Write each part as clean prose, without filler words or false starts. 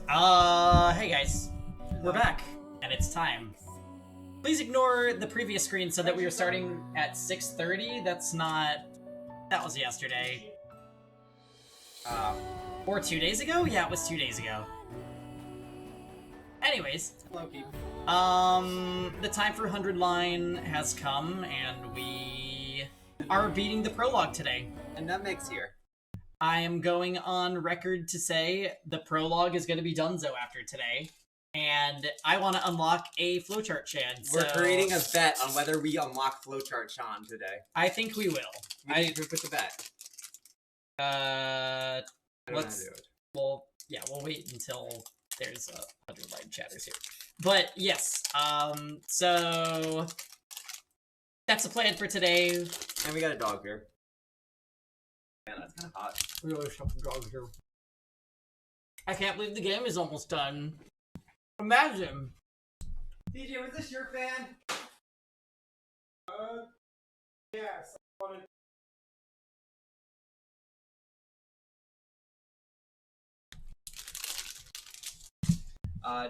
Hey guys, we're back, and it's time. Please ignore the previous screen so that we were starting at 6:30. That was yesterday. Or 2 days ago? Yeah, it was 2 days ago. Anyways, Loki. the time for 100 line has come, and we are beating the prologue today. And Nutmeg's here. I am going on record to say the prologue is going to be donezo after today, and I want to unlock a flowchart chance. We're creating a bet on whether we unlock Flowchart Sean today. I think we will. We need to put the bet. Uh, I don't know how to let's. do it. Well, yeah, we'll wait until there's 100 live chatters here. But yes, so that's the plan for today. And we got a dog here. Man, that's kind of hot. Really fucking dog here. I can't believe the game is almost done. Imagine. DJ, was this your fan? Yes.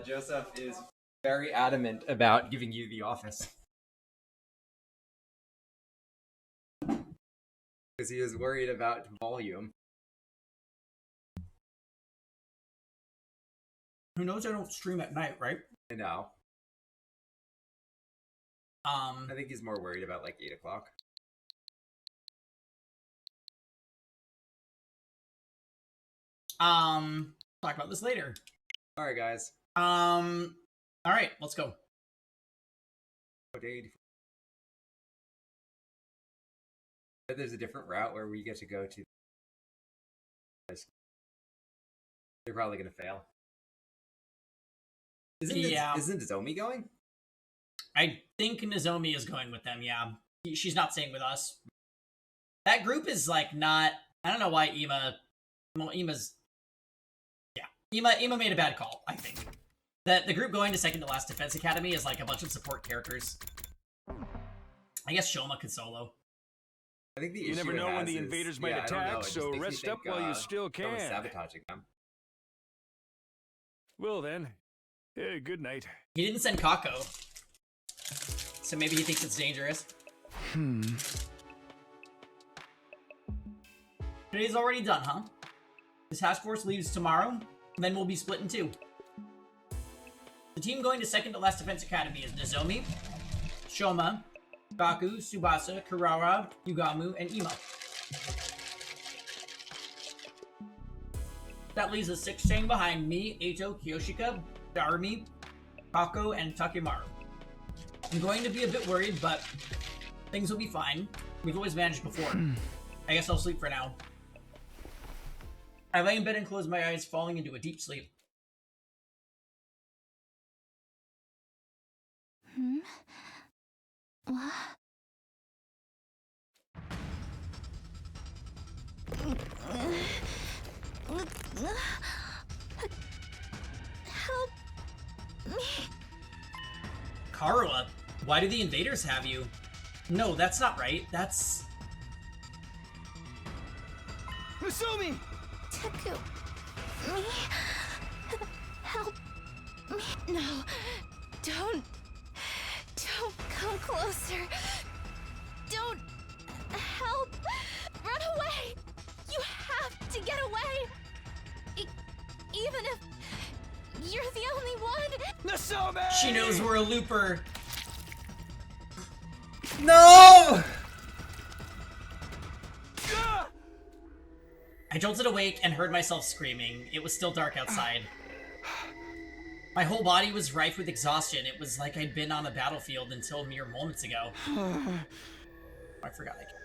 Joseph is very adamant about giving you the office. Because he was worried about volume. Who knows I don't stream at night, right? I know. I think he's more worried about like 8 o'clock. Talk about this later. Alright, guys. Alright, let's go. What day do you... There's a different route where we get to go to. They're probably gonna fail. Isn't Zomi going? I think Nozomi is going with them, yeah. She's not staying with us. That group is like not... I don't know why Ima's... Yeah. Ima made a bad call, I think. The group going to second to last defense academy is like a bunch of support characters. I guess Shoma could solo. I think the You issue never it know when has the is- invaders might yeah, I don't know, attack, it just so makes me rest up think, while you still that was can. sabotaging them. Well then, good night. He didn't send Kako. So maybe he thinks it's dangerous. Today's already done, huh? This task force leaves tomorrow, and then we'll be split in two. The team going to second to last defense academy is Nozomi, Shoma, Gaku, Tsubasa, Kurara, Yugamu, and Ima. That leaves us 6 staying behind me, Eito, Kiyoshika, Darumi, Kako, and Takemaru. I'm going to be a bit worried, but things will be fine. We've always managed before. I guess I'll sleep for now. I lay in bed and close my eyes, falling into a deep sleep. What? Help me. Karua, why do the invaders have you? No, that's not right. That's... Nasumi! Taku. Me. Help me. No. Don't come closer. Don't help. Run away. You have to get away. Even if you're the only one. Nasumi! She knows we're a looper. No! I jolted awake and heard myself screaming. It was still dark outside. My whole body was rife with exhaustion. It was like I'd been on a battlefield until mere moments ago. I forgot I could.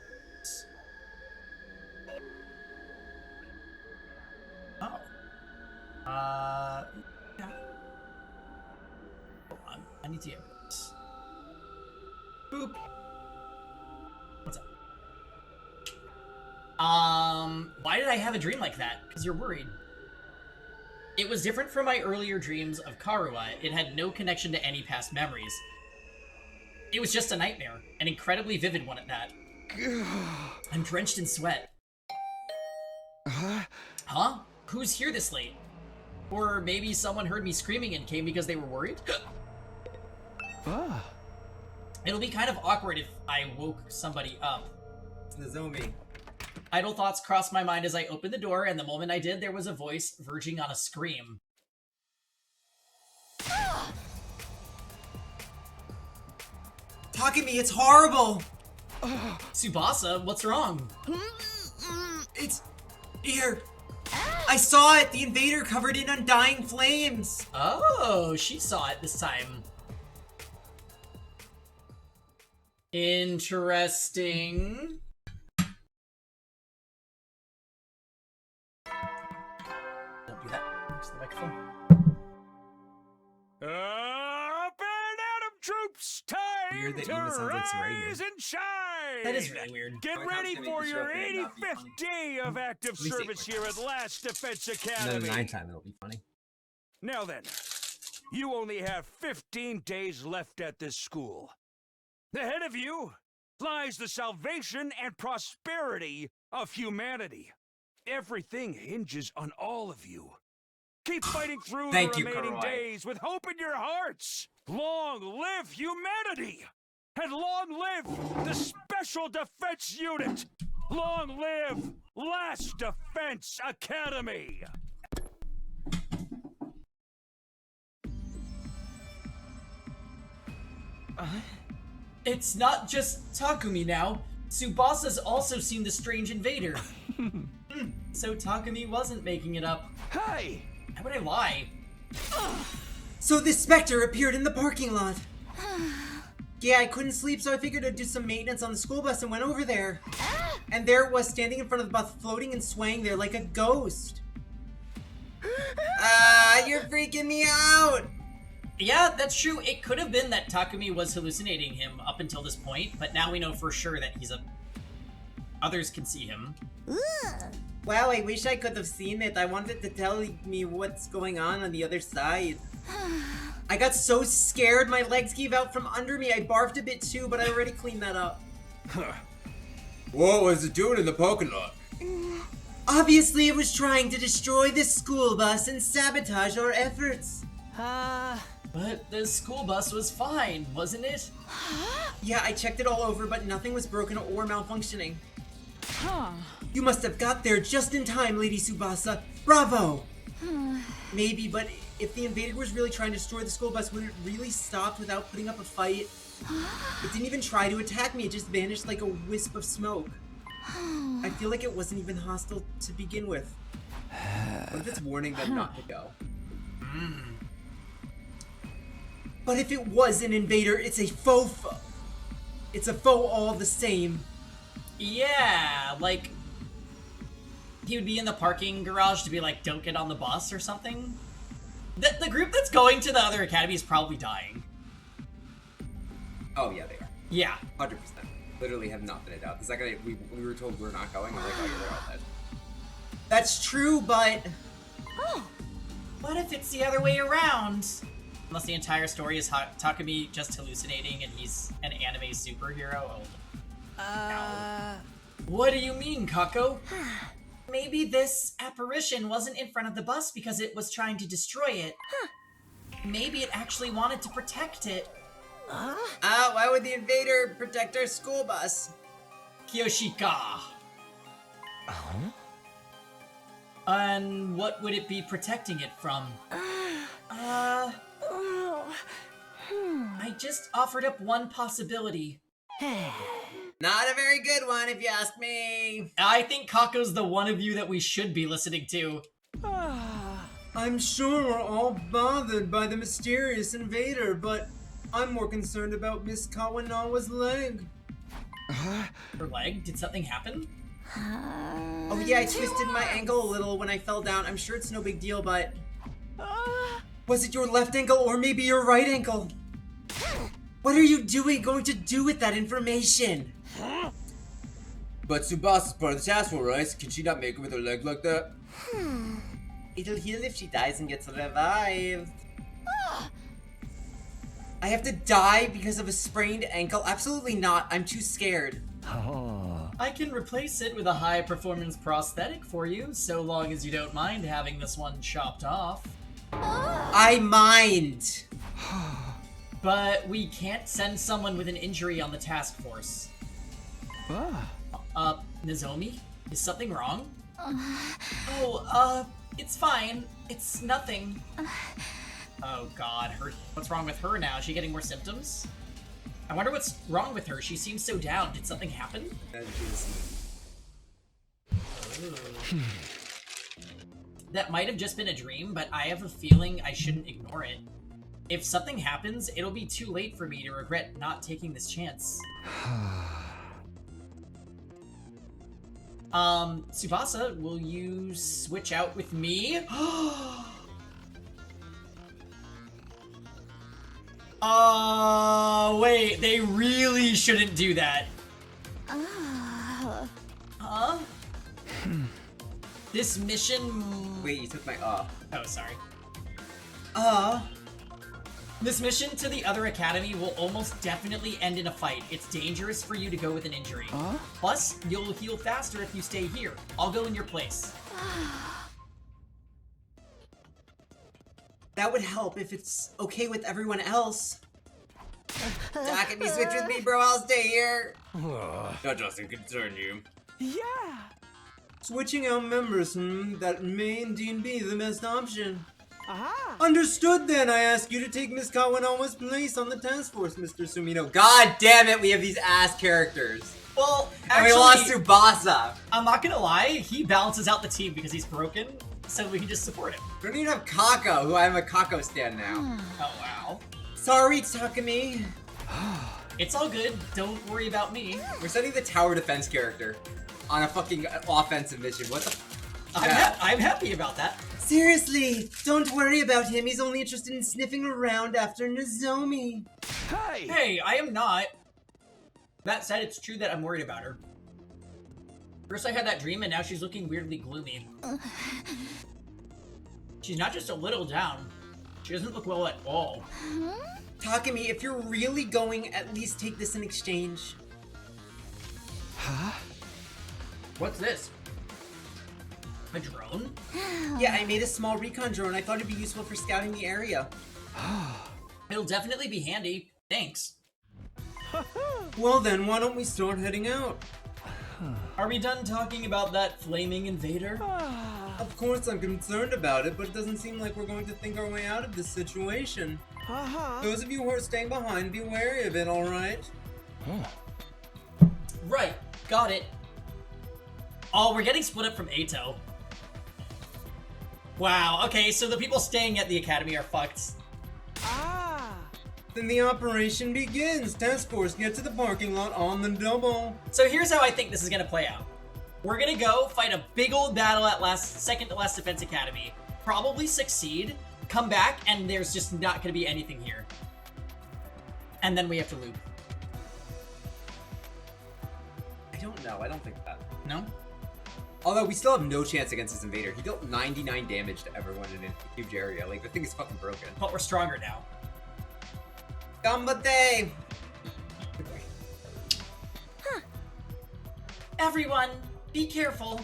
Oh. Yeah. Hold on. I need to get this. Boop. What's up? Why did I have a dream like that? Because you're worried. It was different from my earlier dreams of Karua. It had no connection to any past memories. It was just a nightmare, an incredibly vivid one at that. I'm drenched in sweat. Huh? Who's here this late? Or maybe someone heard me screaming and came because they were worried. Ah. It'll be kind of awkward if I woke somebody up. It's Nozomi. Idle thoughts crossed my mind as I opened the door, and the moment I did, there was a voice verging on a scream. Takumi, it's horrible! Tsubasa, what's wrong? It's... here. I saw it! The invader covered in undying flames! Oh, she saw it this time. Interesting. Don't do that next to the microphone. Up and Adam troops! Time Weird that to Eva sounds like Saraya. rise and shine! That is really weird. Get How many ready times for can I your make this joke and it not be 85th funny? day of active At least service 8 here at Last Defense And then Academy. the 9th time it'll be funny. Now then, you only have 15 days left at this school. Ahead of you lies the salvation and prosperity of humanity. Everything hinges on all of you. Keep fighting through Thank the you, remaining Karai. days with hope in your hearts. Long live humanity! And long live the Special Defense Unit! Long live Last Defense Academy! It's not just Takumi now. Tsubasa's also seen the strange invader. So Takumi wasn't making it up. Hey! Why would I lie? So this specter appeared in the parking lot. Yeah, I couldn't sleep, so I figured I'd do some maintenance on the school bus and went over there. And there it was, standing in front of the bus, floating and swaying there like a ghost. You're freaking me out! Yeah, that's true. It could have been that Takumi was hallucinating him up until this point, but now we know for sure that he's a... Others can see him. Wow, I wish I could have seen it. I wanted to tell me what's going on the other side. I got so scared, my legs gave out from under me. I barfed a bit too, but I already cleaned that up. What was it doing in the parking lot? Obviously, it was trying to destroy this school bus and sabotage our efforts. But the school bus was fine, wasn't it? Yeah, I checked it all over, but nothing was broken or malfunctioning. You must have got there just in time, Lady Tsubasa. Bravo! Maybe, but if the invader was really trying to destroy the school bus, would it really stop without putting up a fight? It didn't even try to attack me, it just vanished like a wisp of smoke. I feel like it wasn't even hostile to begin with. What if it's warning them not to go? But if it was an invader, it's a faux foe. It's a foe all the same. Yeah, like... He would be in the parking garage to be like, don't get on the bus or something. The group that's going to the other academy is probably dying. Oh yeah, they are. Yeah. 100%. Literally have not been a doubt. The second we were told we're not going, I'm like, oh yeah, they're all dead. That's true, but... What if it's the other way around? Unless the entire story is Takumi just hallucinating and he's an anime superhero? Oh. What do you mean, Kako? Maybe this apparition wasn't in front of the bus because it was trying to destroy it. Maybe it actually wanted to protect it. Why would the invader protect our school bus? Kyoshika. And what would it be protecting it from? I just offered up one possibility. Not a very good one, if you ask me. I think Kako's the one of you that we should be listening to. I'm sure we're all bothered by the mysterious invader, but I'm more concerned about Miss Kawanawa's leg. Her leg? Did something happen? Oh yeah, I twisted my ankle a little when I fell down. I'm sure it's no big deal, but... Was it your left ankle or maybe your right ankle? What are you going to do with that information? But Tsubasa's part of the task force, right? Can she not make it with her leg like that? It'll heal if she dies and gets revived. I have to die because of a sprained ankle? Absolutely not. I'm too scared. I can replace it with a high-performance prosthetic for you, so long as you don't mind having this one chopped off. I mind. But we can't send someone with an injury on the task force. Nozomi? Is something wrong? It's fine. It's nothing. Oh god, what's wrong with her now? Is she getting more symptoms? I wonder what's wrong with her. She seems so down. Did something happen? That might have just been a dream, but I have a feeling I shouldn't ignore it. If something happens, it'll be too late for me to regret not taking this chance. Tsubasa, will you switch out with me? Wait, they really shouldn't do that. Huh? This mission... Wait, you took my Oh, sorry. This mission to the other academy will almost definitely end in a fight. It's dangerous for you to go with an injury. Plus, you'll heal faster if you stay here. I'll go in your place. That would help if it's okay with everyone else. Takemi, switch with me, bro. I'll stay here. That doesn't concern you. Yeah. Switching out members, that may indeed be the best option. Understood then. I ask you to take Miss Kawanawa's place on the task force, Mr. Sumino. God damn it, we have these ass characters. Well, And actually, we lost Tsubasa. I'm not gonna lie, he balances out the team because he's broken, so we can just support him. We don't even have Kako, who I'm a Kako stan now. Oh, wow. Sorry, Takemi. It's all good. Don't worry about me. We're sending the tower defense character on a fucking offensive mission. What the? I'm happy about that. Seriously, don't worry about him. He's only interested in sniffing around after Nozomi. Hey. Hey, I am not. That said, it's true that I'm worried about her. First I had that dream, and now she's looking weirdly gloomy. She's not just a little down. She doesn't look well at all. Takemi, if you're really going, at least take this in exchange. What's this? A drone? Yeah, I made a small recon drone. I thought it'd be useful for scouting the area. It'll definitely be handy. Thanks. Well then, why don't we start heading out? Are we done talking about that flaming invader? Of course I'm concerned about it, but it doesn't seem like we're going to think our way out of this situation. Those of you who are staying behind, be wary of it, alright? Right, got it. Oh, we're getting split up from Ato. Wow, okay, so the people staying at the academy are fucked. Then the operation begins. Task force, get to the parking lot on the double. So here's how I think this is gonna play out. We're gonna go fight a big old battle at second to last defense academy. Probably succeed, come back, and there's just not gonna be anything here. And then we have to loop. I don't know, I don't think that. No? Although we still have no chance against this invader. He dealt 99 damage to everyone in a huge area. Like, the thing is fucking broken. But we're stronger now. Gambate! Everyone, be careful.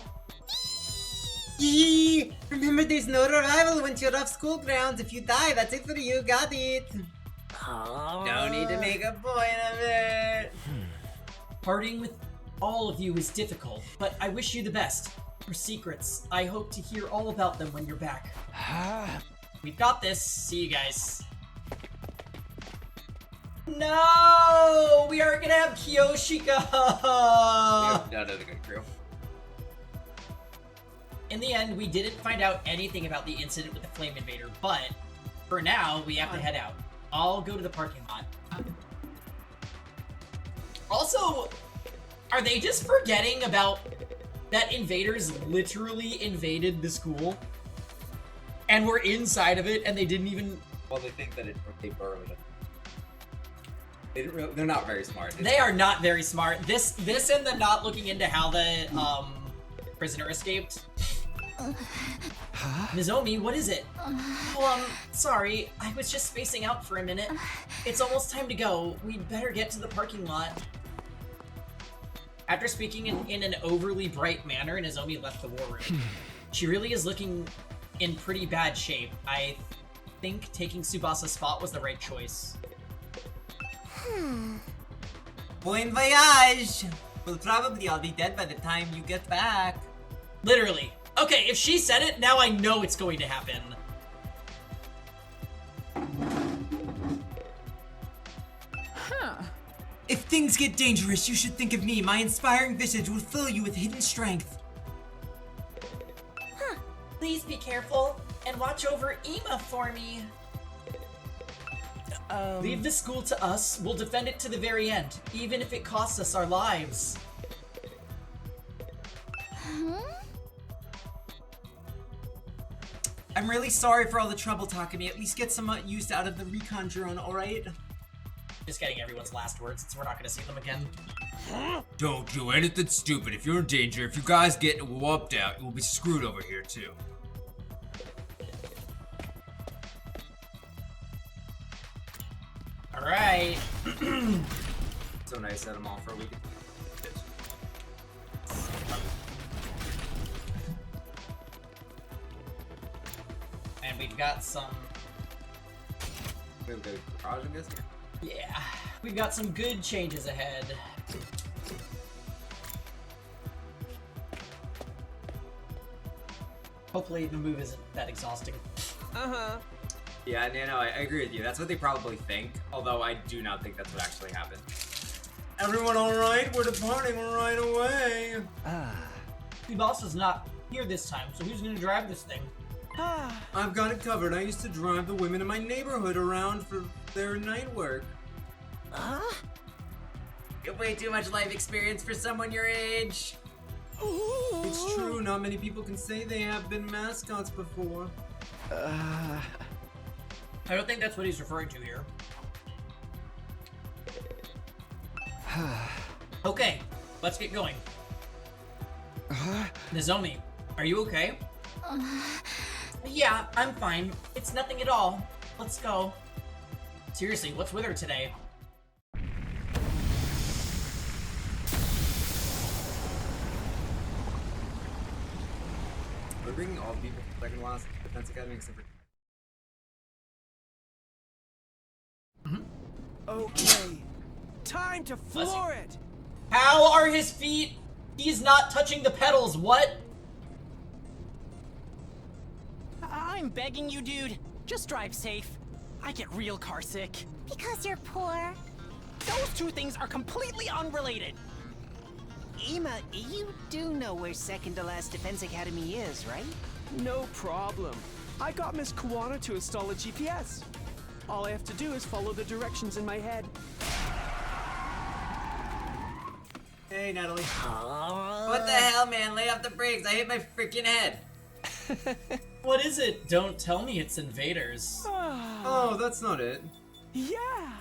Yee! Remember, there's no revival once you're off school grounds. If you die, that's it for you. Got it. No need to make a point of it. Parting with all of you is difficult, but I wish you the best. For secrets, I hope to hear all about them when you're back. We've got this. See you guys. No! We aren't gonna have Kyoshika! None of the good crew. In the end, we didn't find out anything about the incident with the Flame Invader, but for now, we have to head out. I'll go to the parking lot. Also, are they just forgetting about that invaders literally invaded the school? And were inside of it, and they didn't even... Well, they think that they burrowed it. They're not very smart. They are not very smart. This and the not looking into how the prisoner escaped. Nozomi, what is it? Sorry, I was just spacing out for a minute. It's almost time to go. We'd better get to the parking lot. After speaking in an overly bright manner, Nozomi left the war room. She really is looking in pretty bad shape. I think taking Tsubasa's spot was the right choice. Bon voyage! We'll probably all be dead by the time you get back. Literally. Okay, if she said it, now I know it's going to happen. If things get dangerous, you should think of me. My inspiring visage will fill you with hidden strength. Please be careful and watch over Ima for me. Leave the school to us. We'll defend it to the very end, even if it costs us our lives. I'm really sorry for all the trouble, Takumi. At least get some use out of the recon drone, alright? Just getting everyone's last words, since we're not gonna see them again. Don't do anything stupid. If you're in danger, if you guys get whooped out, you'll be screwed over here too. Alright. So nice to have them all for a week. And we've got some... We'll go garage, I guess? Yeah, we've got some good changes ahead. Hopefully the move isn't that exhausting. Yeah, no, I agree with you. That's what they probably think, although I do not think that's what actually happened. Everyone alright? We're departing right away! The boss is not here this time, so who's gonna drive this thing? I've got it covered. I used to drive the women in my neighborhood around for their night work. You have way too much life experience for someone your age. It's true, not many people can say they have been mascots before. I don't think that's what he's referring to here. Okay, let's get going. Nozomi, are you okay? Yeah, I'm fine. It's nothing at all. Let's go. Seriously, what's with her today? We're bringing all the people from second last defense academy except for... Okay, time to floor it. How are his feet? He's not touching the pedals, what? I'm begging you, dude. Just drive safe. I get real car sick. Because you're poor. Those two things are completely unrelated. Ima, you do know where second to last Defense Academy is, right? No problem. I got Miss Kawana to install a GPS. All I have to do is follow the directions in my head. Hey, Natalie. What the hell, man? Lay off the brakes. I hit my freaking head. What is it? Don't tell me it's invaders. Oh, that's not it. Yeah!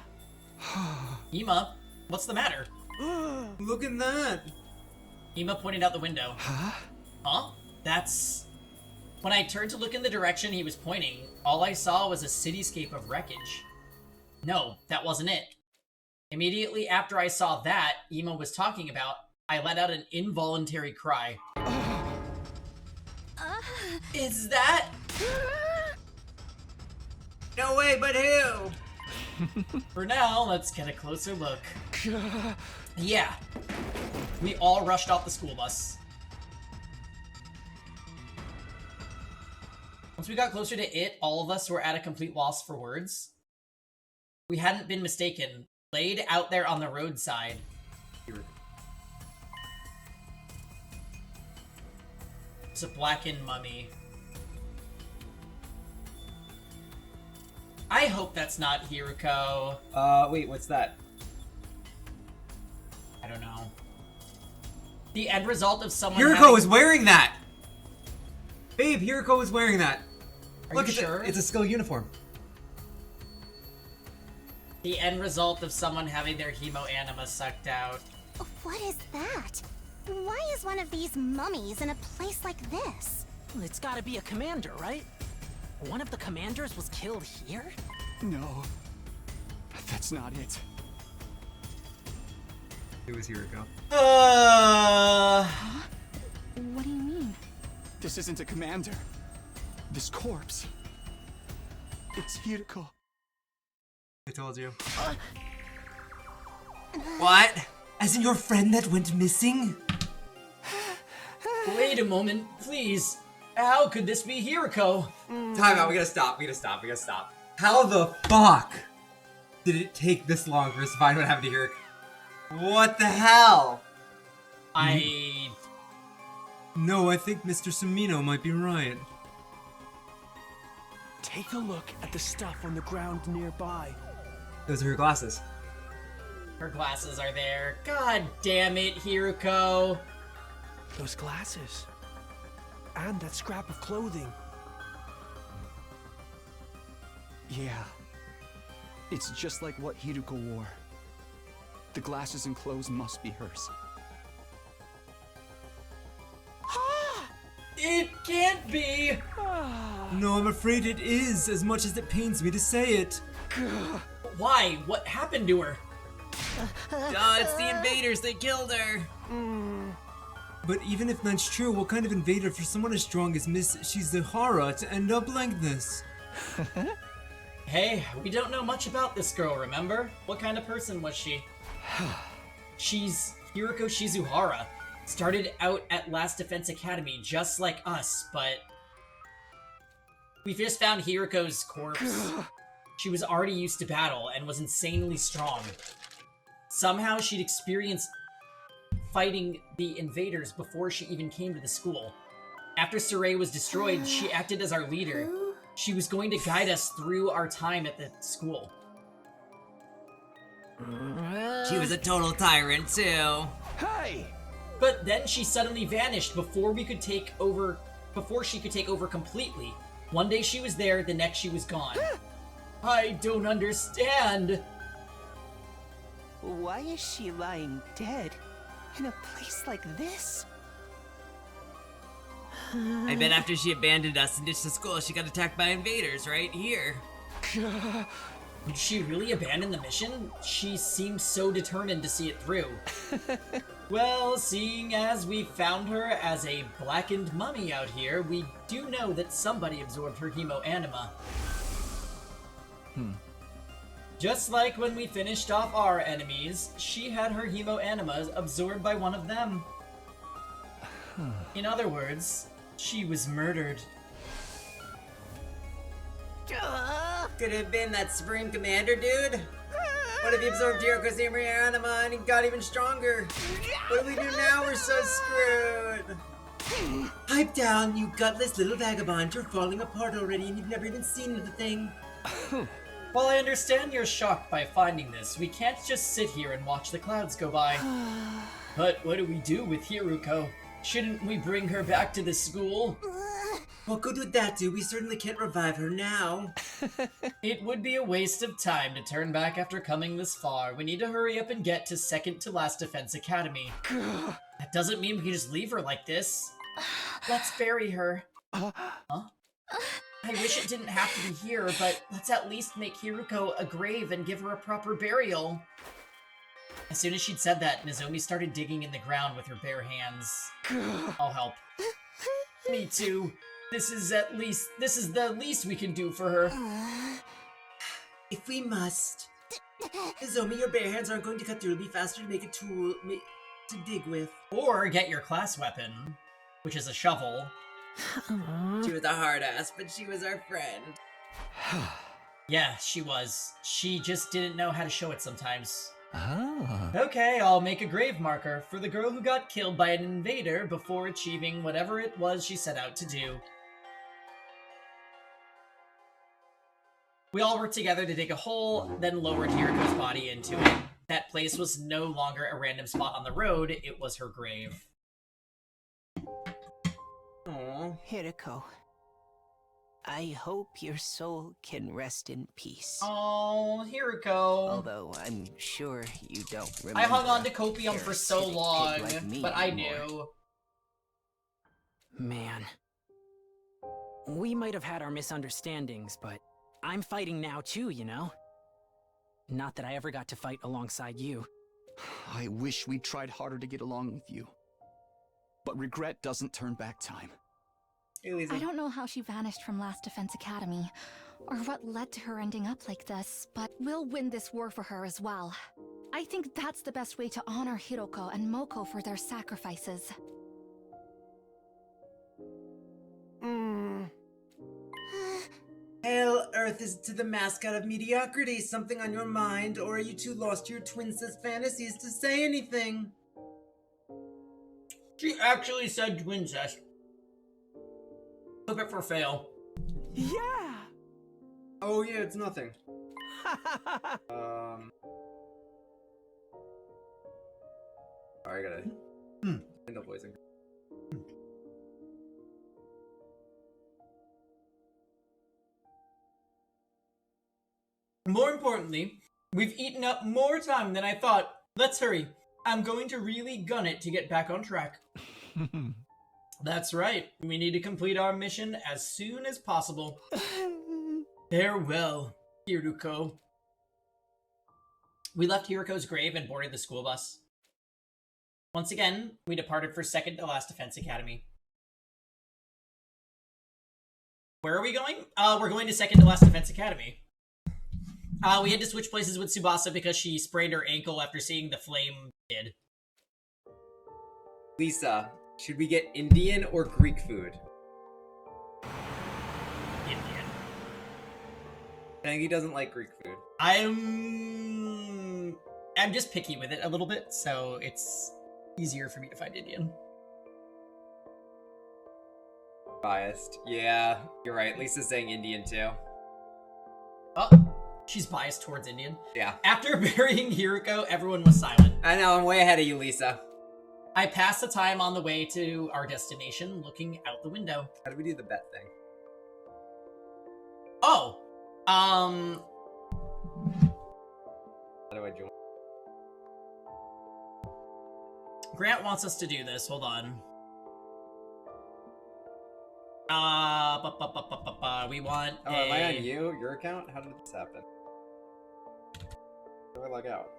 Ima, what's the matter? Look at that. Ima pointed out the window. Huh? That's... When I turned to look in the direction he was pointing, all I saw was a cityscape of wreckage. No, that wasn't it. Immediately after I saw that Ima was talking about, I let out an involuntary cry. Is that... No way, but who? For now, let's get a closer look. Yeah. We all rushed off the school bus. Once we got closer to it, all of us were at a complete loss for words. We hadn't been mistaken. Laid out there on the roadside. It's a blackened mummy. I hope that's not Hiruko. Wait, what's that? I don't know. The end result of someone Hiruko is wearing that! Babe, Hiruko is wearing that. Are Look, you sure? it's a skill uniform. The end result of someone having their hemo anima sucked out. What is that? Why is one of these mummies in a place like this? It's gotta be a commander, right? One of the commanders was killed here? No. That's not it. It was Hiruko. What do you mean? This isn't a commander. This corpse. It's Hiriko. I told you. What? As in your friend that went missing? Wait a moment, please. How could this be Hiriko? Time out, we gotta stop. How the fuck did it take this long for us to find what happened to Hiriko? What the hell? No, I think Mr. Sumino might be right. Take a look at the stuff on the ground nearby. Those are her glasses. Her glasses are there. God damn it, Hiroko. Those glasses. And that scrap of clothing. Yeah. It's just like what Hiroko wore. The glasses and clothes must be hers. It can't be! No, I'm afraid it is, as much as it pains me to say it. Why? What happened to her? It's the invaders, they killed her. But even if that's true, what kind of invader for someone as strong as Miss Shizuhara to end up like this? Hey, we don't know much about this girl, remember? What kind of person was she? She's Hiroko Shizuhara. Started out at Last Defense Academy just like us, but we just found Hiroko's corpse. She was already used to battle and was insanely strong. Somehow she'd experienced fighting the invaders before she even came to the school. After Saray was destroyed, she acted as our leader. She was going to guide us through our time at the school. She was a total tyrant, too. Hey! But then she suddenly vanished before she could take over completely. One day she was there, the next she was gone. I don't understand. Why is she lying dead in a place like this? I bet after she abandoned us and ditched the school, she got attacked by invaders right here. Did she really abandon the mission? She seemed so determined to see it through. Well, seeing as we found her as a blackened mummy out here, we do know that somebody absorbed her hemo-anima. Just like when we finished off our enemies, she had her hemo-anima absorbed by one of them. In other words, she was murdered. Could it have been that Supreme Commander dude? What if he absorbed Hiriko's anima and he got even stronger? What do we do now? We're so screwed. Pipe down, you gutless little vagabond. You're falling apart already and you've never even seen the thing. While I understand you're shocked by finding this, we can't just sit here and watch the clouds go by. But what do we do with Hiroko? Shouldn't we bring her back to the school? What good would that do? We certainly can't revive her now. It would be a waste of time to turn back after coming this far. We need to hurry up and get to second to last Defense Academy. That doesn't mean we can just leave her like this. Let's bury her. Huh? I wish it didn't have to be here, but let's at least make Hiroko a grave and give her a proper burial. As soon as she'd said that, Nozomi started digging in the ground with her bare hands. I'll help. Me too. This is the least we can do for her. If we must. Nozomi, your bare hands aren't going to cut through. It'll be faster to make a tool to dig with. Or get your class weapon, which is a shovel. She was a hard ass, but she was our friend. Yeah, she was. She just didn't know how to show it sometimes. Ah. Okay, I'll make a grave marker for the girl who got killed by an invader before achieving whatever it was she set out to do. We all worked together to dig a hole, then lowered Hiriko's body into it. That place was no longer a random spot on the road, it was her grave. Aww. Hiroko, I hope your soul can rest in peace. Oh, Hiroko. Although I'm sure you don't remember. I hung on to Copium for so parasitic long, pig like me but I anymore. knew. Man. We might have had our misunderstandings, but I'm fighting now too, you know? Not that I ever got to fight alongside you. I wish we tried harder to get along with you. But regret doesn't turn back time. Hey, Lisa. I don't know how she vanished from Last Defense Academy, or what led to her ending up like this, but we'll win this war for her as well. I think that's the best way to honor Hiroko and Moko for their sacrifices. Hail Earth is to the mascot of mediocrity. Something on your mind, or are you too lost to your twin sis fantasies to say anything? She actually said twincest. Flip it for fail. Yeah! Oh yeah, it's nothing. I gotta end up voicing. More importantly, we've eaten up more time than I thought. Let's hurry. I'm going to really gun it to get back on track. That's right. We need to complete our mission as soon as possible. Farewell, Hiroko. We left Hiroko's grave and boarded the school bus. Once again, we departed for second to last Defense Academy. Where are we going? We're going to second to last Defense Academy. We had to switch places with Tsubasa because she sprained her ankle after seeing the flame kid. Lisa, should we get Indian or Greek food? Indian. Tangy doesn't like Greek food. I'm just picky with it a little bit, so it's easier for me to find Indian. Biased. Yeah, you're right. Lisa's saying Indian too. Oh, she's biased towards Indian. Yeah. After burying Hiroko, everyone was silent. I know, I'm way ahead of you, Lisa. I passed the time on the way to our destination, looking out the window. How do we do the bet thing? Oh, How do I join? Grant wants us to do this. Hold on. We want Oh, am I on you? Your account? How did this happen? How do I log out?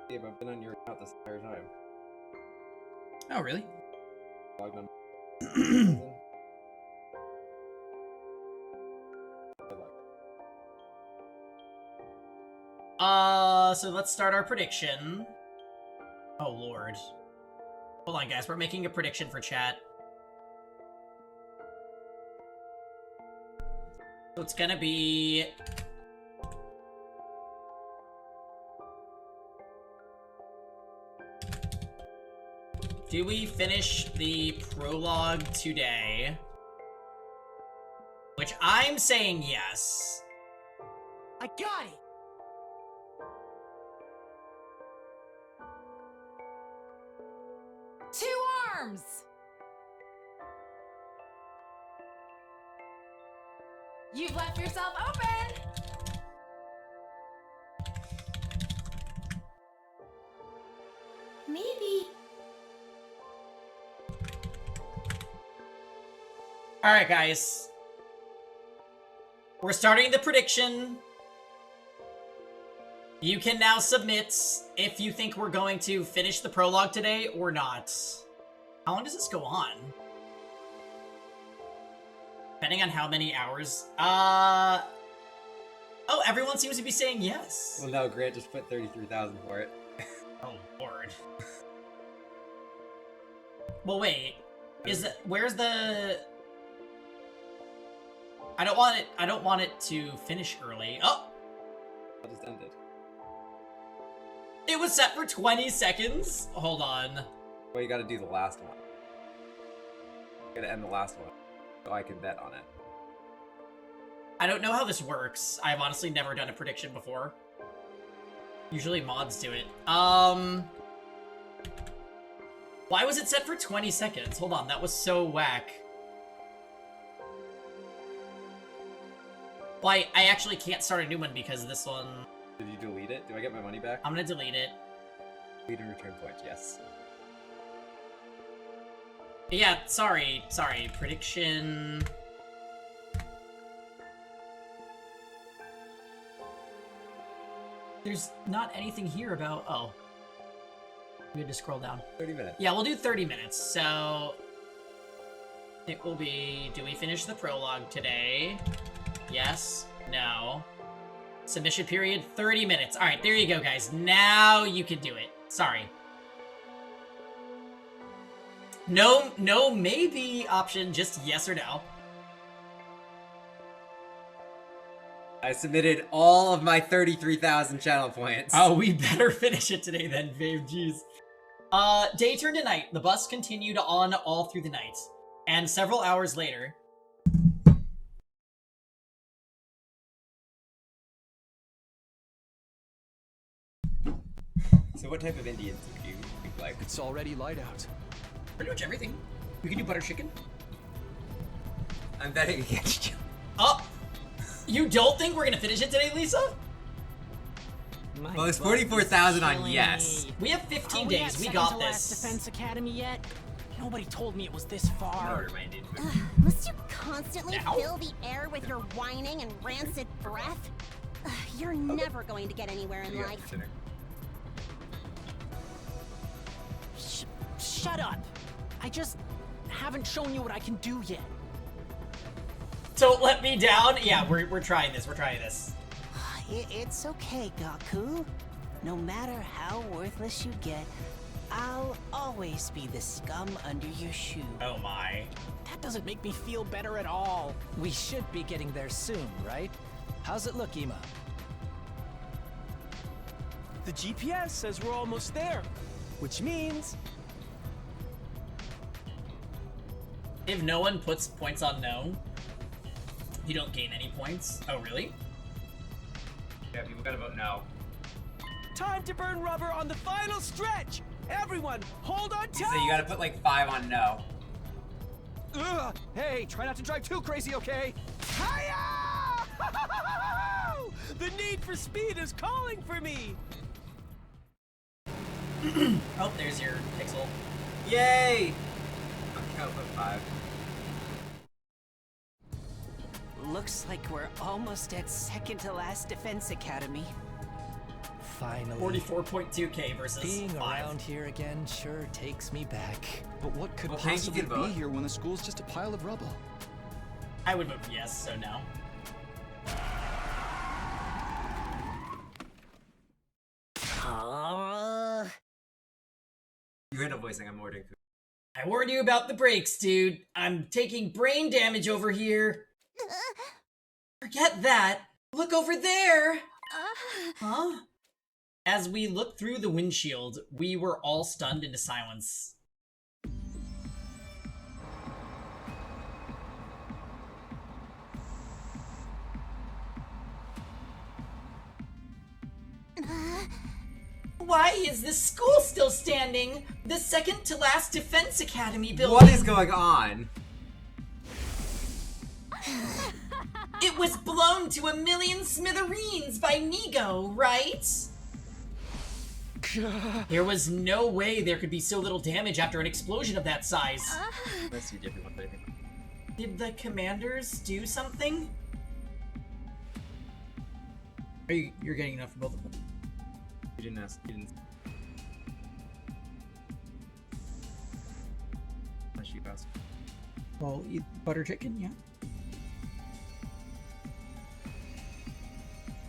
Steve, I've been on your account this entire time. Oh, really? Logged on. So let's start our prediction. Oh, Lord. Hold on, guys. We're making a prediction for chat. So it's gonna be... Do we finish the prologue today? Which I'm saying yes. I got it! Two arms! You've left yourself open! Maybe. Alright, guys. We're starting the prediction. You can now submit if you think we're going to finish the prologue today or not. How long does this go on? Depending on how many hours. Oh, everyone seems to be saying yes. Well, no, Grant just put 33,000 for it. Oh, Lord. Well, wait. Where's the... I don't want it to finish early. Oh! I just ended. It was set for 20 seconds? Hold on. Well, you gotta do the last one. You gotta end the last one, so I can bet on it. I don't know how this works. I've honestly never done a prediction before. Usually mods do it. Why was it set for 20 seconds? Hold on, that was so whack. Well, I actually can't start a new one because this one... Did you delete it? Do I get my money back? I'm gonna delete it. Delete and return points, yes. Yeah, sorry. Prediction... There's not anything here about... Oh. We had to scroll down. 30 minutes. Yeah, we'll do 30 minutes. So it will be, do we finish the prologue today? Yes. No. Submission period, 30 minutes. All right, there you go, guys. Now you can do it. Sorry. No maybe option, just yes or no. I submitted all of my 33,000 channel points. Oh, we better finish it today then, babe. Jeez. Day turned to night. The bus continued on all through the night. And several hours later... So what type of Indians do you like? It's already light out. Pretty much everything. We can do butter chicken. I'm betting against you. Oh! You don't think we're gonna finish it today, Lisa? Well, it's 44,000 on yes. We have 15 Are days. We at got second to last this. Defense Academy yet? Nobody told me it was this far. Must you constantly Now? fill the air with your whining and rancid breath? You're never going to get anywhere in life. Shut up! I just haven't shown you what I can do yet. Don't let me down. Yeah, we're trying this. We're trying this. It's okay, Gaku. No matter how worthless you get, I'll always be the scum under your shoe. Oh my. That doesn't make me feel better at all. We should be getting there soon, right? How's it look, Ima? The GPS says we're almost there, which means If no one puts points on no, you don't gain any points. Oh, really? Yeah, people gotta vote no. time to burn rubber on the final stretch. Everyone, hold on tight. So you gotta put like 5 on no. Ugh. Hey, try not to drive too crazy, okay? Hiya! The need for speed is calling for me. Oh, there's your pixel. Yay! I'll put 5. Looks like we're almost at second to last Defense Academy. Finally. 44.2k versus Being 5. around here again sure takes me back. But what could Well, Hank, you possibly can be vote. here when the school's just a pile of rubble? I would vote yes, so no. You heard a voicing, I'm ordering food. I warned you about the brakes, dude. I'm taking brain damage over here. Forget that. Look over there. Huh? As we looked through the windshield, we were all stunned into silence. Why is this school still standing? The second to last Defense Academy building. What is going on? It was blown to a million smithereens by Nigo, right? There was no way there could be so little damage after an explosion of that size. Let's see everyone, but I think. Did the commanders do something? You're getting enough for both of them? You didn't ask. You didn't. Unless you asked. Well, eat butter chicken, yeah.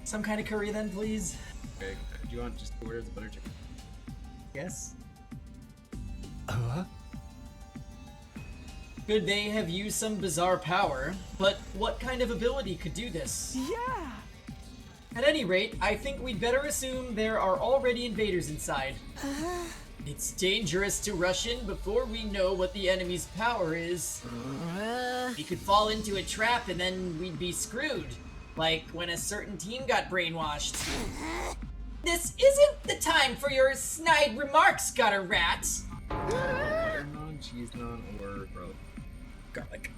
Some kind of curry then, please. Okay. Do you want just 2 orders of butter chicken? Yes. Huh? Could they have used some bizarre power? But what kind of ability could do this? Yeah. At any rate, I think we'd better assume there are already invaders inside. It's dangerous to rush in before we know what the enemy's power is. We could fall into a trap and then we'd be screwed. Like when a certain team got brainwashed. This isn't the time for your snide remarks, gutter rat. Butter naan, cheese naan, or garlic.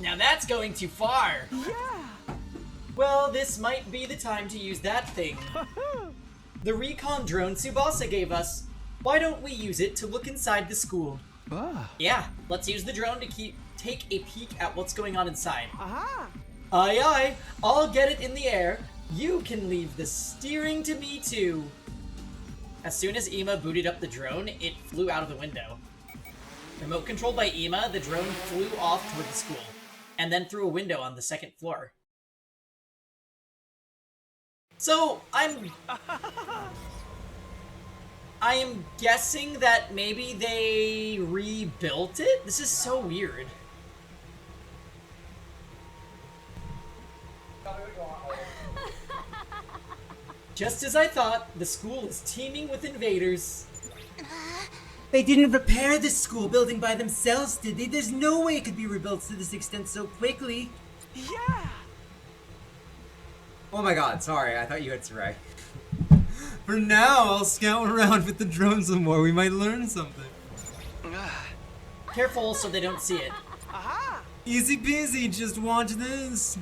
Now that's going too far. Yeah. Well, this might be the time to use that thing. The recon drone Tsubasa gave us. Why don't we use it to look inside the school? Ah. Yeah, let's use the drone to take a peek at what's going on inside. Aha. Aye aye, I'll get it in the air. You can leave the steering to me too. As soon as Ima booted up the drone, it flew out of the window. Remote controlled by Ima, the drone flew off toward the school, and then through a window on the second floor. So, I am guessing that maybe they rebuilt it? This is so weird. Just as I thought, the school is teeming with invaders. They didn't repair this school building by themselves, did they? There's no way it could be rebuilt to this extent so quickly. Yeah! Oh my god, sorry, I thought you had Sarai. For now, I'll scout around with the drone some more. We might learn something. Careful so they don't see it. Aha! Easy peasy, just watch this.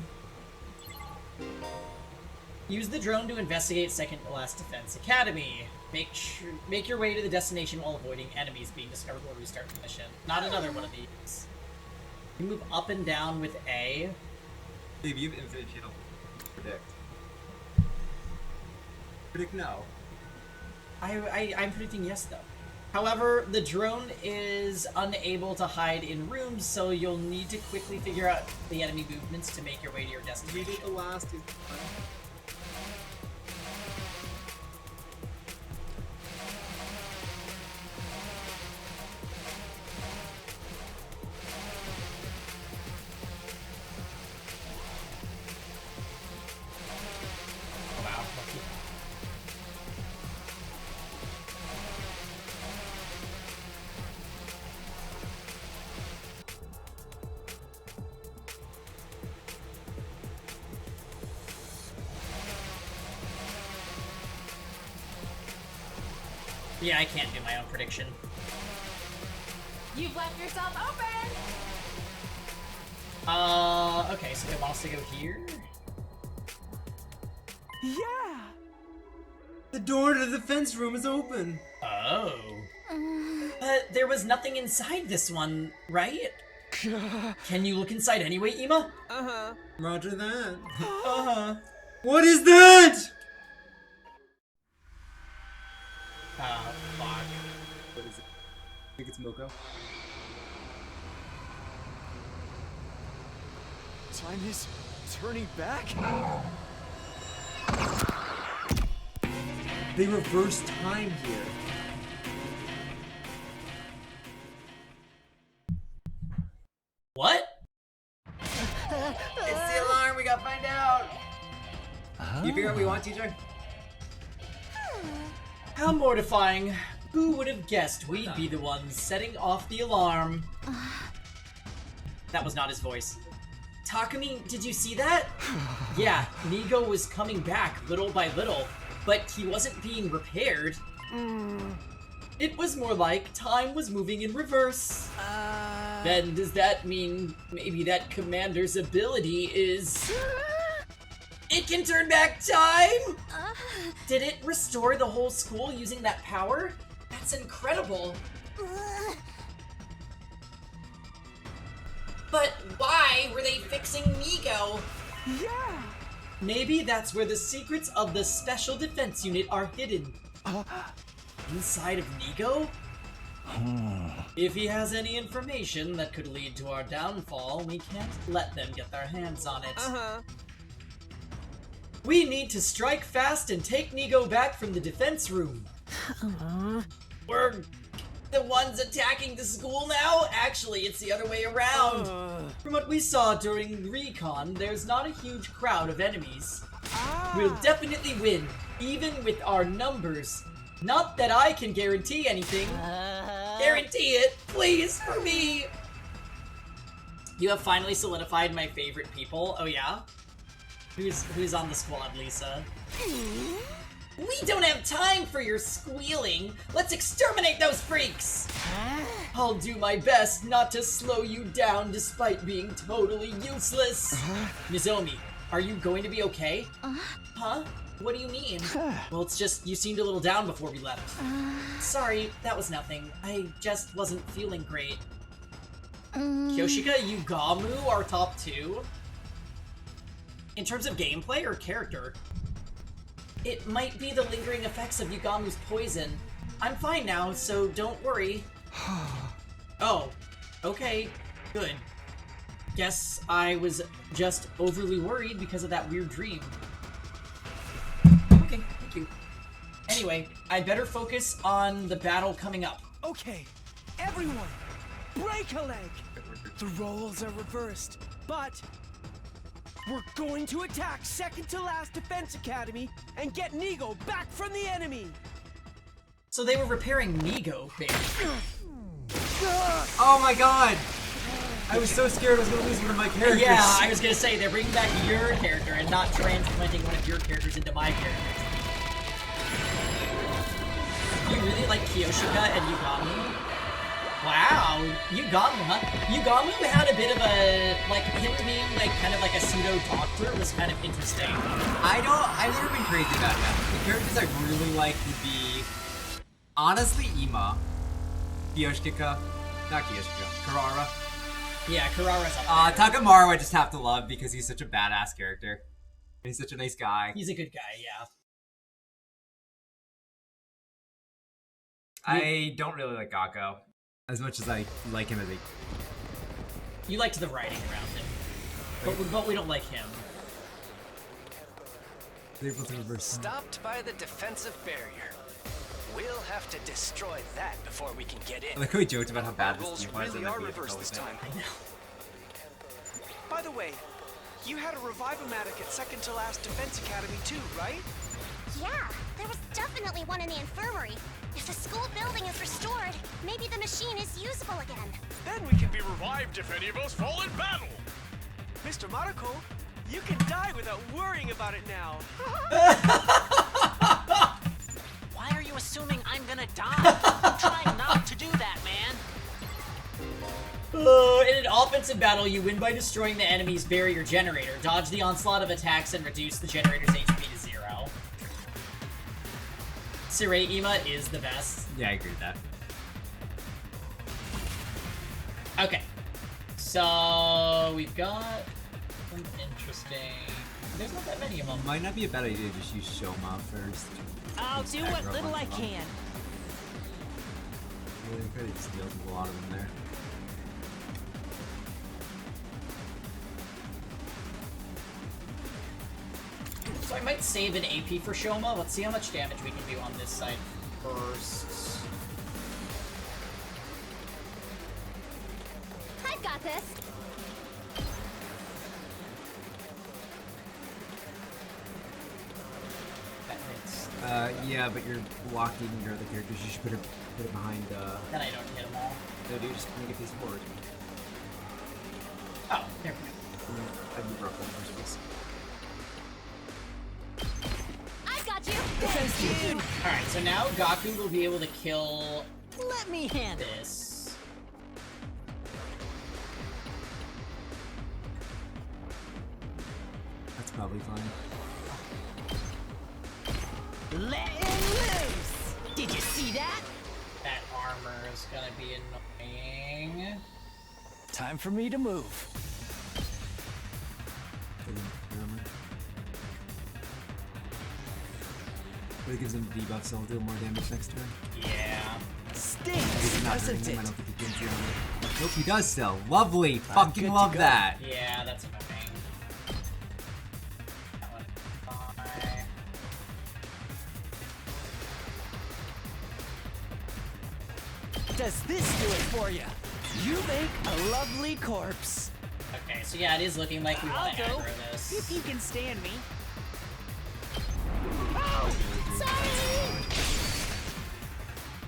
Use the drone to investigate Second to Last Defense Academy. Make your way to the destination while avoiding enemies being discovered or restart the mission. Not another one of these. You move up and down with A. Dave, you have infinite channel. Predict. Predict no. I'm predicting yes, though. However, the drone is unable to hide in rooms, so you'll need to quickly figure out the enemy movements to make your way to your destination. The last is... Wow, lucky. Yeah, I can't do my own prediction. You've left yourself open! Okay, so they want us to go here? Yeah! The door to the defense room is open. Oh. But there was nothing inside this one, right? Can you look inside anyway, Ima? Uh-huh. Roger that. Uh-huh. What is that? Oh, fuck. What is it? I think it's Moko. Time is turning back? They reverse time here. What? It's the alarm, we gotta find out. You figure out what we want, TJ? How mortifying. Who would have guessed we'd be the ones setting off the alarm? That was not his voice. Takumi, did you see that? Yeah, Nigo was coming back little by little, but he wasn't being repaired. It was more like time was moving in reverse. Then does that mean maybe that commander's ability is... It can turn back time? Did it restore the whole school using that power? That's incredible. But why were they fixing Nigo? Yeah! Maybe that's where the secrets of the Special Defense Unit are hidden. Inside of Nigo? If he has any information that could lead to our downfall, we can't let them get their hands on it. Uh-huh. We need to strike fast and take Nigo back from the defense room. We're the ones attacking the school now? Actually, it's the other way around. From what we saw during recon, there's not a huge crowd of enemies. We'll definitely win, even with our numbers. Not that I can guarantee anything. Guarantee it, please, for me. You have finally solidified my favorite people. Oh yeah? Who's on the squad, Lisa? We don't have time for your squealing. Let's exterminate those freaks. I'll do my best not to slow you down despite being totally useless. Nozomi, are you going to be okay? Huh? What do you mean? Well, it's just you seemed a little down before we left. Sorry, that was nothing. I just wasn't feeling great. Kyoshika, Yugamu are top 2. In terms of gameplay or character? It might be the lingering effects of Yugamu's poison. I'm fine now, so don't worry. Oh, okay, good. Guess I was just overly worried because of that weird dream. Okay, thank you. Anyway, I'd better focus on the battle coming up. Okay, everyone, break a leg! The roles are reversed, but we're going to attack second to last Defense Academy and get Nigo back from the enemy! So they were repairing Nigo, baby. Oh my god! I was so scared I was gonna lose one of my characters. Yeah, I was gonna say, they're bringing back your character and not transplanting one of your characters into my characters. You really like Kiyoshika and Yugamu? Wow, Yugamu, huh? Yugamu had a bit of a, like, him being, like, kind of like a pseudo-doctor was kind of interesting. I've never been crazy about him. The characters I really like would be, honestly, Ima, Kiyoshika, not Kiyoshika, Karara. Yeah, Karara's up there. Takamaru I just have to love because he's such a badass character. And he's such a nice guy. He's a good guy, yeah. I don't really like Gakko as much as I like him as a... You liked the writing around him, but we don't like him. Stopped by the defensive barrier. We'll have to destroy that before we can get in. I like how he joked about how bad this team was. Really are reversed this time. I know. By the way, you had a Revive-O-Matic at second to last Defense Academy too, right? Yeah, there was definitely one in the infirmary. If the school building is restored, maybe the machine is usable again. Then we can be revived if any of us fall in battle. Mr. Mariko, you can die without worrying about it now. Why are you assuming I'm gonna die? I'm trying not to do that, man. In an offensive battle, you win by destroying the enemy's barrier generator, dodge the onslaught of attacks, and reduce the generator's HP to 0. Sirei Ima is the best. Yeah, I agree with that. Okay. So, we've got some interesting... There's not that many of them. Might not be a bad idea to just use Shoma first. I'll do what little I can. Really, pretty just deals with a lot of them there. So I might save an AP for Shoma. Let's see how much damage we can do on this side first. I've got this. That hits. Yeah, but you're blocking your other characters. You should put it behind, Then I don't hit them all. No, dude, just make it face forward. Oh, there we go. I'd be broken in the first place. I've got you. Alright, so now Gaku will be able to kill Let me handle this. That's probably fine. Let him loose! Did you see that? That armor is gonna be annoying. Time for me to move. But it gives him debuff, so he'll do more damage next turn. Yeah. Stinks, doesn't it? I don't think he can do it. Nope, he does still. Lovely. Fucking love that. Yeah, that's annoying. That one. Bye. Does this do it for you? You make a lovely corpse. Okay, so yeah, it is looking like we want to I'll go, aggro this. if you can stand me. Oh, sorry.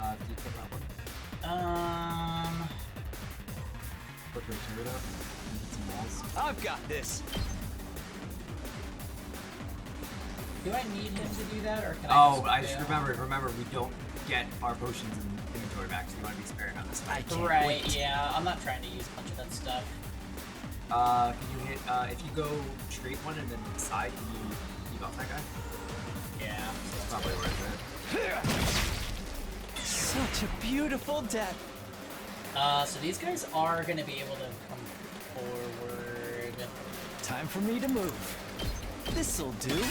Do you kill that one? Put your turret up and hit some walls. I've got this. Do I need him to do that, or can Oh, I I just remember, we don't get our potions in inventory back, so you want to be sparing on this fight. Right, yeah, I'm not trying to use a bunch of that stuff. Can you hit, if you go straight one and then side, can you keep off that guy? Yeah. It's probably worth it. Such a beautiful death. So these guys are gonna be able to come forward. Time for me to move. This'll do.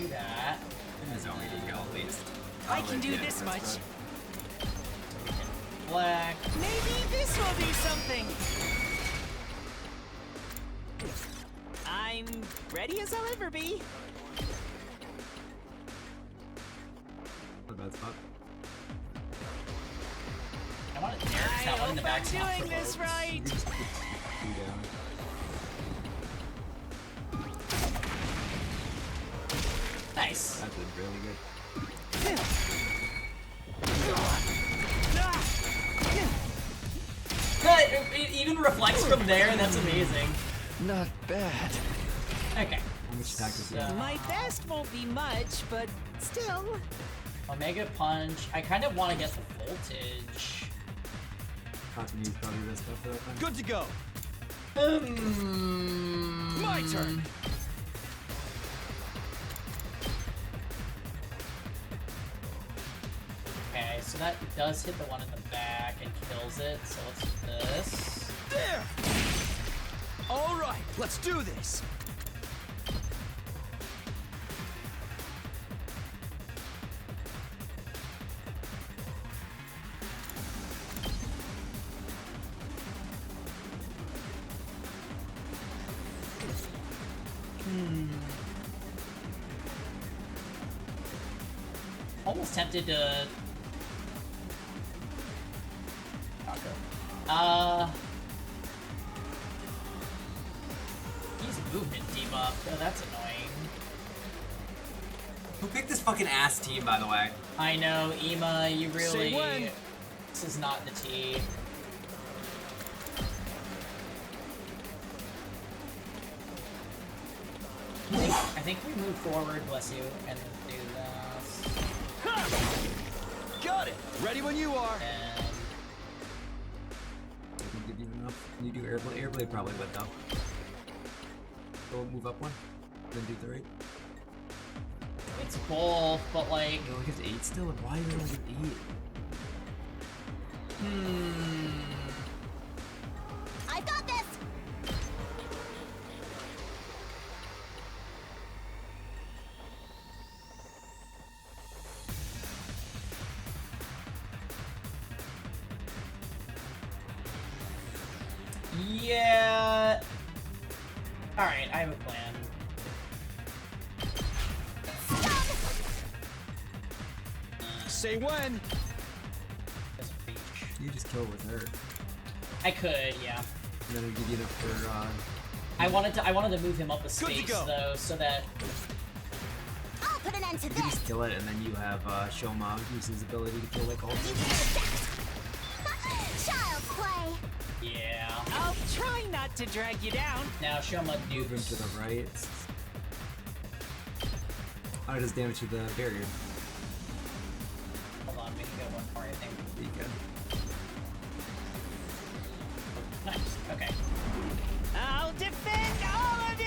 Do that. Nozomi to go at least. I can do this much. Black. Maybe this will do something. I'm ready as I'll ever be. What about spot? I want it there. It's not one in the back. I'm doing this right. Nice. That did really good. It even reflects from there. That's amazing. Not bad. Okay. How much attack does he have? My best won't be much, but still. Omega Punch. I kind of want to get the voltage. Continue probably this stuff for that thing. Good to go. My turn. Okay, so that does hit the one in the back and kills it. So let's do this. There. All right, let's do this. Almost tempted to. He's movement debuff. Oh, that's annoying. Who picked this fucking ass team, by the way? I know, Ema, you Say really. when. This is not the T. I think we move forward, bless you, and do this. Got it. Ready when you are. And I can give you enough. Can you do Airblade? Airblade probably would though. Go move up one, then do the right. it's both, but like. You only get 8 still? Why do you only get 8? I've got this! Yeah. Alright, I have a plan. Say when. Doesn't reach. You just kill it with her. I could, yeah. And then it'll give you enough for, I wanted to move him up a Good to space go. though, so that I'll put an end to you can this! just kill it, and then you have, Shoma use his ability to kill, like, all You the can adapt! Child's play! yeah. I'll try not to drag you down. Now Shoma move him to nukes. the right. Oh, it does damage to the barrier. Hold on, we can go one more, I think. Be good. Nice. Okay. I'll defend all of you!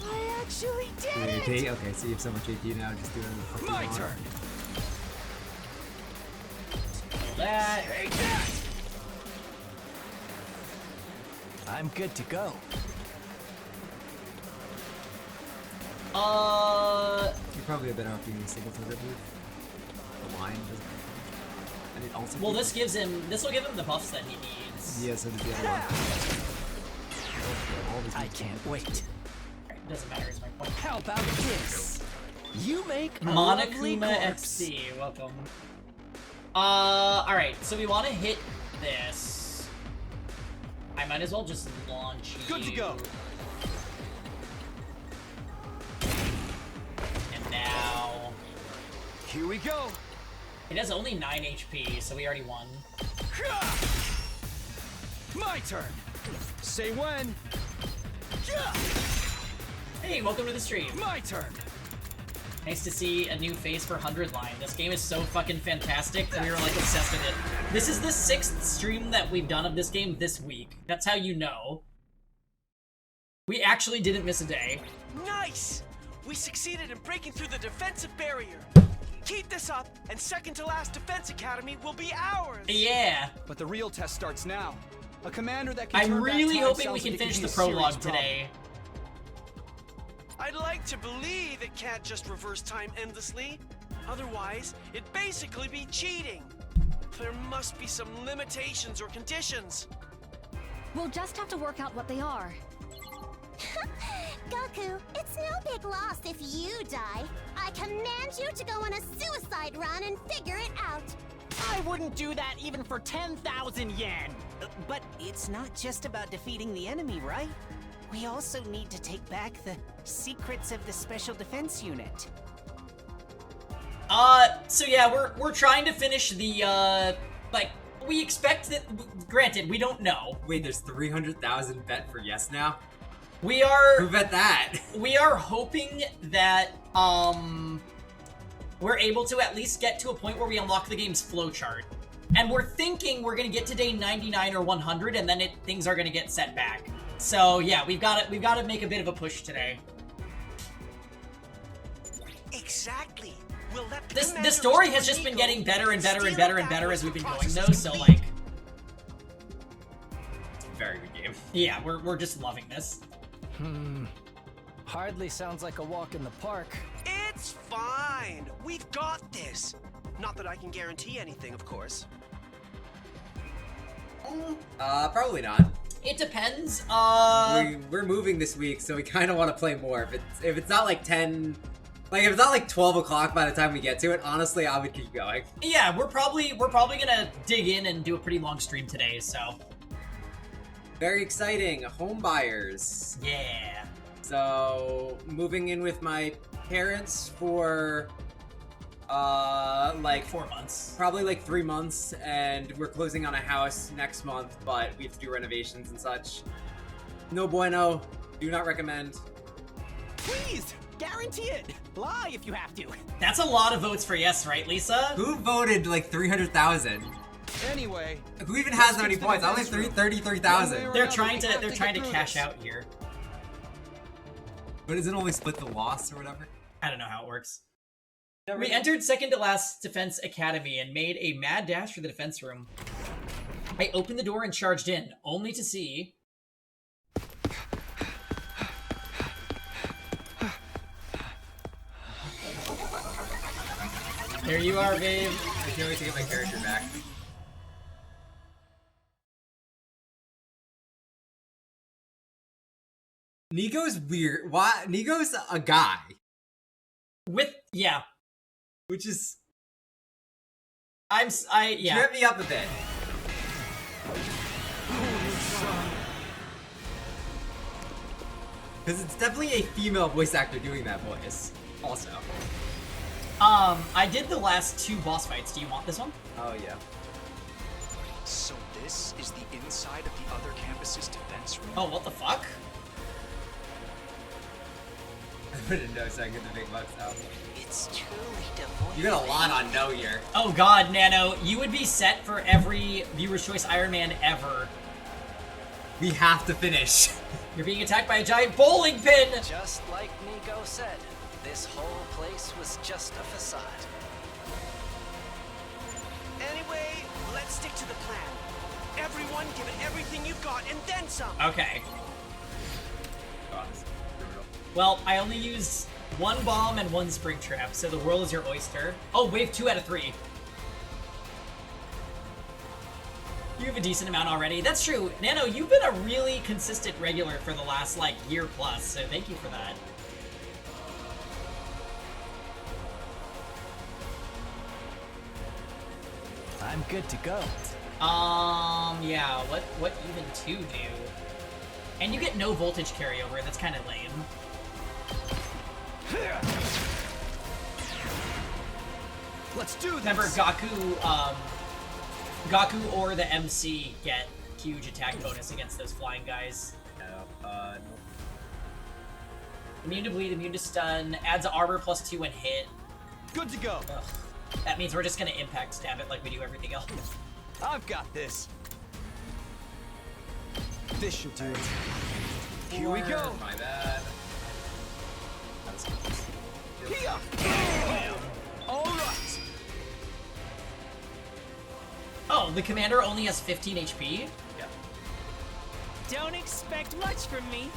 I actually did it! AP? Okay, so you have so much AP now, just do it. My turn. Kill that. Take that. I'm good to go. You're probably a better off doing a single target move. The line doesn't. And it also. Well, this will give him the buffs that he needs. Yeah, so does the other one. All these I moves can't wait. Alright, doesn't matter, is my point. How about this? You make a lovely Monokuma corpse. FC, welcome. Alright, so we want to hit this. I might as well just launch you. Good to go. And now. Here we go. It has only 9 HP, so we already won. My turn. Say when. Hey, welcome to the stream. My turn. Nice to see a new face for 100 Line. This game is so fucking fantastic that we were like obsessed with it. This is the 6th stream that we've done of this game this week. That's how you know. We actually didn't miss a day. Nice! We succeeded in breaking through the defensive barrier. Keep this up, and second to last Defense Academy will be ours! Yeah. But the real test starts now. A commander that can I'm turn back really time hoping we sounds can like it finish could the be a serious prologue problem. today. I'd like to believe it can't just reverse time endlessly. Otherwise, it'd basically be cheating. There must be some limitations or conditions. We'll just have to work out what they are. Goku, it's no big loss if you die. I command you to go on a suicide run and figure it out. I wouldn't do that even for 10,000 yen! But it's not just about defeating the enemy, right? We also need to take back the secrets of the Special Defense Unit. So yeah, we're trying to finish the, like, we expect that, granted, we don't know. Wait, there's 300,000 bet for yes now? We are... Who bet that? We are hoping that, we're able to at least get to a point where we unlock the game's flowchart. And we're thinking we're gonna get to day 99 or 100, and then things are gonna get set back. So yeah, we've got to make a bit of a push today. Exactly. We'll let the The commander story has restore just been Nico getting better and better and steal better and back better once as we've the been going process though, is so complete. like... Very good game. Yeah, we're just loving this. Hardly sounds like a walk in the park. It's fine. We've got this. Not that I can guarantee anything, of course. Probably not. It depends. We're moving this week, so we kind of want to play more. If it's not like 10, like if it's not like 12 o'clock by the time we get to it, honestly, I would keep going. Yeah, we're probably gonna dig in and do a pretty long stream today. So Very exciting, home buyers. yeah. So moving in with my parents for like 4 months. probably like 3 months, and we're closing on a house next month, but we have to do renovations and such. No bueno. Do not recommend. Please! Guarantee it! Lie if you have to. That's a lot of votes for yes, right, Lisa? Who voted like 300,000? Anyway, Who even has that many points? Only 33,000. They're trying to cash out here. But is it only split the loss or whatever? I don't know how it works. We entered second to last Defense Academy and made a mad dash for the defense room. I opened the door and charged in, only to see... There you are, babe. I can't wait to get my character back. Nigo's weird. Why? Nigo's a guy. Yeah. Which is... yeah. Trip me up a bit. Because it's definitely a female voice actor doing that voice. Also. I did the last 2 boss fights. Do you want this one? Oh, yeah. so this is the inside of the other campus's defense room? Oh, what the fuck? I wouldn't know, so I get the big bucks out. It's truly devoid. You got a lot on no here. Oh god, Nano, you would be set for every Viewer's Choice Iron Man ever. We have to finish. You're being attacked by a giant bowling pin! Just like Nico said, this whole place was just a facade. Anyway, let's stick to the plan. Everyone give it everything you've got and then some. Okay. God, this is brutal. Well, I only used 1 bomb and 1 spring trap, so the world is your oyster. Oh, wave 2 out of 3. You have a decent amount already. That's true. Nano, you've been a really consistent regular for the last, like, year plus, so thank you for that. I'm good to go. Yeah, what even 2 do? And you get no voltage carryover, that's kind of lame. Let's do this! Remember, Gaku or the MC get huge attack bonus against those flying guys. No. Immune to bleed, immune to stun, adds armor +2 when hit. Good to go. Ugh. That means we're just gonna impact stab it like we do everything else. I've got this. This should do it. Here we go. My bad. Here. All right. Oh, the commander only has 15 HP? Yeah. Don't expect much from me.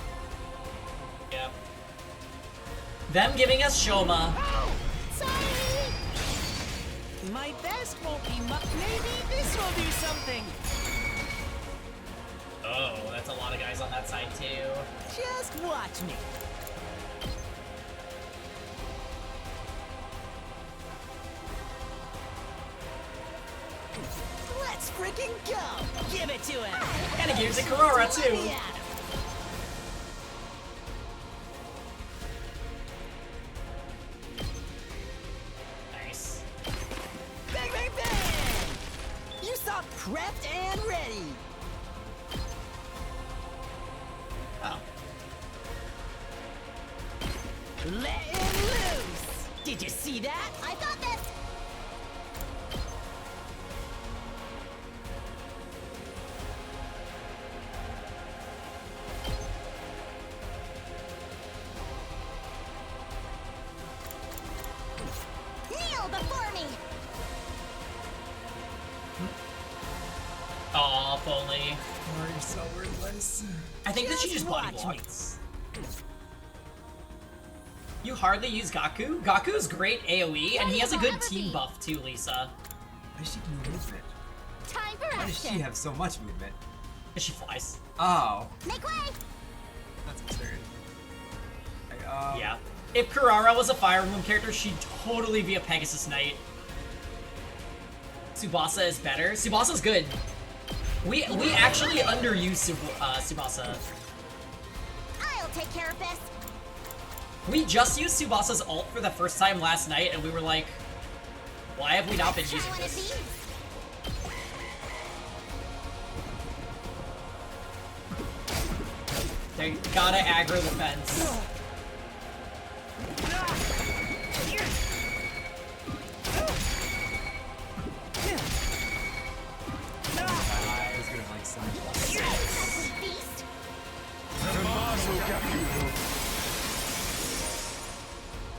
Yeah. Them giving us Shoma. Oh! Sorry! My best won't be much. Maybe this will do something. Oh, that's a lot of guys on that side too. Just watch me. Let's freaking go! Give it to him! And he gives it Karara too. Yeah. Nice. Bang, bang, bang! You saw prepped and ready. Oh. Let him loose! Did you see that? I got this! Kneel before me! Aw, if only. Oh, you're so worthless. I think that she just body blocks. You hardly use Gaku? Gaku's great AoE, and he has a good team buff too, Lisa. Why does she do movement? Time for Why does she action! have so much movement? Because she flies. Oh, Make way! that's absurd. Yeah. If Karara was a Fire Emblem character, she'd totally be a Pegasus Knight. Tsubasa is better. Tsubasa's good. We actually underuse Tsubasa. I'll take care of this! We just used Tsubasa's ult for the first time last night, and we were like, why have we not been using Try one of this? these. They gotta aggro the fence. I was gonna like some. Beast!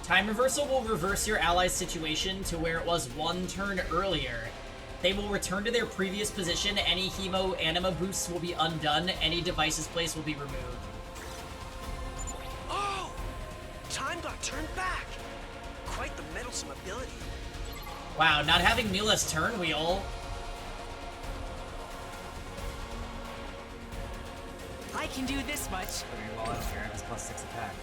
Time reversal will reverse your ally's situation to where it was one turn earlier. They will return to their previous position. Any hemo anima boosts will be undone. Any devices placed will be removed. Oh! Time got turned back. Quite the meddlesome ability. Wow, not having Mila's turn wheel. I can do this much. Okay, well, I don't care. It was +6 attack.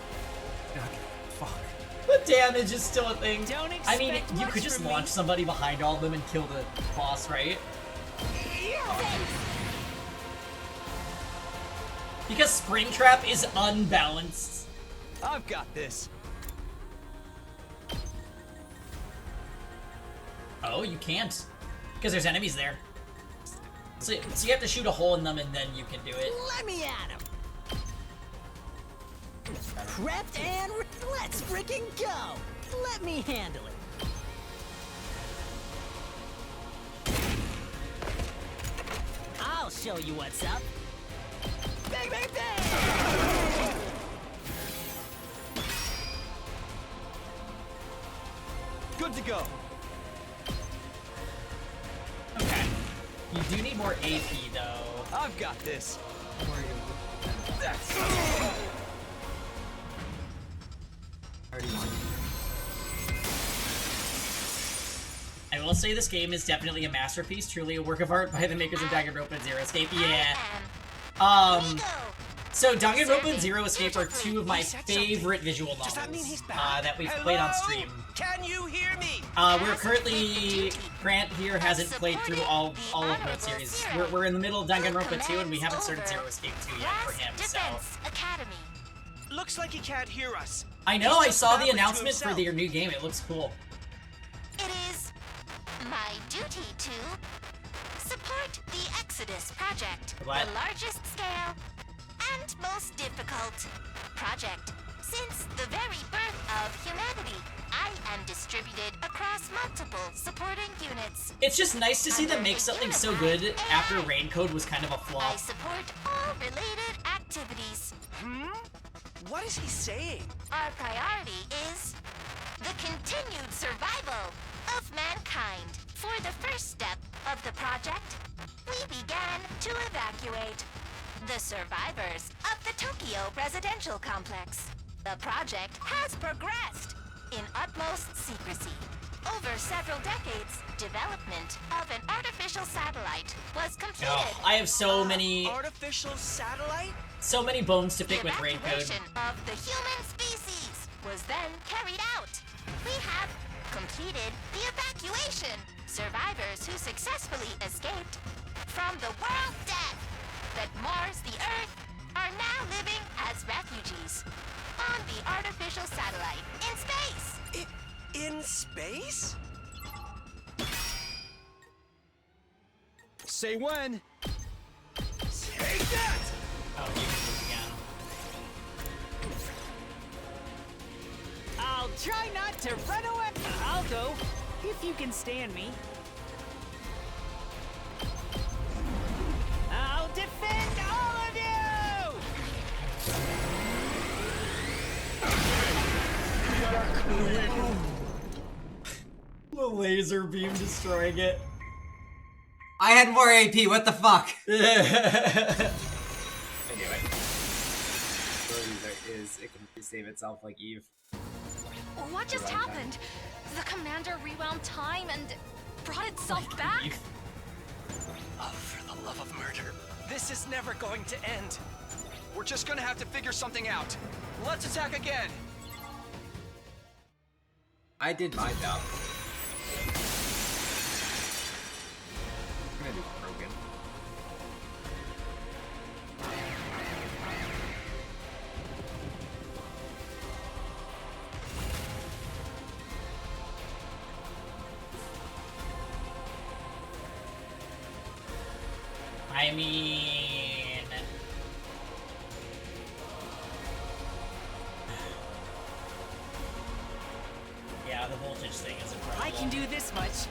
Okay, fuck. The damage is still a thing. Don't I mean, expect you much could just from launch me. somebody behind all of them and kill the boss, right? Because Springtrap is unbalanced. I've got this. Oh, you can't. Because there's enemies there. So you have to shoot a hole in them and then you can do it. Let me at him. Prepped and let's freaking go. Let me handle it. I'll show you what's up. Bang, bang, bang! Good to go. Okay. You do need more AP though. I've got this. Already won. I will say this game is definitely a masterpiece, truly a work of art by the makers of Danganronpa and Zero Escape. Yeah. So Danganronpa and Zero Escape are two of my favorite visual novels that we've played on stream. Can you hear me? We're currently, Grant here hasn't played through all of the series. We're in the middle of Danganronpa 2 and we haven't started Zero Escape 2 yet for him, so. Academy. Looks like he can't hear us. I know, I saw the announcement for their new game, it looks cool. It is my duty to support the Exodus project. What? The largest scale and most difficult project since the very birth of humanity. I am distributed across multiple supporting units. It's just nice to see them make something so good after Raincode was kind of a I flop. support all related activities. What is he saying? Our priority is the continued survival of mankind. For the first step of the project, we began to evacuate the survivors of the Tokyo residential complex. The project has progressed in utmost secrecy. Over several decades, development of an artificial satellite was completed. Oh, I have so many Artificial satellite? bones to pick The with Rain Code. evacuation of the human species was then carried out. We have completed the evacuation. Survivors who successfully escaped from the world death that mars the Earth are now living as refugees on the artificial satellite in space. In space? Say when. Take that! Oh, you can move again. I'll try not to run away. I'll go, if you can stand me. I'll defend all of you! The laser beam destroying it. I had more AP, what the fuck? Yeah. Anyway. It can save itself like Eve. What just happened? The commander rewound time and brought itself back? Oh, for the love of murder. This is never going to end. We're just gonna have to figure something out. Let's attack again. I did my job. I'm gonna do broken. I mean... Yeah, the voltage thing is incredible. I can do this much.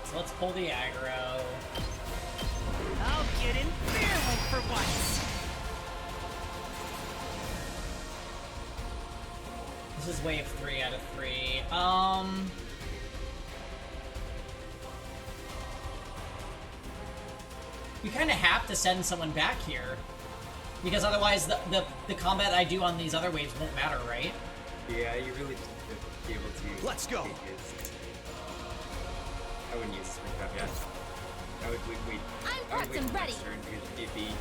So let's pull the aggro. I'll get in barely for once. This is wave 3 out of 3. We kind of have to send someone back here. Because otherwise the combat I do on these other waves won't matter, right? Yeah, you really just have to be able to... Let's go! I wouldn't use spring trap yet. I would wait. I'm prepped and ready. Turn because it'd be...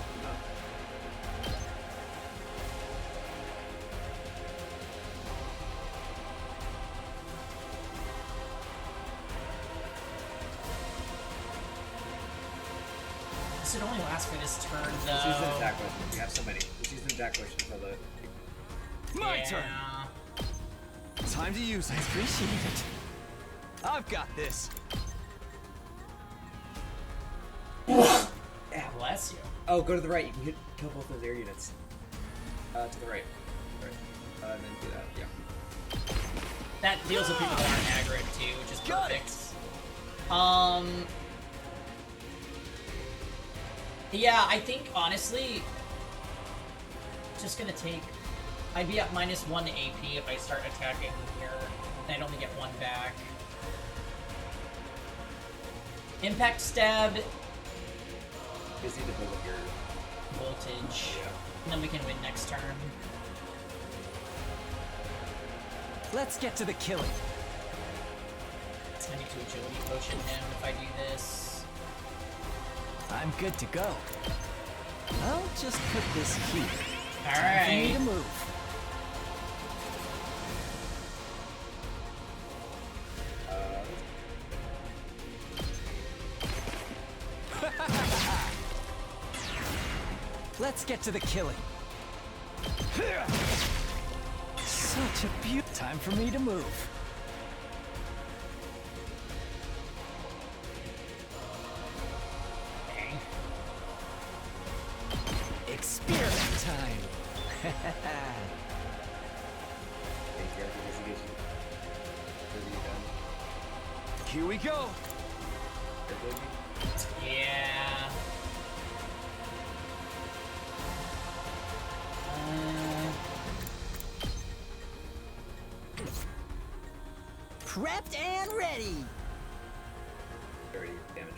This would only last for this turn, though. Let's use an attack question. We have so many. Let's use an attack question until the... My turn! Time to use it. I appreciate it. I've got this. Bless you. Oh, go to the right. You can kill both those air units. To the right. Right. And then do that. Yeah. That deals with people that aren't aggroed too, which is perfect. Yeah, I think honestly, just gonna take. I'd be at -1 AP if I start attacking here, and I'd only get 1 back. Impact stab. Just need to build up your voltage, yeah. And then we can win next turn. Let's get to the killing. It's gonna need to agility potion him if I do this. I'm good to go. I'll just put this here. All Time for me right. to move. Let's get to the killing. Such a beaut. Time for me to move. Experiment time. Here we go. Yeah. prepped and ready. 30 damage.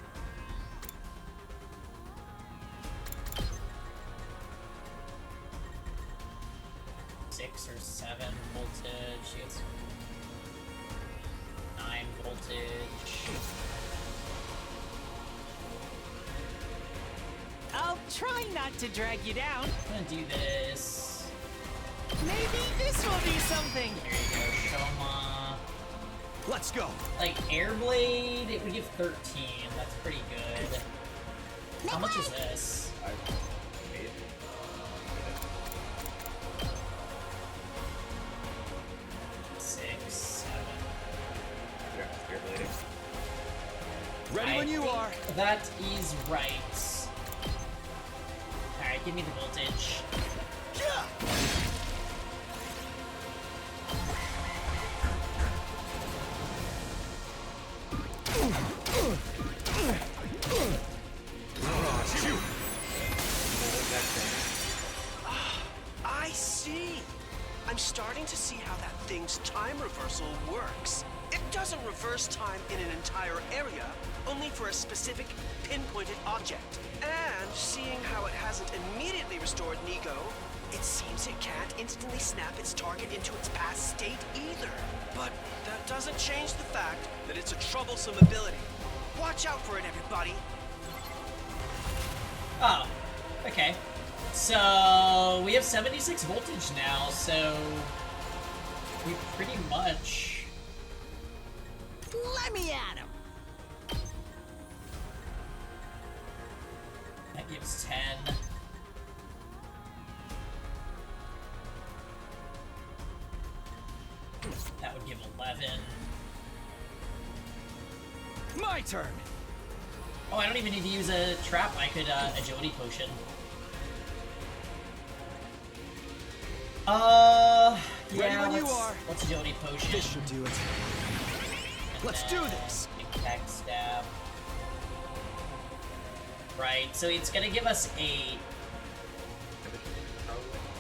Six or 7 voltage. She gets 9 voltage. I'll try not to drag you down. I'm gonna do this. Maybe this will be something. There you go, Shoma. Let's go. Like Airblade, it would give 13. That's pretty good. How much is this? Six, 7. Ready when you are. That is right. Alright, give me the voltage. Yeah. I see. I'm starting to see how that thing's time reversal works. It doesn't reverse time in an entire area, only for a specific, pinpointed object. And seeing how it hasn't immediately restored Nigo, it seems it can't instantly snap its target into its past state either. But that doesn't change the fact that it's a troublesome ability. Watch out for it, everybody. Oh, okay. So we have 76 voltage now, so we pretty much... Let me at him. That gives 10. That would give 11. My turn. Oh, I don't even need to use a trap. I could agility potion. Yeah, when you are. let's agility potion. This should do it. And Let's do this. Impact stab. Right, so it's gonna give us 8.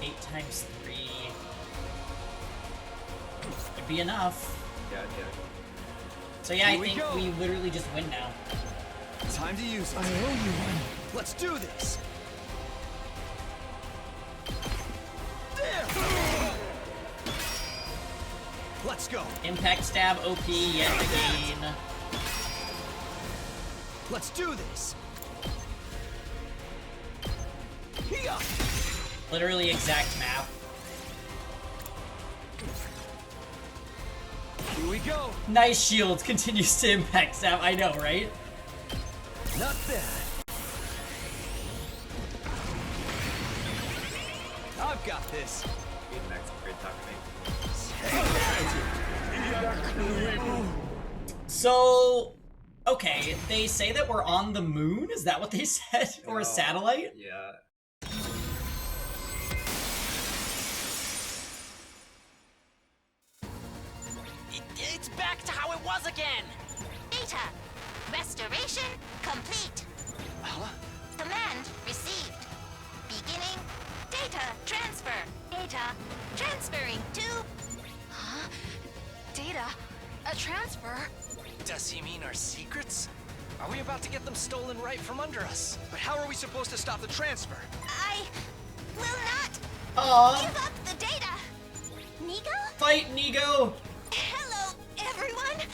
8 times 3 would be enough. Yeah. So yeah, I Here we think go. we literally just win now. Time to use it. I owe you one. Let's do this. There. Let's go. Impact stab OP yet again. Let's do this. Here. Literally exact map. Here we go. Nice shield continues to impact stab. I know, right? Not bad. I've got this. Great talking to me. So, okay, they say that we're on the moon? Is that what they said? Or a satellite? Yeah. It's back to how it was again. Data. Restoration complete. Huh? Command received. Beginning data transfer. Data transferring to... Huh? Data? A transfer? Does he mean our secrets? Are we about to get them stolen right from under us? But how are we supposed to stop the transfer? I will not Aww. give up the data. Nigo? Fight, Nigo! Hello, everyone.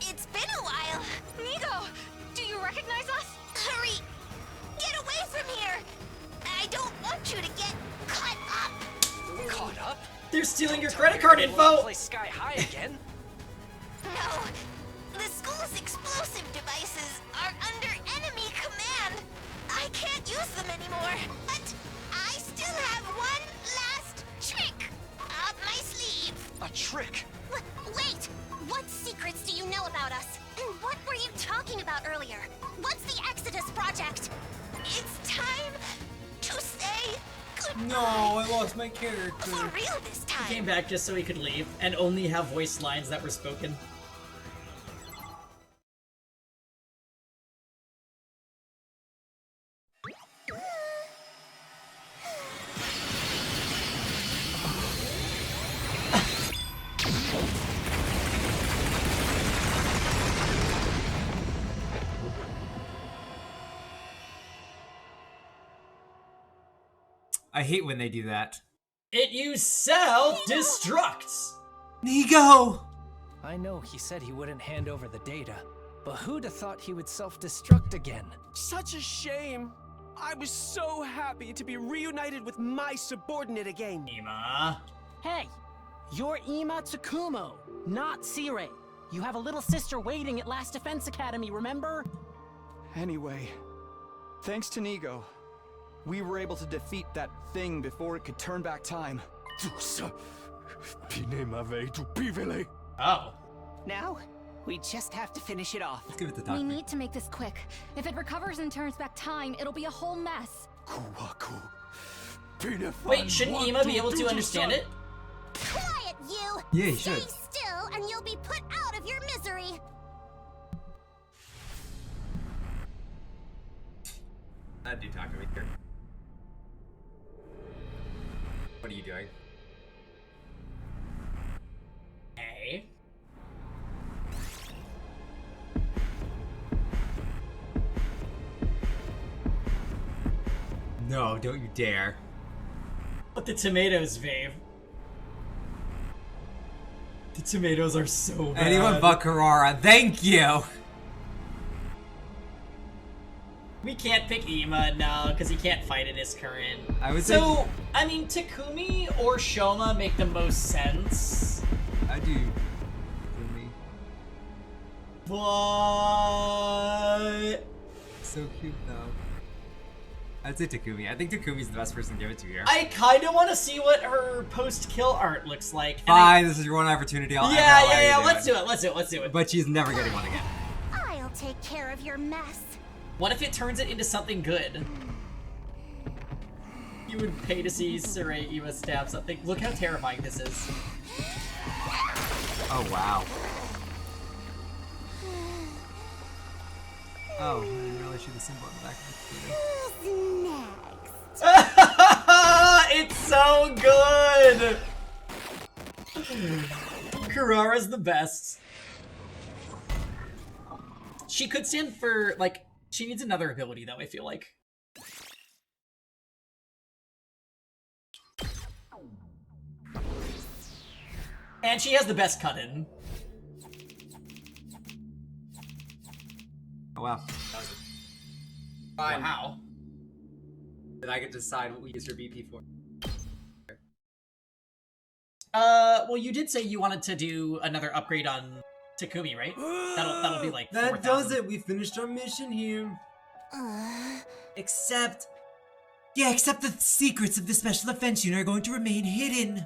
It's been a while. Nigo! Do you recognize us? Hurry! Get away from here! I don't want you to get caught up! Caught up? They're stealing your Don't credit tell card me you're gonna info! play sky high again? No! The school's explosive devices are under enemy command! I can't use them anymore, but I still have one last trick up my sleeve! A trick? Wait! What secrets do you know about us? And what were you talking about earlier? What's the Exodus project? It's time to say goodbye! No, I lost my character. For real this time! He came back just so he could leave and only have voice lines that were spoken. I hate when they do that. It used self-destruct. Nigo! I know he said he wouldn't hand over the data, but who'd have thought he would self-destruct again? Such a shame. I was so happy to be reunited with my subordinate again. Ima. Hey, you're Ima Tsukumo, not Sirei. You have a little sister waiting at Last Defense Academy, remember? Anyway, thanks to Nigo, we were able to defeat that thing before it could turn back time. Oh. Now, we just have to finish it off. Let's give it to We Takumi. need to make this quick. If it recovers and turns back time, it'll be a whole mess. Wait, shouldn't Ima be able to understand it? Quiet, you! Yeah, he Stay should. still, and you'll be put out of your misery. I do Takumi here. What are you doing? Hey. No, don't you dare. But the tomatoes, Vave. The tomatoes are so bad. Anyone but Karara, thank you! We can't pick Ima, no, because he can't fight in his current. I would So, say- I mean, Takumi or Shoma make the most sense. I do. Takumi. But... So cute though. I'd say Takumi. I think Takumi's the best person to give it to here. I kind of want to see what her post-kill art looks like. and Fine, this is your one opportunity. I'll Yeah, ever allow you to let's do it, let's do it. But she's never getting one again. I'll take care of your mess. What if it turns it into something good? You would pay to see Sirei Ima stab something. Look how terrifying this is. Oh, wow. Oh, I didn't realize she had the symbol on the back of the It's so good! Karara's the best. She could stand for, like, she needs another ability, though, I feel like. And she has the best cut-in. Oh, wow. That was fine. Wow. Then I get to decide what we use her BP for. Well, you did say you wanted to do another upgrade on Takumi, right? That'll be like That 4,000. does it. We finished our mission here. Except the secrets of the Special Defense Unit are going to remain hidden.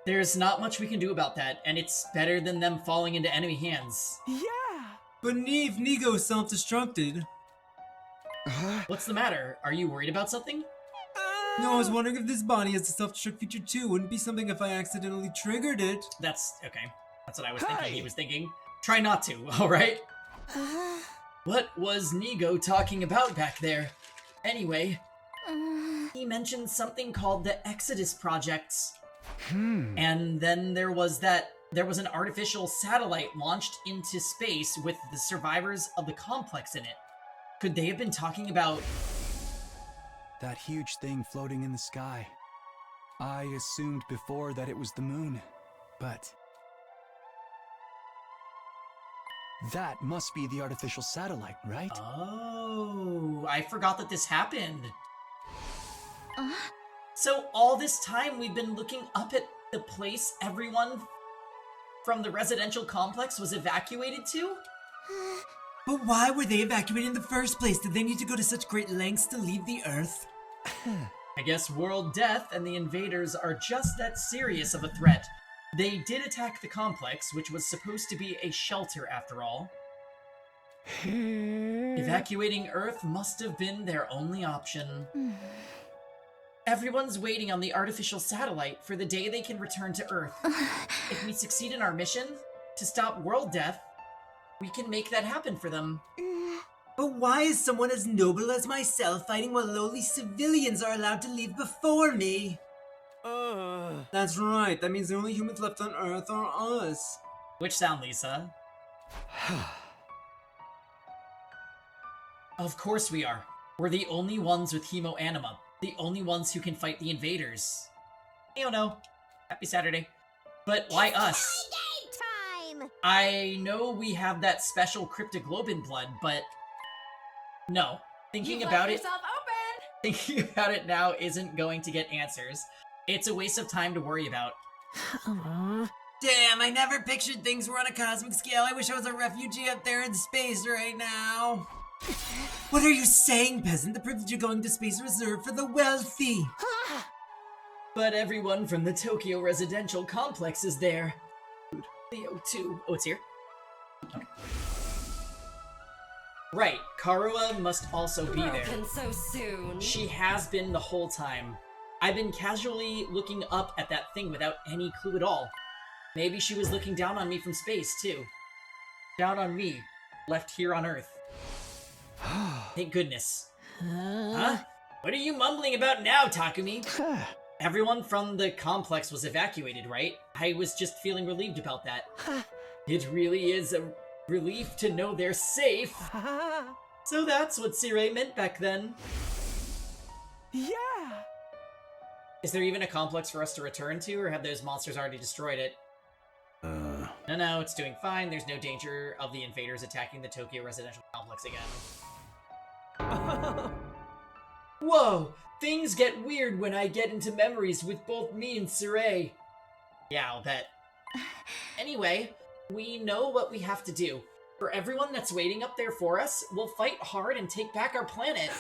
There's not much we can do about that, and it's better than them falling into enemy hands. Yeah! But Nigo self-destructed. What's the matter? Are you worried about something? No, I was wondering if this body has a self-destruct feature too. Wouldn't it be something if I accidentally triggered it. That's okay. That's what I was thinking he was thinking. Try not to, alright? What was Nigo talking about back there? Anyway, he mentioned something called the Exodus Project. And then there was an artificial satellite launched into space with the survivors of the complex in it. Could they have been talking about... That huge thing floating in the sky. I assumed before that it was the moon, but... That must be the artificial satellite, right? Oh, I forgot that this happened. So all this time we've been looking up at the place everyone from the residential complex was evacuated to? But why were they evacuated in the first place? Did they need to go to such great lengths to leave the Earth? I guess world death and the invaders are just that serious of a threat. They did attack the complex, which was supposed to be a shelter after all. Evacuating Earth must have been their only option. Everyone's waiting on the artificial satellite for the day they can return to Earth. If we succeed in our mission to stop world death, we can make that happen for them. But why is someone as noble as myself fighting while lowly civilians are allowed to leave before me? That's right. That means the only humans left on Earth are us. Which sound, Lisa? Of course we are. We're the only ones with hemoanima. the only ones who can fight the invaders. I don't know. Happy Saturday. But why us? Time! I know we have that special cryptoglobin blood, but no. Thinking about it now isn't going to get answers. It's a waste of time to worry about. Damn, I never pictured things were on a cosmic scale. I wish I was a refugee up there in space right now. What are you saying, peasant? The privilege of going to space is reserved for the wealthy. But everyone from the Tokyo residential complex is there. The O2. Oh, it's here? Okay. Right, Karua must also be there. So soon. She has been the whole time. I've been casually looking up at that thing without any clue at all. Maybe she was looking down on me from space, too. Down on me, left here on Earth. Thank goodness. Huh? What are you mumbling about now, Takumi? Everyone from the complex was evacuated, right? I was just feeling relieved about that. It really is a relief to know they're safe. So that's what Sirei meant back then. Yeah! Is there even a complex for us to return to, or have those monsters already destroyed it? No, it's doing fine. There's no danger of the invaders attacking the Tokyo residential complex again. Whoa! Things get weird when I get into memories with both me and Sirei. Yeah, I'll bet. Anyway, we know what we have to do. For everyone that's waiting up there for us, we'll fight hard and take back our planet.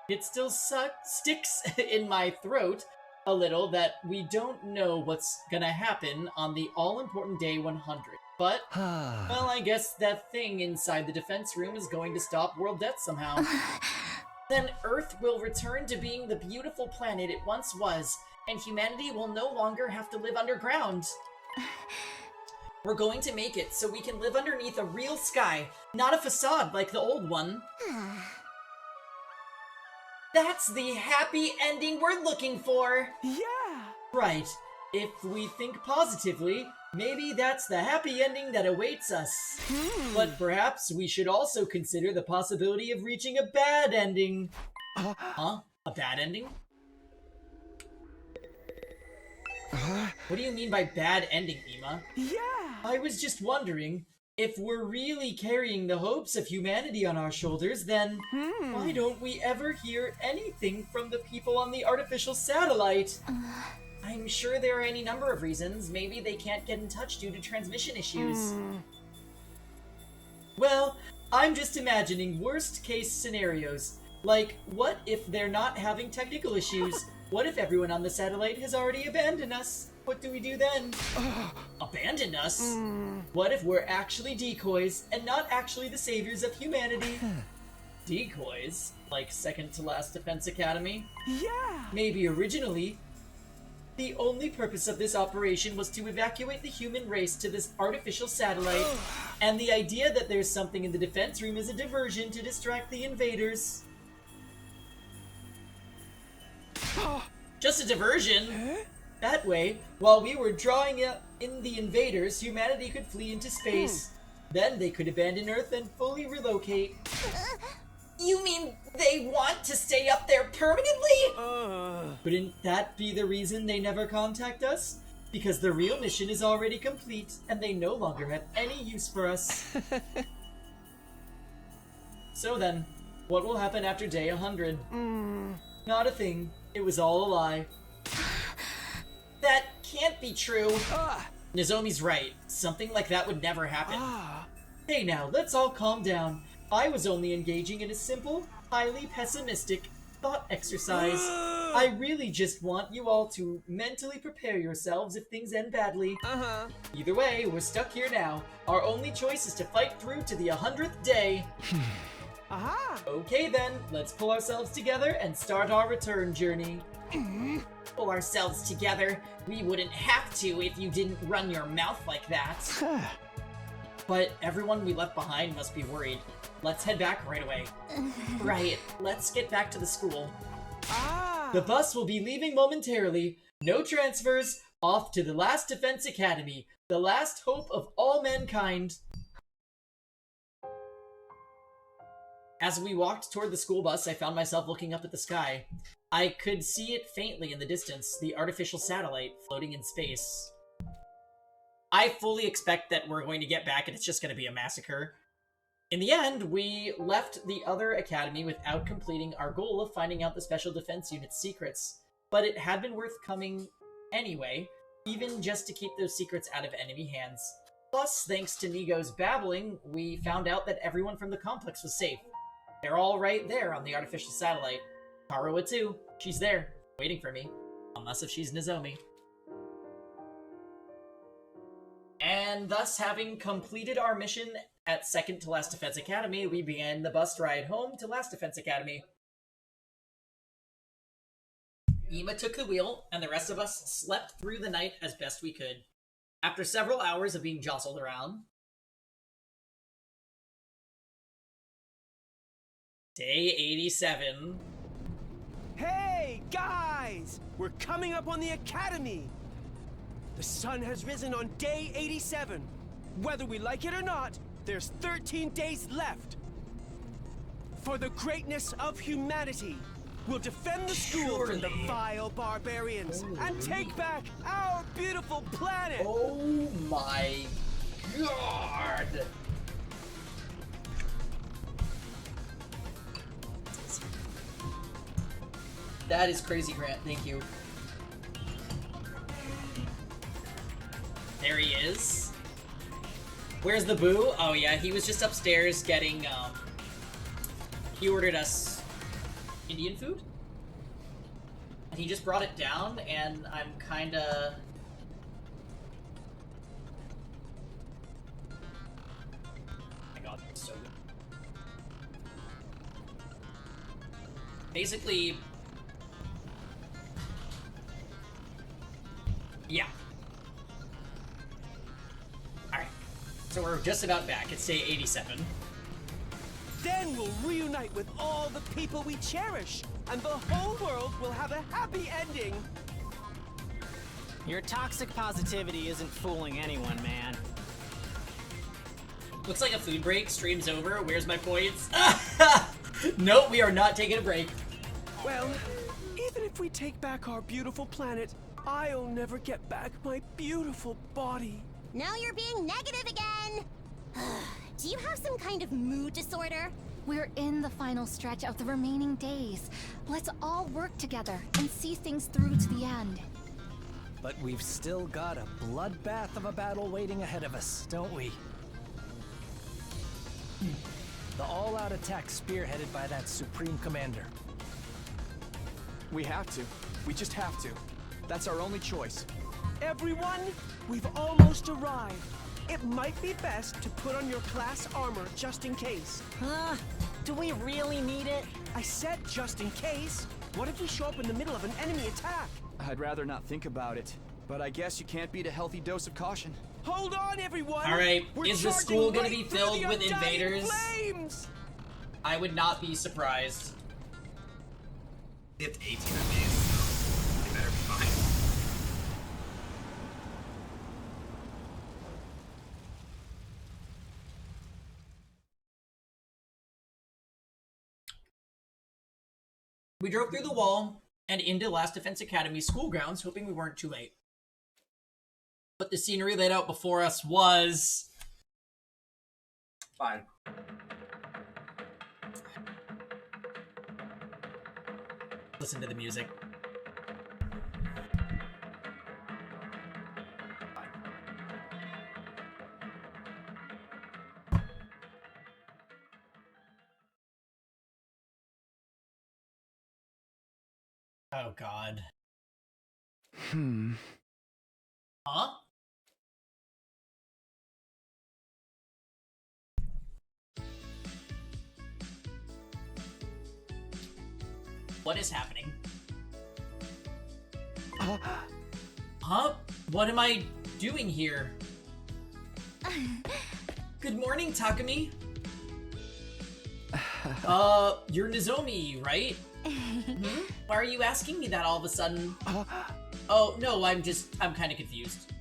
It still sticks in my throat a little that we don't know what's gonna happen on the all-important day 100. But, well, I guess that thing inside the defense room is going to stop world death somehow. Then Earth will return to being the beautiful planet it once was, and humanity will no longer have to live underground. We're going to make it so we can live underneath a real sky, not a facade like the old one. That's the happy ending we're looking for! Yeah! Right. If we think positively, maybe that's the happy ending that awaits us. But perhaps we should also consider the possibility of reaching a bad ending. Huh? A bad ending? What do you mean by bad ending, Ima? Yeah! I was just wondering, if we're really carrying the hopes of humanity on our shoulders, then why don't we ever hear anything from the people on the artificial satellite? I'm sure there are any number of reasons. Maybe they can't get in touch due to transmission issues. Well, I'm just imagining worst case scenarios. Like, what if they're not having technical issues? What if everyone on the satellite has already abandoned us? What do we do then? Abandoned us? What if we're actually decoys and not actually the saviors of humanity? Decoys? Like second to last Defense Academy? Yeah! Maybe originally, the only purpose of this operation was to evacuate the human race to this artificial satellite, and the idea that there's something in the defense room is a diversion to distract the invaders. Just a diversion? That way, while we were drawing in the invaders, humanity could flee into space. Then they could abandon Earth and fully relocate. You mean they want to stay up there permanently? Couldn't that be the reason they never contact us? Because the real mission is already complete, and they no longer have any use for us. So then, what will happen after day 100? Not a thing. It was all a lie. That can't be true. Nozomi's right. Something like that would never happen. Hey now, let's all calm down. I was only engaging in a simple, highly pessimistic thought exercise. I really just want you all to mentally prepare yourselves if things end badly. Either way, we're stuck here now. Our only choice is to fight through to the 100th day. Okay then, let's pull ourselves together and start our return journey. Pull ourselves together? We wouldn't have to if you didn't run your mouth like that. But everyone we left behind must be worried. Let's head back right away. Right, let's get back to the school. The bus will be leaving momentarily. No transfers. Off to the last Defense Academy. The last hope of all mankind. As we walked toward the school bus, I found myself looking up at the sky. I could see it faintly in the distance, the artificial satellite floating in space. I fully expect that we're going to get back and it's just going to be a massacre. In the end, we left the other academy without completing our goal of finding out the Special Defense Unit's secrets, but it had been worth coming anyway, even just to keep those secrets out of enemy hands. Plus, thanks to Nigo's babbling, we found out that everyone from the complex was safe. They're all right there on the artificial satellite. Karuha too. She's there, waiting for me. Unless if she's Nozomi. And thus, having completed our mission at Second to Last Defense Academy, we began the bus ride home to Last Defense Academy. Ima took the wheel, and the rest of us slept through the night as best we could. After several hours of being jostled around, Day 87. Hey, guys! We're coming up on the academy! The sun has risen on day 87. Whether we like it or not, there's 13 days left. For the greatness of humanity, we'll defend the school from the vile barbarians and take back our beautiful planet! Oh my god! That is crazy, Grant. Thank you. There he is. Where's the boo? Oh yeah, he was just upstairs getting, he ordered us Indian food? And he just brought it down, and I'm kinda... Oh my god, it's so good. Basically... Yeah. Alright. So we're just about back. It's day 87. Then we'll reunite with all the people we cherish, and the whole world will have a happy ending. Your toxic positivity isn't fooling anyone, man. Looks like a food break. Stream's over. Where's my points? Nope, we are not taking a break. Well, even if we take back our beautiful planet, I'll never get back my beautiful body. Now you're being negative again! Do you have some kind of mood disorder? We're in the final stretch of the remaining days. Let's all work together and see things through to the end. But we've still got a bloodbath of a battle waiting ahead of us, don't we? The all-out attack spearheaded by that Supreme Commander. We have to. We just have to. That's our only choice. Everyone, we've almost arrived. It might be best to put on your class armor just in case. Do we really need it? I said just in case. What if we show up in the middle of an enemy attack? I'd rather not think about it, but I guess you can't beat a healthy dose of caution. Hold on, everyone! Alright, is the school gonna be right filled with invaders? Flames! I would not be surprised. They have 18 of these, so they better be fine. We drove through the wall and into Last Defense Academy school grounds, hoping we weren't too late. But the scenery laid out before us was... Fine. Listen to the music. Oh god. Huh? What is happening? Huh? What am I doing here? Good morning, Takumi. You're Nozomi, right? Why are you asking me that all of a sudden? Oh, no, I'm kind of confused.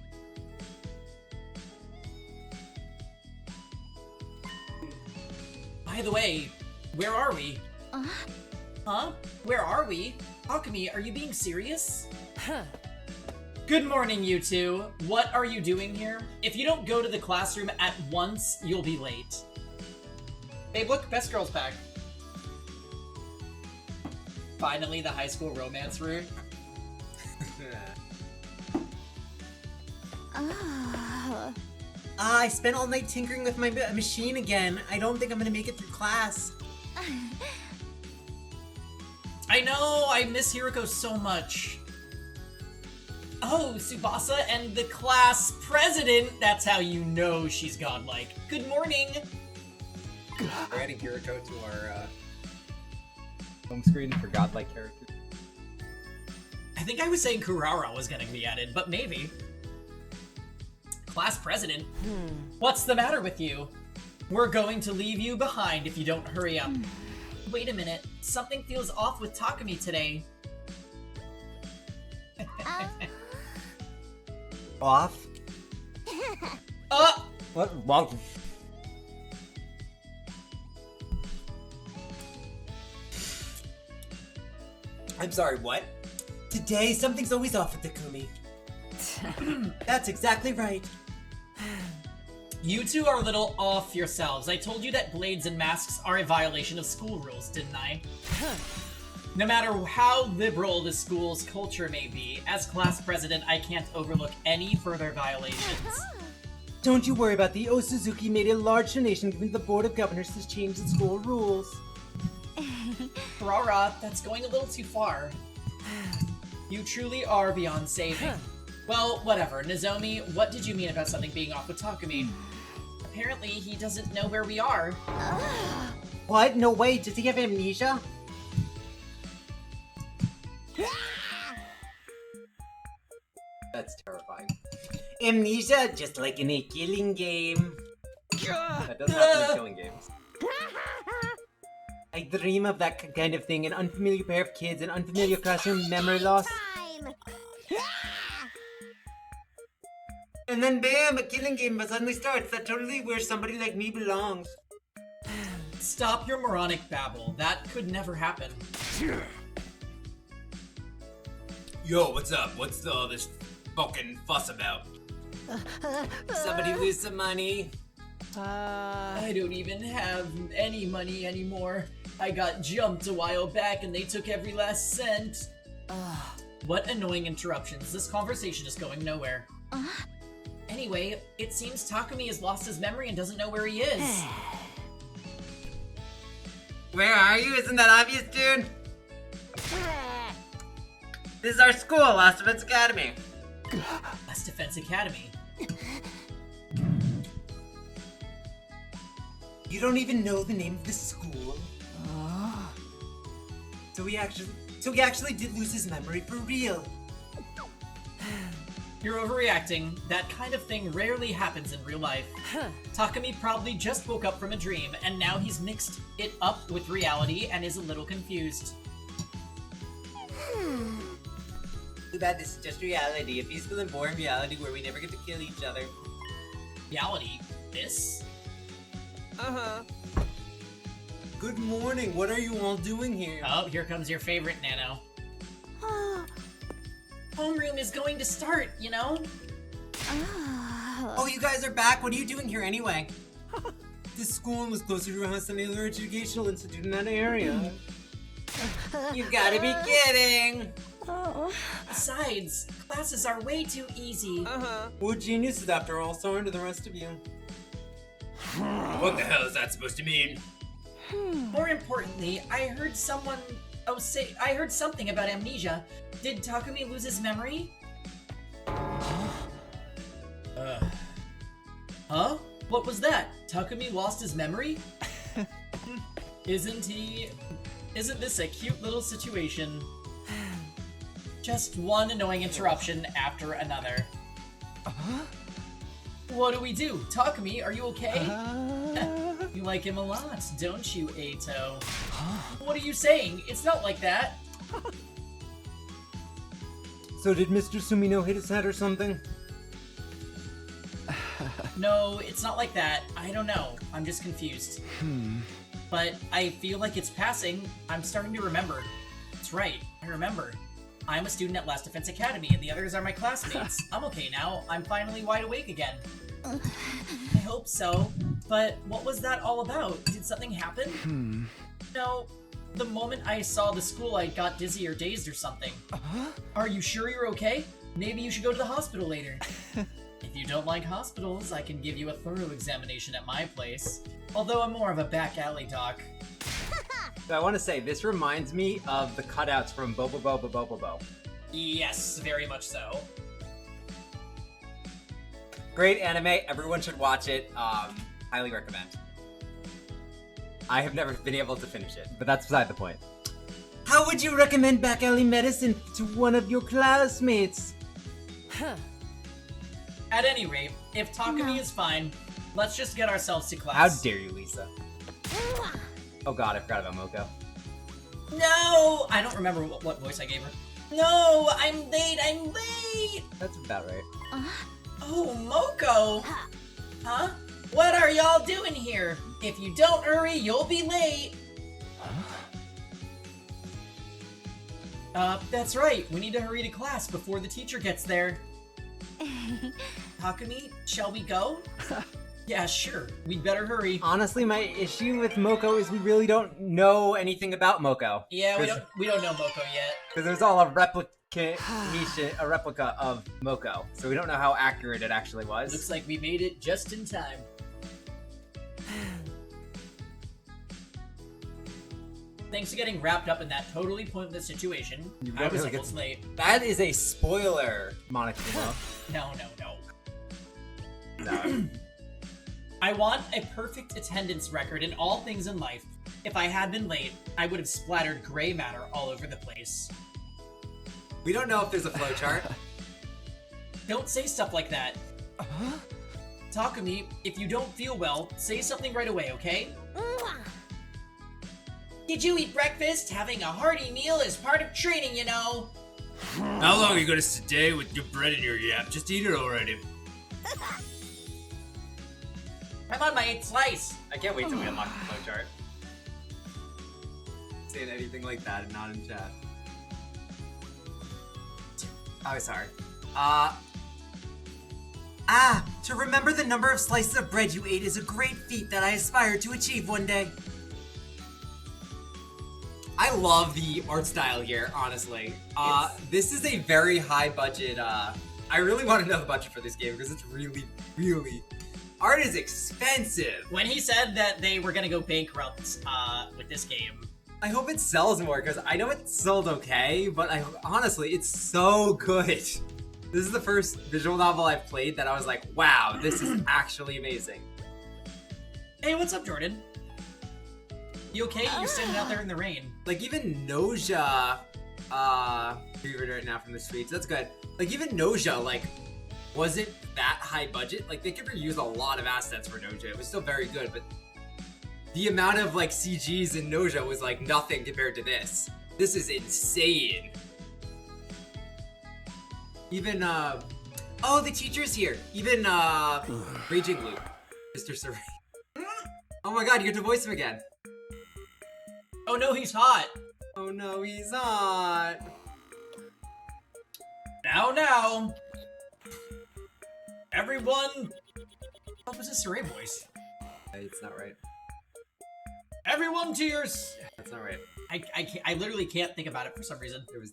By the way, Where are we? Huh? Where are we? Takumi, are you being serious? Huh. Good morning, you two. What are you doing here? If you don't go to the classroom at once, you'll be late. Hey, look, Best Girls pack. Finally, the high school romance route. I spent all night tinkering with my machine again. I don't think I'm gonna make it through class. I know! I miss Hiroko so much. Oh, Tsubasa and the class president! That's how you know she's godlike. Good morning! We're adding Hiroko to our home screen for godlike characters. I think I was saying Kurara was gonna be added, but maybe. Class president? What's the matter with you? We're going to leave you behind if you don't hurry up. Wait a minute. Something feels off with Takumi today. Off? What? Wow. I'm sorry, what? Today, something's always off with Takumi. That's exactly right. You two are a little off yourselves. I told you that blades and masks are a violation of school rules, didn't I? No matter how liberal the school's culture may be, as class president, I can't overlook any further violations. Don't you worry about the Suzuki made a large donation given the Board of Governors to change the school rules. Rara, that's going a little too far. You truly are beyond saving. Well, whatever. Nozomi, what did you mean about something being off with Takumi? Apparently, he doesn't know where we are. What? No way. Does he have amnesia? That's terrifying. Amnesia, just like in a killing game. That doesn't happen in killing games. I dream of that kind of thing, an unfamiliar pair of kids, an unfamiliar classroom, memory loss. And then bam, a killing game suddenly starts. That totally where somebody like me belongs. Stop your moronic babble. That could never happen. Yo, what's up? What's all this fucking fuss about? Somebody lose some money. I don't even have any money anymore. I got jumped a while back and they took every last cent. What annoying interruptions. This conversation is going nowhere. Anyway, it seems Takumi has lost his memory and doesn't know where he is. Where are you? Isn't that obvious, dude? This is our school, Last Defense Academy. Last Defense Academy. You don't even know the name of the school? So he actually did lose his memory for real. You're overreacting. That kind of thing rarely happens in real life. Takumi probably just woke up from a dream, and now he's mixed it up with reality and is a little confused. Too bad this is just reality, a peaceful and boring reality where we never get to kill each other. Reality? This? Good morning, what are you all doing here? Oh, here comes your favorite, Nano. Homeroom is going to start, you know? Oh, you guys are back? What are you doing here anyway? This school was closer to your house than any other educational institute in that area. You gotta be kidding! Besides, classes are way too easy. We're geniuses after all, so to the rest of you. What the hell is that supposed to mean? More importantly, I heard I heard something about amnesia. Did Takumi lose his memory? Huh? What was that? Takumi lost his memory? Isn't this a cute little situation? Just one annoying interruption after another. What do we do? Takumi, are you okay? You like him a lot, don't you, Eito? What are you saying? It's not like that. So did Mr. Sumino hit his head or something? No, it's not like that. I don't know. I'm just confused. but I feel like it's passing. I'm starting to remember. That's right, I remember. I'm a student at Last Defense Academy, and the others are my classmates. I'm okay now. I'm finally wide awake again. I hope so. But what was that all about? Did something happen? No. The moment I saw the school, I got dizzy or dazed or something. Are you sure you're okay? Maybe you should go to the hospital later. If you don't like hospitals, I can give you a thorough examination at my place. Although I'm more of a back alley doc. So I want to say, this reminds me of the cutouts from Bobo Bobo Bobo Bo. Yes, very much so. Great anime, everyone should watch it. Highly recommend. I have never been able to finish it, but that's beside the point. How would you recommend back alley medicine to one of your classmates? At any rate, if Takumi is fine, let's just get ourselves to class. How dare you, Lisa? Oh god, I forgot about Moko. No! I don't remember what voice I gave her. No! I'm late! That's about right. Oh, Moko! Huh? What are y'all doing here? If you don't hurry, you'll be late! That's right. We need to hurry to class before the teacher gets there. Takumi, shall we go? Yeah, sure. We'd better hurry. Honestly, my issue with Moko is we really don't know anything about Moko. Yeah, we don't know Moko yet. Because there's all a replica of Moko, so we don't know how accurate it actually was. Looks like we made it just in time. Thanks to getting wrapped up in that totally pointless situation, I was almost late. That is a spoiler, Monica. No. I want a perfect attendance record in all things in life. If I had been late, I would have splattered gray matter all over the place. We don't know if there's a flowchart. Don't say stuff like that. Takumi, if you don't feel well, say something right away, okay? Did you eat breakfast? Having a hearty meal is part of training, you know. How long are you gonna stay with your bread in your yap? Just eat it already. I'm on my 8th slice. I can't wait till we unlock the flowchart. Saying anything like that and not in chat. Oh, sorry. To remember the number of slices of bread you ate is a great feat that I aspire to achieve one day. I love the art style here, honestly. This is a very high budget, I really want to know the budget for this game because it's really, really... Art is expensive! When he said that they were gonna go bankrupt, with this game. I hope it sells more, because I know it sold okay, but honestly, it's so good. This is the first visual novel I've played that I was like, wow, this is actually amazing. Hey, what's up, Jordan? You okay? You're standing out there in the rain. Like, even Noja, fevered right now from the streets, that's good. Like, even Noja, like, wasn't that high budget. Like, they could reuse a lot of assets for Noja. It was still very good, but the amount of, like, CGs in Noja was, like, nothing compared to this. This is insane. Even, oh, the teacher's here. Even, Raging Loop, Mr. Serene. Oh my god, you get to voice him again. Oh no, he's hot. Oh no, he's hot. Now. Everyone. What was his Serene voice? Hey, it's not right. Everyone to your... That's not right. I literally can't think about it for some reason. It was...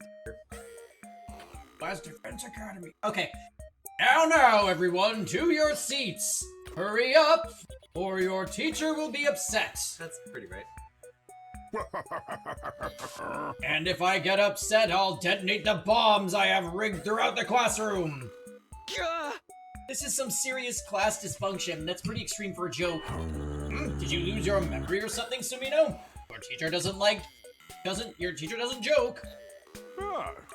Last Defense Academy. Okay. Now, everyone, to your seats. Hurry up, or your teacher will be upset. That's pretty right. And if I get upset, I'll detonate the bombs I have rigged throughout the classroom. This is some serious class dysfunction. That's pretty extreme for a joke. Did you lose your memory or something, Sumino? Your teacher doesn't joke.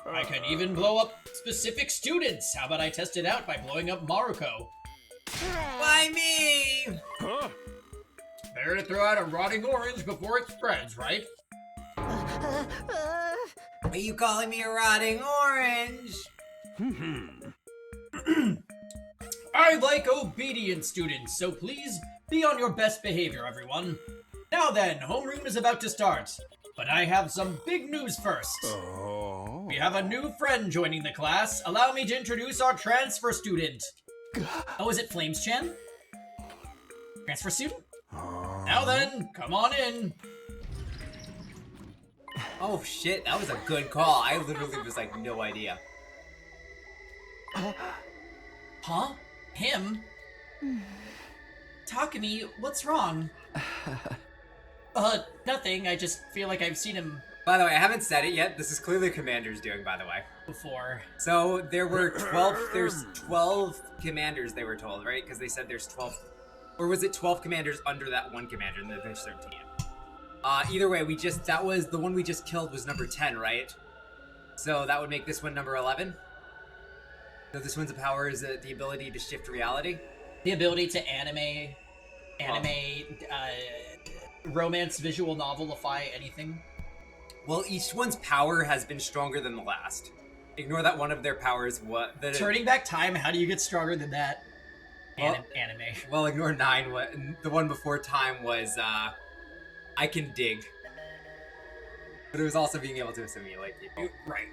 I can even blow up specific students. How about I test it out by blowing up Maruko? Why me? Better to throw out a rotting orange before it spreads, right? Are you calling me a rotting orange? I like obedient students, so please be on your best behavior, everyone. Now then, homeroom is about to start, but I have some big news first. Oh. We have a new friend joining the class. Allow me to introduce our transfer student. Oh, is it Flames-chan? Transfer student? Now then, come on in. Oh shit, that was a good call. I literally was like, no idea. Huh? Him? Takumi, what's wrong? Nothing. I just feel like I've seen him By the way, I haven't said it yet. This is clearly Commander's doing, by the way. before. So there were 12 commanders, they were told, right? Because they said there's 12, or was it 12 commanders under that one commander, and then there's 13. Either way, that was, the one we just killed was number 10, right? So that would make this one number 11. So this one's power is the ability to shift reality. The ability to anime, romance, visual novelify anything. Well, each one's power has been stronger than the last. Ignore that one of their powers. Turning back time, how do you get stronger than that? Anime. Well, ignore 9. The one before time was, I can dig. But it was also being able to assimilate people. Right.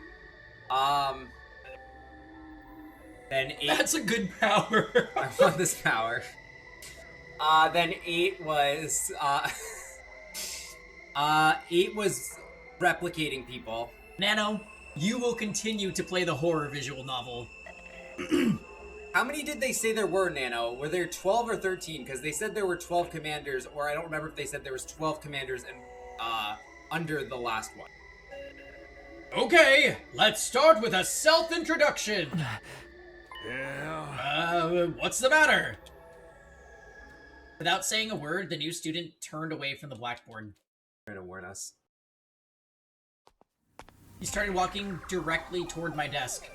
Then 8. That's a good power. I want this power. Then 8 was, 8 was replicating people. Nano, you will continue to play the horror visual novel. How many did they say there were, Nano? Were there 12 or 13? Because they said there were 12 commanders, or I don't remember if they said there was 12 commanders and under the last one. Okay, let's start with a self-introduction. Yeah? What's the matter? Without saying a word, the new student turned away from the blackboard. Trying to warn us. He started walking directly toward my desk.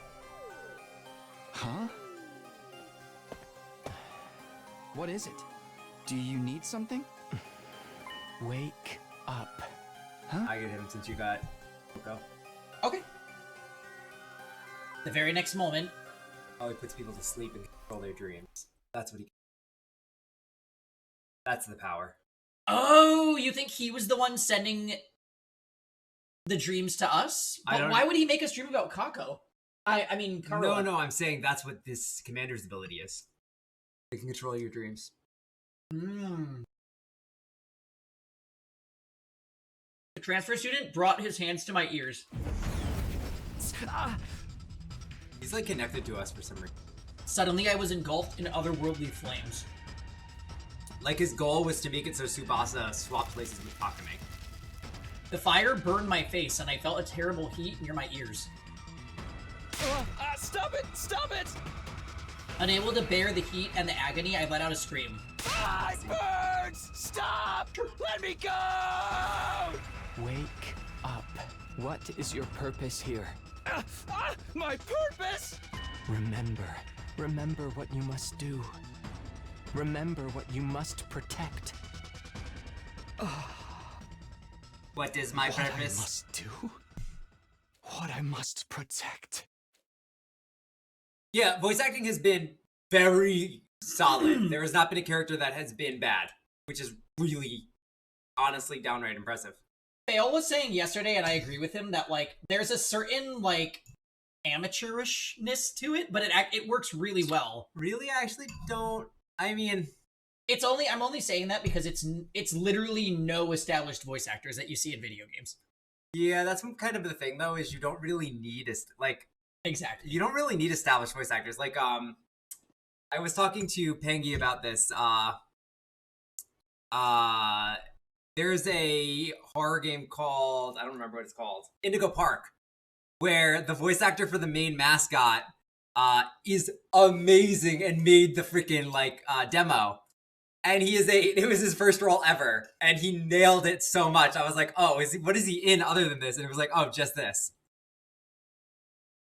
Huh? What is it? Do you need something? Wake up. Huh? I get him since you got Coco. Okay. The very next moment... Oh, he puts people to sleep and control their dreams. That's what he... That's the power. Oh, you think he was the one sending the dreams to us? But why would he make us dream about Kako? I mean, Karua. No, I'm saying that's what this commander's ability is. They can control your dreams. The transfer student brought his hands to my ears. He's like connected to us for some reason. Suddenly, I was engulfed in otherworldly flames. Like his goal was to make it so Tsubasa swapped places with Takumi. The fire burned my face, and I felt a terrible heat near my ears. Stop it! Stop it! Unable to bear the heat and the agony, I let out a scream. Birds! Stop! Let me go! Wake up. What is your purpose here? My purpose? Remember what you must do. Remember what you must protect. What is my purpose? What I must do? What I must protect. Yeah, voice acting has been very solid. There has not been a character that has been bad, which is really, honestly, downright impressive. Fail was saying yesterday, and I agree with him, that, like, there's a certain, like, amateurishness to it, but it works really well. Really? I actually don't... I mean... I'm only saying that because it's literally no established voice actors that you see in video games. Yeah, that's kind of the thing, though, is you don't really need, Exactly. You don't really need established voice actors. Like, I was talking to Pangy about this, there's a horror game called, I don't remember what it's called, Indigo Park, where the voice actor for the main mascot is amazing and made the freaking, demo. And it was his first role ever, and he nailed it so much. I was like, oh, what is he in other than this? And it was like, oh, just this.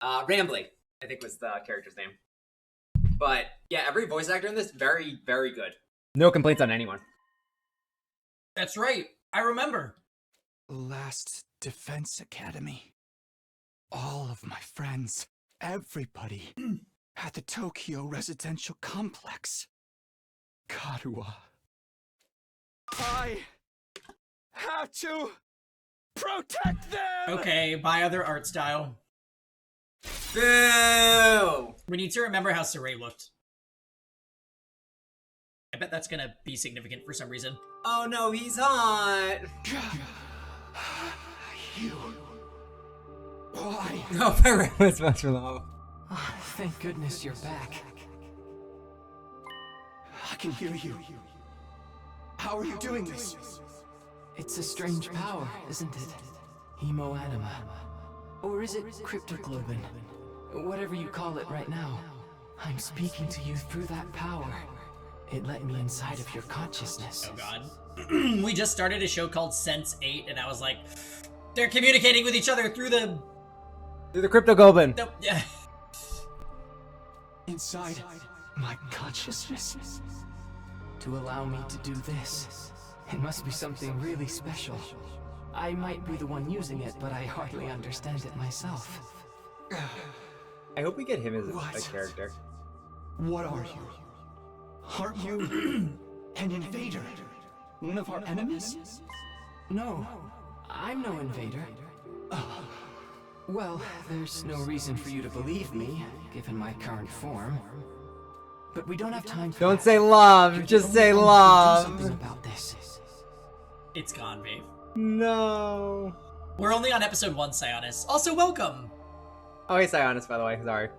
Rambly, I think was the character's name. But, yeah, every voice actor in this, very, very good. No complaints on anyone. That's right. I remember. Last Defense Academy. All of my friends, everybody, at the Tokyo Residential Complex. Karua. have to protect them! Okay, buy other art style. Boo! We need to remember how Saray looked. I bet that's gonna be significant for some reason. Oh no, he's hot! You... Why? No, Pyro was much for love. Oh, thank goodness you're back. I can hear you. How are you doing this? It's a strange power, isn't it? Hemoanima. Or is it cryptoglobin? Whatever you call it right now. I'm speaking to you through that power. It let me inside of your consciousness. Oh god. We just started a show called Sense 8, and I was like, they're communicating with each other through the... Through the crypto goblin. Nope, yeah. Inside my consciousness. To allow me to do this. It must be something really special. I might be the one using it, but I hardly understand it myself. I hope we get him as a character. What are you? Aren't you an invader? One of our enemies? No, I'm no invader. Well, there's no reason for you to believe me, given my current form. But we don't have time for Don't that. say love, just say Do love. something about this. It's gone, babe. No. We're only on episode 1, Sionis. Also, welcome! Oh, hey, Sionis, by the way. Sorry.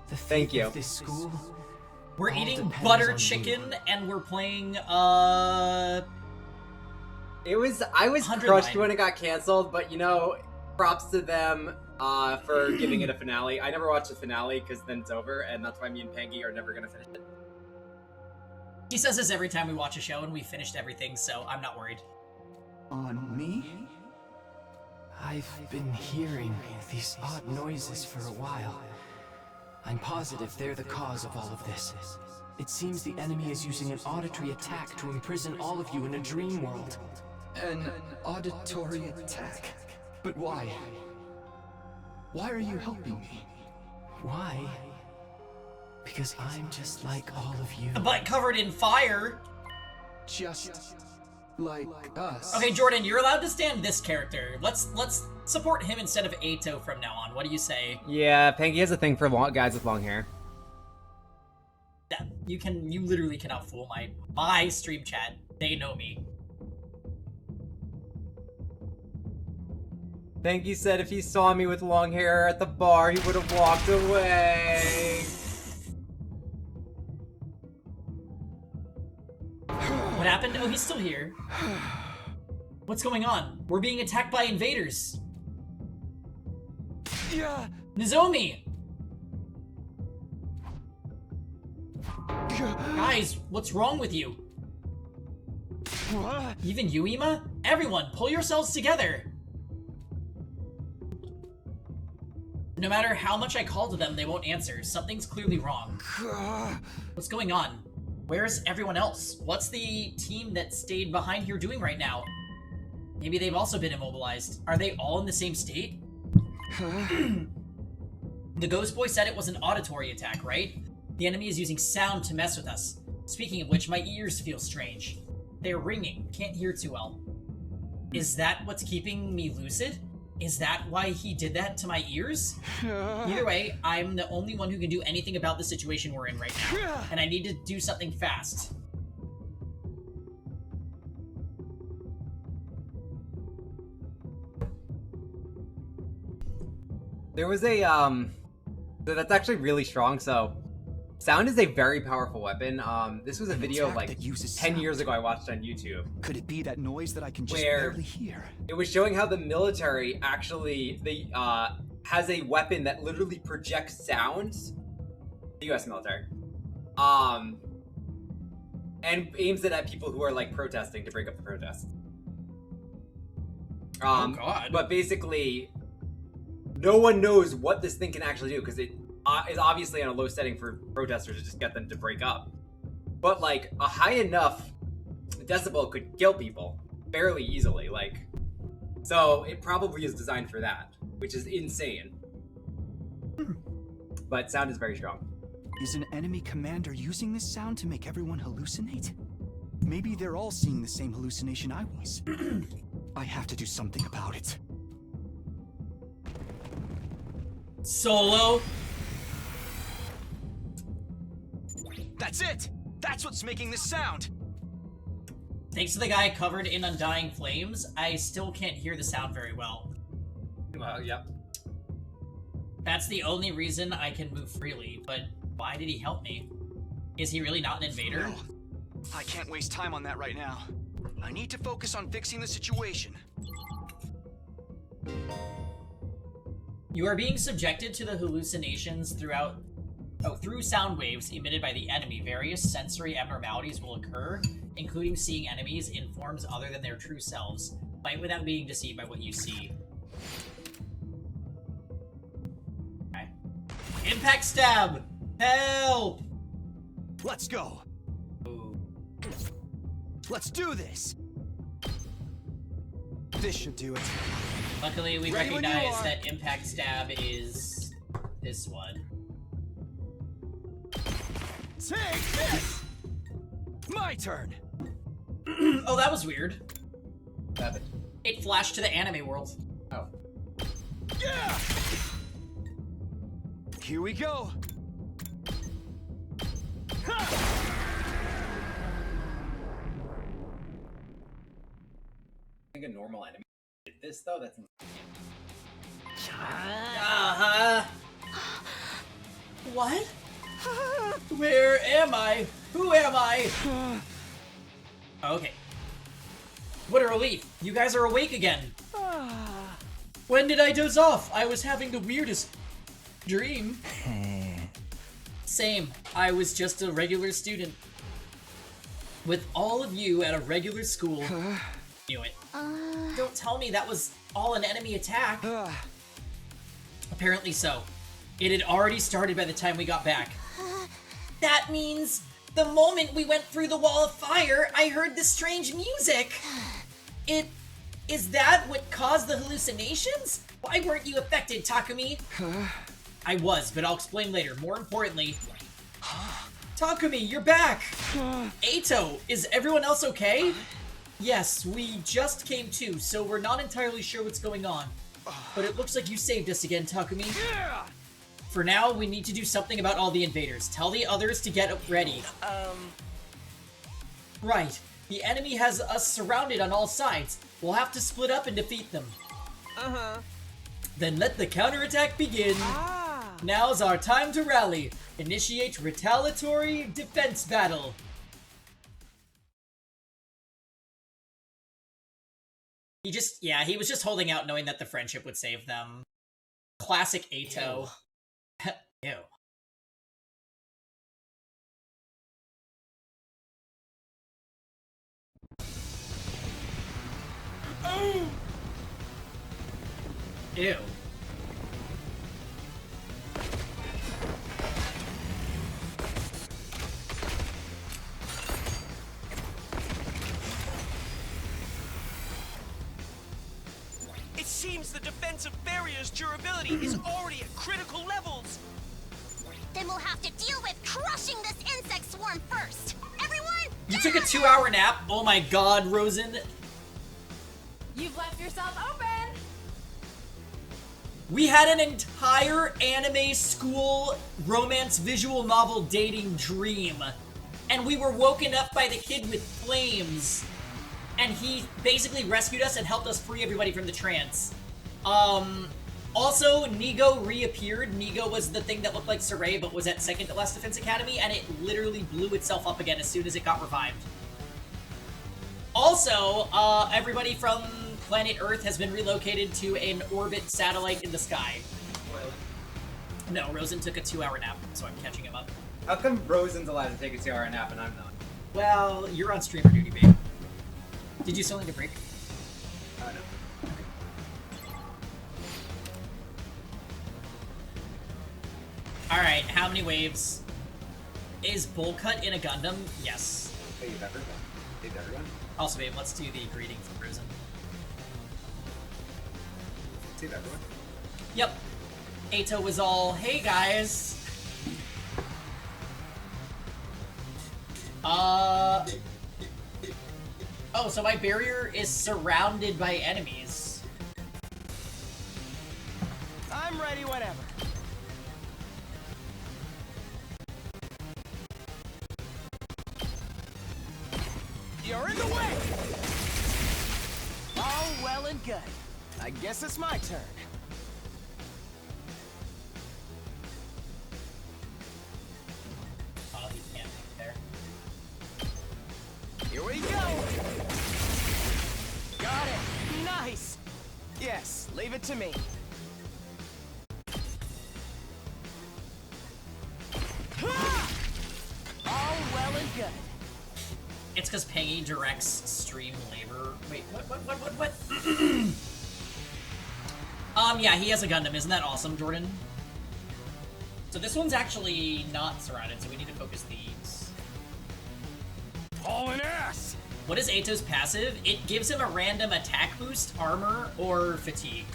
Thank you. This school. We're all eating depends butter on chicken, you. and we're playing, I was 100 crushed line. when it got canceled, but you know, props to them for giving it a finale. I never watched the finale because then it's over, and that's why me and Pangy are never gonna finish it. He says this every time we watch a show, and we finished everything, so I'm not worried. On me? I've been hearing these odd noises for a while. I'm positive they're the cause of all of this. It seems the enemy is using an auditory attack to imprison all of you in a dream world. An auditory attack? But why? Why are you helping me? Why? Because I'm just like all of you. But covered in fire! Just like us. Okay, Jordan, you're allowed to stand this character. Let's support him instead of Ato from now on. What do you say? Yeah, Pangy has a thing for guys with long hair. Yeah, you literally cannot fool my stream chat. They know me. Pangy said if he saw me with long hair at the bar, he would have walked away. What happened? Oh, he's still here. What's going on? We're being attacked by invaders. Yeah. Nozomi! Guys, what's wrong with you? What? Even you, Ima? Everyone, pull yourselves together! No matter how much I call to them, they won't answer. Something's clearly wrong. What's going on? Where's everyone else? What's the team that stayed behind here doing right now? Maybe they've also been immobilized. Are they all in the same state? The ghost boy said it was an auditory attack, right? The enemy is using sound to mess with us. Speaking of which, my ears feel strange. They're ringing. Can't hear too well. Is that what's keeping me lucid? Is that why he did that to my ears? Either way, I'm the only one who can do anything about the situation we're in right now, and I need to do something fast. There was a, that's actually really strong, so sound is a very powerful weapon. This was a video like 10 years ago I watched on YouTube. Could it be that noise that I can just Where barely hear? it was showing how the military actually, has a weapon that literally projects sounds, the US military, and aims it at people who are like protesting to break up the protests. Oh god. But basically, no one knows what this thing can actually do because it is obviously on a low setting for protesters to just get them to break up. But like a high enough decibel could kill people fairly easily. Like, so it probably is designed for that, which is insane. But sound is very strong. Is an enemy commander using this sound to make everyone hallucinate? Maybe they're all seeing the same hallucination I was. I have to do something about it. Solo. That's it! That's what's making this sound! Thanks to the guy covered in undying flames, I still can't hear the sound very well. Well, yep. That's the only reason I can move freely, but why did he help me? Is he really not an invader? No. I can't waste time on that right now. I need to focus on fixing the situation. You are being subjected to the hallucinations through sound waves emitted by the enemy. Various sensory abnormalities will occur, including seeing enemies in forms other than their true selves. Fight without being deceived by what you see. Okay. Impact stab! Help! Let's go! Ooh. Let's do this! This should do it. Luckily, we recognize that impact stab is this one. Take this! My turn! Oh, that was weird. It flashed to the anime world. Oh. Yeah! Here we go! Ha! I think a normal enemy did this though. That's What? Where am I? Who am I? Okay. What a relief. You guys are awake again. When did I doze off? I was having the weirdest dream. Same. I was just a regular student. With all of you at a regular school. Knew it. Don't tell me that was all an enemy attack. Apparently so. It had already started by the time we got back. That means the moment we went through the wall of fire, I heard this strange music. Is that what caused the hallucinations? Why weren't you affected, Takumi? I was, but I'll explain later. More importantly, Takumi, you're back! Eito, is everyone else okay? Yes, we just came to, so we're not entirely sure what's going on. But it looks like you saved us again, Takumi. For now, we need to do something about all the invaders. Tell the others to get ready. Right. The enemy has us surrounded on all sides. We'll have to split up and defeat them. Then let the counterattack begin. Now's our time to rally. Initiate retaliatory defense battle. He was just holding out knowing that the friendship would save them. Classic Eito. Ew. Ew. It seems the defensive barrier's durability is already at critical levels. Then we'll have to deal with crushing this insect swarm first. Everyone, You took a 2-hour nap? Oh my god, Rosen. You've left yourself open! We had an entire anime school romance visual novel dating dream. And we were woken up by the kid with flames. And he basically rescued us and helped us free everybody from the trance. Also, Nigo reappeared. Nigo was the thing that looked like Saray, but was at second to last Defense Academy, and it literally blew itself up again as soon as it got revived. Also, everybody from planet Earth has been relocated to an orbit satellite in the sky. No, Rosen took a 2-hour nap, so I'm catching him up. How come Rosen's allowed to take a 2-hour nap and I'm not? Well, you're on streamer duty, babe. Did you still need a break? No. Alright, how many waves? Is Bull Cut in a Gundam? Yes. Hey, you've ever done? You've ever done? Also, babe, let's do the greeting from prison. Save everyone. Yep. Eito was all, hey guys. Oh, so my barrier is surrounded by enemies. I'm ready whenever. You're in the way! All well and good. I guess it's my turn. Oh, he can't make there. Here we go! Got it! Nice! Yes, leave it to me. Ha! All well and good. It's because Pengy directs stream labor. Wait, what? Yeah, he has a Gundam. Isn't that awesome, Jordan? So this one's actually not surrounded, so we need to focus these. Hauling ass! What is Ato's passive? It gives him a random attack boost, armor, or fatigue.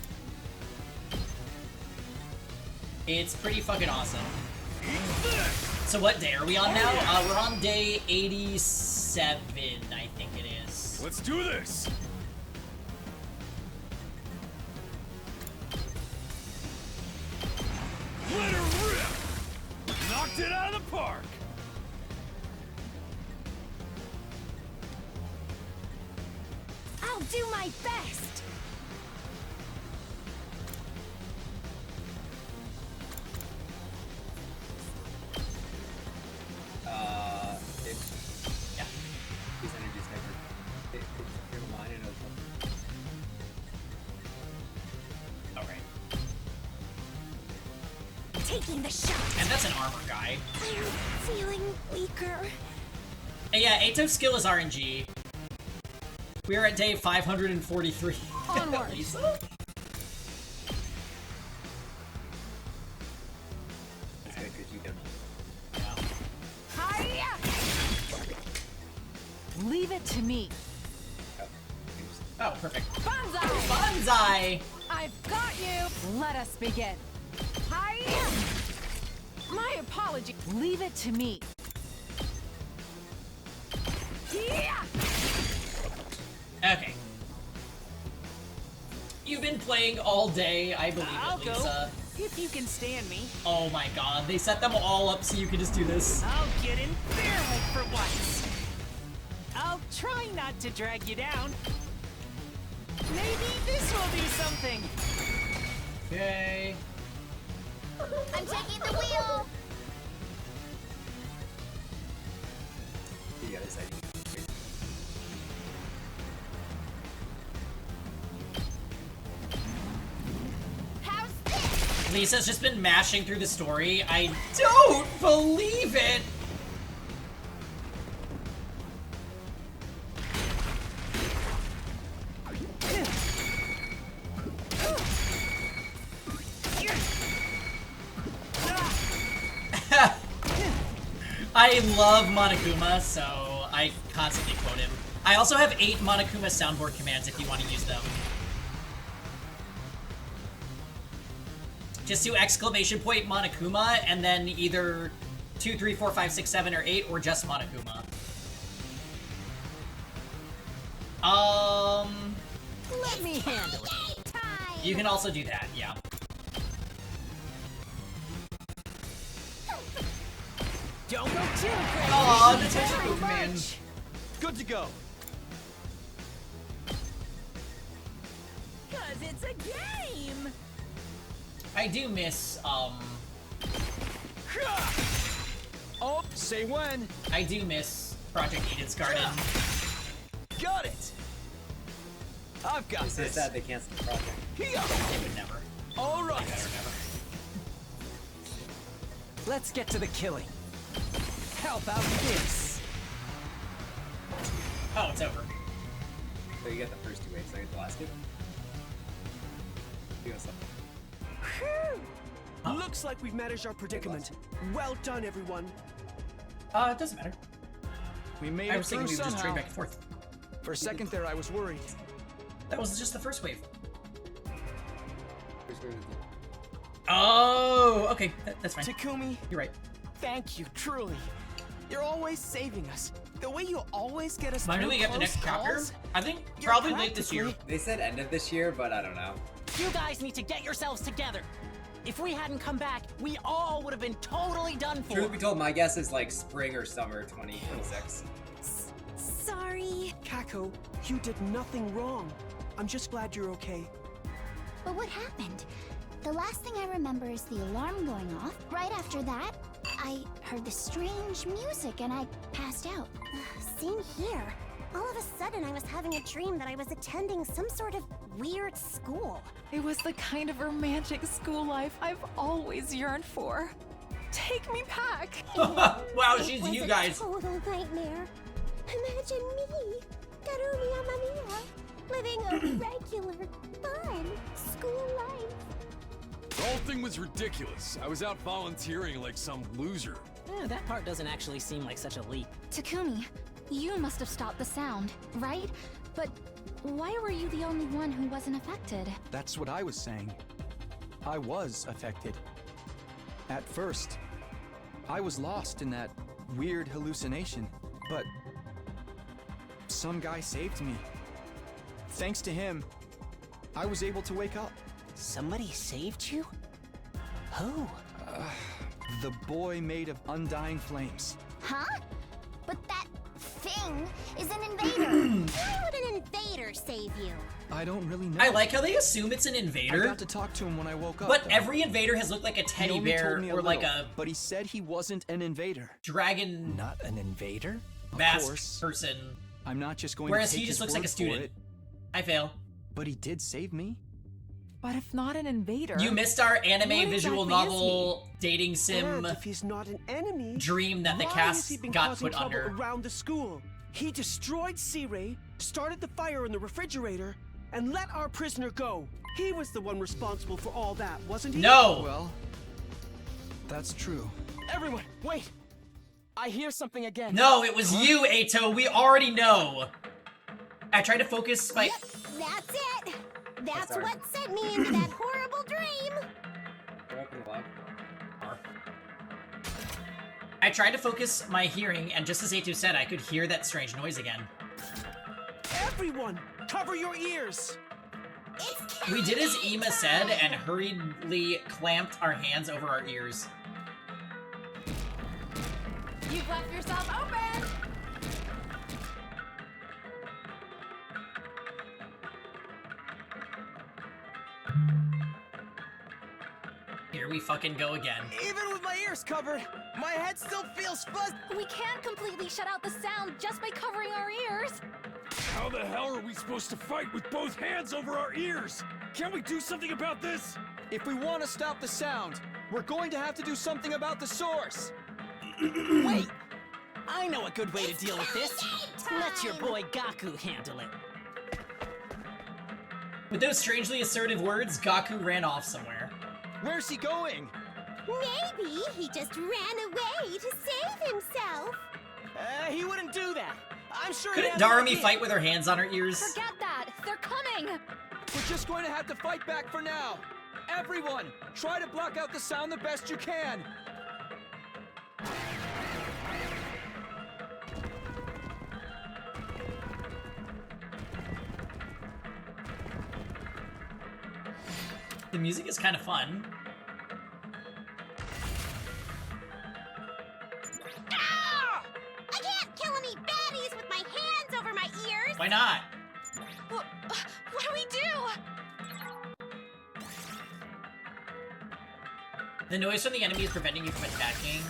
It's pretty fucking awesome. So what day are we on now? We're on day 87, I think it is. Let's do this! Let her rip! Knocked it out of the park! I'll do my best! Yeah. His energy sniper. You're mine and Alright. Taking the shot! And that's an armor guy. I'm feeling weaker. And yeah, Ato's skill is RNG. We're at day 543. Onward. Lisa? That's good because you don't. Hiya! Leave it to me. Oh, perfect. Banzai! Banzai! I've got you! Let us begin. Hiya! My apology. Leave it to me. Yeah! Okay. You've been playing all day, I believe I'll it, Lisa. go, if you can stand me. Oh my god, they set them all up so you can just do this. I'll get in barrel for once. I'll try not to drag you down. Maybe this will be something. Okay. I'm taking the wheel. You got his ID. How's this? Lisa's just been mashing through the story. I don't believe it! I love Monokuma, so I constantly quote him. I also have 8 Monokuma soundboard commands if you want to use them. Just do exclamation point Monokuma, and then either 2, 3, 4, 5, 6, 7, or 8, or just Monokuma. Let me handle it. You can also do that, yeah. Don't go too crazy. Aw, the technical command. Good to go. Cause it's a game! I do miss, Oh, say when. I do miss Project Eden's Garden. Got it. I've got It's so this. sad they canceled the project. They would never. All right. They better never. Let's get to the killing. How about this? Oh, it's over. So you got the first 2 waves, so I get the last 2. You got something. Looks like we've managed our predicament. Well done, everyone. It doesn't matter. We made I it was through thinking we would just trade somehow. back and forth. For a second there, I was worried. That was just the first wave. First wave is the- Oh, okay. That's fine. Takumi, You're right. thank you, truly. You're always saving us. The way you always get us Might through we get the close next chapter? calls, I think you're probably late this year. They said end of this year, but I don't know. You guys need to get yourselves together. If we hadn't come back, we all would have been totally done for. Truth be told, my guess is like spring or summer 2026. Sorry. Kako, you did nothing wrong. I'm just glad you're okay. But what happened? The last thing I remember is the alarm going off. Right after that, I heard the strange music and I passed out. Same here. All of a sudden, I was having a dream that I was attending some sort of weird school. It was the kind of romantic school life I've always yearned for. Take me back. Wow, she's you guys. It was a total nightmare. Imagine me, Karumiya Mamiya, living a regular, fun school life. The whole thing was ridiculous. I was out volunteering like some loser. That part doesn't actually seem like such a leap. Takumi, you must have stopped the sound, right? But why were you the only one who wasn't affected? That's what I was saying. I was affected. At first, I was lost in that weird hallucination, but some guy saved me. Thanks to him, I was able to wake up. Somebody saved you? Who? The boy made of undying flames. Huh? But that thing is an invader. Why would an invader save you? I don't really know. I like how they assume it's an invader. I got to talk to him when I woke up. But though. every invader has looked like a teddy He only bear told me or a like little, a but he said he wasn't an invader. dragon Not an invader? masked person. I'm not just going Whereas to take he just his looks like a word for student. it. I fail. But he did save me. But if not an invader... You missed our anime what visual exactly is novel dating sim And if he's not an enemy, dream that the why cast has he been got causing put trouble under. around the school? He destroyed C-Ray, started the fire in the refrigerator, and let our prisoner go. He was the one responsible for all that, wasn't he? No! Well, that's true. Everyone, wait! I hear something again. No, it was you, Ato. We already know. I tried to focus my... Yep, that's it. That's sorry. what sent me into that horrible dream. I tried to focus my hearing, and just as Ato said, I could hear that strange noise again. Everyone, cover your ears! We did as Ima said and hurriedly clamped our hands over our ears. You've left yourself open! Here we fucking go again. Even with my ears covered, my head still feels fuzzy. We can't completely shut out the sound just by covering our ears. How the hell are we supposed to fight with both hands over our ears? Can't we do something about this? If we want to stop the sound, we're going to have to do something about the source. Wait! I know a good way to deal with this. Let your boy Gaku handle it. With those strangely assertive words, Gaku ran off somewhere. Where's he going? Maybe he just ran away to save himself. He wouldn't do that. I'm sure Couldn't he has an Darumi idea. fight with her hands on her ears? Forget that! They're coming! We're just going to have to fight back for now. Everyone, try to block out the sound the best you can. The music is kind of fun. Ah! I can't kill any baddies with my hands over my ears. Why not? What do we do? The noise from the enemy is preventing you from attacking.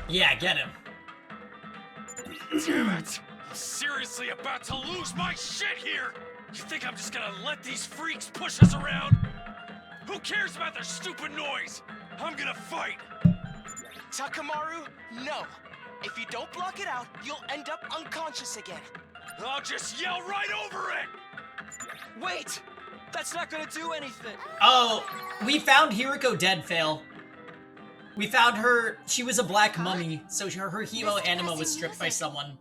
Yeah, get him. Damn it! I'm seriously about to lose my shit here! You think I'm just gonna let these freaks push us around? Who cares about their stupid noise? I'm gonna fight! Takamaru, no. If you don't block it out, you'll end up unconscious again. I'll just yell right over it! Wait! That's not gonna do anything! Oh, we found Hiriko dead, Fail. We found her, she was a black mummy, so her hemo anima was stripped by someone.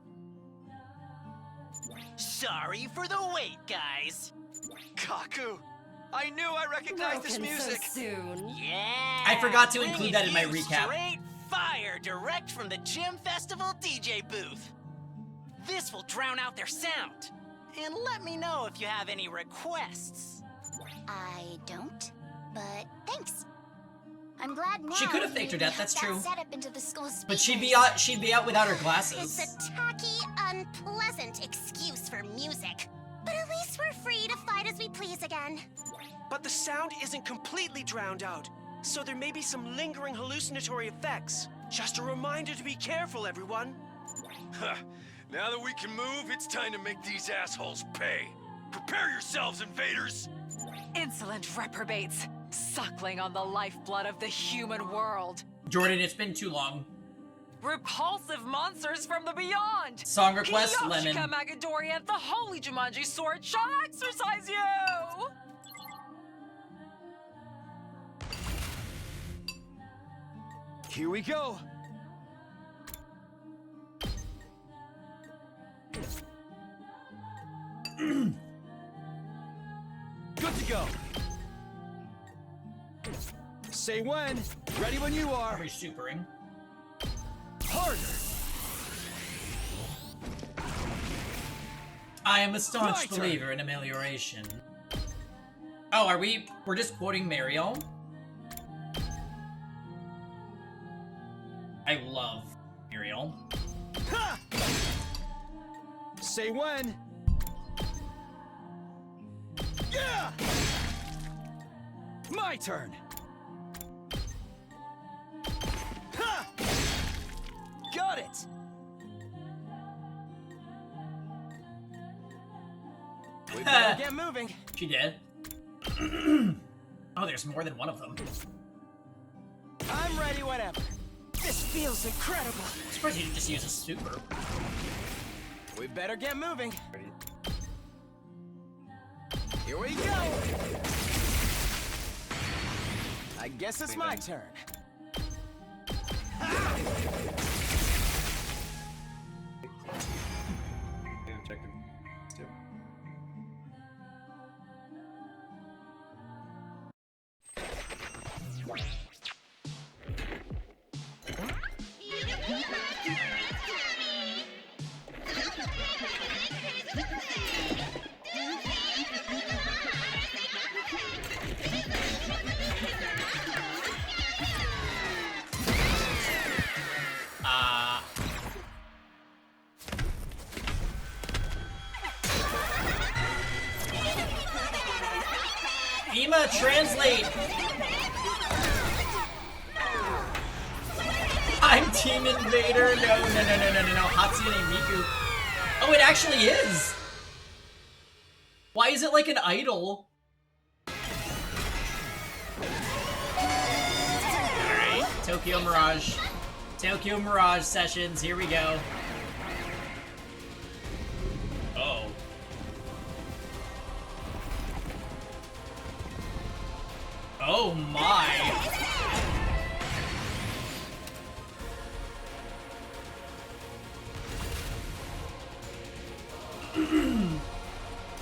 Sorry for the wait, guys. Kaku! I knew I recognized this music! So soon. Yeah! I forgot to include bringing that in my you recap. Straight fire direct from the Gym Festival DJ booth. This will drown out their sound. And let me know if you have any requests. I don't, but thanks. I'm glad now She could have faked her we death, that's have that true. set up into the school But she'd speakers. be out without her glasses. It's a tacky, unpleasant excuse for music. But at least we're free to fight as we please again. But the sound isn't completely drowned out, so there may be some lingering hallucinatory effects. Just a reminder to be careful, everyone. Huh. Now that we can move, it's time to make these assholes pay. Prepare yourselves, invaders! Insolent reprobates, suckling on the lifeblood of the human world. Jordan, it's been too long. Repulsive monsters from the beyond! Song request, Kiyoshika Lemon. Magadorian, the holy Jumanji sword shall exorcise you! Here we go. Good to go. Say when. Ready when you are. Are we supering? Harder. I am a staunch My turn. believer in amelioration. Oh, we're just quoting Mariel? I love Mariel. Ha! Say when. Yeah! My turn. Ha! Got it. We better get moving. She did. Oh, there's more than one of them. I'm ready whenever. This feels incredible. I'm surprised you didn't just use a super. We better get moving. Here we go. I guess it's my turn. Ema, translate! I'm Team Invader! No. Hatsune Miku. Oh, it actually is! Why is it like an idol? Alright, Tokyo Mirage. Tokyo Mirage sessions, here we go. Oh. Oh my!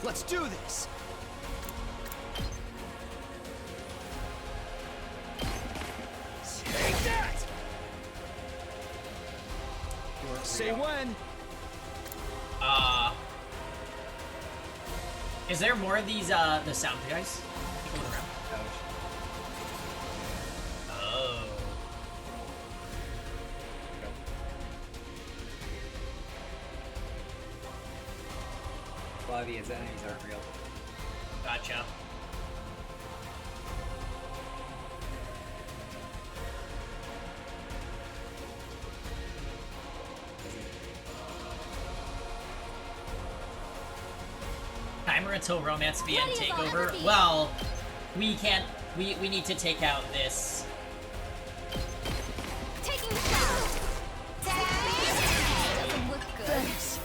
Let's do this. Take that. Say when. Is there more of these, the sound guys? Going around. Oh. Flavia's enemies aren't real. Gotcha. Timer until romance VN takeover. Well, we can't. We need to take out this. Taking the shot. Doesn't look good. Thanks.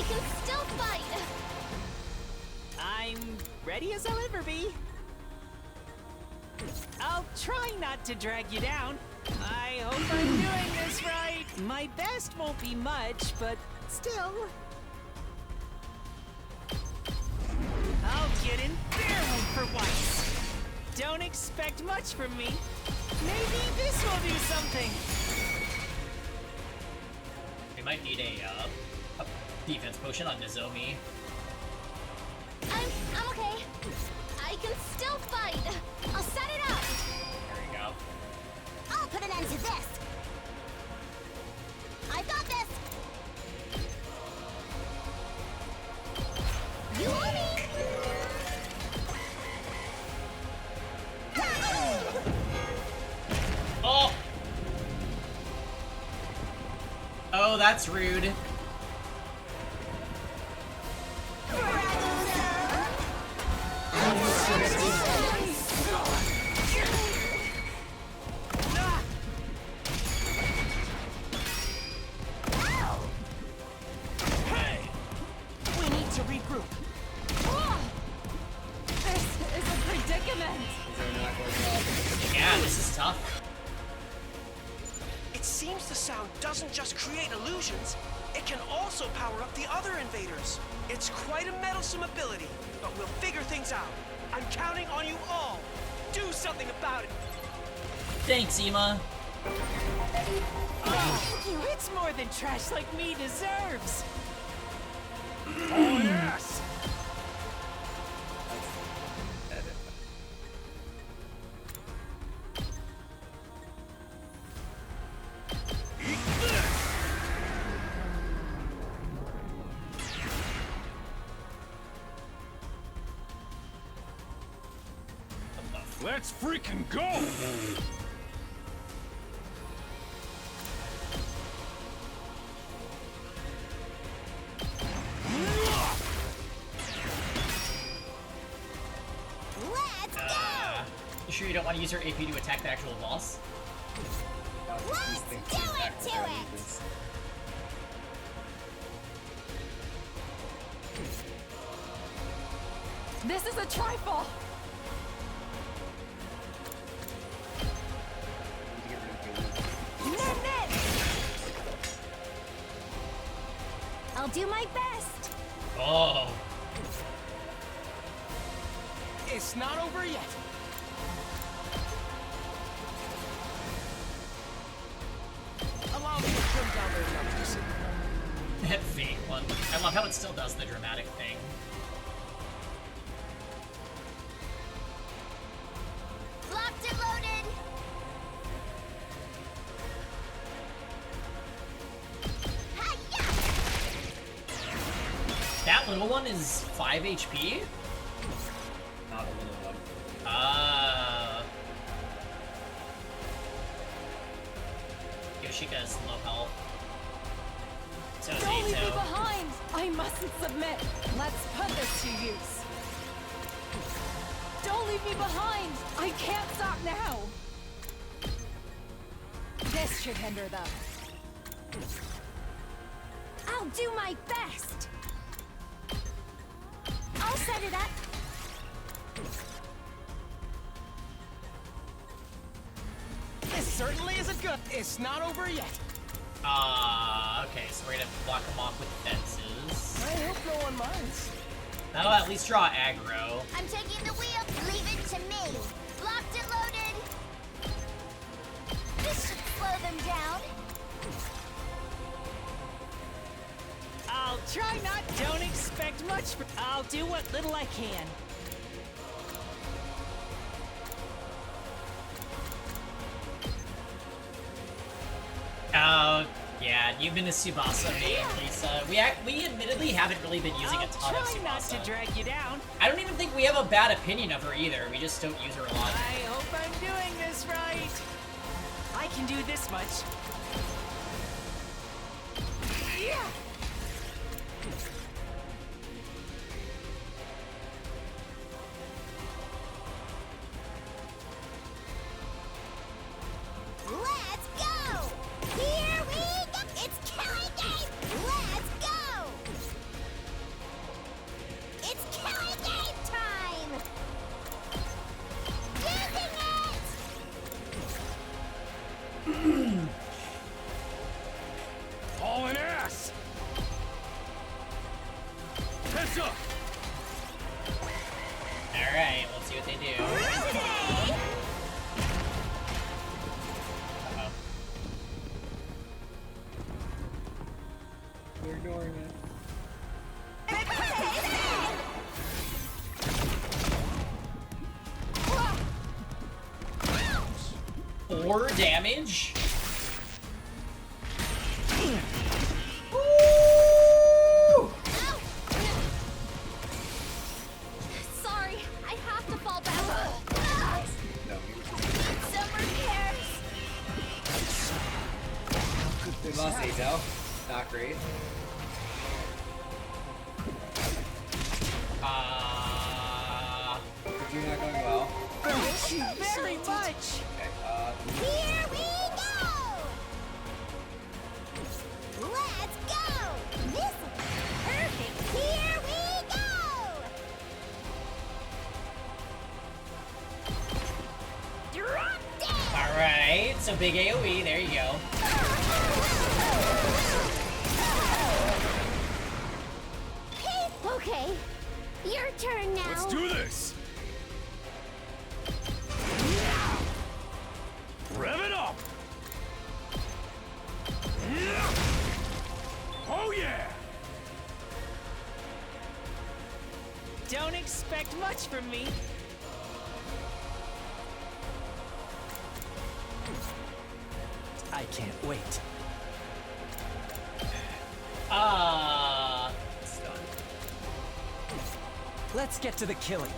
can still fight! I'm ready as I'll ever be. I'll try not to drag you down. I hope I'm doing this right. My best won't be much, but still. I'll get in their head for once. Don't expect much from me. Maybe this will do something. We might need a defense potion on Nozomi. I'm okay. I can still fight. I'll set it up. There you go. I'll put an end to this. I've got this. You owe me. Oh! Oh, that's rude. Hey! We need to regroup. This is a predicament. Yeah, this is tough. It seems the sound doesn't just create illusions, it can also power up the other invaders. It's quite a meddlesome ability, but we'll figure things out. I'm counting on you all. Do something about it. Thanks, Ema. Oh, it's more than trash like me deserves. Oh, yes! Let's freaking go! Let's go! You sure you don't want to use your AP to attack the actual boss? Let's do it to it! This is a trifle. I'll do my best. Oh. It's not over yet. Allow me to trim down their numbers. That fake one. I love how it still does the dramatic thing. Locked and loaded. That little one is 5 HP? Not a little one. Yoshika's low health. So is Don't leave me Ito. behind. I mustn't submit. Let's put this to use. Don't leave me behind. I can't stop now. This should hinder them. I'll do my best. I'll set it up. This certainly isn't good. It's not over yet. Okay, so we're gonna block them off with fences. I hope no one minds. That'll at least draw aggro. I'm taking the wheel. Leave it to me. Locked and loaded. This should slow them down. I'll try not. Don't expect much. I'll do what little I can. Oh, yeah, you've been a Tsubasa main, Lisa. We admittedly haven't really been using a ton of Try not Tsubasa. to drag you down. I don't even think we have a bad opinion of her either. We just don't use her a lot. I hope I'm doing this right. I can do this much. Yeah. Let's go! Here we go! It's killing game! Let's go! Alright, let's see what they do. Uh-oh. They're ignoring it. 4 damage? Sorry, I have to fall back. Some repairs. We lost Azel. Not great. You're not going well. Thank you very much. Okay, Here we go! Let's go! This will be perfect! Here we go! Drop down! Alright, so big AoE, there you go. Okay, your turn now. Let's do this! Rev it up! Oh yeah! Don't expect much from me. I can't wait. it's done. Let's get to the killing.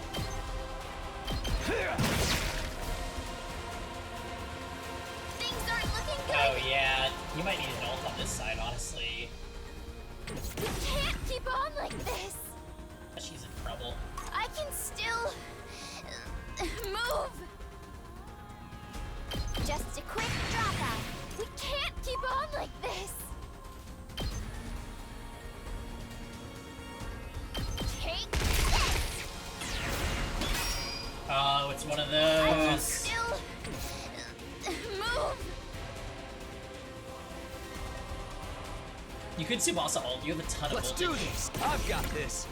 Things aren't looking good. Oh yeah, you might need an ult on this side, honestly. We can't keep on like this. She's in trouble. I can still move. Just a quick dropout. We can't keep on like this. Take this! Oh, it's one of I can those. still move. You could Tsubasa ult, you have a ton of Let's voltage. do this. I've got this.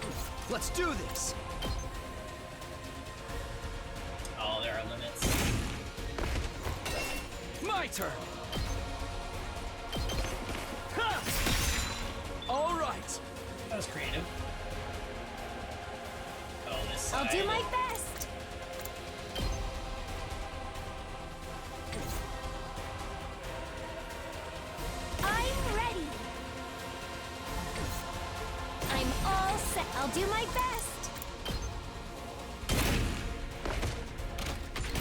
Let's do this. Oh, there are limits. My turn. Ha! All right. That was creative. Oh, this side. I'll do my best. I'm ready. I'm all set. I'll do my best.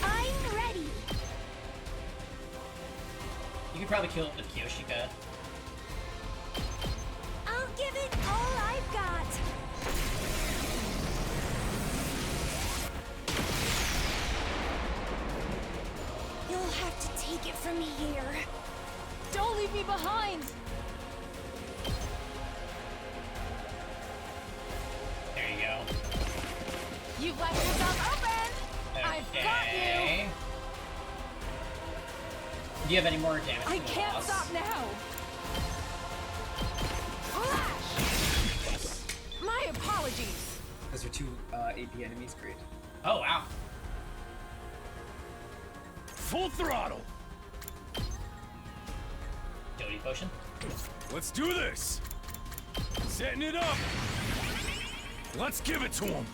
I'm ready. You could probably kill it with Kyoshika. I'll give it all I've got. You'll have to take it from here. Don't leave me behind! There you go. You left yourself open! I've got you! Okay. Do you have any more damage? I from the can't boss? stop now! Flash! My apologies! Those are 2 AP enemies, great. Oh, wow. Full throttle! Jody potion. Let's do this! Setting it up! Let's give it to him!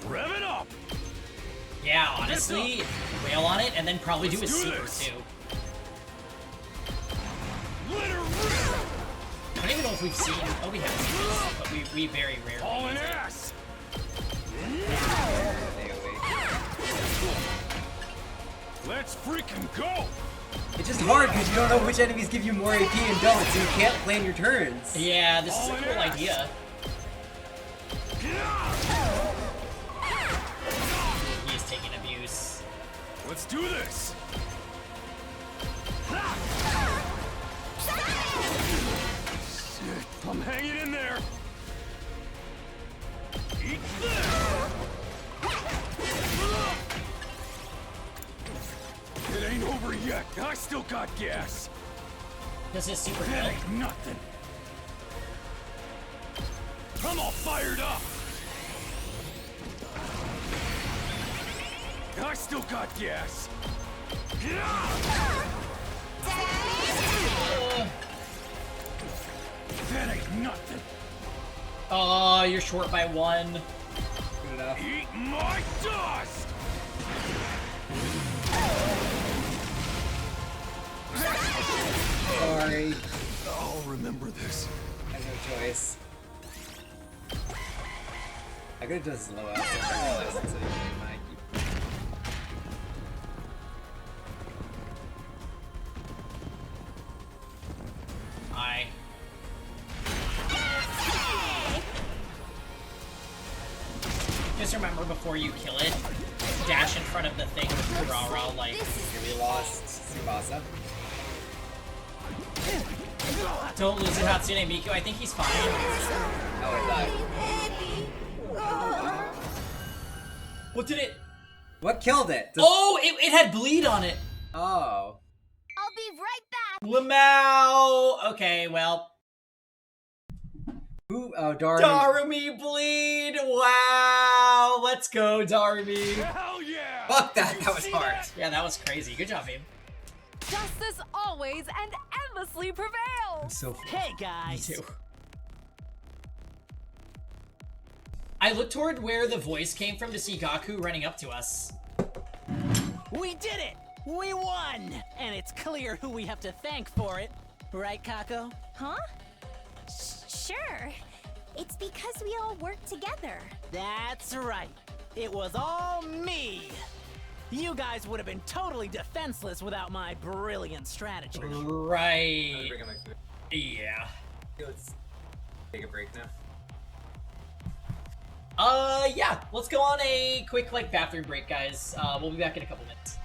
Rev it up! Yeah, honestly, wail on it and then probably do a super too. Let her I don't even know if we've seen. Oh, we have seen this, but we very rarely. All in use it. ass! Let's freaking go! It's just hard because you don't know which enemies give you more AP and don't, so you can't plan your turns. Yeah, this is a cool idea. He is taking abuse. Let's do this! Shit, I'm hanging in there! Eat this! It ain't over yet. I still got gas. Does his super That heal? ain't nothing. I'm all fired up. I still got gas. That ain't nothing. Oh, you're short by 1. Good enough. Eat my dust. Sorry. I'll remember this. I have no choice. I could have just low out so you might keep. I. Just remember before you kill it, dash in front of the thing with Rara, like. We lost Tsubasa. Don't lose it, Hatsune Miku. I think he's fine. Oh, What did it? What killed it? Oh, it had bleed on it. Oh. I'll be right back. Lamau. Okay, well. Who? Oh, Darumi. Darumi bleed. Wow. Let's go, Darumi. Hell yeah! Fuck that. That was hard. Yeah, that was crazy. Good job, babe. Justice always and endlessly prevails. So Hey guys. Me too. I looked toward where the voice came from to see Gaku running up to us. We did it! We won! And it's clear who we have to thank for it. Right, Kako? Huh? Sure. It's because we all work together. That's right. It was all me. You guys would have been totally defenseless without my brilliant strategy. Right. Yeah. Let's take a break now. Yeah. Let's go on a quick, like, bathroom break, guys. We'll be back in a couple minutes.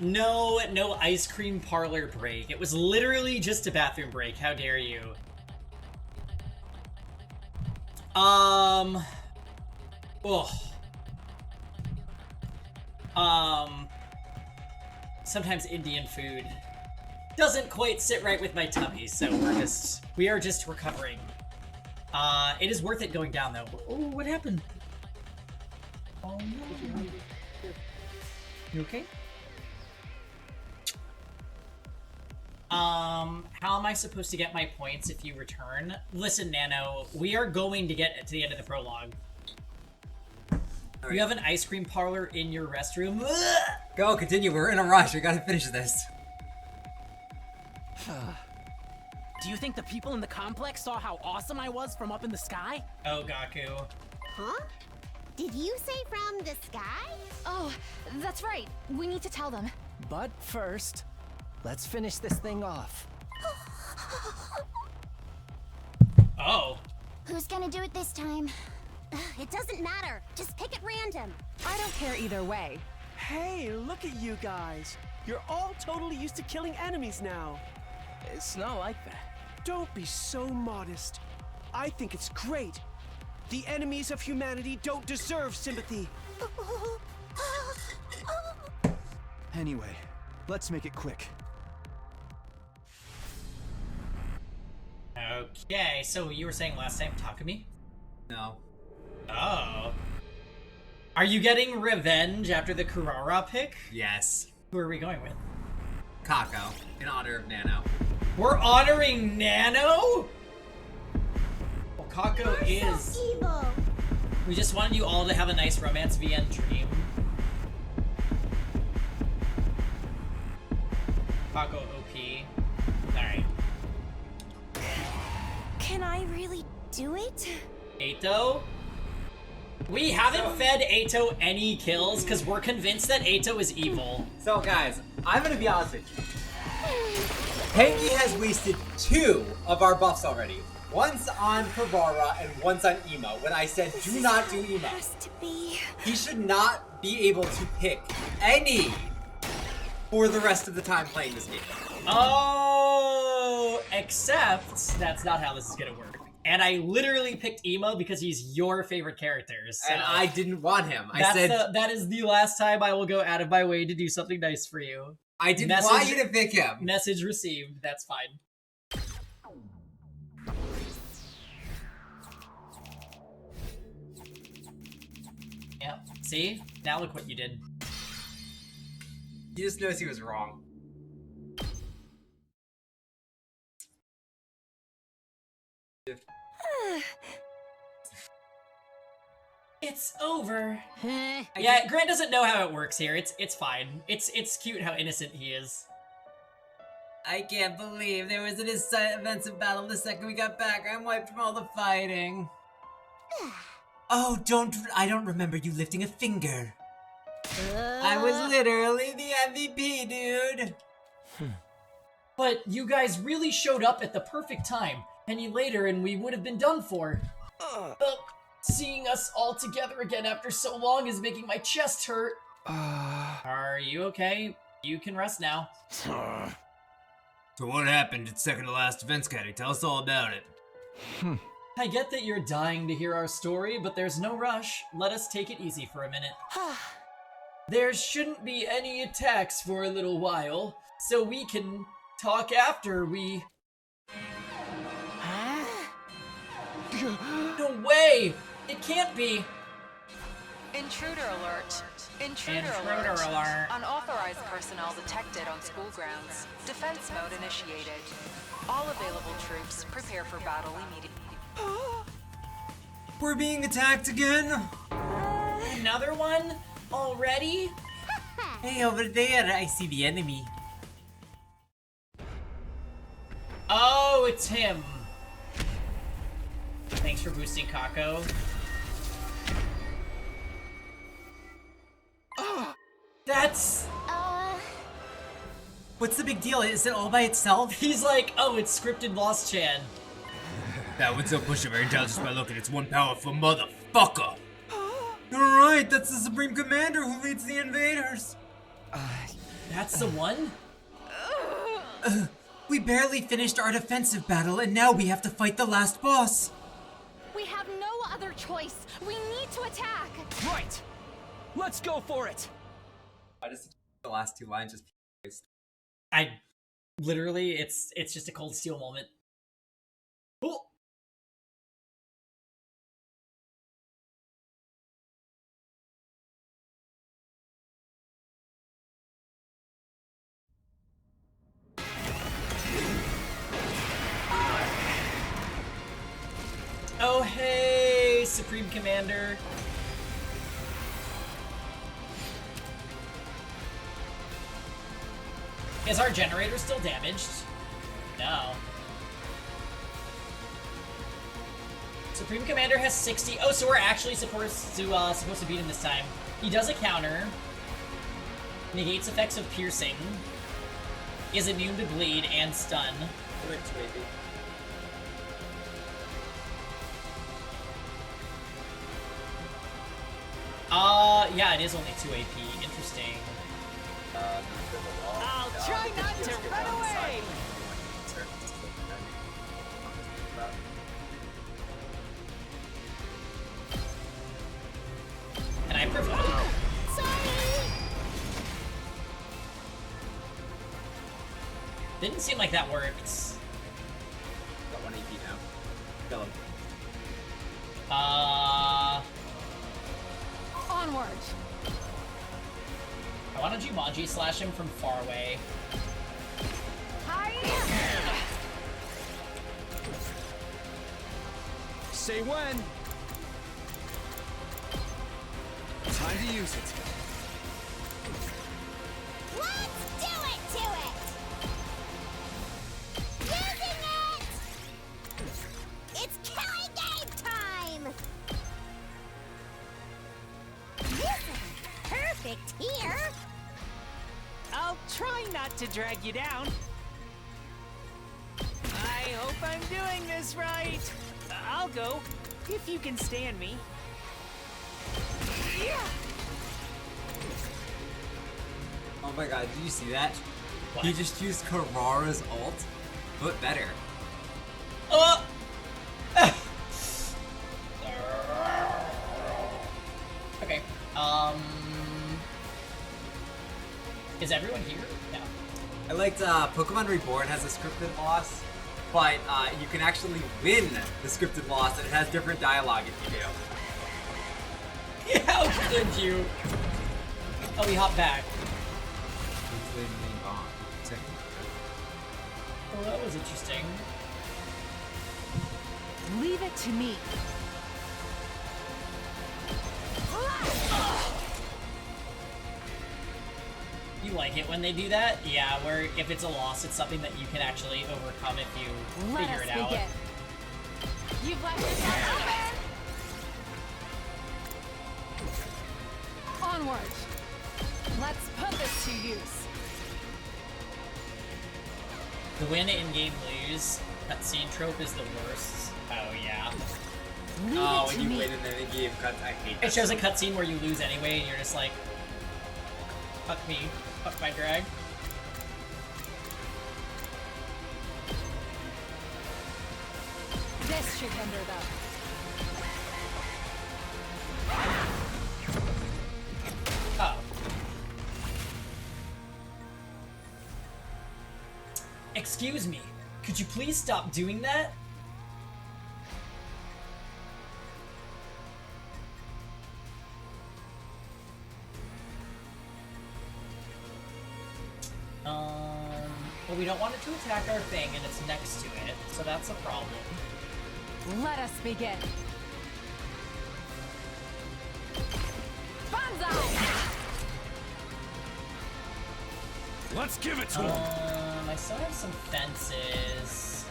No ice cream parlor break. It was literally just a bathroom break. How dare you? Oh. Sometimes Indian food doesn't quite sit right with my tummy, so we are just recovering. It is worth it going down though. Oh, what happened? Oh no. You okay? How am I supposed to get my points if you return? Listen, Nano, we are going to get to the end of the prologue. You have an ice cream parlor in your restroom? Ugh! Go, continue. We're in a rush. We gotta finish this. Do you think the people in the complex saw how awesome I was from up in the sky? Oh, Gaku. Huh? Did you say from the sky? Oh, that's right. We need to tell them. But first, let's finish this thing off. Oh. Who's gonna do it this time? It doesn't matter. Just pick at random. I don't care either way. Hey, look at you guys. You're all totally used to killing enemies now. It's not like that. Don't be so modest. I think it's great. The enemies of humanity don't deserve sympathy. Anyway, let's make it quick. Okay, so you were saying last time, Takumi? No. Oh. Are you getting revenge after the Kurara pick? Yes. Who are we going with? Kako, in honor of Nano. We're honoring Nano? Well, Kako is... So evil. We just wanted you all to have a nice romance VN dream. Kako OP. Alright. Can I really do it? Ato? We haven't fed Ato any kills because we're convinced that Ato is evil. So guys, I'm gonna be honest with you. Hengi has wasted 2 of our buffs already. Once on Kurara and once on Emo, when I said do not do Emo. Has to be. He should not be able to pick any for the rest of the time playing this game. Oh, except that's not how this is gonna work. And I literally picked Emo because he's your favorite character. So and I didn't want him. I said that is the last time I will go out of my way to do something nice for you. I didn't want you to pick him. Message received. That's fine. Yep. See? Now look what you did. He just knows he was wrong. It's over. Yeah, Grant doesn't know how it works here. It's fine. It's cute how innocent he is. I can't believe there was an offensive battle the second we got back. I'm wiped from all the fighting. Oh, I don't remember you lifting a finger. I was literally the MVP, dude. But you guys really showed up at the perfect time. Any later and we would have been done for. Seeing us all together again after so long is making my chest hurt. Are you okay? You can rest now. So what happened at second to last events, Caddy? Tell us all about it. I get that you're dying to hear our story, but there's no rush. Let us take it easy for a minute. There shouldn't be any attacks for a little while, so we can talk after we... No way! It can't be! Intruder alert. Intruder Intruder alert. Unauthorized personnel detected on school grounds. Defense mode initiated. All available troops prepare for battle immediately. We're being attacked again? Another one? Already? Hey, over there, I see the enemy. Oh, it's him. Thanks for boosting Kako. That's... What's the big deal? Is it all by itself? He's like, oh, it's scripted Lost Chan. That would so push it very down just by looking. It's one powerful motherfucker. Alright, that's the Supreme Commander who leads the invaders. That's the one? We barely finished our defensive battle, and now we have to fight the last boss. We have no other choice. We need to attack. Right. Let's go for it. Why does the last two lines just? I literally, it's just a Cold Steel moment. Oh. Oh, hey, Supreme Commander. Is our generator still damaged? No. Supreme Commander has 60. Oh, so we're actually supposed to beat him this time. He does a counter. Negates effects of piercing. Is immune to bleed and stun. Yeah, it is only 2 AP. Interesting. I'll try not to run away! And I provoke. Didn't seem like that worked. Got 1 AP now. Kill him. Onward. I want to Jumanji slash him from far away. Say when. Time to use it. Let's do it to it! Using it! It's killing game time! This is perfect here! I'll try not to drag you down. I hope I'm doing this right. I'll go, if you can stand me. Yeah. Oh my god, did you see that? What? He just used Karara's ult, but better. Oh! Okay. Is everyone here? No. I liked Pokemon Reborn has a scripted loss, but you can actually win the scripted loss, and it has different dialogue if you do. Yeah, how could you? Oh, we hopped back. Oh, that was interesting. Leave it to me. You like it when they do that? Yeah, where if it's a loss, it's something that you can actually overcome if you Let figure us it out. begin. You've left yourself open! Onward. Let's put this to use. The win in-game lose. Cutscene trope is the worst. Oh, yeah. Oh, when you win in the game cut, I hate that. It shows a cutscene where you lose anyway, and you're just like, fuck me. Fuck my drag. This should hinder them. Oh. Excuse me. Could you please stop doing that? Well, we don't want it to attack our thing, and it's next to it, so that's a problem. Let us begin. Banzai! Let's give it to him. I still have some fences.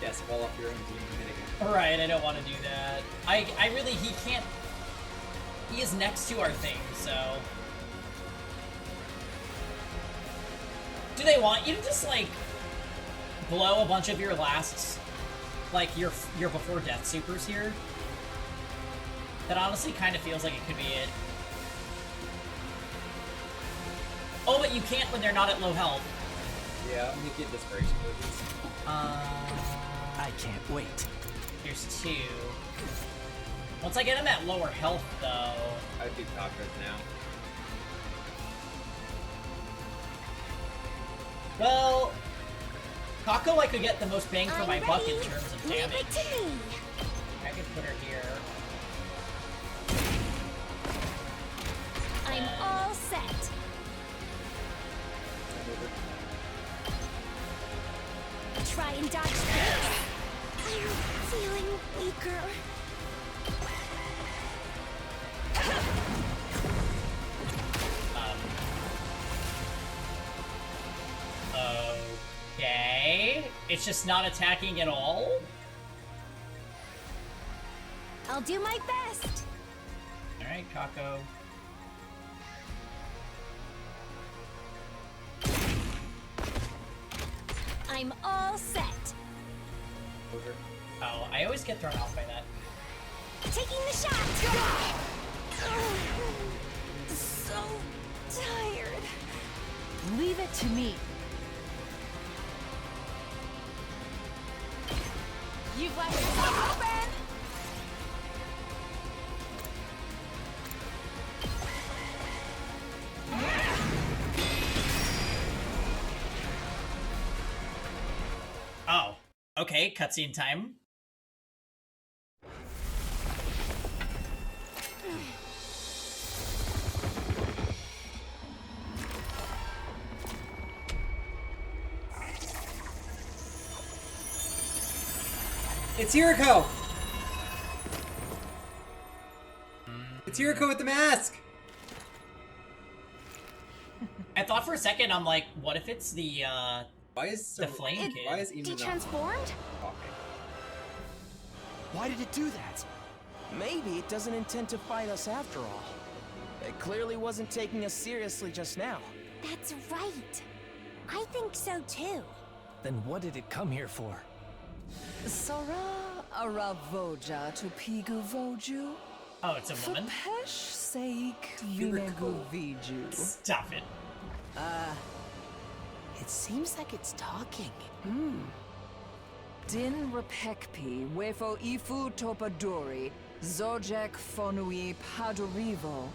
Yes, wall up your own team and hit again. Alright, I don't want to do that. I really, he can't... He is next to our thing, so... Do they want you to just, like, blow a bunch of your last, like, your before death supers here? That honestly kind of feels like it could be it. Oh, but you can't when they're not at low health. Yeah, I'm gonna get desperation movies. I can't wait. Here's 2. Once I get him at lower health, though... I'd do cockroach now. Well... Kako, I could get the most bang for my buck in terms of damage. Leave it to me. I could put her here. I'm all set. Try and dodge this. I'm feeling weaker. Okay. It's just not attacking at all? I'll do my best. Alright, Kako. I'm all set. Over. Oh, I always get thrown off by that. Taking the shot. So tired. Leave it to me. You've left yourself open. Oh. Okay, cutscene time. It's Hiriko! It's Hiriko with the mask! I thought for a second, I'm like, what if it's the, Why is the flame kid? Why is Ema Detransformed? Why did it do that? Maybe it doesn't intend to fight us after all. It clearly wasn't taking us seriously just now. That's right. I think so too. Then what did it come here for? Sara aravoja to pigu voju. Oh, it's a woman? Pesh sake yunegu viju. Stop it. It seems like it's talking. Din repekpi wefo ifu topadori zojek fonui padorivo.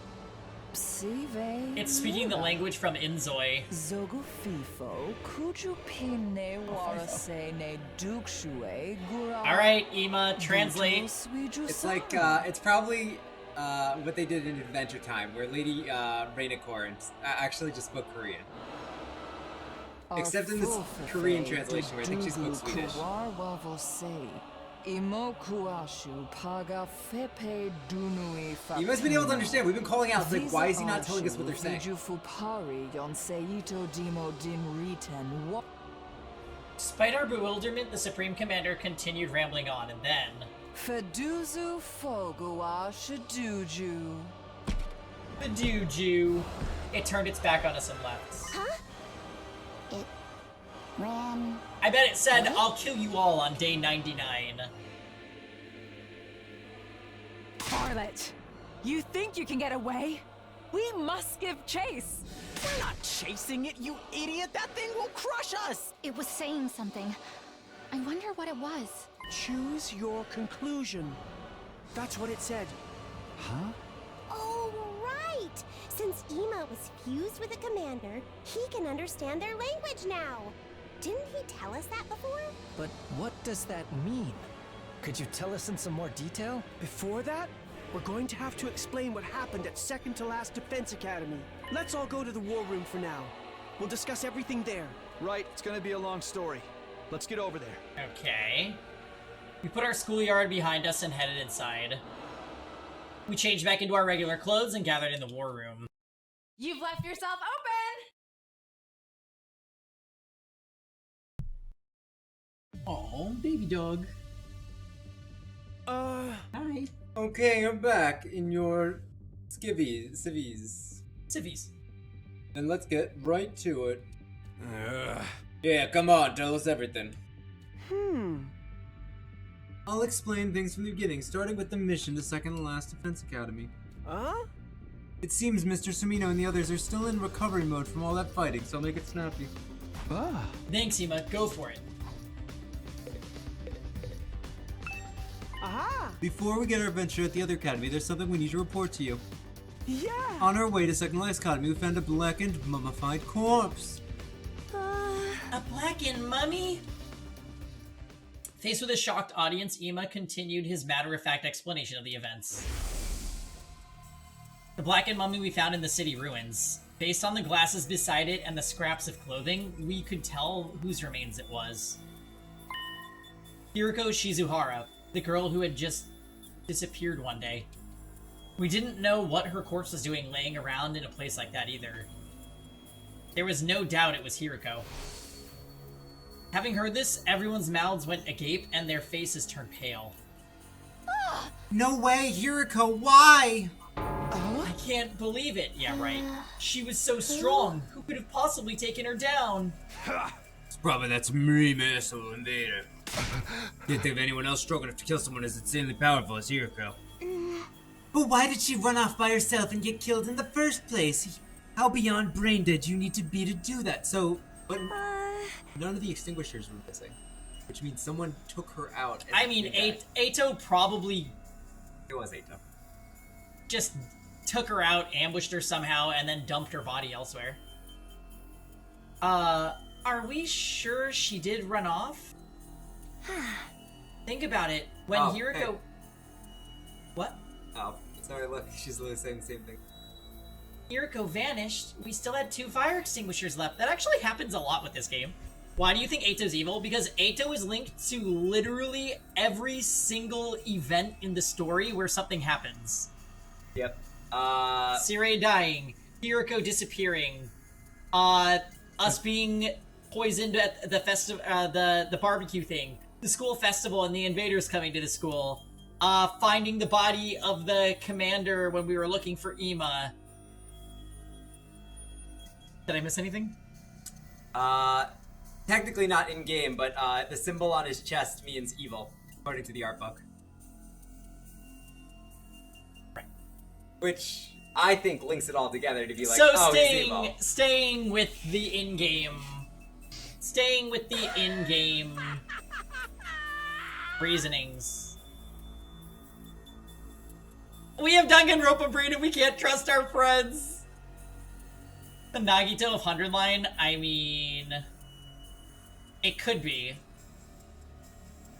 Psive. It's speaking the language from Inzoi. Zogu fifo kuju pine warase ne dukshue gura. Alright, Ema, translate. It's like, it's probably what they did in Adventure Time, where Lady Rainicorn actually just spoke Korean. Except in this Korean translation, where I think she spoke Swedish. You must have been able to understand. We've been calling out. It's like, why is he not telling us what they're saying? Despite our bewilderment, the Supreme Commander continued rambling on, and then... Feduzu fogua shaduju. Feduju. It turned its back on us and left. Huh? It ran... I bet it said, I'll kill you all on day 99. Harlot, you think you can get away? We must give chase. We're not chasing it, you idiot! That thing will crush us! It was saying something. I wonder what it was. Choose your conclusion. That's what it said. Huh? Oh, right! Since Ema was fused with the commander, he can understand their language now. Didn't he tell us that before? But what does that mean? Could you tell us in some more detail? Before that, we're going to have to explain what happened at second to last Defense Academy. Let's all go to the war room for now. We'll discuss everything there. Right, it's gonna be a long story. Let's get over there. Okay. We put our schoolyard behind us and headed inside. We changed back into our regular clothes and gathered in the war room. You've left yourself open! Oh, baby dog. Hi. Okay, you're back in your civvies. Then let's get right to it. Yeah, come on, tell us everything. I'll explain things from the beginning, starting with the mission to second to last Defense Academy. Huh? It seems Mr. Sumino and the others are still in recovery mode from all that fighting, so I'll make it snappy. Ah. Thanks, Ema. Go for it. Aha! Before we get our adventure at the other academy, there's something we need to report to you. Yeah! On our way to Second Life Academy, we found a blackened, mummified corpse. A blackened mummy? Faced with a shocked audience, Ema continued his matter-of-fact explanation of the events. The blackened mummy we found in the city ruins. Based on the glasses beside it and the scraps of clothing, we could tell whose remains it was. Hiroko Shizuhara, the girl who had just disappeared one day. We didn't know what her corpse was doing laying around in a place like that either. There was no doubt it was Hiroko. Having heard this, everyone's mouths went agape and their faces turned pale. No way, Hiroko, why? I can't believe it. Yeah, right. She was so strong. Who could have possibly taken her down? It's probably that supreme asshole invader. Didn't think of anyone else strong enough to kill someone as insanely powerful as Hiroko. But why did she run off by herself and get killed in the first place? How beyond brain dead do you need to be to do that? So, but none of the extinguishers were missing, which means someone took her out. I mean, Eito probably... It was Eito. Just took her out, ambushed her somehow, and then dumped her body elsewhere. Are we sure she did run off? Think about it. When Hiroko... Hey. What? Oh, sorry, look, she's literally saying the same thing. Hiroko vanished, we still had 2 fire extinguishers left. That actually happens a lot with this game. Why do you think Eito's evil? Because Eito is linked to literally every single event in the story where something happens. Yep. Sirei dying, Hiroko disappearing, us being poisoned at the the barbecue thing, the school festival and the invaders coming to the school, finding the body of the commander when we were looking for Ema. Did I miss anything? Technically not in-game, but the symbol on his chest means evil, according to the art book. Right. Which I think links it all together to be like, so oh, he's evil. Staying with the in-game reasonings. We have Danganronpa Breed and we can't trust our friends. The Nagito of 100 line, I mean... It could be.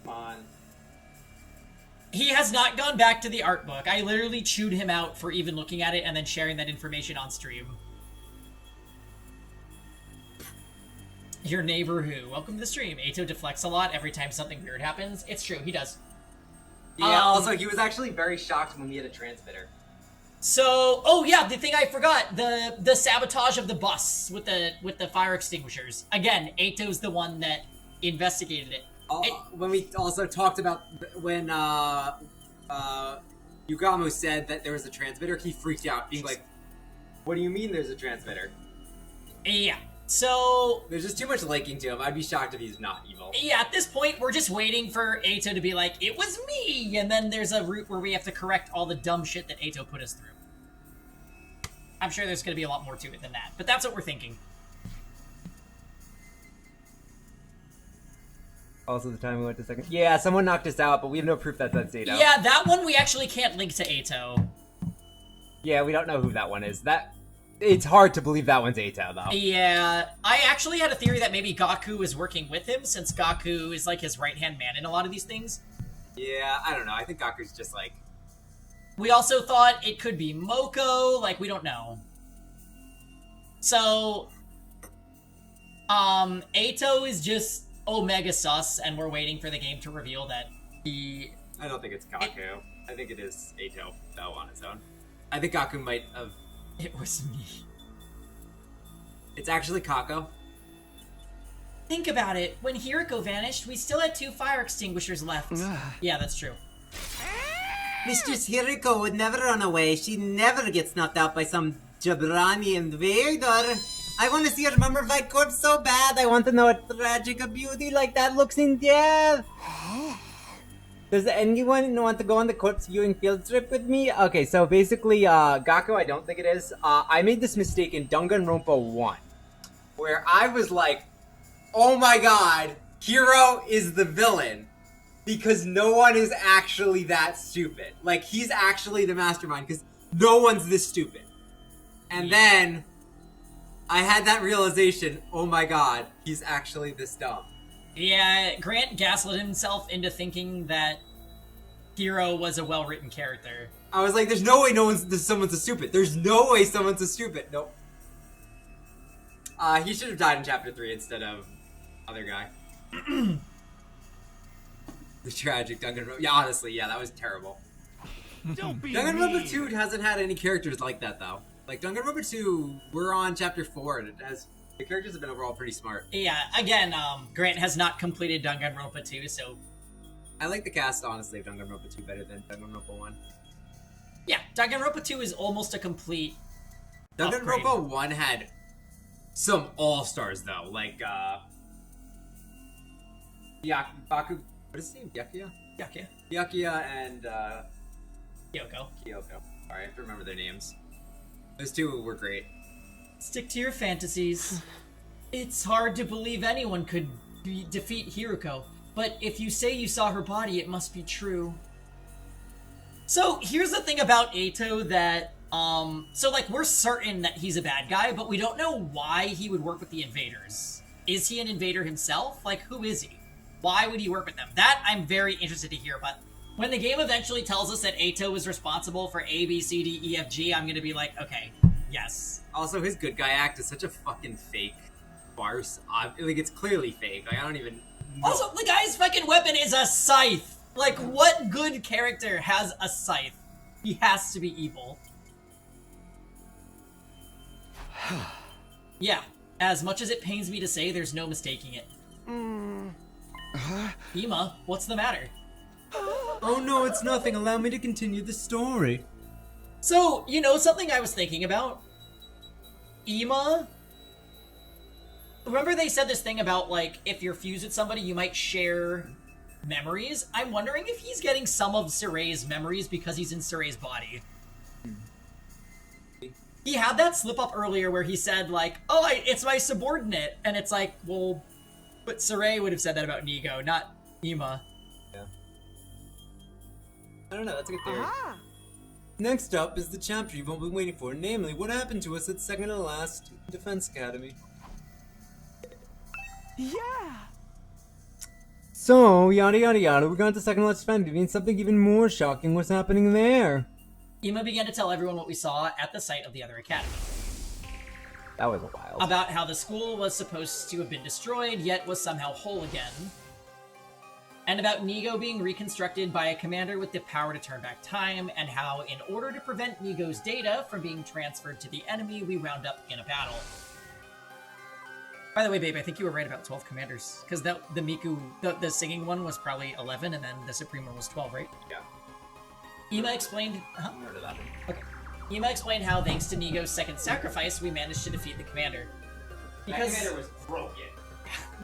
Come on. He has not gone back to the art book. I literally chewed him out for even looking at it and then sharing that information on stream. Your neighbor who? Welcome to the stream. Eito deflects a lot every time something weird happens. It's true, he does. Yeah, also, he was actually very shocked when we had a transmitter. So, oh yeah, the thing I forgot, the sabotage of the bus with the fire extinguishers. Again, Eito's the one that investigated it. When we also talked about when Yugamo said that there was a transmitter, he freaked out, being like, "What do you mean there's a transmitter?" Yeah. So there's just too much liking to him. I'd be shocked if he's not evil. Yeah, at this point, we're just waiting for Eito to be like, "It was me," and then there's a route where we have to correct all the dumb shit that Eito put us through. I'm sure there's going to be a lot more to it than that, but that's what we're thinking. Also, the time we went to second. Yeah, someone knocked us out, but we have no proof that that's Eito. Yeah, that one we actually can't link to Eito. Yeah, we don't know who that one is. It's hard to believe that one's Eito, though. Yeah, I actually had a theory that maybe Gaku is working with him, since Gaku is like his right-hand man in a lot of these things. Yeah, I don't know. I think Gaku's just like... We also thought it could be Moko, like, we don't know. So, Eito is just Omega Sus, and we're waiting for the game to reveal that he... I don't think it's Gaku. I think it is Eito, though, on its own. I think Gaku might have... It was me. It's actually Kako. Think about it. When Hiroko vanished, we still had 2 fire extinguishers left. Yeah, that's true. Mistress Hiroko would never run away. She never gets knocked out by some jabrani invader. I want to see her mummified corpse so bad. I want to know what tragic a beauty like that looks in death. Does anyone want to go on the corpse viewing field trip with me? Okay, so basically, Gaku, I don't think it is. I made this mistake in Danganronpa 1, where I was like, oh my god, Hiro is the villain, because no one is actually that stupid. Like, he's actually the mastermind, because no one's this stupid. And then, I had that realization, oh my god, he's actually this dumb. Yeah, Grant gaslit himself into thinking that Hiro was a well-written character. I was like, there's no way someone's a stupid. There's no way someone's a stupid. Nope. He should have died in chapter 3 instead of other guy. The tragic Danganronpa. Yeah, honestly, yeah, that was terrible. Don't be Danganronpa 2 hasn't had any characters like that, though. Like, Danganronpa 2, we're on chapter 4, and the characters have been overall pretty smart. Yeah, again, Grant has not completed Danganronpa 2, so... I like the cast, honestly, of Danganronpa 2 better than Danganronpa 1. Yeah, Danganronpa 2 is almost a complete Danganronpa 1 had some all-stars, though. Like, Baku... What is his name? Byakuya and, Kyoko. Alright, I have to remember their names. Those two were great. Stick to your fantasies. It's hard to believe anyone could defeat Hiruko, but if you say you saw her body, it must be true. So, here's the thing about Eito that, so, like, we're certain that he's a bad guy, but we don't know why he would work with the invaders. Is he an invader himself? Like, who is he? Why would he work with them? That I'm very interested to hear, but when the game eventually tells us that Eito is responsible for A, B, C, D, E, F, G, I'm gonna be like, okay, yes. Also, his good guy act is such a fucking fake farce. Like, it's clearly fake. Like, I don't even know. Also, the guy's fucking weapon is a scythe. Like, what good character has a scythe? He has to be evil. Yeah, as much as it pains me to say, there's no mistaking it. Ima, what's the matter? Oh no, it's nothing. Allow me to continue the story. So, you know something I was thinking about? Ima? Remember they said this thing about, like, if you're fused with somebody, you might share memories? I'm wondering if he's getting some of Suray's memories because he's in Suray's body. He had that slip up earlier where he said, like, oh, it's my subordinate. And it's like, well, but Suray would have said that about Nigo, not Ima. Yeah. I don't know, that's a good theory. Next up is the chapter you've all been waiting for, namely, what happened to us at second to last Defense Academy. Yeah! So, yada yada yada, we got to second to last defense, and something even more shocking was happening there. Ima began to tell everyone what we saw at the site of the other academy. That was wild. About how the school was supposed to have been destroyed, yet was somehow whole again. And about Nigo being reconstructed by a commander with the power to turn back time, and how, in order to prevent Nigo's data from being transferred to the enemy, we wound up in a battle. By the way, babe, I think you were right about 12 commanders, because the Miku, the singing one was probably 11, and then the Supreme one was 12, right? Yeah. Ima explained... Huh? I heard of that. Okay. Ima explained how, thanks to Nigo's second sacrifice, we managed to defeat the commander. That commander was broken.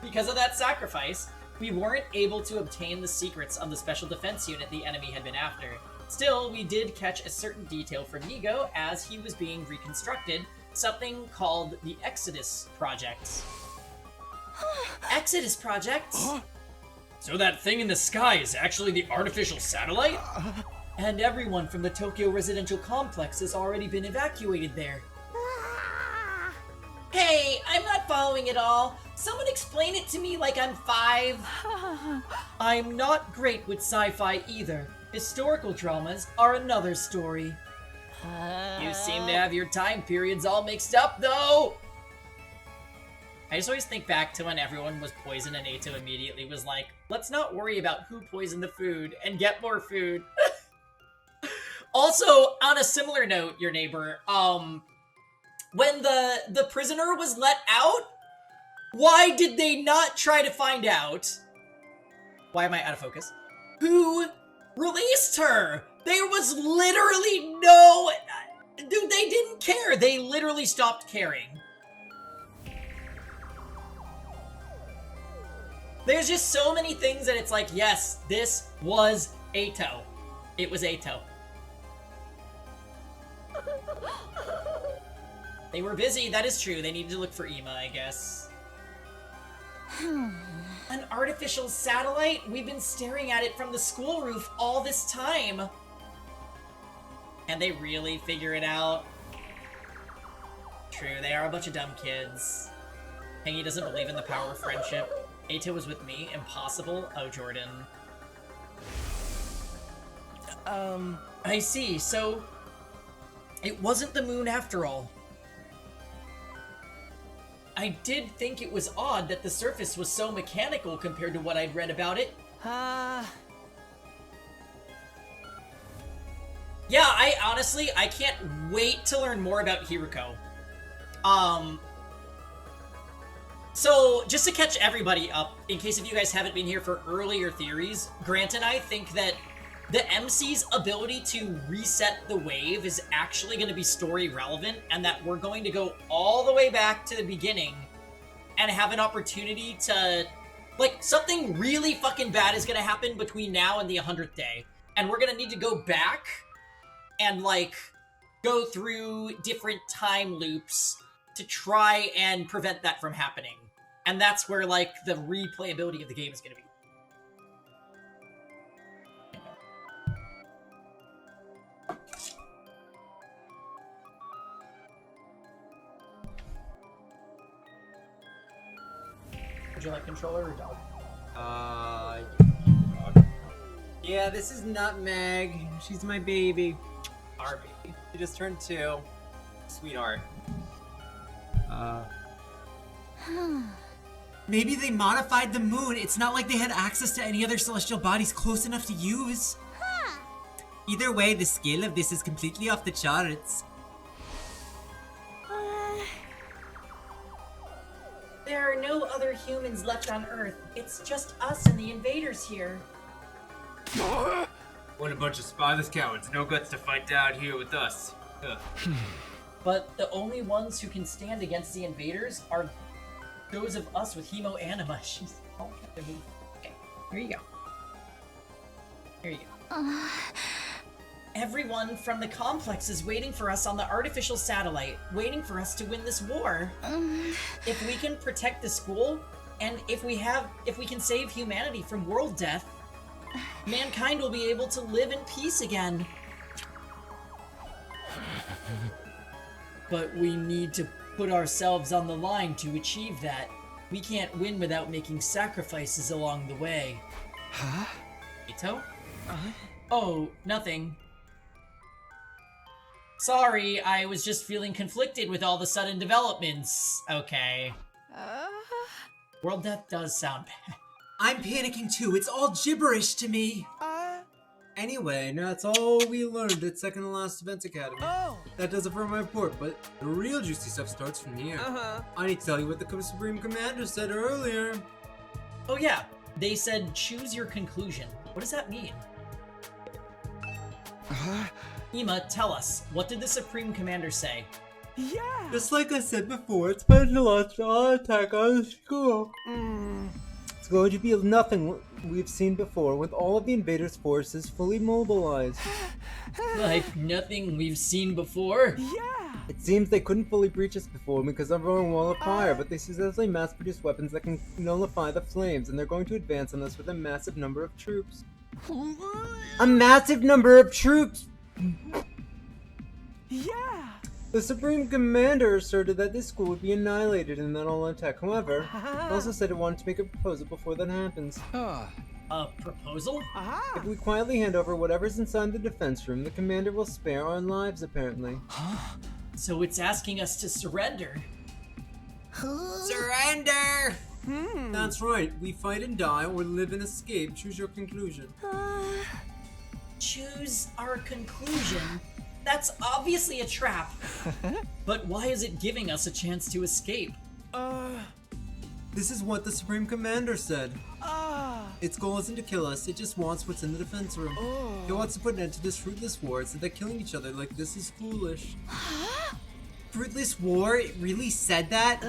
Because of that sacrifice, we weren't able to obtain the secrets of the special defense unit the enemy had been after. Still, we did catch a certain detail from Nigo as he was being reconstructed, something called the Exodus Project. Exodus Project? So that thing in the sky is actually the artificial satellite? And everyone from the Tokyo residential complex has already been evacuated there. Hey, I'm not following it all. Someone explain it to me like I'm 5. I'm not great with sci-fi either. Historical dramas are another story. You seem to have your time periods all mixed up, though! I just always think back to when everyone was poisoned and Eito immediately was like, let's not worry about who poisoned the food and get more food. Also, on a similar note, your neighbor, when the prisoner was let out, why did they not try to find out? Why am I out of focus? Who released her? There was literally no... Dude, they didn't care. They literally stopped caring. There's just so many things that it's like, yes, this was Ato. It was Ato. They were busy, that is true. They needed to look for Ima, I guess. An artificial satellite? We've been staring at it from the school roof all this time. Can they really figure it out? True, they are a bunch of dumb kids. Hengi doesn't believe in the power of friendship. Ato was with me. Impossible. Oh, Jordan. I see. So, it wasn't the moon after all. I did think it was odd that the surface was so mechanical compared to what I'd read about it. Yeah, I honestly can't wait to learn more about Hiruko. So, just to catch everybody up, in case if you guys haven't been here for earlier theories, Grant and I think that the MC's ability to reset the wave is actually going to be story relevant, and that we're going to go all the way back to the beginning and have an opportunity to, like, something really fucking bad is going to happen between now and the 100th day, and we're going to need to go back and, like, go through different time loops to try and prevent that from happening. And that's where, like, the replayability of the game is going to be. Would you like controller or dog? Yeah, this is Nutmeg. She's my baby. Our baby. She just turned 2. Sweetheart. Maybe they modified the moon. It's not like they had access to any other celestial bodies close enough to use. Either way, the scale of this is completely off the charts. There are no other humans left on Earth. It's just us and the invaders here. What a bunch of spineless cowards. No guts to fight down here with us. But the only ones who can stand against the invaders are those of us with hemo anima. She's okay, here you go. Here you go. Everyone from the complex is waiting for us on the artificial satellite, waiting for us to win this war. If we can protect the school, and if we can save humanity from world death, mankind will be able to live in peace again. But we need to put ourselves on the line to achieve that. We can't win without making sacrifices along the way. Huh? Ito? Oh, nothing. Sorry, I was just feeling conflicted with all the sudden developments. Okay. World death does sound bad. I'm panicking too. It's all gibberish to me. Anyway, that's all we learned at second to last Defense Academy. That does it for my report, but the real juicy stuff starts from here. I need to tell you what the Supreme Commander said earlier. Oh yeah, they said choose your conclusion. What does that mean? Ima, tell us, what did the Supreme Commander say? Yeah! Just like I said before, it's been to launch an attack on the school. It's going to be nothing we've seen before, with all of the invaders' forces fully mobilized. Like nothing we've seen before? Yeah! It seems they couldn't fully breach us before because of our wall of fire, but they successfully mass-produced weapons that can nullify the flames, and they're going to advance on us with a massive number of troops. A massive number of troops! Yeah! The Supreme Commander asserted that this school would be annihilated in that all attack. However, he also said it wanted to make a proposal before that happens. A proposal? If we quietly hand over whatever's inside the defense room, the commander will spare our lives, apparently. So it's asking us to surrender. Surrender! That's right. We fight and die, or live and escape. Choose your conclusion. Choose our conclusion? That's obviously a trap. But why is it giving us a chance to escape? This is what the Supreme Commander said. Its goal isn't to kill us, it just wants what's in the defense room. It wants to put an end to this fruitless war, so that killing each other like this is foolish. Fruitless war? It really said that?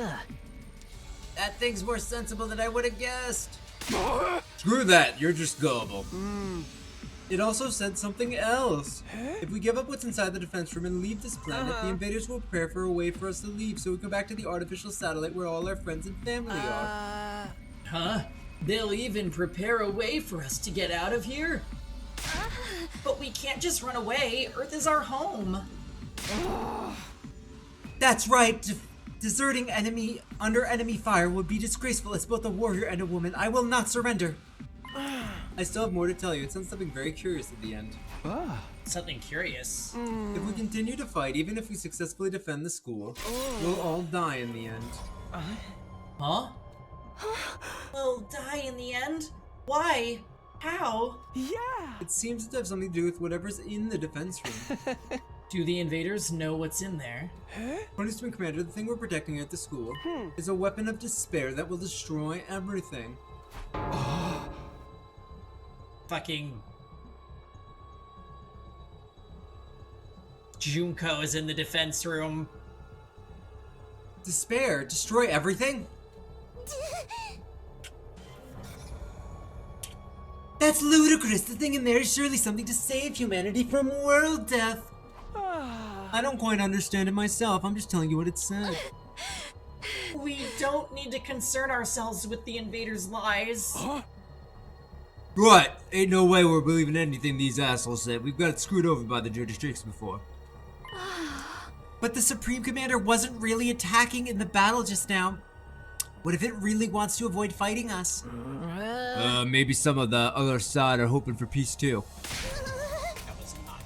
That thing's more sensible than I would have guessed. Screw that, you're just gullible. It also said something else. If we give up what's inside the defense room and leave this planet, the invaders will prepare for a way for us to leave so we can go back to the artificial satellite where all our friends and family are. Huh? They'll even prepare a way for us to get out of here? But we can't just run away. Earth is our home. That's right. Deserting under enemy fire would be disgraceful as both a warrior and a woman. I will not surrender. I still have more to tell you. It sounds something very curious at the end. Something curious. If we continue to fight, even if we successfully defend the school, we'll all die in the end. Huh? We'll die in the end? Why? How? Yeah! It seems to have something to do with whatever's in the defense room. Do the invaders know what's in there? Punishment Commander, the thing we're protecting at the school is a weapon of despair that will destroy everything. Fucking Junko is in the defense room. Despair? Destroy everything? That's ludicrous! The thing in there is surely something to save humanity from world death! I don't quite understand it myself, I'm just telling you what it said. We don't need to concern ourselves with the invaders' lies. Right, ain't no way we're believing anything these assholes said. We've got screwed over by the dirty tricks before. But the Supreme Commander wasn't really attacking in the battle just now. What if it really wants to avoid fighting us? Maybe some of the other side are hoping for peace too. That was not.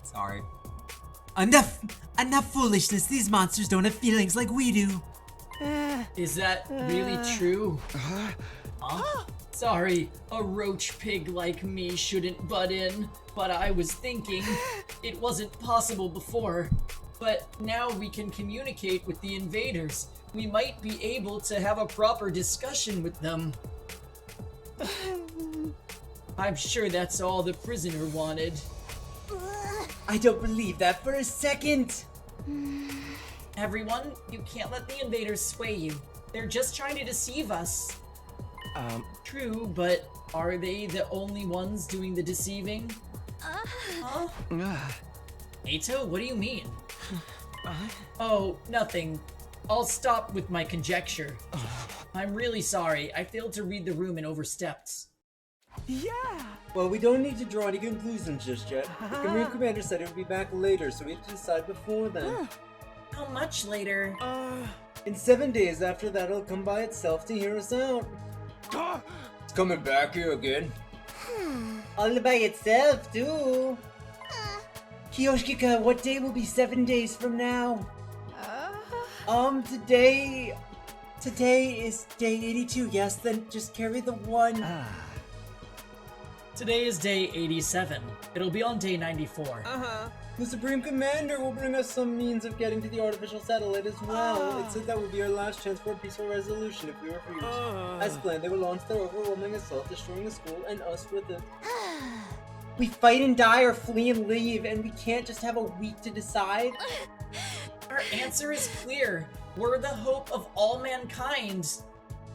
Sorry. Enough foolishness. These monsters don't have feelings like we do. Is that really true? Huh? Sorry, a roach pig like me shouldn't butt in, but I was thinking it wasn't possible before. But now we can communicate with the invaders. We might be able to have a proper discussion with them. I'm sure that's all the prisoner wanted. I don't believe that for a second. Everyone, you can't let the invaders sway you. They're just trying to deceive us. True, but are they the only ones doing the deceiving? Huh? Ato, what do you mean? Oh, nothing. I'll stop with my conjecture. I'm really sorry. I failed to read the room and overstepped. Yeah! Well, we don't need to draw any conclusions just yet. The Supreme Commander said it would be back later, so we have to decide before then. How much later? In 7 days after that, it'll come by itself to hear us out. It's coming back here again. All by itself, too. Kiyoshika, what day will be 7 days from now? Today is day 82, yes, then just carry the 1. Today is day 87. It'll be on day 94. The Supreme Commander will bring us some means of getting to the artificial satellite as well. It said that would be our last chance for a peaceful resolution if we refuse. As planned, they will launch their overwhelming assault, destroying the school and us with it. We fight and die or flee and leave, and we can't just have a week to decide. Our answer is clear. We're the hope of all mankind.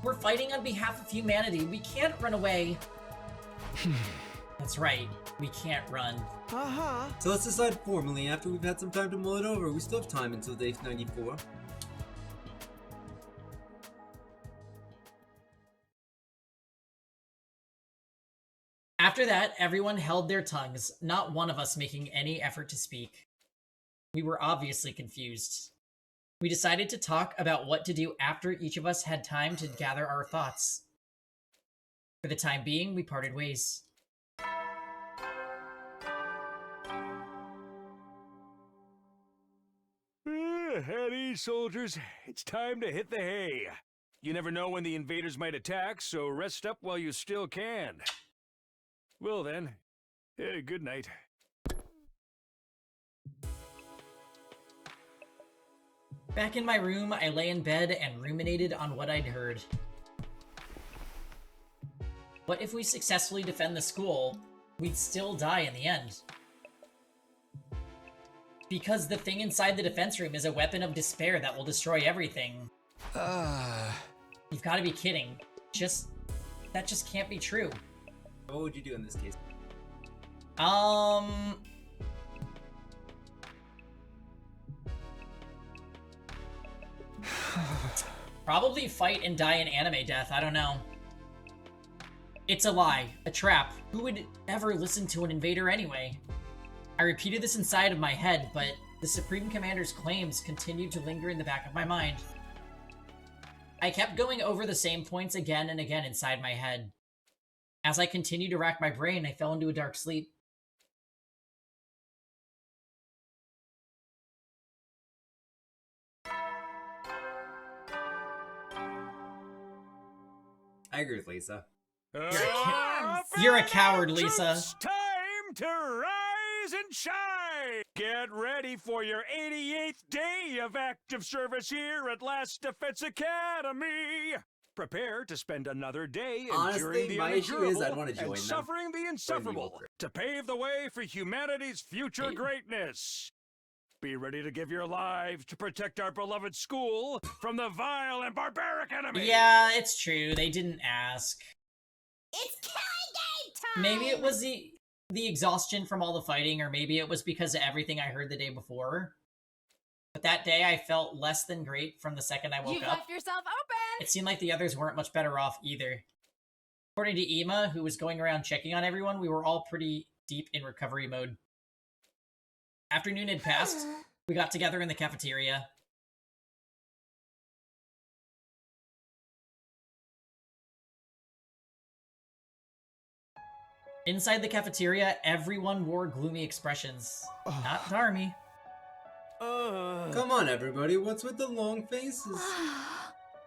We're fighting on behalf of humanity. We can't run away. That's right. We can't run. So let's decide formally after we've had some time to mull it over. We still have time until day 94. After that, everyone held their tongues, not one of us making any effort to speak. We were obviously confused. We decided to talk about what to do after each of us had time to gather our thoughts. For the time being, we parted ways. At ease, soldiers. It's time to hit the hay. You never know when the invaders might attack, so rest up while you still can. Well then, good night. Back in my room, I lay in bed and ruminated on what I'd heard. What if we successfully defend the school, we'd still die in the end? Because the thing inside the defense room is a weapon of despair that will destroy everything. You've got to be kidding. Just That just can't be true. What would you do in this case? Probably fight and die an anime death, I don't know. It's a lie, a trap. Who would ever listen to an invader anyway? I repeated this inside of my head, but the Supreme Commander's claims continued to linger in the back of my mind. I kept going over the same points again and again inside my head. As I continued to rack my brain, I fell into a dark sleep. I agree with Lisa. You're a coward, Lisa. It's time to rise and shine! Get ready for your 88th day of active service here at Last Defense Academy! Prepare to spend another day enduring the my issue is I'd unendurable want to join and them. suffering the insufferable to pave the way for humanity's future greatness. Be ready to give your lives to protect our beloved school from the vile and barbaric enemy! Yeah, it's true. They didn't ask. It's killing game time! Maybe it was the exhaustion from all the fighting, or maybe it was because of everything I heard the day before. But that day, I felt less than great from the second I woke You've up. left yourself open! It seemed like the others weren't much better off either. According to Ima, who was going around checking on everyone, we were all pretty deep in recovery mode. Afternoon had passed. We got together in the cafeteria. Inside the cafeteria, everyone wore gloomy expressions. Not Darmy. Come on, everybody. What's with the long faces?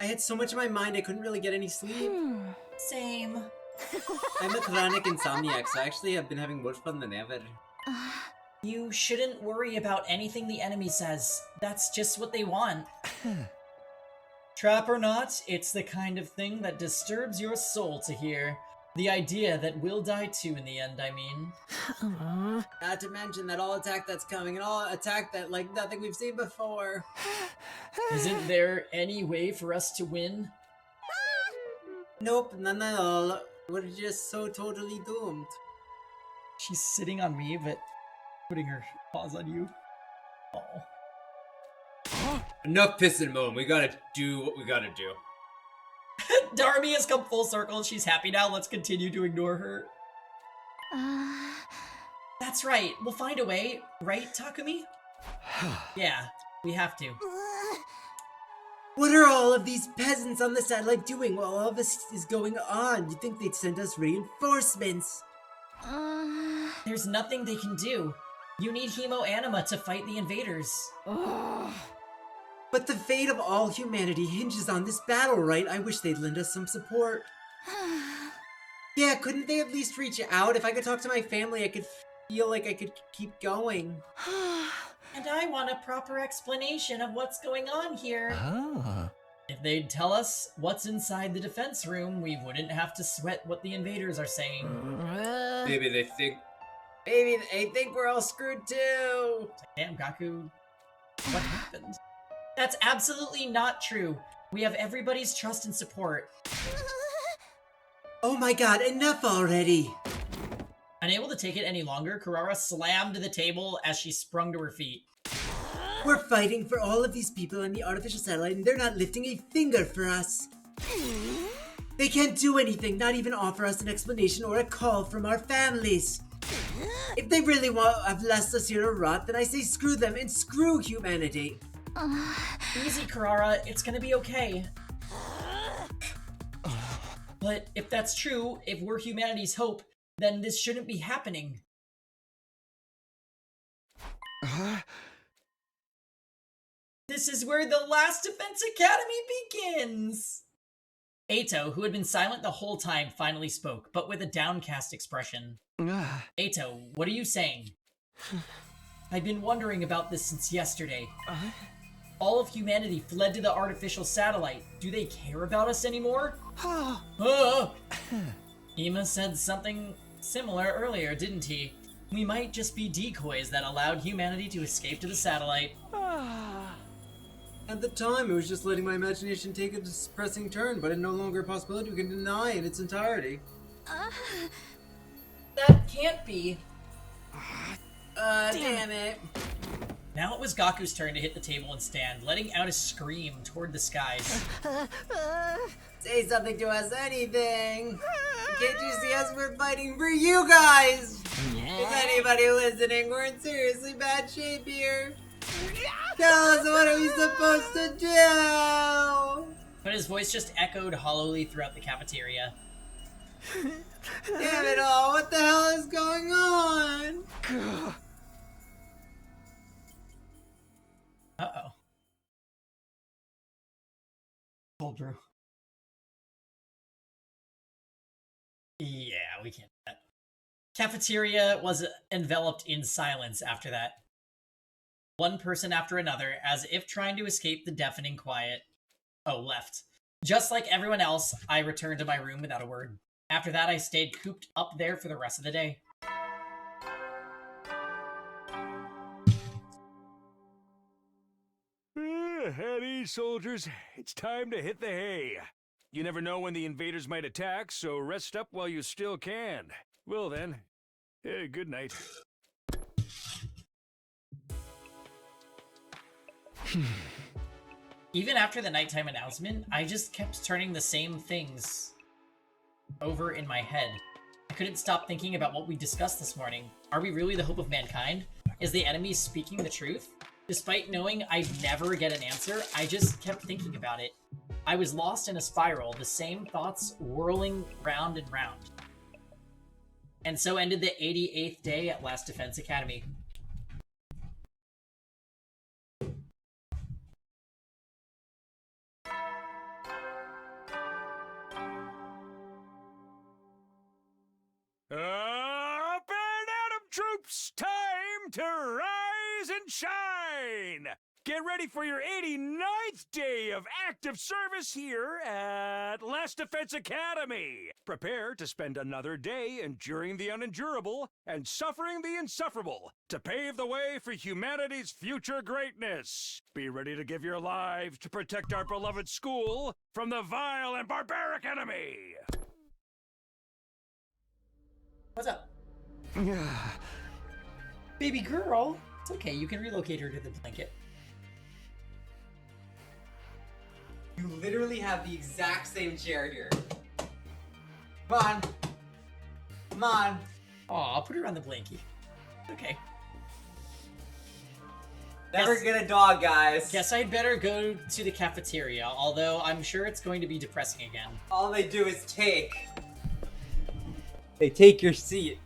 I had so much in my mind I couldn't really get any sleep. Same. I'm a chronic insomniac, so I actually have been having more fun than ever. You shouldn't worry about anything the enemy says. That's just what they want. Trap or not, it's the kind of thing that disturbs your soul to hear. The idea that we'll die too in the end, I mean. Not to mention that all attack that's coming, and all attack that like nothing we've seen before. Isn't there any way for us to win? Nope, none at all. We're just so totally doomed. She's sitting on me, but putting her paws on you. Oh. Enough piss and moan. We gotta do what we gotta do. Darby has come full circle. She's happy now. Let's continue to ignore her. That's right. We'll find a way. Right, Takumi? Yeah, we have to. What are all of these peasants on the satellite doing while all of this is going on? You'd think they'd send us reinforcements. There's nothing they can do. You need Hemo Anima to fight the invaders. But the fate of all humanity hinges on this battle, right? I wish they'd lend us some support. Yeah, couldn't they at least reach out? If I could talk to my family, I could feel like I could keep going. And I want a proper explanation of what's going on here. If they'd tell us what's inside the defense room, we wouldn't have to sweat what the invaders are saying. Maybe they think we're all screwed too. Damn, Gaku. What happened? That's absolutely not true. We have everybody's trust and support. Oh my god, enough already! Unable to take it any longer, Kurara slammed the table as she sprung to her feet. We're fighting for all of these people on the artificial satellite, and they're not lifting a finger for us. They can't do anything, not even offer us an explanation or a call from our families. If they really have left us here to rot, then I say screw them and screw humanity. Easy, Kurara. It's gonna be okay. But if that's true, if we're humanity's hope, then this shouldn't be happening. This is where the Last Defense Academy begins! Ato, who had been silent the whole time, finally spoke, but with a downcast expression. Ato, what are you saying? I've been wondering about this since yesterday. All of humanity fled to the artificial satellite. Do they care about us anymore? Ima said something similar earlier, didn't he? We might just be decoys that allowed humanity to escape to the satellite. At the time, it was just letting my imagination take a depressing turn, but it's no longer a possibility we can deny in its entirety. That can't be. Damn it. Now it was Gaku's turn to hit the table and stand, letting out a scream toward the skies. Say something to us, anything. Can't you see us? We're fighting for you guys. Is anybody listening? We're in seriously bad shape here. Tell us, what are we supposed to do? But his voice just echoed hollowly throughout the cafeteria. Damn it all, what the hell is going on? Uh-oh. Cold brew. Yeah, we can't do that. Cafeteria was enveloped in silence after that. One person after another, as if trying to escape the deafening quiet, left. Just like everyone else, I returned to my room without a word. After that, I stayed cooped up there for the rest of the day. At ease, soldiers. It's time to hit the hay. You never know when the invaders might attack, so rest up while you still can. Well then, good night. Even after the nighttime announcement, I just kept turning the same things over in my head. I couldn't stop thinking about what we discussed this morning. Are we really the hope of mankind? Is the enemy speaking the truth? Despite knowing I'd never get an answer, I just kept thinking about it. I was lost in a spiral, the same thoughts whirling round and round. And so ended the 88th day at Last Defense Academy. Up and Atom troops, time to rise and shine! Get ready for your 89th day of active service here at Last Defense Academy. Prepare to spend another day enduring the unendurable and suffering the insufferable to pave the way for humanity's future greatness. Be ready to give your lives to protect our beloved school from the vile and barbaric enemy. What's up? Baby girl. It's okay, you can relocate her to the blanket. You literally have the exact same chair here. Come on. Come on. Aw, I'll put her on the blankie. Okay. Never get a dog, guys. Guess I'd better go to the cafeteria, although I'm sure it's going to be depressing again. All they do is take. They take your seat.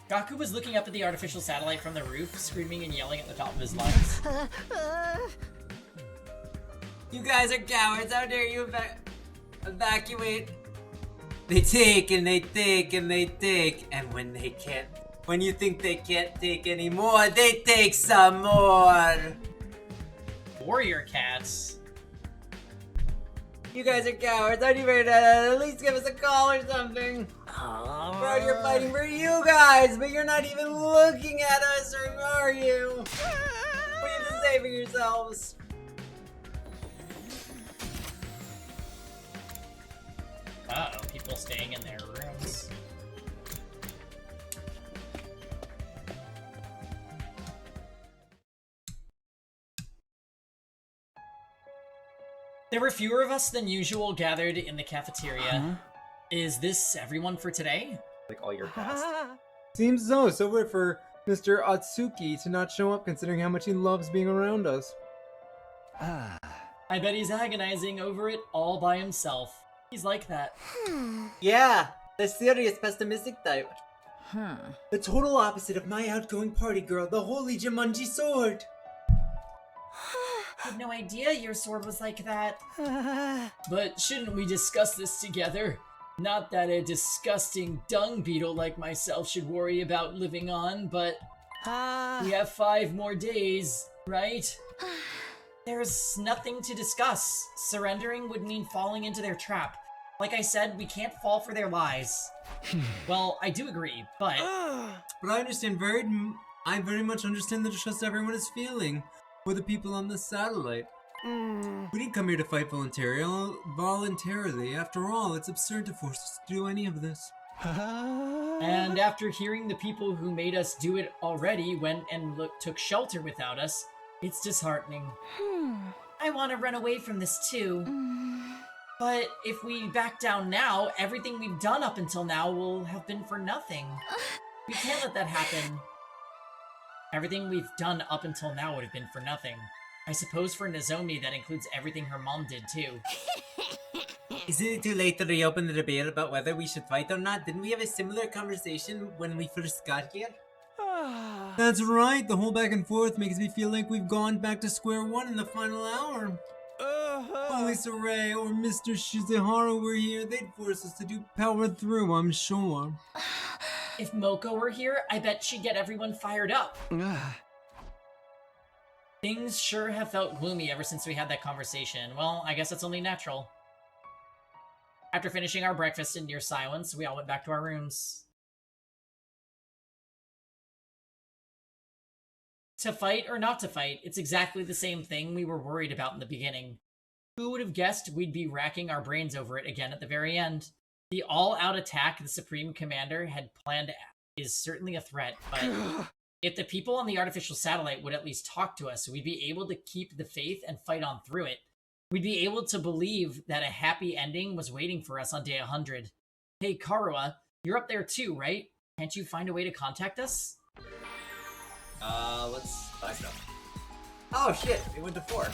Gaku was looking up at the artificial satellite from the roof, screaming and yelling at the top of his lungs. You guys are cowards. How dare you evacuate? They take and they take and they take, and when you think they can't take anymore, they take some more. Warrior cats. You guys are cowards. Aren't you ready to at least give us a call or something? Bro, you're fighting for you guys, but you're not even looking at us, or are you? What do you have to say for yourselves? Uh-oh, people staying in their rooms. There were fewer of us than usual gathered in the cafeteria. Is this everyone for today? Like all your cast. Seems so. So weird for Mr. Atsuki to not show up, considering how much he loves being around us. I bet he's agonizing over it all by himself. He's like that. Yeah, the serious pessimistic type. The total opposite of my outgoing party girl, the holy Jumanji sword. I had no idea your sword was like that. But shouldn't we discuss this together? Not that a disgusting dung beetle like myself should worry about living on, but we have 5 more days, right? There's nothing to discuss. Surrendering would mean falling into their trap. Like I said, we can't fall for their lies. Well, I do agree, but... But I understand I very much understand the distrust everyone is feeling for the people on the satellite. We didn't come here to fight voluntarily. After all, it's absurd to force us to do any of this. And after hearing the people who made us do it already went and took shelter without us, it's disheartening. I want to run away from this too. But if we back down now, everything we've done up until now will have been for nothing. We can't let that happen. Everything we've done up until now would have been for nothing. I suppose for Nozomi that includes everything her mom did too. Isn't it too late to reopen the debate about whether we should fight or not? Didn't we have a similar conversation when we first got here? That's right, the whole back and forth makes me feel like we've gone back to square one in the final hour. Only Saray or Mr. Shizuharu were here, they'd force us to power through, I'm sure. If Moko were here, I bet she'd get everyone fired up. Things sure have felt gloomy ever since we had that conversation. Well, I guess that's only natural. After finishing our breakfast in near silence, we all went back to our rooms. To fight or not to fight, it's exactly the same thing we were worried about in the beginning. Who would have guessed we'd be racking our brains over it again at the very end? The all-out attack the Supreme Commander had planned is certainly a threat, but if the people on the artificial satellite would at least talk to us, we'd be able to keep the faith and fight on through it. We'd be able to believe that a happy ending was waiting for us on day 100. Hey, Karua, you're up there too, right? Can't you find a way to contact us? Let's buy stuff. Oh shit, it went to 4.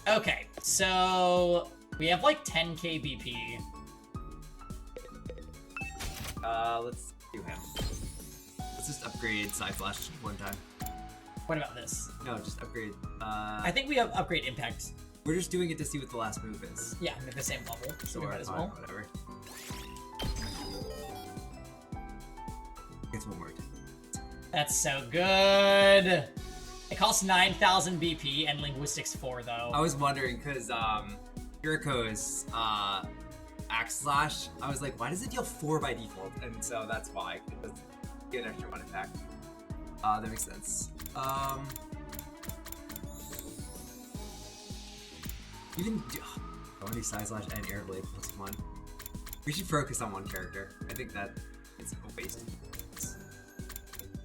Okay, so we have like 10k BP. Let's do him. Let's just upgrade Psyflash one time. What about this? No, just upgrade, I think we have upgrade Impact. We're just doing it to see what the last move is. Yeah, they're the same level, so we might as well. Whatever. It's one word. That's so good! It costs 9,000 BP and Linguistics 4, though. I was wondering, because, Yuriko's, Axe Slash, I was like, why does it deal 4 by default? And so that's why. It does get an extra 1 attack. That makes sense. Even only Side Slash and Air Blade +1. We should focus on one character. I think that it's a waste.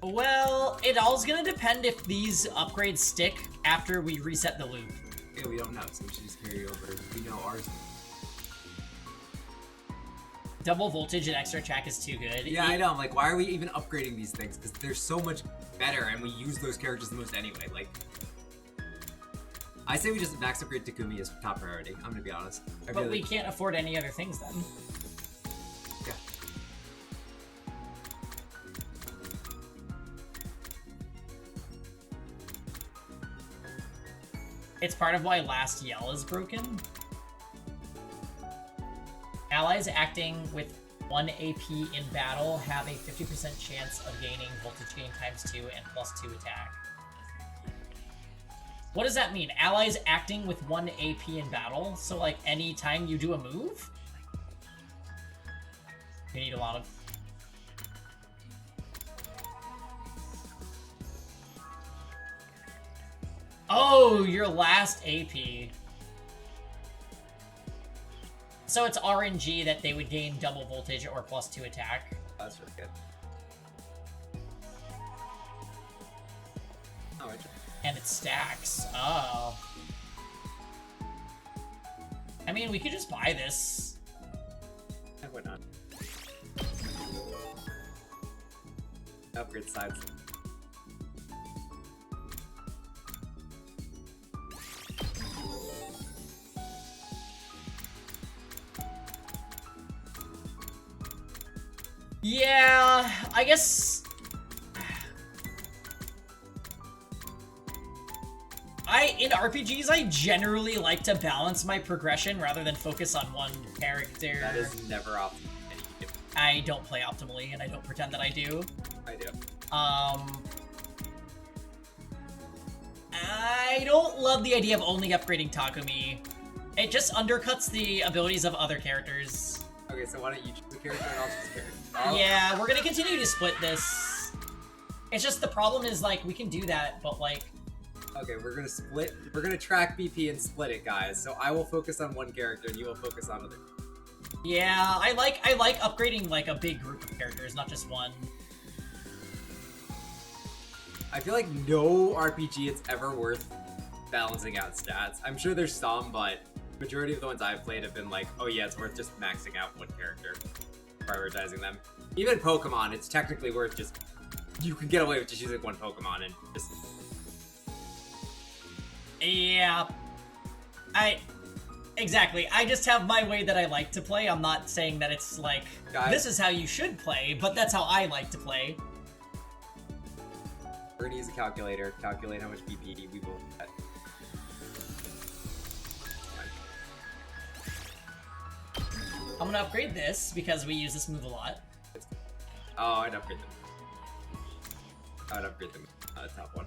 Well, it all's gonna depend if these upgrades stick after we reset the loop. Yeah, we don't know, so we should just carry over. We know ours. Double voltage and extra attack is too good. Yeah, I know. I'm like, why are we even upgrading these things? Because they're so much better, and we use those characters the most anyway. Like, I say we just max upgrade Takumi as top priority. I'm gonna be honest. But we can't afford any other things then. Yeah. It's part of why Last Yell is broken. Allies acting with 1 AP in battle have a 50% chance of gaining voltage gain ×2 and +2 attack. What does that mean? Allies acting with 1 AP in battle? So like any time you do a move? You need a lot of... Oh, your last AP. So it's RNG that they would gain double voltage or +2 attack. That's really good. Oh, and it stacks. Oh. I mean, we could just buy this. Yeah, why not? Upgrade sides. Yeah, I guess... in RPGs, I generally like to balance my progression rather than focus on one character. That is never optimal. I don't play optimally, and I don't pretend that I do. I do. I don't love the idea of only upgrading Takumi. It just undercuts the abilities of other characters. Okay, so why don't you choose a character and I'll choose a character. Oh. Yeah, we're gonna continue to split this. It's just the problem is, like, we can do that, but, like... Okay, we're gonna split. We're gonna track BP and split it, guys. So I will focus on one character and you will focus on other. Yeah, I like upgrading, like, a big group of characters, not just one. I feel like no RPG is ever worth balancing out stats. I'm sure there's some, but majority of the ones I've played have been like, oh yeah, it's worth just maxing out one character, prioritizing them. Even Pokemon, it's technically worth just, you can get away with just using one Pokemon and just... Yeah. Exactly. I just have my way that I like to play. I'm not saying that it's like, Guys, this is how you should play, but that's how I like to play. We're gonna use a calculator, calculate how much BP we will get. I'm gonna upgrade this because we use this move a lot. Oh, I'd upgrade them. I'd upgrade them. Top one.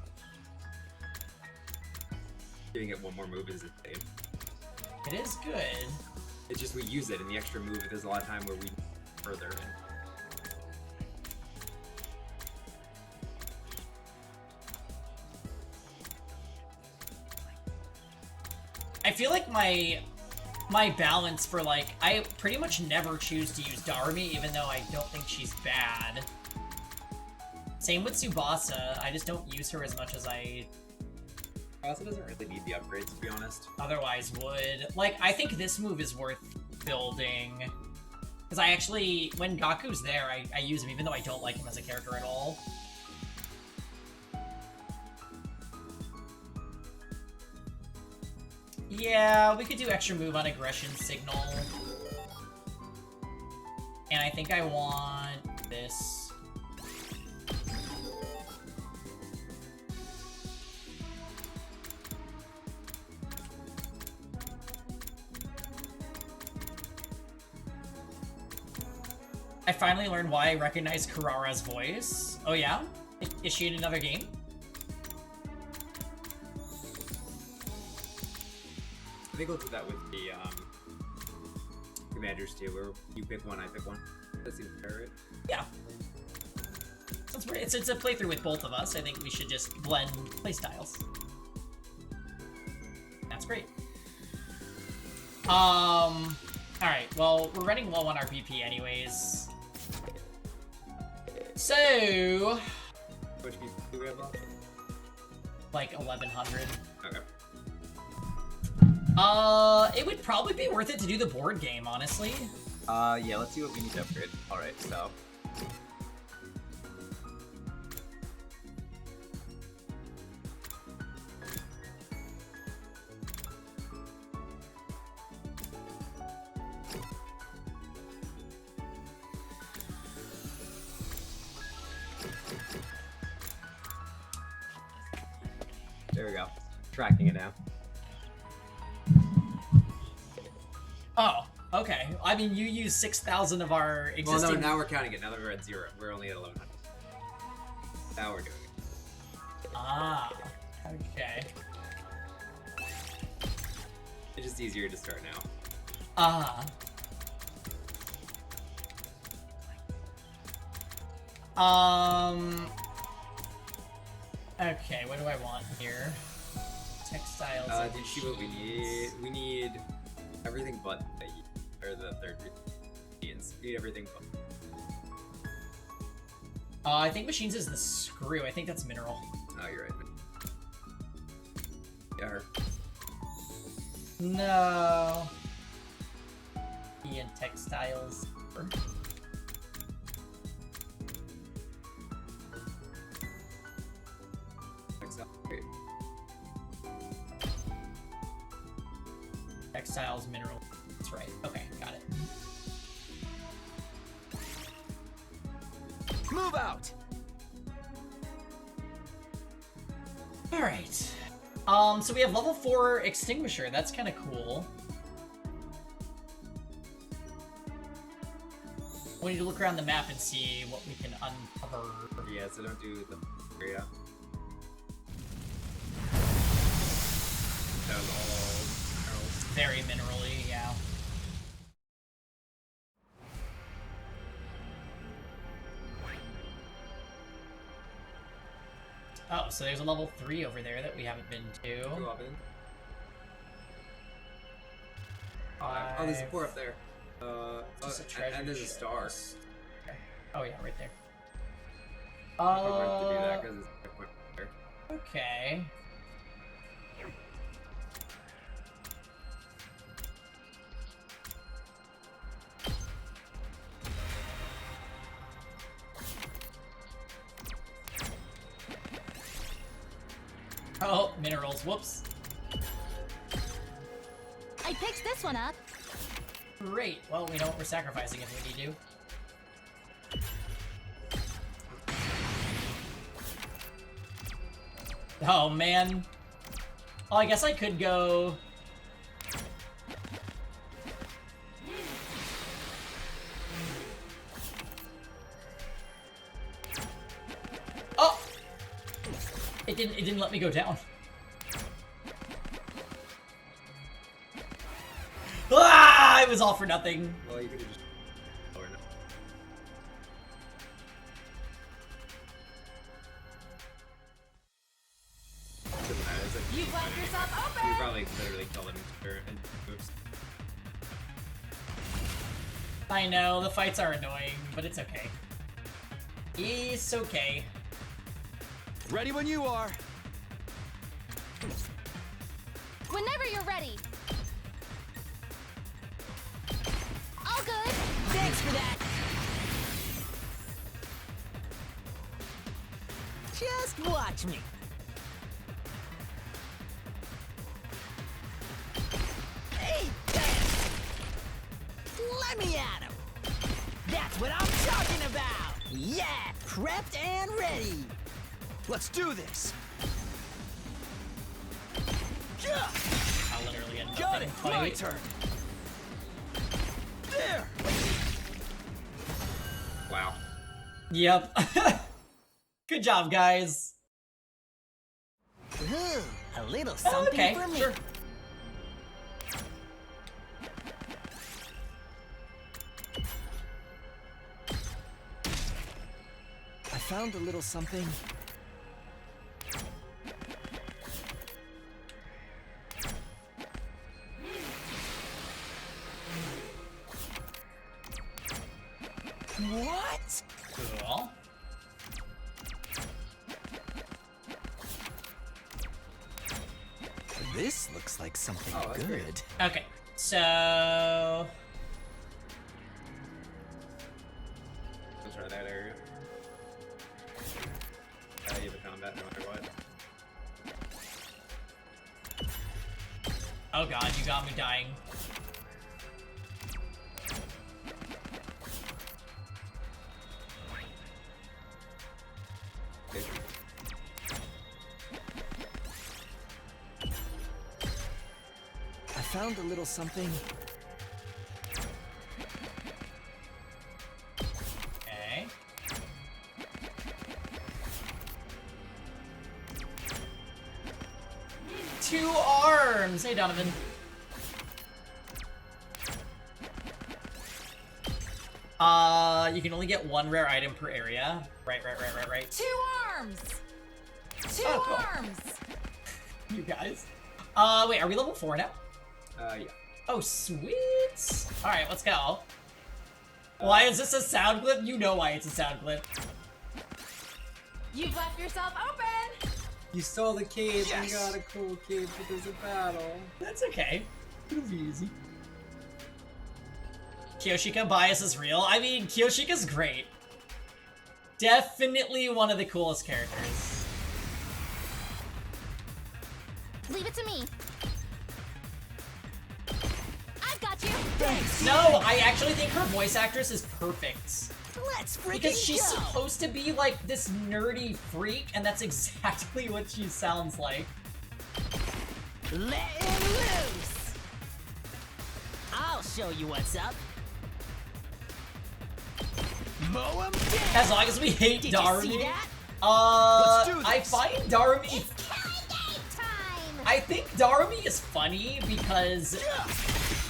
Giving it one more move is insane. It is good. It's just we use it, and the extra move, there's a lot of time where we further in. I feel like my balance for, like, I pretty much never choose to use Darumi, even though I don't think she's bad. Same with Tsubasa, I just don't use her as much as I... Tsubasa doesn't really need the upgrades, to be honest. Otherwise would. Like, I think this move is worth building. Because I actually, when Gaku's there, I use him, even though I don't like him as a character at all. Yeah, we could do extra move on aggression signal. And I think I want this. I finally learned why I recognize Karara's voice. Oh yeah? Is she in another game? I think we'll do that with the commanders too, where you pick one, I pick one. That seems fair, right? Yeah. Since it's a playthrough with both of us, I think we should just blend playstyles. That's great. Alright, well, we're running low on our BP anyways. So... Which BP do we have left? Like 1100. Okay. It would probably be worth it to do the board game, honestly. Yeah, let's see what we need to upgrade. Alright, so... There we go. Tracking it now. Oh, okay. I mean, you use 6,000 of our existing... Well, no, now we're counting it. Now that we're at 0. We're only at 1,100. Now we're doing it. Ah, okay. It's just easier to start now. Ah. Okay, what do I want here? Textiles. Did you see what we need? We need everything but the, or the third ingredients. We need everything but. I think machines is the screw. I think that's mineral. Oh, you're right. Yeah, her. No. Ian textiles. Great. Textiles, mineral. That's right. Okay, got it. Move out! Alright. So we have level 4 extinguisher. That's kind of cool. We need to look around the map and see what we can uncover. Yeah, so don't do the area. That was all. Very minerally, yeah. Oh, so there's a level 3 over there that we haven't been to. Go up in. Oh, there's a core up there. And there's a star. Oh yeah, right there. I forgot to do that 'cause it's right there. Okay. Oh, minerals. Whoops. I picked this one up. Great. Well, we know what we're sacrificing if we need to. Oh, man. Oh, I guess I could go... Oh! It didn't let me go down. Ah! It was all for nothing. Well, you could have just... Or no. Doesn't matter, it's like... You've left yourself open! You probably literally kill them and moves. I know, the fights are annoying, but it's okay. It's okay. Ready when you are. Whenever you're ready. All good. Thanks for that. Just watch me. Hey, let me at him. That's what I'm talking about. Yeah, prepped and ready. Let's do this. I literally had Got it. nothing. My turn. There. Wow. Yep. Good job, guys. Ooh, a little something okay, for me. Sure. I found a little something. What? Cool. This looks like something good. Great. Okay, so... Let's try that area. You have a combat no matter what. Oh god, you got me dying. I found a little something. Okay. Two arms! Hey, Donovan. You can only get one rare item per area. Right. 2 arms! 2 Oh, cool. arms! You guys. Wait, are we level 4 now? Yeah. Oh, sweet! Alright, let's go. Why is this a sound clip? You know why it's a sound clip. You've left yourself open! You stole the cape and Yes. got a cool cape, but there's a battle. That's okay. It'll be easy. Kyoshika bias is real. I mean, Kyoshika's great. Definitely one of the coolest characters. Leave it to me. I've got you. Thanks. No, I actually think her voice actress is perfect. Let's freaking Because she's go. supposed to be like this nerdy freak, and that's exactly what she sounds like. Let him loose. I'll show you what's up. Mow him down. As long as we hate Did you see Darumi. that? Let's do I this. find Darumi. It's killing game time! I think Darumi is funny because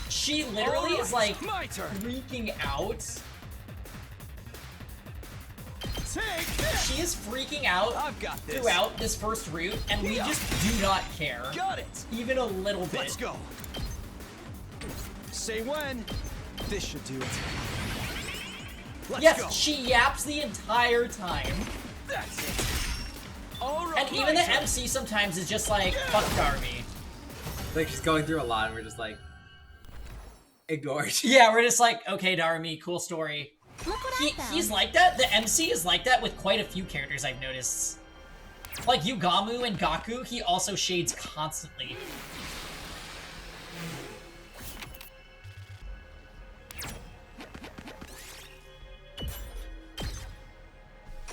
she literally is like My turn. freaking out. She is freaking out throughout this first route, and we just do not care. Got it. Even a little bit. Let's go. Say when. This should do it. Yes, she yaps the entire time. That's it. All right. And even the MC sometimes is just like, fuck Darby. Like, she's going through a lot, and we're just like, ignored. Yeah, we're just like, okay, Darby, cool story. Look what I found. He's like that. The MC is like that with quite a few characters I've noticed. Like Yugamu and Gaku, he also shades constantly.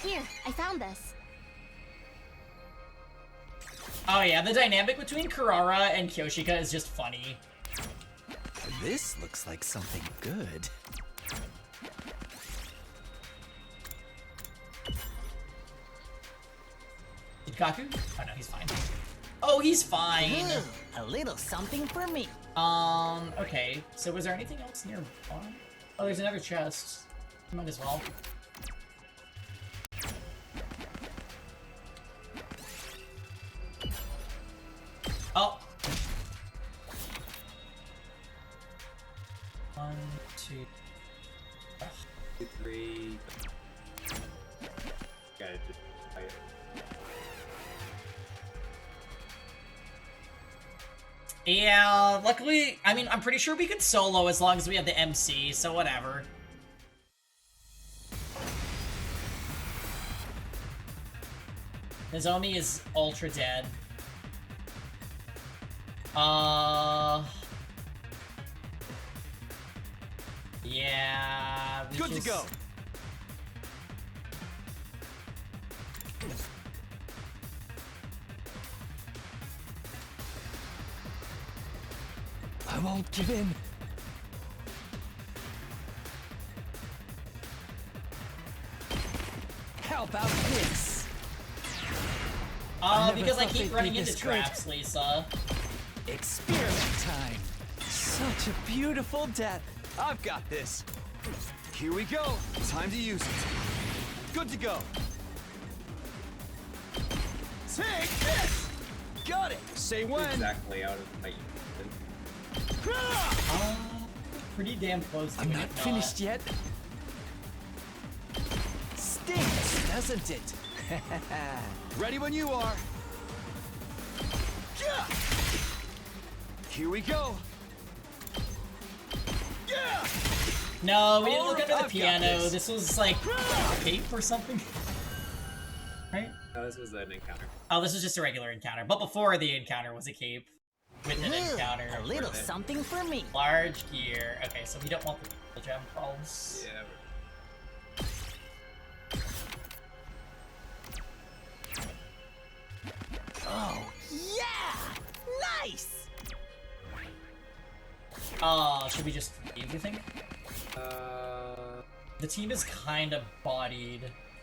Here, I found this. Oh yeah, the dynamic between Kurara and Kyoshika is just funny. This looks like something good. Did Gaku? Oh no, he's fine. Oh, he's fine. A little something for me. Okay. So was there anything else nearby? Oh, there's another chest. Might as well. Oh. 1, 2, 3. Gotta just fight it. Yeah, luckily, I mean, I'm pretty sure we could solo as long as we have the MC, so whatever. Nozomi is ultra dead. Yeah, we Good to go. I won't give in. How about this? Because I keep running into traps, Lisa. Experiment time. Such a beautiful death. I've got this. Here we go. Time to use it. Good to go. Take this! Got it! Say when. Exactly out of my Pretty damn close to I'm it, not if finished yet. Stinks, doesn't it? Ready when you are. Here we go. No, we didn't look under the piano. This was like a cape or something. Right? No, this was an encounter. Oh, this was just a regular encounter. But before the encounter was a cape. With an encounter. A little something for me. Large gear. Okay, so we don't want the gem problems. Yeah. Oh, yeah! Nice! Should we just leave, you think? The team is kind of bodied.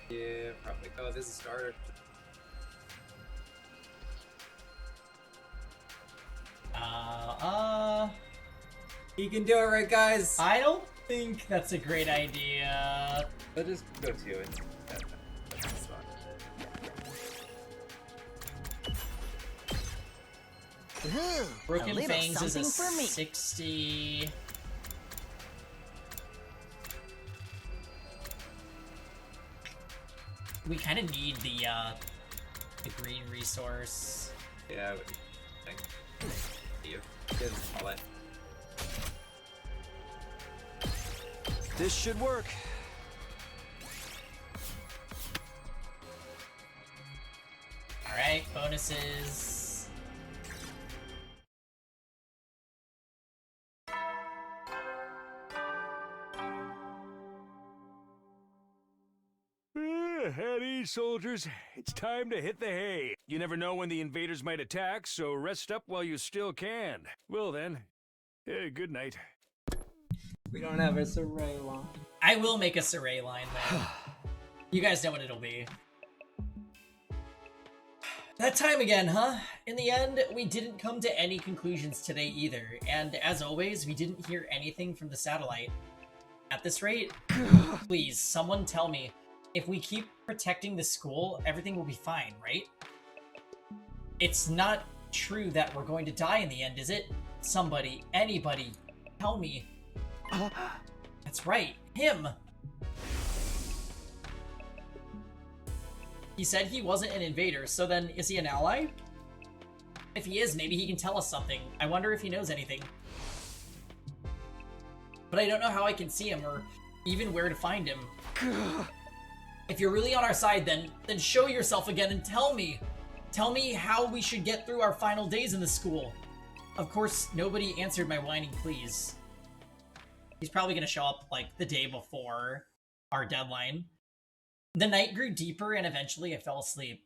Yeah, probably. Oh, this is a starter. You can do it, right, guys? I don't think that's a great idea. Let's just go to it. That's Ooh, Broken Fangs is a for me. 60. We kind of need the green resource. Yeah, I would think. You all that. This should work. Alright, bonuses. At ease, soldiers. It's time to hit the hay. You never know when the invaders might attack, so rest up while you still can. Well then, good night. We don't have a Saray line. I will make a Saray line, though. You guys know what it'll be. That time again, huh? In the end, we didn't come to any conclusions today either, and as always, we didn't hear anything from the satellite. At this rate, please, someone tell me, if we keep protecting the school, everything will be fine, right? It's not true that we're going to die in the end, is it? Somebody, anybody, tell me. That's right, him! He said he wasn't an invader, so then is he an ally? If he is, maybe he can tell us something. I wonder if he knows anything. But I don't know how I can see him or even where to find him. If you're really on our side, then show yourself again and tell me. Tell me how we should get through our final days in the school. Of course, nobody answered my whining pleas. He's probably gonna show up, like, the day before our deadline. The night grew deeper and eventually I fell asleep.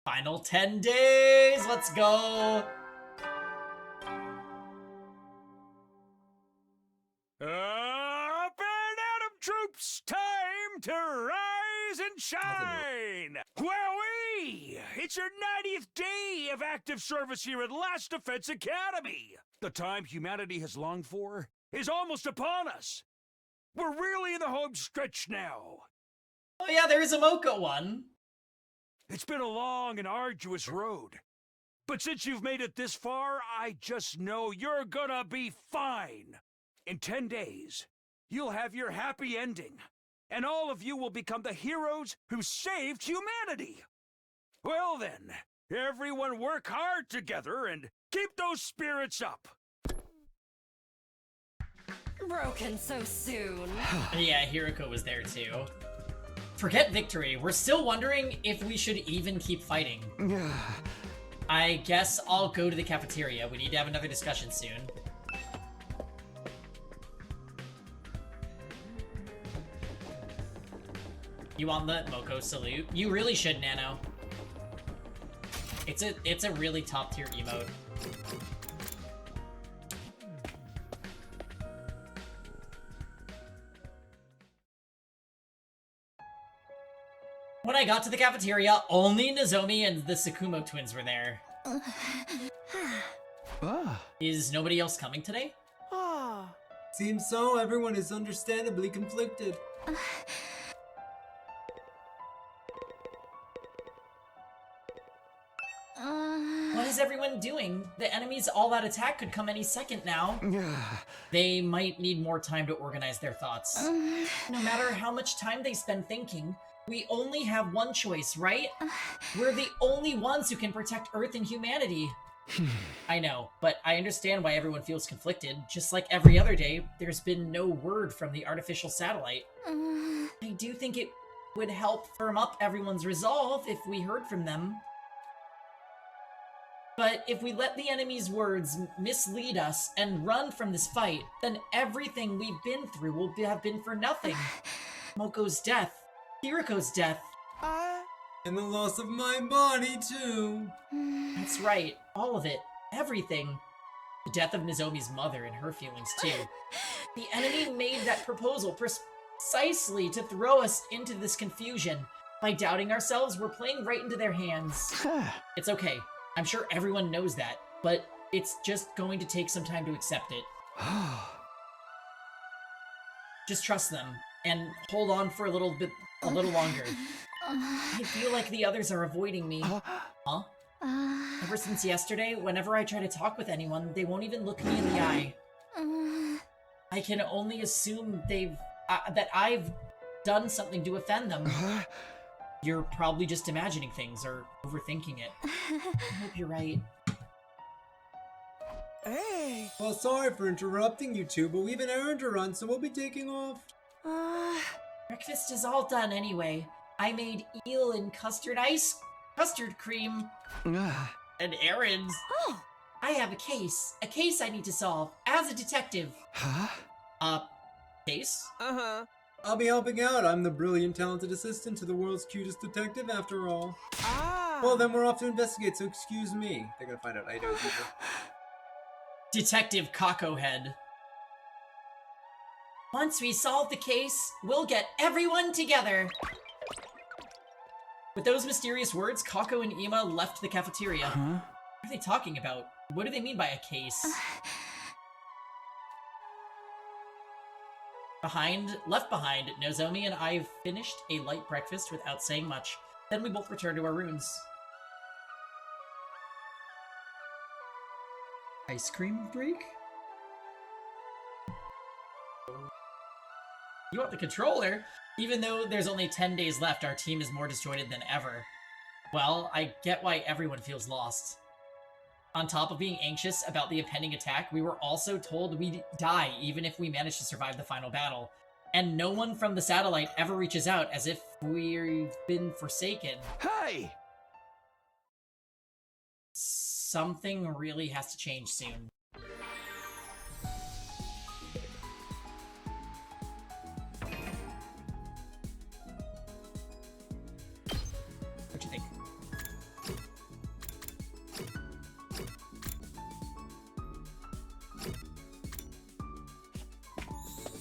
Final 10 days! Let's go! Up and Atom troops! Time to rise and shine! Wowee! It's your 90th day of active service here at Last Defense Academy! The time humanity has longed for is almost upon us! We're really in the home stretch now! Oh yeah, there is a Moko one! It's been a long and arduous road. But since you've made it this far, I just know you're gonna be fine! In 10 days, you'll have your happy ending, and all of you will become the heroes who saved humanity! Well then, everyone work hard together and keep those spirits up! Broken so soon. Yeah, Hiroko was there too. Forget victory, we're still wondering if we should even keep fighting. I guess I'll go to the cafeteria. We need to have another discussion soon. You want the Moko salute? You really should, Nano. It's a really top tier emote. When I got to the cafeteria, only Nozomi and the Tsukumo twins were there. Is nobody else coming today? Seems so. Everyone is understandably conflicted. What is everyone doing? The enemy's all-out attack could come any second now. They might need more time to organize their thoughts. No matter how much time they spend thinking, we only have one choice, right? We're the only ones who can protect Earth and humanity. I know, but I understand why everyone feels conflicted. Just like every other day, there's been no word from the artificial satellite. I do think it would help firm up everyone's resolve if we heard from them. But if we let the enemy's words mislead us and run from this fight, then everything we've been through will have been for nothing. Moko's death, Hiroko's death. And the loss of my body, too. That's right. All of it. Everything. The death of Nozomi's mother and her feelings, too. The enemy made that proposal precisely to throw us into this confusion. By doubting ourselves, we're playing right into their hands. It's okay. I'm sure everyone knows that, but it's just going to take some time to accept it. Just trust them, and hold on for a little longer. I feel like the others are avoiding me. Huh? Ever since yesterday, whenever I try to talk with anyone, they won't even look me in the eye. I can only assume that I've done something to offend them. You're probably just imagining things or overthinking it. I hope you're right. Hey! Well, sorry for interrupting you two, but we've an errand to run, so we'll be taking off. Breakfast is all done anyway. I made eel and custard cream. And errands. Oh! I have a case I need to solve, as a detective. Case? I'll be helping out. I'm the brilliant, talented assistant to the world's cutest detective, after all. Well, then we're off to investigate, so excuse me. They're gonna find out I know people. Detective Cockohead. Once we solve the case, we'll get everyone together. With those mysterious words, Kako and Ima left the cafeteria. What are they talking about? What do they mean by a case? Left behind, Nozomi and I finished a light breakfast without saying much. Then we both returned to our rooms. Ice cream break? You want the controller? Even though there's only 10 days left, our team is more disjointed than ever. Well, I get why everyone feels lost. On top of being anxious about the impending attack, we were also told we'd die even if we managed to survive the final battle. And no one from the satellite ever reaches out, as if we've been forsaken. Hey! Something really has to change soon. What you think?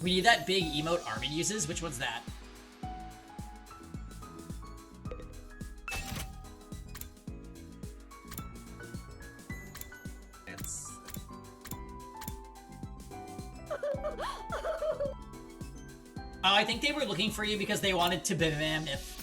We need that big emote Armin uses. Which one's that? Oh, I think they were looking for you because they wanted to bim if.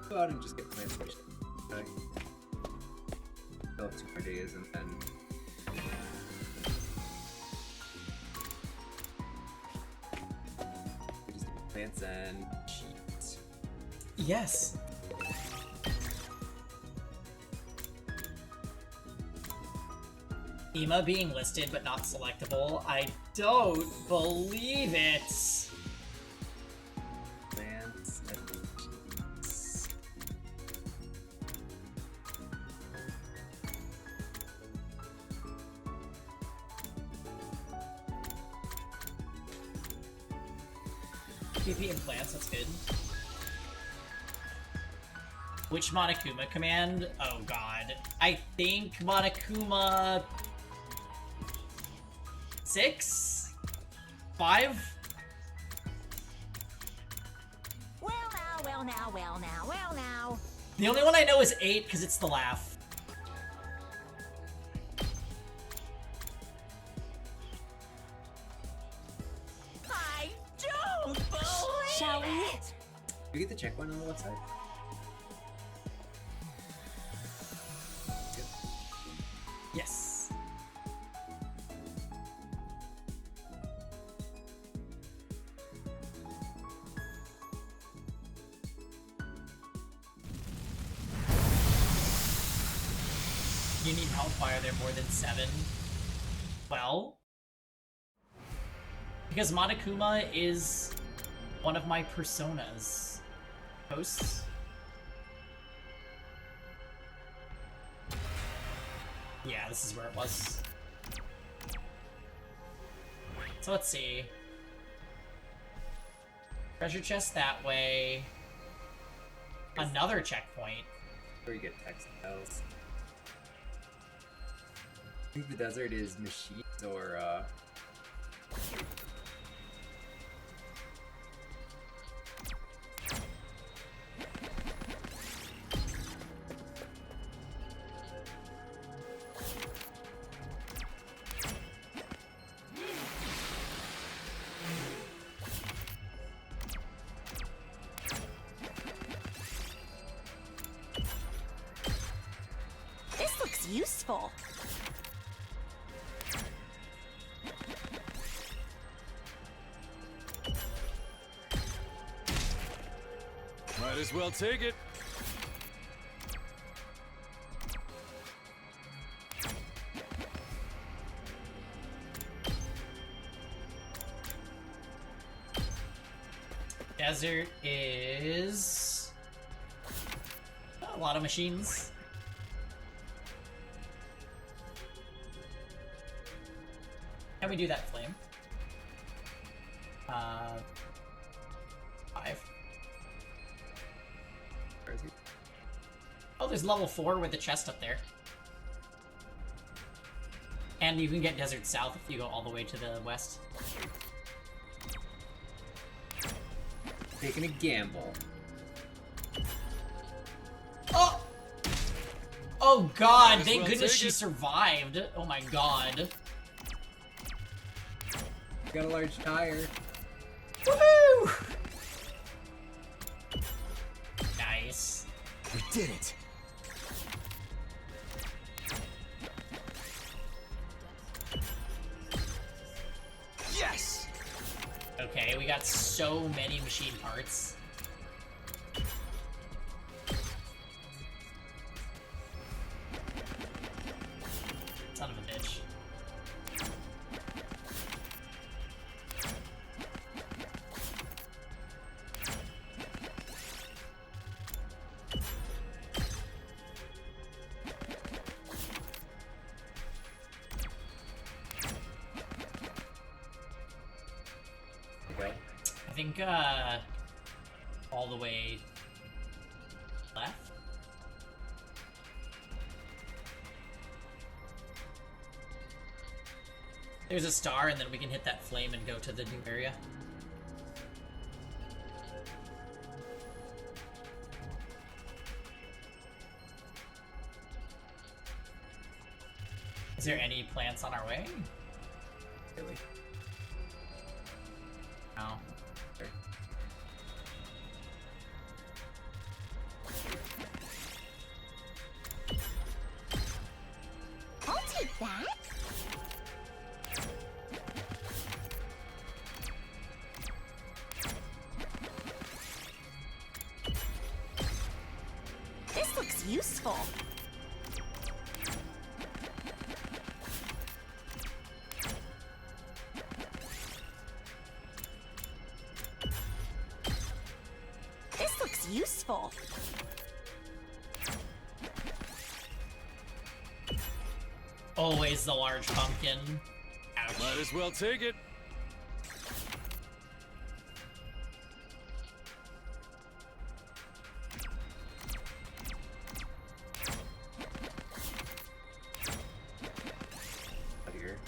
Go out and just get plants for okay. Still have 2 more days and then we just do plants and cheat. Yes. Ema being listed but not selectable. I don't believe it. Plants and cheats. PP and plants, that's good. Which Monokuma command? Oh god. I think Monokuma 6? 5? Well now, well now, well now, well now. The only one I know is 8 because it's the laugh. I don't believe Shall we? Did you get the check one on the website? Yes. You need help? Why are there more than 7? Well, because Monokuma is one of my personas. Hosts? Yeah, this is where it was. So let's see. Treasure chest that way. Another checkpoint. Where you get textiles. I think the desert is machines or This looks useful. Might as well take it. Desert is a lot of machines. Can we do that flame? 5. Oh, there's level 4 with the chest up there. And you can get Desert South if you go all the way to the west. Taking a gamble. Oh! Oh god, Might as thank well goodness take she it. survived. Oh my god. Got a large tire. Woohoo! Nice. We did it. Yes! Okay, we got so many machine parts. Son of a bitch. Okay. I think, all the way left? There's a star, and then we can hit that flame and go to the new area. Is there any plants on our way? Really? No. Okay. I'll take that. This looks useful. This looks useful. Always the large pumpkin. Ouch. Might as well take it. Here.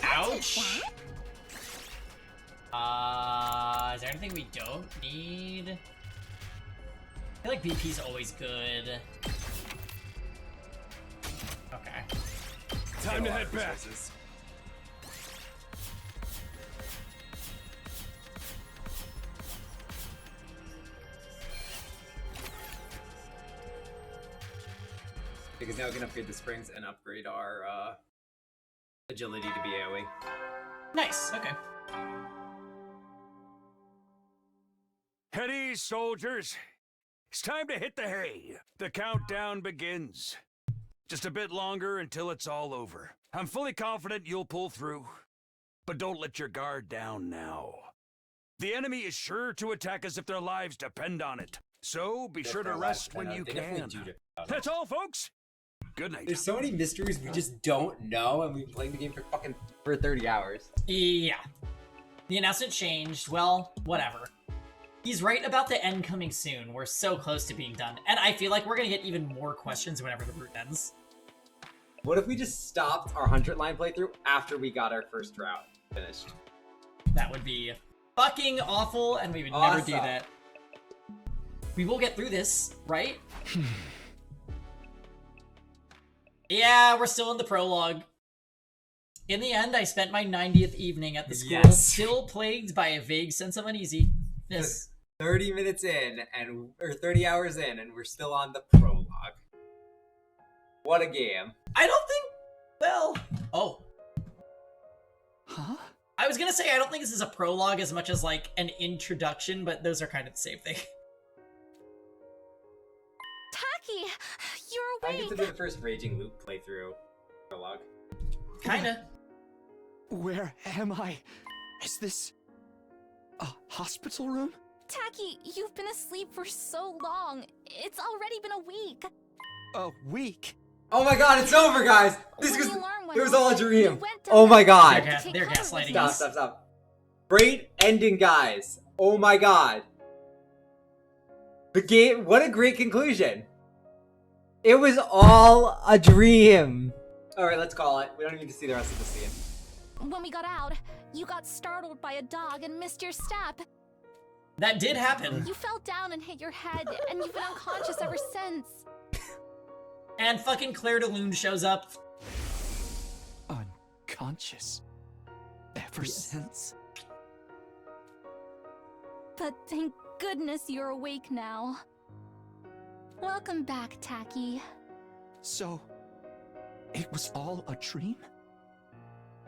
Ouch! Is there anything we don't need? I feel like BP's always good. Okay. Time to head back. Because now we can upgrade the springs and upgrade our agility to be AoE. Nice, okay. At ease, soldiers. It's time to hit the hay. The countdown begins. Just a bit longer until it's all over. I'm fully confident you'll pull through. But don't let your guard down now. The enemy is sure to attack us if their lives depend on it. So be sure to rest when you can. That's all, folks. Good night. There's so many mysteries we just don't know, and we've been playing the game for 30 hours. Yeah. The announcement changed. Well, whatever. He's right about the end coming soon. We're so close to being done. And I feel like we're gonna get even more questions whenever the route ends. What if we just stopped our 100-line playthrough after we got our first route finished? That would be fucking awful, and we would never do that. We will get through this, right? Yeah, we're still in the prologue. In the end, I spent my 90th evening at the school, still plagued by a vague sense of uneasiness. 30 minutes in, or 30 hours in, and we're still on the prologue. What a game. I don't think, well, oh. Huh? I was gonna say, I don't think this is a prologue as much as like an introduction, but those are kind of the same thing. Taki, you're I awake. get to do the first Raging Loop playthrough prologue. Kinda. Where am I? Is this a hospital room? Taki, you've been asleep for so long. It's already been a week. A week? Oh my god, it's over, guys! This When was, the alarm went it was off, all a you dream. went down Oh my there god. to take They're cover gaslighting with us. me. Stop. Great ending, guys. Oh my god. The game, what a great conclusion. It was all a dream. Alright, let's call it. We don't need to see the rest of the scene. When we got out, you got startled by a dog and missed your step. That did happen. You fell down and hit your head, and you've been unconscious ever since. And fucking Claire de Lune shows up. Unconscious. Ever since. But thank goodness you're awake now. Welcome back, Tacky. So, it was all a dream?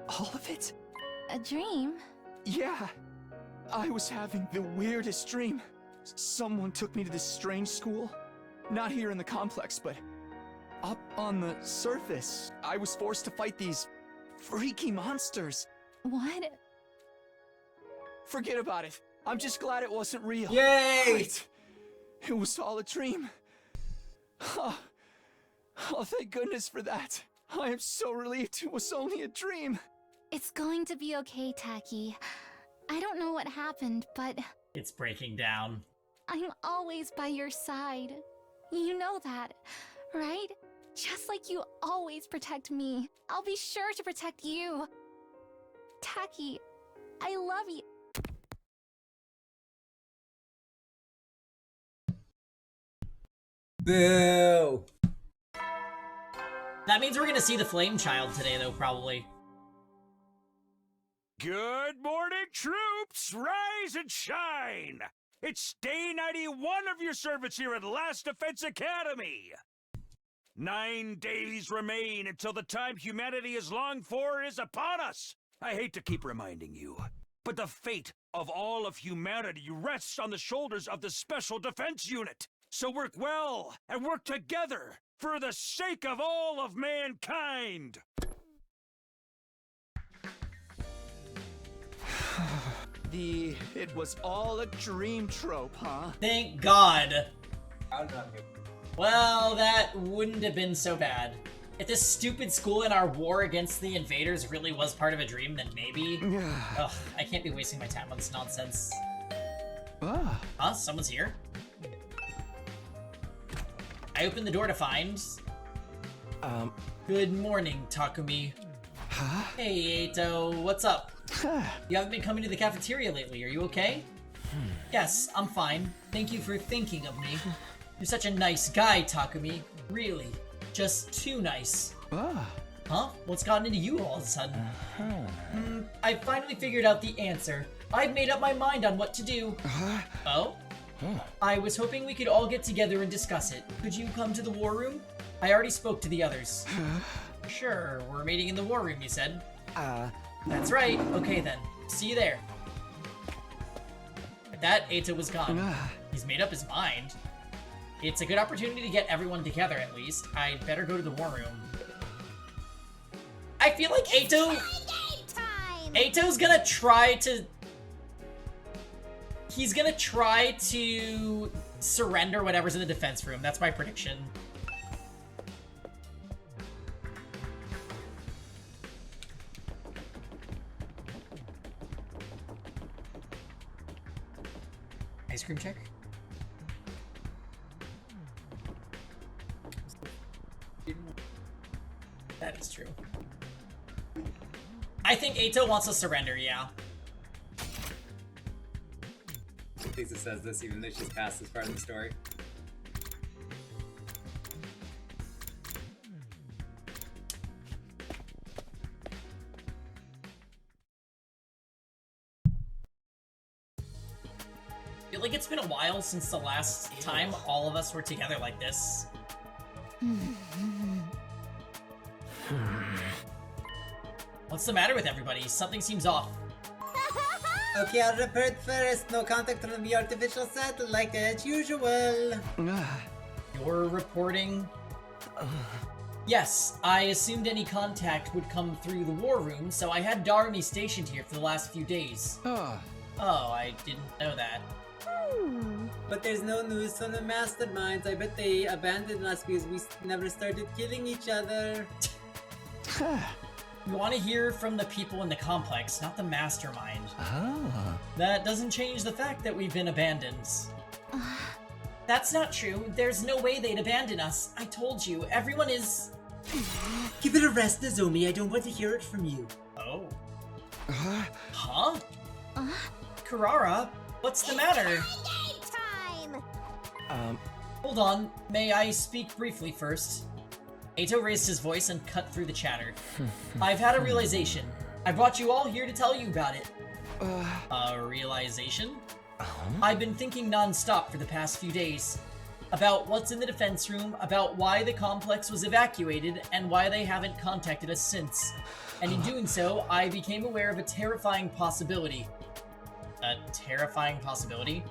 All of it? A dream? Yeah. I was having the weirdest dream. Someone took me to this strange school. Not here in the complex, but up on the surface. I was forced to fight these freaky monsters. What? Forget about it. I'm just glad it wasn't real. Yay! Right. It was all a dream. Oh, thank goodness for that. I am so relieved it was only a dream. It's going to be okay, Tacky. I don't know what happened, but It's breaking down. I'm always by your side. You know that, right? Just like you always protect me, I'll be sure to protect you. Tacky, I love you. Boo! That means we're gonna see the Flame Child today, though, probably. Good morning, troops! Rise and shine! It's day 91 of your service here at Last Defense Academy! 9 days remain until the time humanity has longed for is upon us! I hate to keep reminding you, but the fate of all of humanity rests on the shoulders of the Special Defense Unit! So work well and work together for the sake of all of mankind! It was all a dream trope, huh? Thank God. How did that make? Well, that wouldn't have been so bad. If this stupid school in our war against the invaders really was part of a dream, then maybe... Ugh, I can't be wasting my time on this nonsense. Huh? Someone's here? I opened the door to find... Good morning, Takumi. Huh? Hey, Eito, what's up? You haven't been coming to the cafeteria lately, are you okay? Yes, I'm fine. Thank you for thinking of me. You're such a nice guy, Takumi. Really. Just too nice. Huh? What's gotten into you all of a sudden? I finally figured out the answer. I've made up my mind on what to do. Oh? I was hoping we could all get together and discuss it. Could you come to the war room? I already spoke to the others. Sure, we're meeting in the war room, you said. That's right. Okay then. See you there. With that, Eito was gone. He's made up his mind. It's a good opportunity to get everyone together, at least. I'd better go to the war room. I feel like Eito's gonna try to... He's gonna try to surrender whatever's in the defense room. That's my prediction. Ice cream check? That is true. I think Eito wants to surrender, yeah. Lisa says this even though she's past this part of the story. I feel like it's been a while since the last time all of us were together like this. What's the matter with everybody? Something seems off. Okay, I'll report first. No contact from the artificial satellite as usual. You're reporting? Yes, I assumed any contact would come through the war room, so I had Darumi stationed here for the last few days. Oh, I didn't know that. But there's no news from the masterminds. I bet they abandoned us because we never started killing each other. You want to hear from the people in the complex, not the mastermind. That doesn't change the fact that we've been abandoned. That's not true. There's no way they'd abandon us. I told you, everyone is... Give it a rest, Nozomi. I don't want to hear it from you. Oh. Huh? Karara, what's the matter? Time! Hold on. May I speak briefly first? Eito raised his voice and cut through the chatter. I've had a realization. I brought you all here to tell you about it. A realization? I've been thinking non-stop for the past few days. About what's in the defense room, about why the complex was evacuated, and why they haven't contacted us since. And in doing so, I became aware of a terrifying possibility. A terrifying possibility?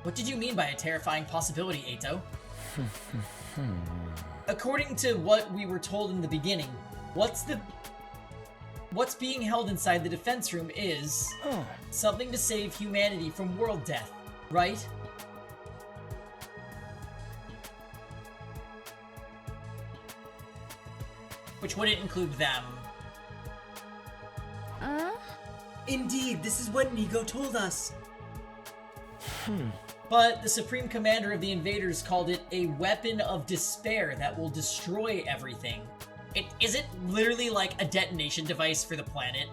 What did you mean by a terrifying possibility, Eito? According to what we were told in the beginning, what's being held inside the defense room is something to save humanity from world death, right? Which wouldn't include them. Indeed, this is what Nigo told us. But the Supreme Commander of the Invaders called it a weapon of despair that will destroy everything. Is it literally like a detonation device for the planet?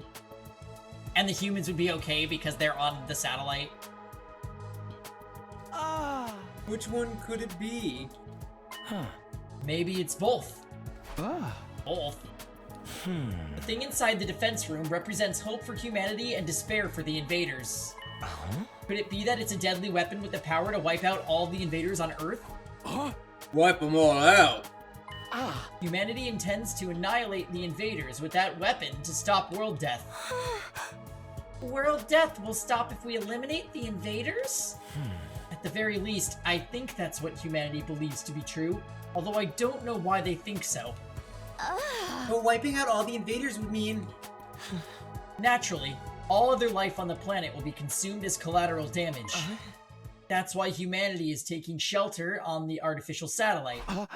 And the humans would be okay because they're on the satellite? Which one could it be? Maybe it's both. Both? The thing inside the defense room represents hope for humanity and despair for the invaders. Could it be that it's a deadly weapon with the power to wipe out all the invaders on Earth? Wipe them all out. Humanity intends to annihilate the invaders with that weapon to stop world death. World death will stop if we eliminate the invaders? At the very least, I think that's what humanity believes to be true, although I don't know why they think so. But wiping out all the invaders would mean... Naturally, all other life on the planet will be consumed as collateral damage. That's why humanity is taking shelter on the artificial satellite. What?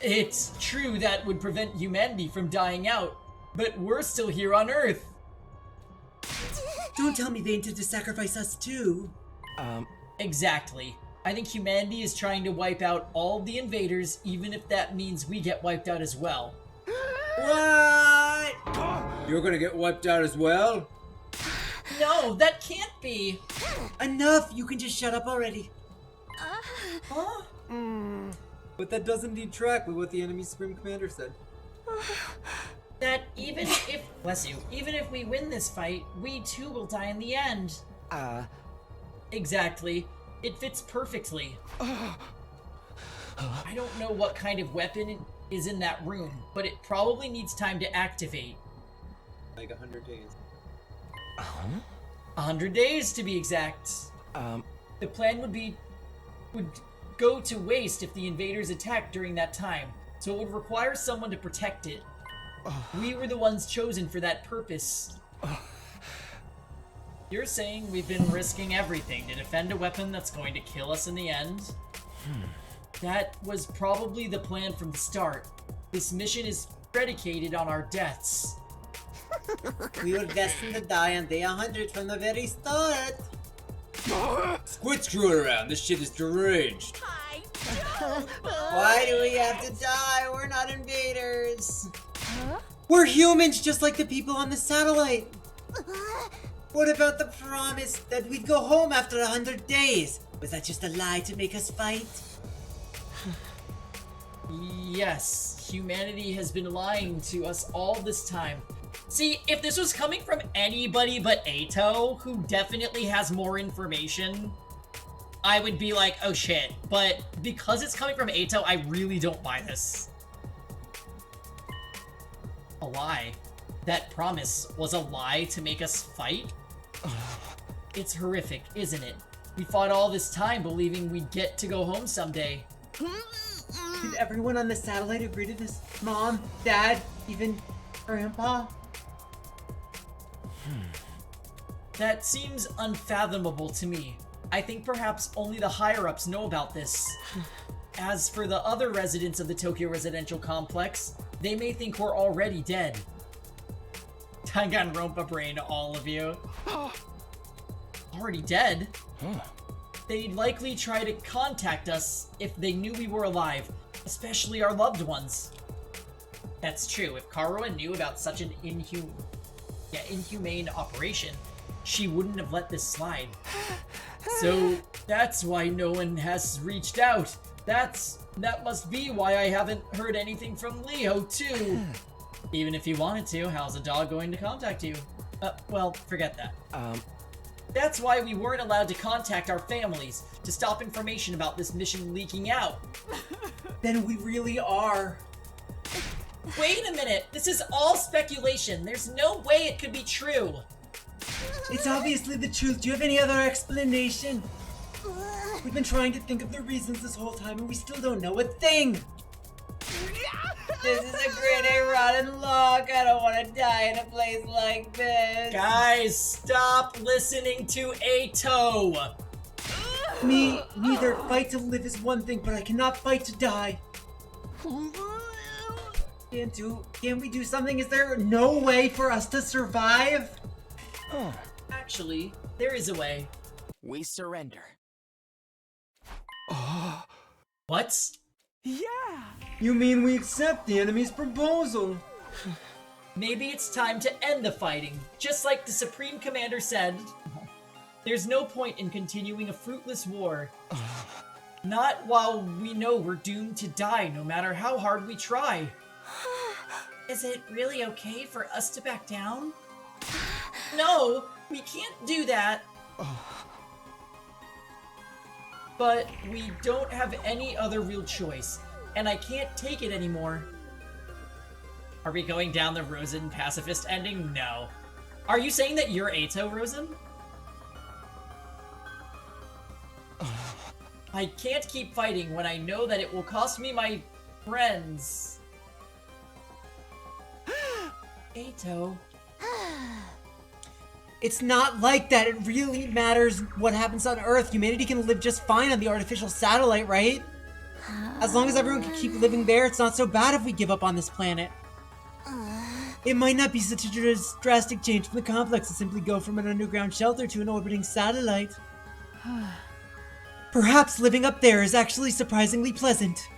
It's true that would prevent humanity from dying out, but we're still here on Earth. Don't tell me they intend to sacrifice us too. Exactly. I think humanity is trying to wipe out all the invaders, even if that means we get wiped out as well. What? You're gonna get wiped out as well? No, that can't be. Enough! You can just shut up already. Huh? But that does indeed track with what the enemy Supreme Commander said. That even if, bless you, even if we win this fight, we too will die in the end. Exactly. It fits perfectly. I don't know what kind of weapon is in that room, but it probably needs time to activate. Like 100 days. 100 days to be exact. The plan would go to waste if the invaders attacked during that time, so it would require someone to protect it. We were the ones chosen for that purpose. You're saying we've been risking everything to defend a weapon that's going to kill us in the end? That was probably the plan from the start. This mission is predicated on our deaths. We were destined to die on day 100 from the very start. Quit screwing around. This shit is deranged. Why do we have to die? We're not invaders. We're humans just like the people on the satellite. What about the promise that we'd go home after 100 days? Was that just a lie to make us fight? Yes, humanity has been lying to us all this time. See, if this was coming from anybody but Eito, who definitely has more information, I would be like, oh shit. But because it's coming from Eito, I really don't buy this. A lie. That promise was a lie to make us fight? It's horrific, isn't it? We fought all this time believing we'd get to go home someday. Did everyone on the satellite agree to this? Mom, Dad, even Grandpa? That seems unfathomable to me. I think perhaps only the higher-ups know about this. As for the other residents of the Tokyo residential complex, they may think we're already dead. Danganronpa brain, all of you. Already dead? They'd likely try to contact us if they knew we were alive, especially our loved ones. That's true. If Karua knew about such an inhumane operation, she wouldn't have let this slide. So that's why no one has reached out. That must be why I haven't heard anything from Leo, too. Even if he wanted to, how's a dog going to contact you? Well, forget that. That's why we weren't allowed to contact our families to stop information about this mission leaking out. Then we really are. Wait a minute, this is all speculation. There's no way it could be true. It's obviously the truth. Do you have any other explanation? We've been trying to think of the reasons this whole time and we still don't know a thing. This is a gritty, rotten log. I don't want to die in a place like this. Guys, stop listening to Ato. Me, neither. Fight to live is one thing, but I cannot fight to die. Can we do something? Is there no way for us to survive? Actually, there is a way. We surrender. What? Yeah! You mean we accept the enemy's proposal? Maybe it's time to end the fighting. Just like the Supreme Commander said, there's no point in continuing a fruitless war. Not while we know we're doomed to die no matter how hard we try. Is it really okay for us to back down? No, we can't do that. But we don't have any other real choice, and I can't take it anymore. Are we going down the Rosen pacifist ending? No. Are you saying that you're Ato, Rosen? I can't keep fighting when I know that it will cost me my friends. Ato. It's not like that. It really matters what happens on Earth. Humanity can live just fine on the artificial satellite, right? As long as everyone can keep living there, it's not so bad if we give up on this planet. It might not be such a drastic change from the complex to simply go from an underground shelter to an orbiting satellite. Perhaps living up there is actually surprisingly pleasant.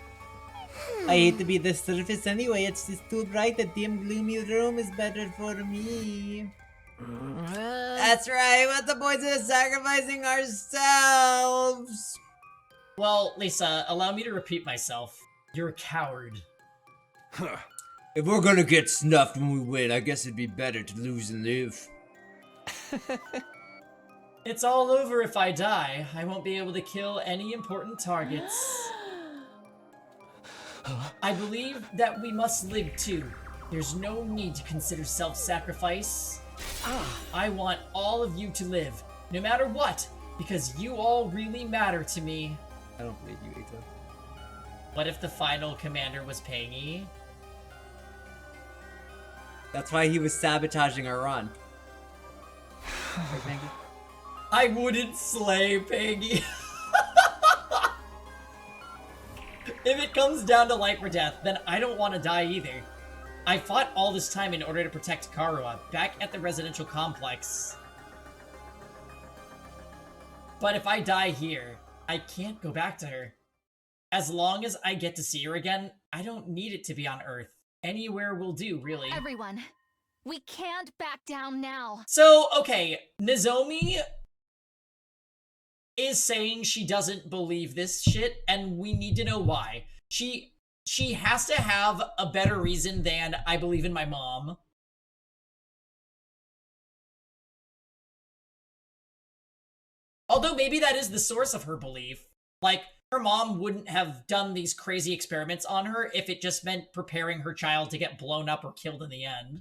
I hate to be the surface anyway. It's just too bright. The dim, gloomy room is better for me. That's right. What's the point of sacrificing ourselves? Well, Lisa, allow me to repeat myself. You're a coward. If we're gonna get snuffed when we win, I guess it'd be better to lose and live. It's all over if I die. I won't be able to kill any important targets. I believe that we must live too. There's no need to consider self-sacrifice. I want all of you to live, no matter what, because you all really matter to me. I don't believe you, Ato. What if the final commander was Pangy? That's why he was sabotaging our run. Right, I wouldn't slay Pangy. If it comes down to life or death, then I don't want to die either. I fought all this time in order to protect Karua, back at the residential complex. But if I die here, I can't go back to her. As long as I get to see her again, I don't need it to be on Earth. Anywhere will do, really. Everyone, we can't back down now. So, okay, Nozomi is saying she doesn't believe this shit, and we need to know why. She has to have a better reason than I believe in my mom. Although maybe that is the source of her belief. Like, her mom wouldn't have done these crazy experiments on her if it just meant preparing her child to get blown up or killed in the end.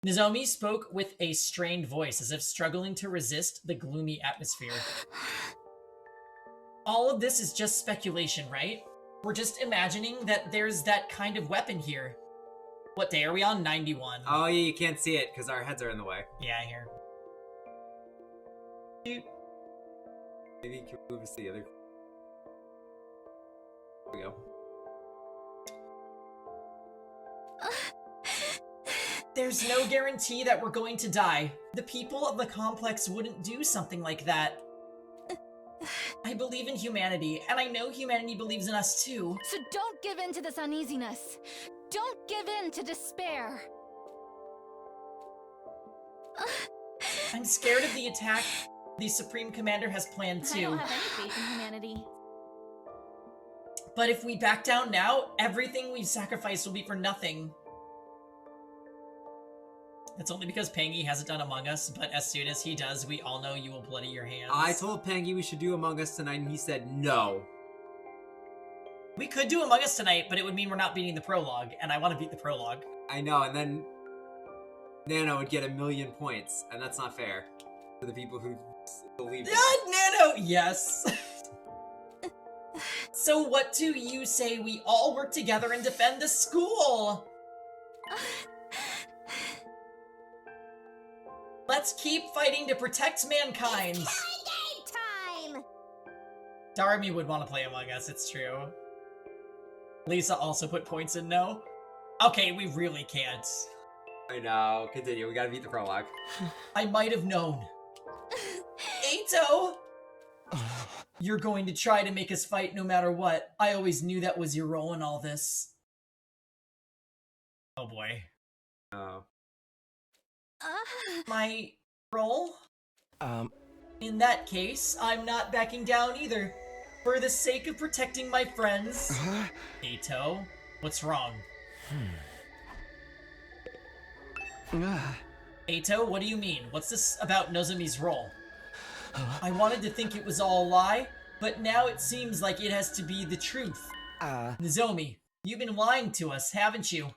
Nozomi spoke with a strained voice, as if struggling to resist the gloomy atmosphere. All of this is just speculation, right? We're just imagining that there's that kind of weapon here. What day are we on? 91. Oh yeah, you can't see it because our heads are in the way. Yeah, here. Maybe you can move us to the other. There we go. There's no guarantee that we're going to die. The people of the complex wouldn't do something like that. I believe in humanity, and I know humanity believes in us too. So don't give in to this uneasiness. Don't give in to despair. I'm scared of the attack the Supreme Commander has planned too. I don't have any faith in humanity. But if we back down now, everything we've sacrificed will be for nothing. It's only because Pangy hasn't done Among Us, but as soon as he does, we all know you will bloody your hands. I told Pangy we should do Among Us tonight, and he said no. We could do Among Us tonight, but it would mean we're not beating the prologue, and I want to beat the prologue. I know, and then Nano would get 1,000,000 points, and that's not fair for the people who believe it. Nano! Yes! So what do you say we all work together and defend the school? Let's keep fighting to protect mankind. Game time! Darmy would want to play Among Us, it's true. Lisa also put points in no. Okay, we really can't. I know, continue, we gotta beat the prologue. I might have known. Ato! You're going to try to make us fight no matter what. I always knew that was your role in all this. Oh boy. Oh. My role? In that case, I'm not backing down either. For the sake of protecting my friends. Ato, what's wrong? Ato, what do you mean? What's this about Nozomi's role? I wanted to think it was all a lie, but now it seems like it has to be the truth. Nozomi, you've been lying to us, haven't you?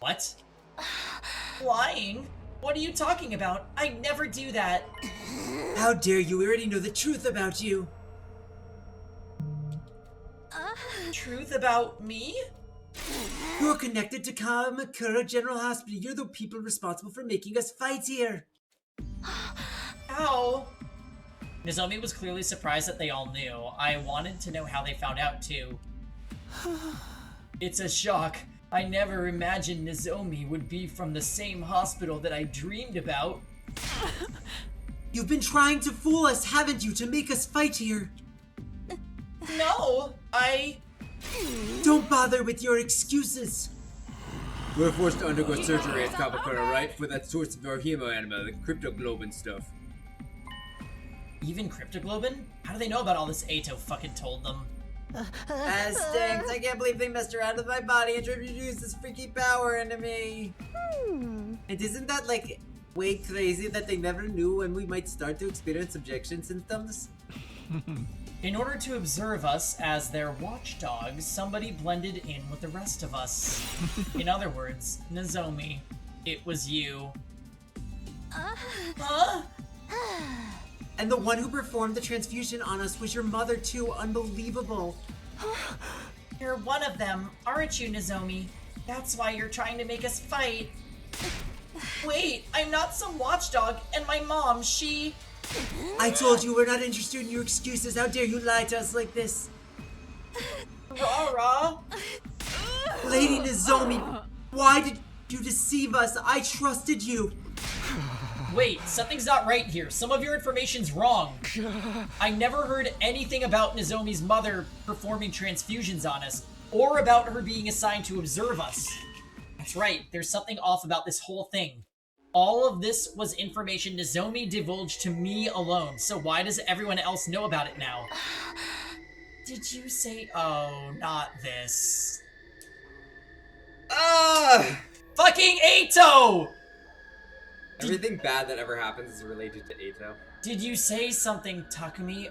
What? Lying? What are you talking about? I'd never do that. How dare you? We already know the truth about you. Truth about me? You're connected to Kamakura General Hospital. You're the people responsible for making us fight here. Ow. Nozomi was clearly surprised that they all knew. I wanted to know how they found out too. It's a shock. I never imagined Nozomi would be from the same hospital that I dreamed about. You've been trying to fool us, haven't you, to make us fight here? No, Don't bother with your excuses. We're forced to undergo surgery at Kamakura, right? For that source of our hemoanima, the cryptoglobin stuff. Even cryptoglobin? How do they know about all this? Ato fucking told them. That stinks. I can't believe they messed around with my body and introduced this freaky power into me. And isn't that, like, way crazy that they never knew when we might start to experience objection symptoms? In order to observe us as their watchdogs, somebody blended in with the rest of us. In other words, Nozomi, it was you. Huh? And the one who performed the transfusion on us was your mother too. Unbelievable. You're one of them, aren't you, Nozomi? That's why you're trying to make us fight. Wait, I'm not some watchdog, and my mom, she... I told you we're not interested in your excuses. How dare you lie to us like this? Rah-rah. Lady Nozomi, why did you deceive us? I trusted you. Wait, something's not right here. Some of your information's wrong. I never heard anything about Nozomi's mother performing transfusions on us, or about her being assigned to observe us. That's right, there's something off about this whole thing. All of this was information Nozomi divulged to me alone, so why does everyone else know about it now? Did you say, oh, not this. Fucking Ato! Everything bad that ever happens is related to Ato. Did you say something, Takumi?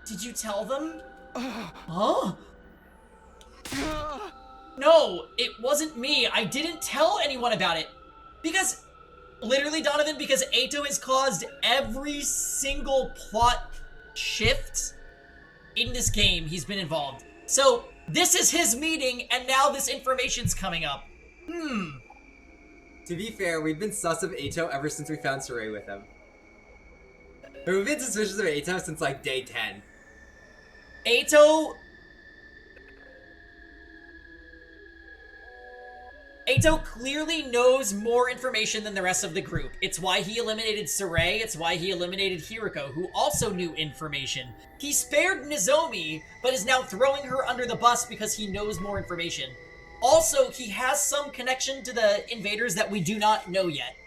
Did you tell them? Huh? No, it wasn't me. I didn't tell anyone about it. Because, literally, Donovan, because Ato has caused every single plot shift in this game he's been involved. So, this is his meeting, and now this information's coming up. To be fair, we've been sus of Ato ever since we found Saray with him. We've been suspicious of Ato since, like, day 10. Ato... Eito clearly knows more information than the rest of the group. It's why he eliminated Saray, it's why he eliminated Hiriko, who also knew information. He spared Nozomi, but is now throwing her under the bus because he knows more information. Also, he has some connection to the invaders that we do not know yet.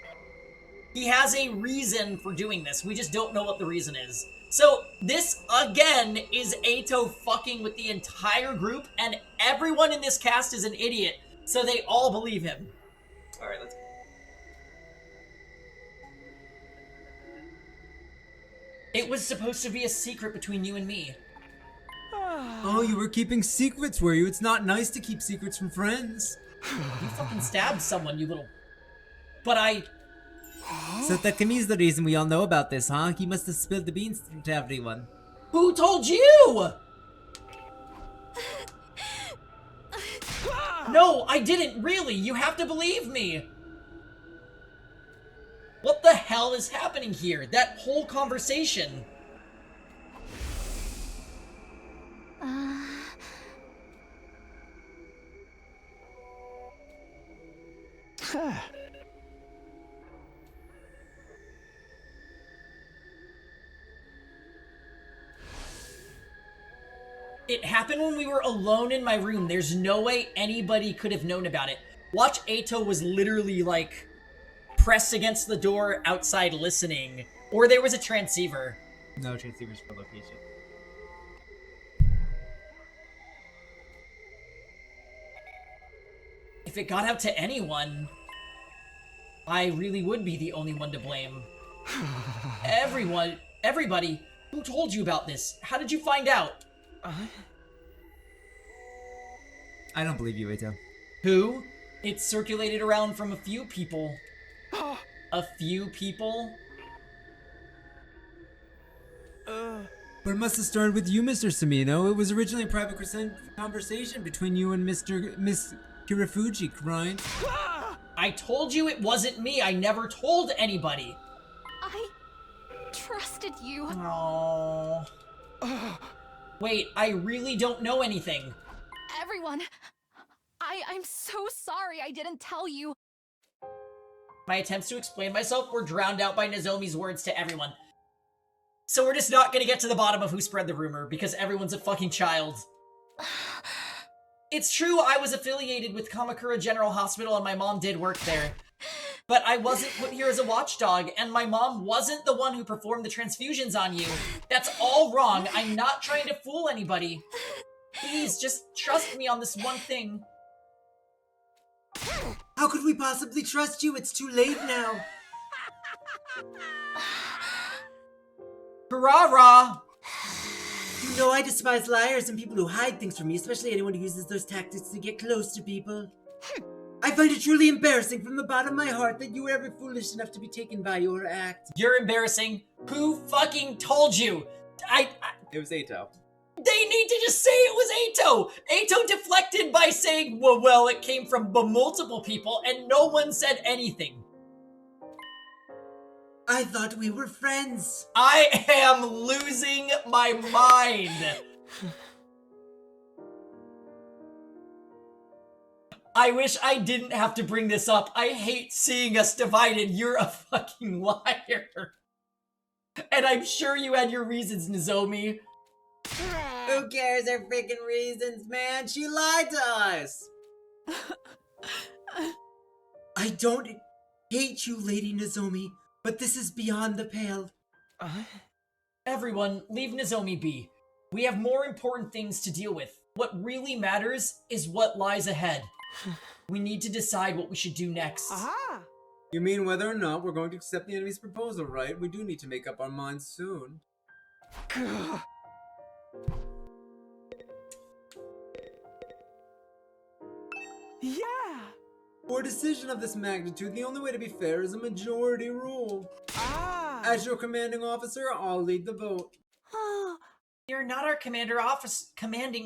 He has a reason for doing this, we just don't know what the reason is. So, this, again, is Eito fucking with the entire group, and everyone in this cast is an idiot. So they all believe him. Alright, let's go. It was supposed to be a secret between you and me. Oh, you were keeping secrets, were you? It's not nice to keep secrets from friends. You fucking stabbed someone, you little... But I... So Takemi's the reason we all know about this, huh? He must have spilled the beans to everyone. Who told you? No, I didn't, really. You have to believe me. What the hell is happening here? That whole conversation. It happened when we were alone in my room. There's no way anybody could have known about it. Watch, Eito was literally, like, pressed against the door outside listening. Or there was a transceiver. No transceivers for location. If it got out to anyone, I really would be the only one to blame. Everybody, who told you about this? How did you find out? I don't believe you, Eito. Who? It circulated around from a few people. A few people? But it must have started with you, Mr. Samino. It was originally a private conversation between you and Miss Kirifuji, right? I told you it wasn't me. I never told anybody. I trusted you. Oh. Wait, I really don't know anything. Everyone, I'm so sorry I didn't tell you. My attempts to explain myself were drowned out by Nozomi's words to everyone. So we're just not gonna get to the bottom of who spread the rumor, because everyone's a fucking child. It's true I was affiliated with Kamakura General Hospital and my mom did work there. But I wasn't put here as a watchdog, and my mom wasn't the one who performed the transfusions on you. That's all wrong. I'm not trying to fool anybody. Please, just trust me on this one thing. How could we possibly trust you? It's too late now. Hurrah! You know I despise liars and people who hide things from me, especially anyone who uses those tactics to get close to people. I find it truly embarrassing from the bottom of my heart that you were ever foolish enough to be taken by your act. You're embarrassing. Who fucking told you? It was Eito. They need to just say it was Eito! Eito deflected by saying, well, it came from multiple people, and no one said anything. I thought we were friends. I am losing my mind. I wish I didn't have to bring this up. I hate seeing us divided. You're a fucking liar. And I'm sure you had your reasons, Nozomi. Who cares her freaking reasons, man? She lied to us. I don't hate you, Lady Nozomi, but this is beyond the pale. Everyone, leave Nozomi be. We have more important things to deal with. What really matters is what lies ahead. We need to decide what we should do next. Aha! You mean whether or not we're going to accept the enemy's proposal, right? We do need to make up our minds soon. Yeah! For a decision of this magnitude, the only way to be fair is a majority rule. As your commanding officer, I'll lead the vote. You're not our commanding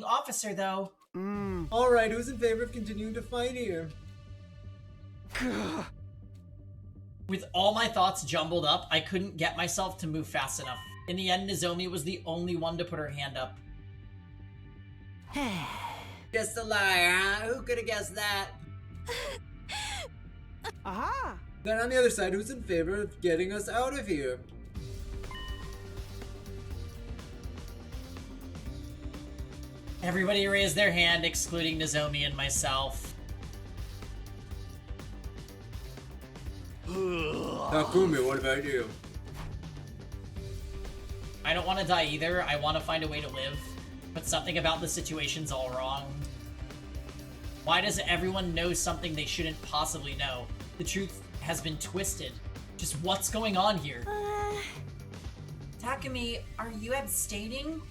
officer, though. Alright, who's in favor of continuing to fight here? With all my thoughts jumbled up, I couldn't get myself to move fast enough. In the end, Nozomi was the only one to put her hand up. Just a liar, huh? Who could have guessed that? Aha! Then on the other side, who's in favor of getting us out of here? Everybody raised their hand, excluding Nozomi and myself. Takumi, what about you? I don't want to die either. I want to find a way to live. But something about the situation's all wrong. Why does everyone know something they shouldn't possibly know? The truth has been twisted. Just what's going on here? Takumi, are you abstaining?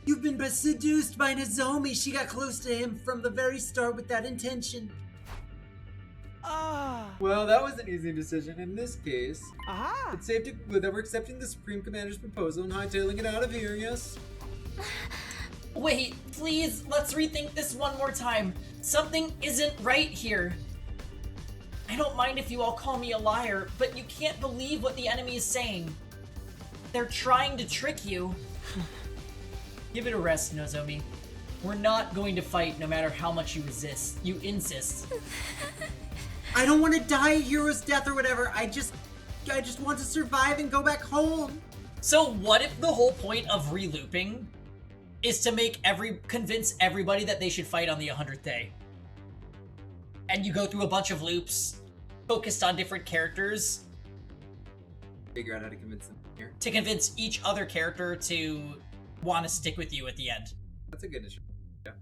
You've been seduced by Nozomi. She got close to him from the very start with that intention. Well, that was an easy decision in this case. Aha! It's safe to conclude that we're accepting the Supreme Commander's proposal and hightailing it out of here, yes? Wait, please, let's rethink this one more time. Something isn't right here. I don't mind if you all call me a liar, but you can't believe what the enemy is saying. They're trying to trick you. Give it a rest, Nozomi. We're not going to fight no matter how much you insist. I don't want to die a hero's death or whatever. I just want to survive and go back home. So what if the whole point of re-looping is to convince everybody that they should fight on the 100th day? And you go through a bunch of loops focused on different characters. Figure out how to convince them here. To convince each other character to want to stick with you at the end. That's a good issue. Yeah.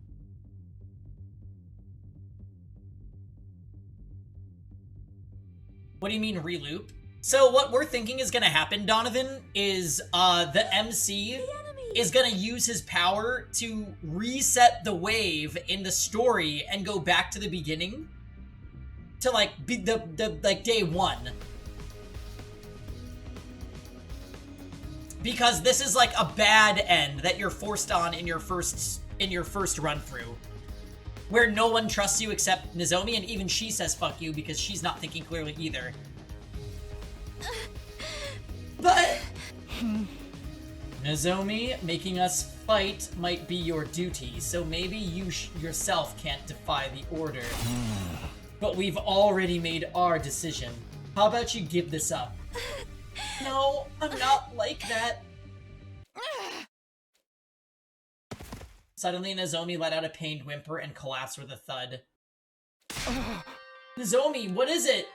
What do you mean re-loop? So what we're thinking is gonna happen, Donovan, is the MC is gonna use his power to reset the wave in the story and go back to the beginning to like be the day one. Because this is like a bad end that you're forced on in your first run through. Where no one trusts you except Nozomi, and even she says fuck you because she's not thinking clearly either. But Nozomi, making us fight might be your duty, so maybe you yourself can't defy the order. But we've already made our decision. How about you give this up? No, I'm not like that. Suddenly, Nozomi let out a pained whimper and collapsed with a thud. Nozomi, what is it?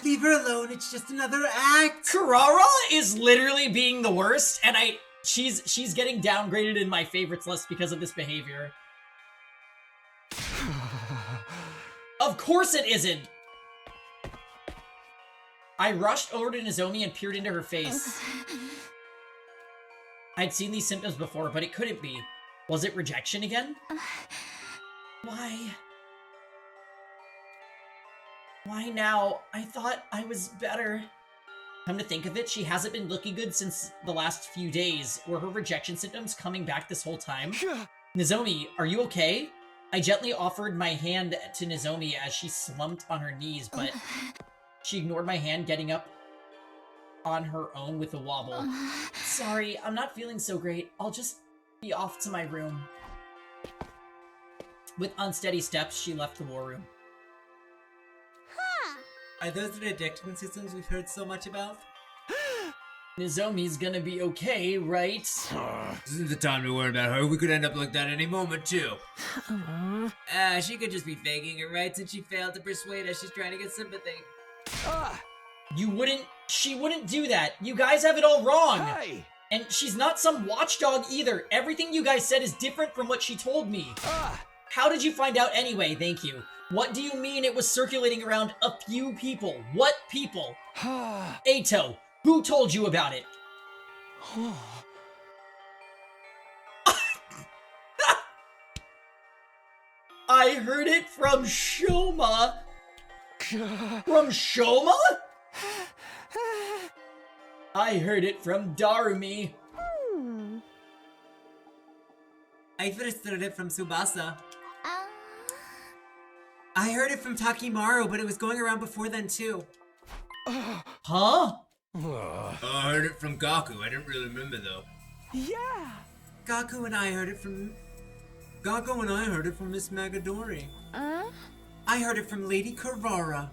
Leave her alone, it's just another act! Kurara is literally being the worst, and she's getting downgraded in my favorites list because of this behavior. Of course it isn't! I rushed over to Nozomi and peered into her face. I'd seen these symptoms before, but it couldn't be. Was it rejection again? Why? Why now? I thought I was better. Come to think of it, she hasn't been looking good since the last few days. Were her rejection symptoms coming back this whole time? Nozomi, are you okay? I gently offered my hand to Nozomi as she slumped on her knees, but she ignored my hand, getting up on her own with a wobble. Sorry, I'm not feeling so great. I'll just be off to my room. With unsteady steps, she left the war room. Are those the rejection systems we've heard so much about? Nozomi's gonna be okay, right? This isn't the time to worry about her. We could end up like that any moment, too. She could just be faking it, right? Since she failed to persuade us, she's trying to get sympathy. She wouldn't do that. You guys have it all wrong. Hey! And she's not some watchdog either. Everything you guys said is different from what she told me. How did you find out anyway? Thank you. What do you mean it was circulating around a few people? What people? Ato, who told you about it? I heard it from Shoma. From Shoma? I heard it from Darumi. I first heard it from Tsubasa. I heard it from Takimaru, but it was going around before then too. Huh? I heard it from Gaku. I didn't really remember though. Yeah. Gaku and I heard it from Miss Magadori. I heard it from Lady Carrara.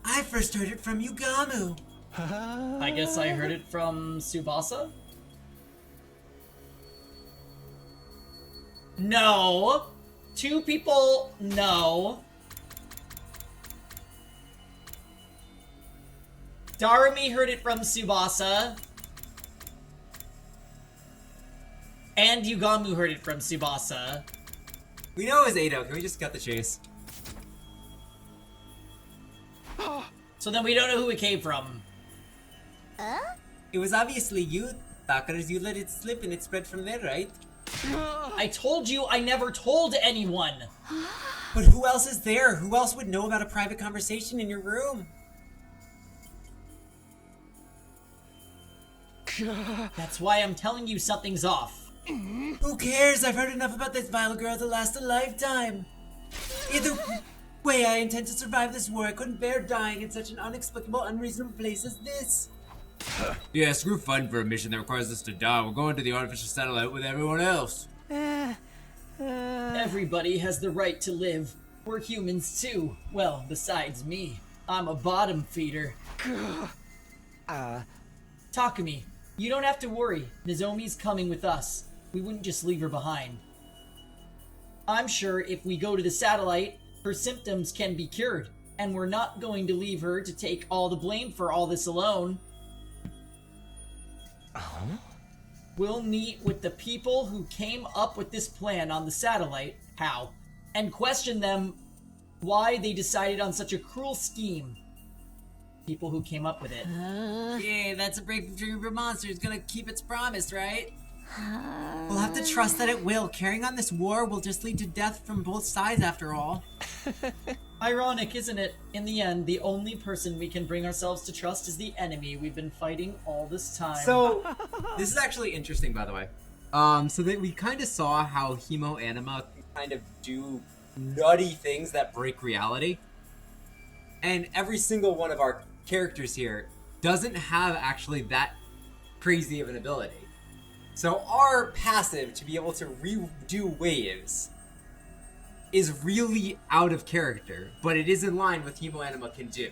I first heard it from Yugamu. I guess I heard it from Tsubasa? No. 2 people, no. Darumi heard it from Tsubasa. And Yugamu heard it from Tsubasa. We know it was Edo. Can we just cut the chase? So then we don't know who it came from. It was obviously you, Takaras. You let it slip and it spread from there, right? I told you I never told anyone. But who else is there? Who else would know about a private conversation in your room? That's why I'm telling you something's off. Who cares? I've heard enough about this vile girl to last a lifetime. Either way, I intend to survive this war. I couldn't bear dying in such an inexplicable, unreasonable place as this. Yeah, screw fun for a mission that requires us to die. We're going to the artificial satellite with everyone else. Everybody has the right to live. We're humans too. Well, besides me. I'm a bottom feeder. Takumi, you don't have to worry. Nozomi's coming with us. We wouldn't just leave her behind. I'm sure if we go to the satellite, her symptoms can be cured. And we're not going to leave her to take all the blame for all this alone. We'll meet with the people who came up with this plan on the satellite, HAL, and question them why they decided on such a cruel scheme. People who came up with it. Yeah, that's a break from Dream of a Monster. It's gonna keep its promise, right? We'll have to trust that it will. Carrying on this war will just lead to death from both sides after all. Ironic, isn't it? In the end, the only person we can bring ourselves to trust is the enemy we've been fighting all this time. So, this is actually interesting, by the way. So that we kind of saw how Himo Anima can kind of do nutty things that break reality. And every single one of our characters here doesn't have actually that crazy of an ability. So our passive to be able to redo waves is really out of character, but it is in line with Himo Anima can do.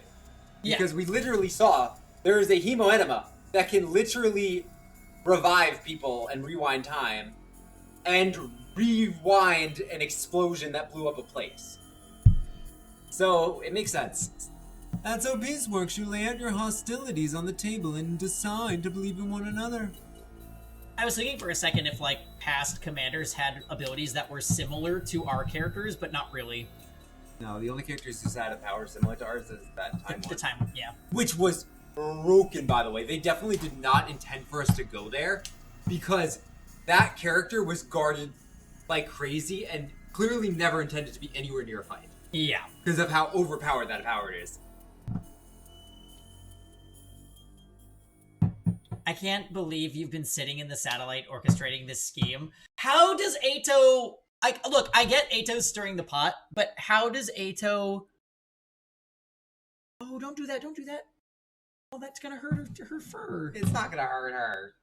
Because we literally saw there is a Himo Anima that can literally revive people and rewind time and rewind an explosion that blew up a place. So it makes sense. That's how peace works. You lay out your hostilities on the table and decide to believe in one another. I was thinking for a second if, like, past commanders had abilities that were similar to our characters, but not really. No, the only characters who had a power similar to ours is that time one. The time one, yeah. Which was broken, by the way. They definitely did not intend for us to go there, because that character was guarded like crazy and clearly never intended to be anywhere near a fight. Yeah. Because of how overpowered that power is. I can't believe you've been sitting in the satellite orchestrating this scheme. How does Eito... Look, I get Eito stirring the pot, but how does Eito... Oh, don't do that, don't do that. Oh, that's gonna hurt her fur. It's not gonna hurt her.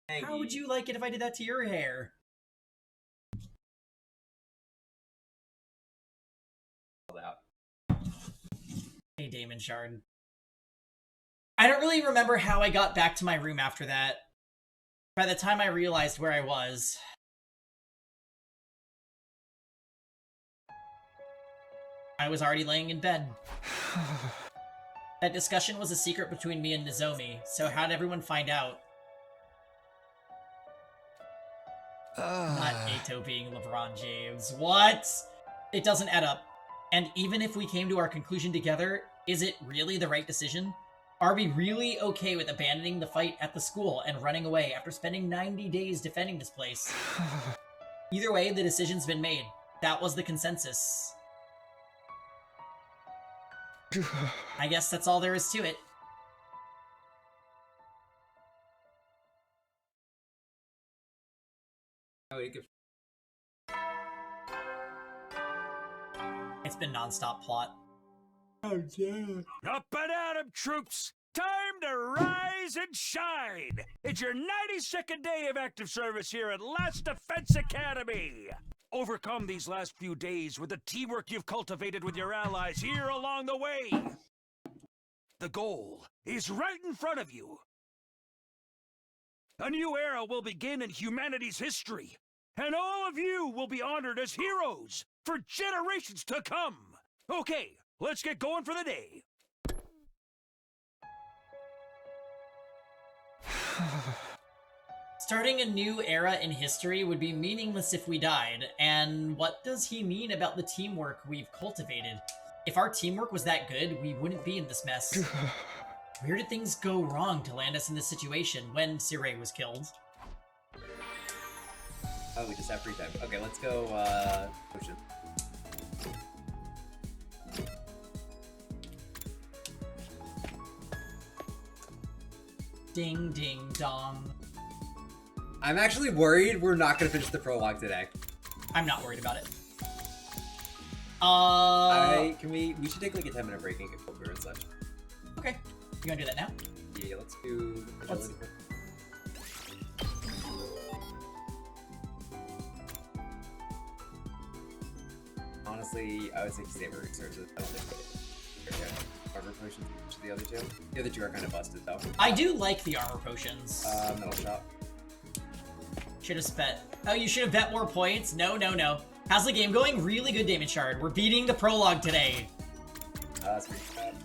Maggie. How would you like it if I did that to your hair? Hey, Damon Shard. I don't really remember how I got back to my room after that. By the time I realized where I was... I was already laying in bed. That discussion was a secret between me and Nozomi, so how'd everyone find out? Not Eito being LeBron James. What? It doesn't add up. And even if we came to our conclusion together, is it really the right decision? Are we really okay with abandoning the fight at the school and running away after spending 90 days defending this place? Either way, the decision's been made. That was the consensus. I guess that's all there is to it. It's been non-stop plot. Oh, yeah. Up and at 'em, troops! Time to rise and shine! It's your 92nd day of active service here at Last Defense Academy! overcome these last few days with the teamwork you've cultivated with your allies here along the way. The goal is right in front of you. A new era will begin in humanity's history, and all of you will be honored as heroes for generations to come. Okay, let's get going for the day. Starting a new era in history would be meaningless if we died, and what does he mean about the teamwork we've cultivated? If our teamwork was that good, we wouldn't be in this mess. Where did things go wrong to land us in this situation when Sirei was killed? Oh, we just have free time. Okay, let's go, potion. Ding, ding, dong. I'm actually worried we're not gonna finish the prologue today. I'm not worried about it. We should take like a 10-minute break and get filter and such. Okay. You gonna do that now? Yeah, let's do agility. Honestly, I would say save our resources. I don't think armor potions each of the other two. The other two are kind of busted though. I do like the armor potions. Metal shop. Should have spent. Oh, you should have bet more points? No, no, no. How's the game going? Really good, Damon Shard. We're beating the prologue today. That's pretty bad.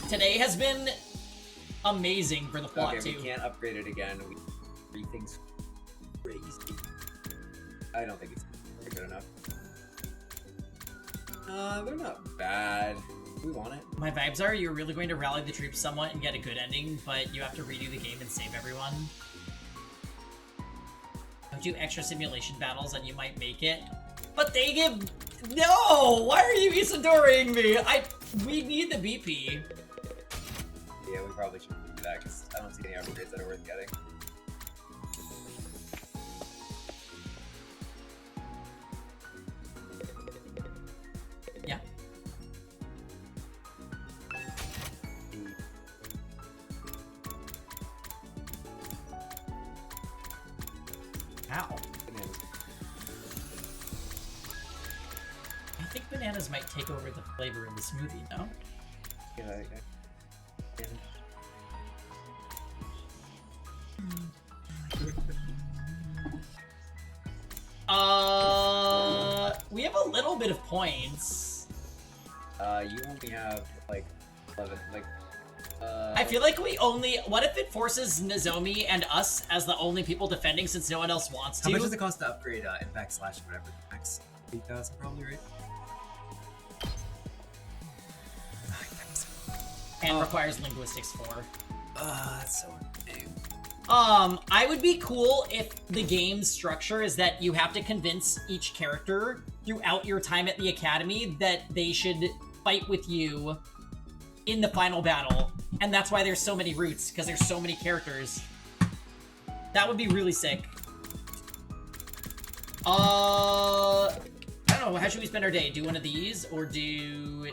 Today has been amazing for the plot, okay, too. We can't upgrade it again. Everything's crazy. I don't think it's good enough. They're not bad. We want it. My vibes are you're really going to rally the troops somewhat and get a good ending, but you have to redo the game and save everyone. Don't do extra simulation battles and you might make it. But they give... No! Why are you Isadoring me? We need the BP. Yeah, we probably should do that because I don't see any upgrades that are worth getting. Yeah. Ow. I think bananas might take over the flavor in the smoothie, no? Yeah, okay. We have a little bit of points. You only have, like, 11, like, I feel like we only... What if it forces Nozomi and us as the only people defending since no one else wants to? How much does it cost to upgrade Impact Slash whatever? Max 8,000 probably, right? And requires Linguistics 4. That's so lame. I would be cool if the game's structure is that you have to convince each character throughout your time at the academy that they should fight with you in the final battle. And that's why there's so many routes, because there's so many characters. That would be really sick. I don't know, how should we spend our day? Do one of these, or do...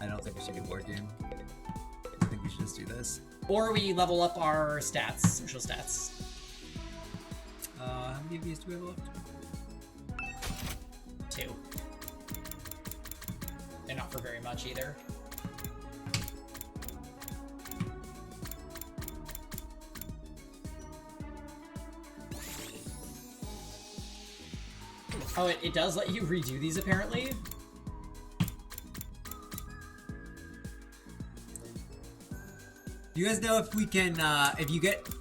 I don't think we should do board game. I think we should just do this. Or we level up our stats, social stats. How many of these do we have left? 2. They're not for very much either. Oh, it does let you redo these apparently? Do you guys know if we can, if you get the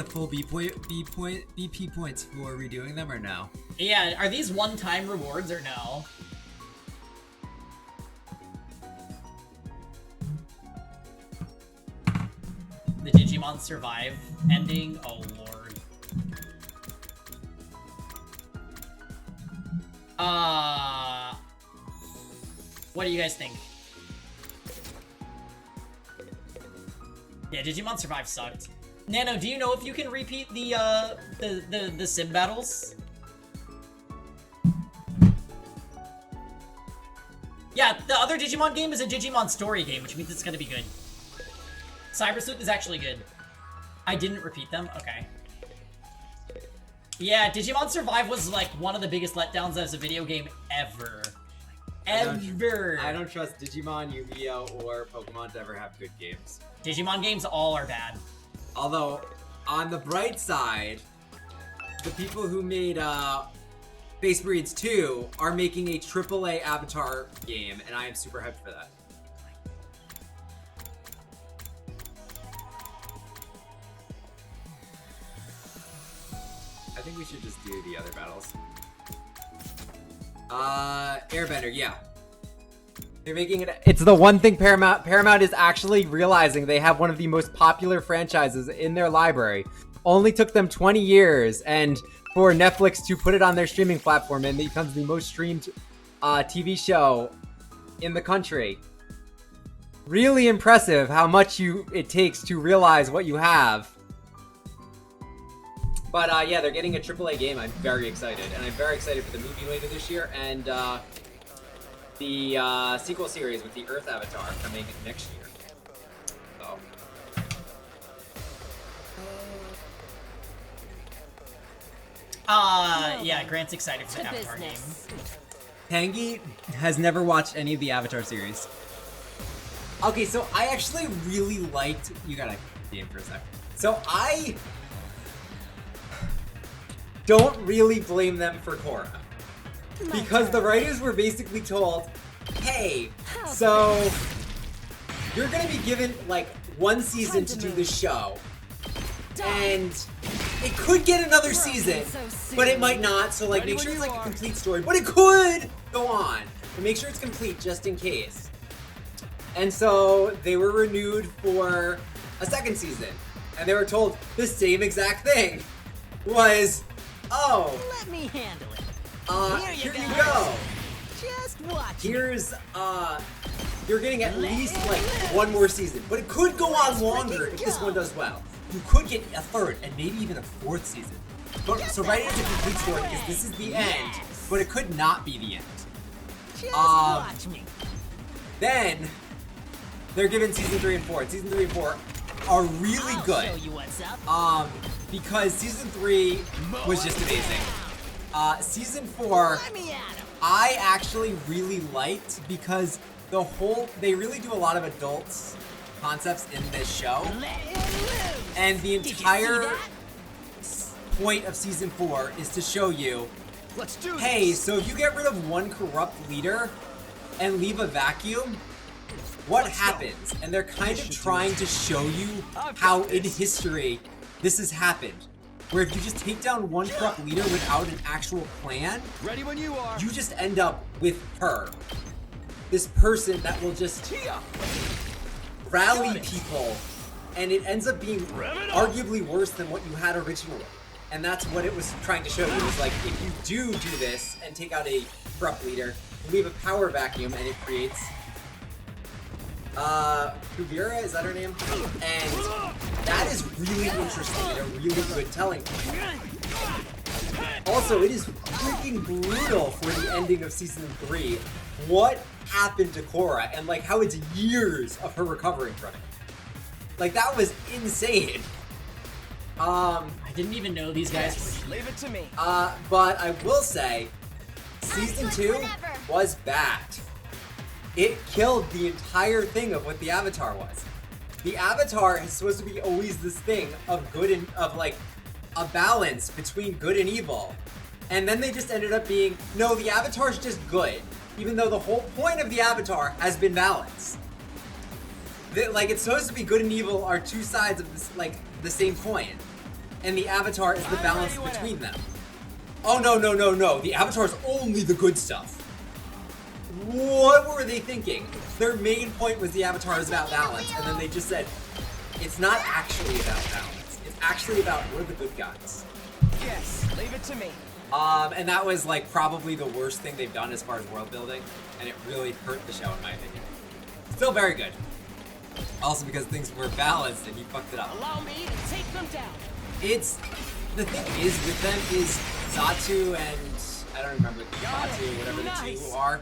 full BP points for redoing them or no? Yeah, are these one-time rewards or no? The Digimon Survive ending? Oh lord. What do you guys think? Yeah, Digimon Survive sucked. Nano, do you know if you can repeat the sim battles? Yeah, the other Digimon game is a Digimon story game, which means it's gonna be good. Cyber Sleuth is actually good. I didn't repeat them? Okay. Yeah, Digimon Survive was like one of the biggest letdowns as a video game ever. I don't trust Digimon, Yu-Gi-Oh, or Pokemon to ever have good games. Digimon games all are bad. Although, on the bright side, the people who made Space Marines 2 are making a AAA Avatar game, and I am super hyped for that. I think we should just do the other battles. Airbender, yeah. They're making it. It's the one thing Paramount is actually realizing they have one of the most popular franchises in their library. Only took them 20 years and for Netflix to put it on their streaming platform, and it becomes the most streamed TV show in the country. Really impressive how much it takes to realize what you have. But yeah, they're getting a AAA game. I'm very excited, and I'm very excited for the movie later this year, and the sequel series with the Earth Avatar coming next year. So. Yeah, Grant's excited for the Avatar game. Tangy has never watched any of the Avatar series. Okay, so I actually really liked. You gotta be in for a sec. So I don't really blame them for Korra. Because the writers were basically told, hey, so you're gonna be given like one season to do this show. And it could get another season, but it might not, so like make sure it's like a complete story. But it could go on. But make sure it's complete just in case. And so they were renewed for a second season. And they were told the same exact thing. Was, oh, Let me handle it. here you go. Just watch. Here's, you're getting at least like one more season, but it could go on longer if this one does well. You could get a third and maybe even a fourth season. But, so write it as a complete story because this is the end, but it could not be the end. Just watch me. Then they're given season 3 and 4. Season 3 and 4 are really good. Show you what's up. Because season 3 was just amazing. Season 4, I actually really liked because they really do a lot of adults concepts in this show. And the entire point of season 4 is to show you, hey, so if you get rid of one corrupt leader and leave a vacuum, what happens? And they're kind of trying to show you how in history this has happened. Where if you just take down one corrupt leader without an actual plan, ready when you are. You just end up with her. This person that will just rally people, and it ends up being arguably worse than what you had originally. And that's what it was trying to show you. It's like, if you do this and take out a corrupt leader, you leave a power vacuum and it creates Kuvira, is that her name? And that is really interesting and a really good telling point. Also, it is freaking brutal for the ending of season 3. What happened to Korra and like how it's years of her recovering from it. Like that was insane. I didn't even know these guys were. Leave it to me. But I will say, season 2 was bad. It killed the entire thing of what the Avatar was. The Avatar is supposed to be always this thing of good and of like a balance between good and evil. And then they just ended up being, no, the Avatar's just good. Even though the whole point of the Avatar has been balance. Like, it's supposed to be good and evil are two sides of this, like, the same coin. And the Avatar is the balance between them. Oh, no, no, no, no. The Avatar is only the good stuff. What were they thinking? Their main point was the Avatar is about balance, and then they just said, it's not actually about balance. It's actually about we're the good guys. Yes, leave it to me. And that was like probably the worst thing they've done as far as world building, and it really hurt the show in my opinion. Still very good. Also because things were balanced and you fucked it up. Allow me to take them down. It's the thing is with them is Zatu and I don't remember Zatu, whatever the two who are.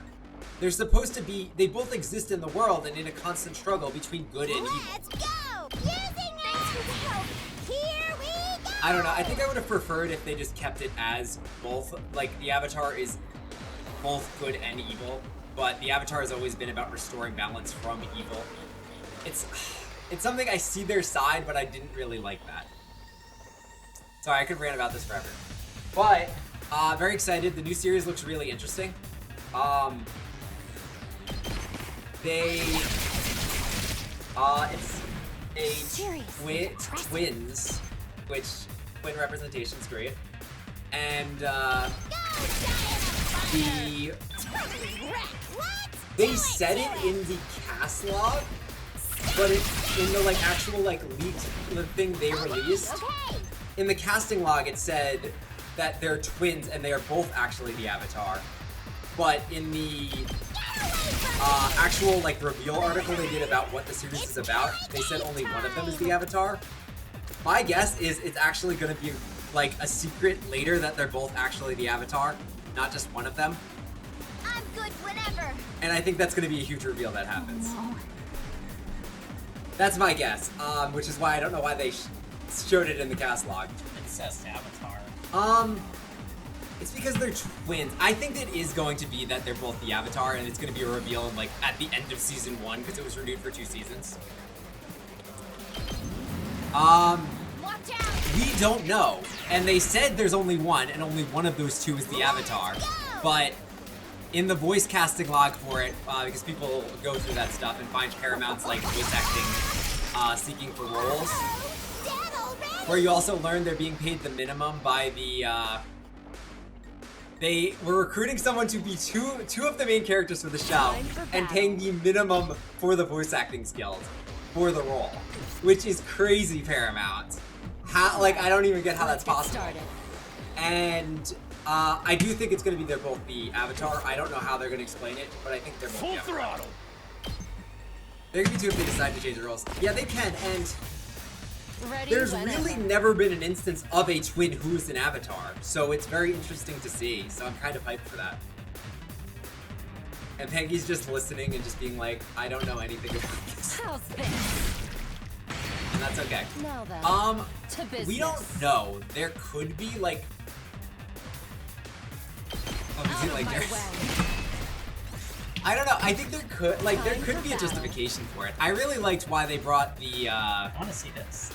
They're supposed to be. They both exist in the world and in a constant struggle between good and evil. Let's go! Using thanks for the help. Here we go! I don't know. I think I would have preferred if they just kept it as both, like, the Avatar is both good and evil, but the Avatar has always been about restoring balance from evil. It's something I see their side, but I didn't really like that. Sorry, I could rant about this forever. But, very excited. The new series looks really interesting. It's twins, which twin representation's great. And, they said it in the cast log, but it's in the, like, actual, like, leaked thing they released. In the casting log, it said that they're twins and they are both actually the Avatar. But in the actual, like, reveal article they did about what the series is about, they said only one of them is the Avatar. My guess is it's actually going to be, like, a secret later that they're both actually the Avatar, not just one of them. I'm good whenever. And I think that's going to be a huge reveal that happens. That's my guess, which is why I don't know why they showed it in the cast log. Incest Avatar. It's because they're twins. I think it is going to be that they're both the Avatar, and it's going to be a reveal, like, at the end of season 1, because it was renewed for 2 seasons. We don't know. And they said there's only one, and only one of those two is the Avatar. But in the voice casting log for it, because people go through that stuff and find Paramount's, like, voice acting seeking for roles, where you also learn they're being paid the minimum by the, they were recruiting someone to be two of the main characters for the show and paying the minimum for the voice acting skills for the role, which is crazy, Paramount. How, like, I don't even get how that's possible. And I do think it's going to be they're both the Avatar. I don't know how they're going to explain it, but I think they're both the Avatar. Throttle. There can be two if they decide to change the roles. Yeah, they can, and there's really never been an instance of a twin who's an Avatar, so it's very interesting to see, so I'm kind of hyped for that. And Peggy's just listening and just being like, I don't know anything about this. How's this? And that's okay. Now then, to business. We don't know. There could be, like... Oh, like there... I don't know. I think there could, like, there could be a justification for it. I really liked why they brought the, I want to see this.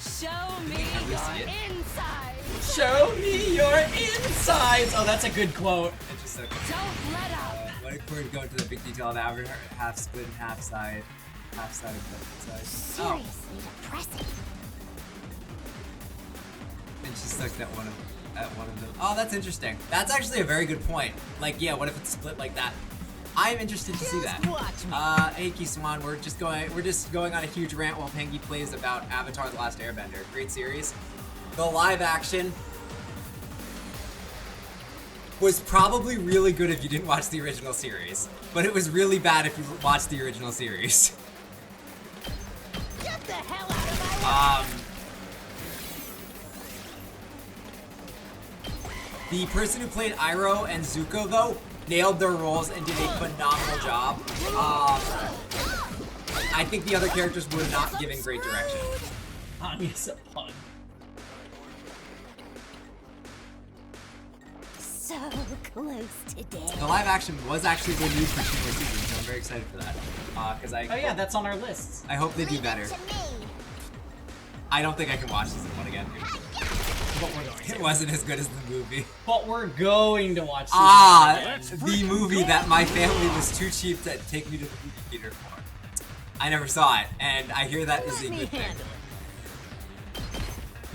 Show me your insides. Show me your insides. Oh, that's a good quote. Interesting. Don't let up. What if we're going to the big detail of Avatar, half split and half side of the side. Seriously depressing. And she sucked at one of them. Oh, that's interesting. That's actually a very good point. Like, yeah, what if it's split like that? I'm interested to see that. Hey, Kiswan, we're just going on a huge rant while Pengy plays about Avatar: The Last Airbender. Great series. The live action was probably really good if you didn't watch the original series, but it was really bad if you watched the original series. Get the hell out of my way. The person who played Iroh and Zuko, though, nailed their roles and did a phenomenal job. I think the other characters were not given great direction. Anya's a pun. So close today. The live action was actually renewed for 2 more seasons, so I'm very excited for that. Oh yeah, that's on our lists. I hope they do better. I don't think I can watch season 1 again. But we're going to. It wasn't as good as the movie. But we're going to watch season 1 again. The movie that my family was too cheap to take me to the movie theater for. I never saw it, and I hear that is a good thing.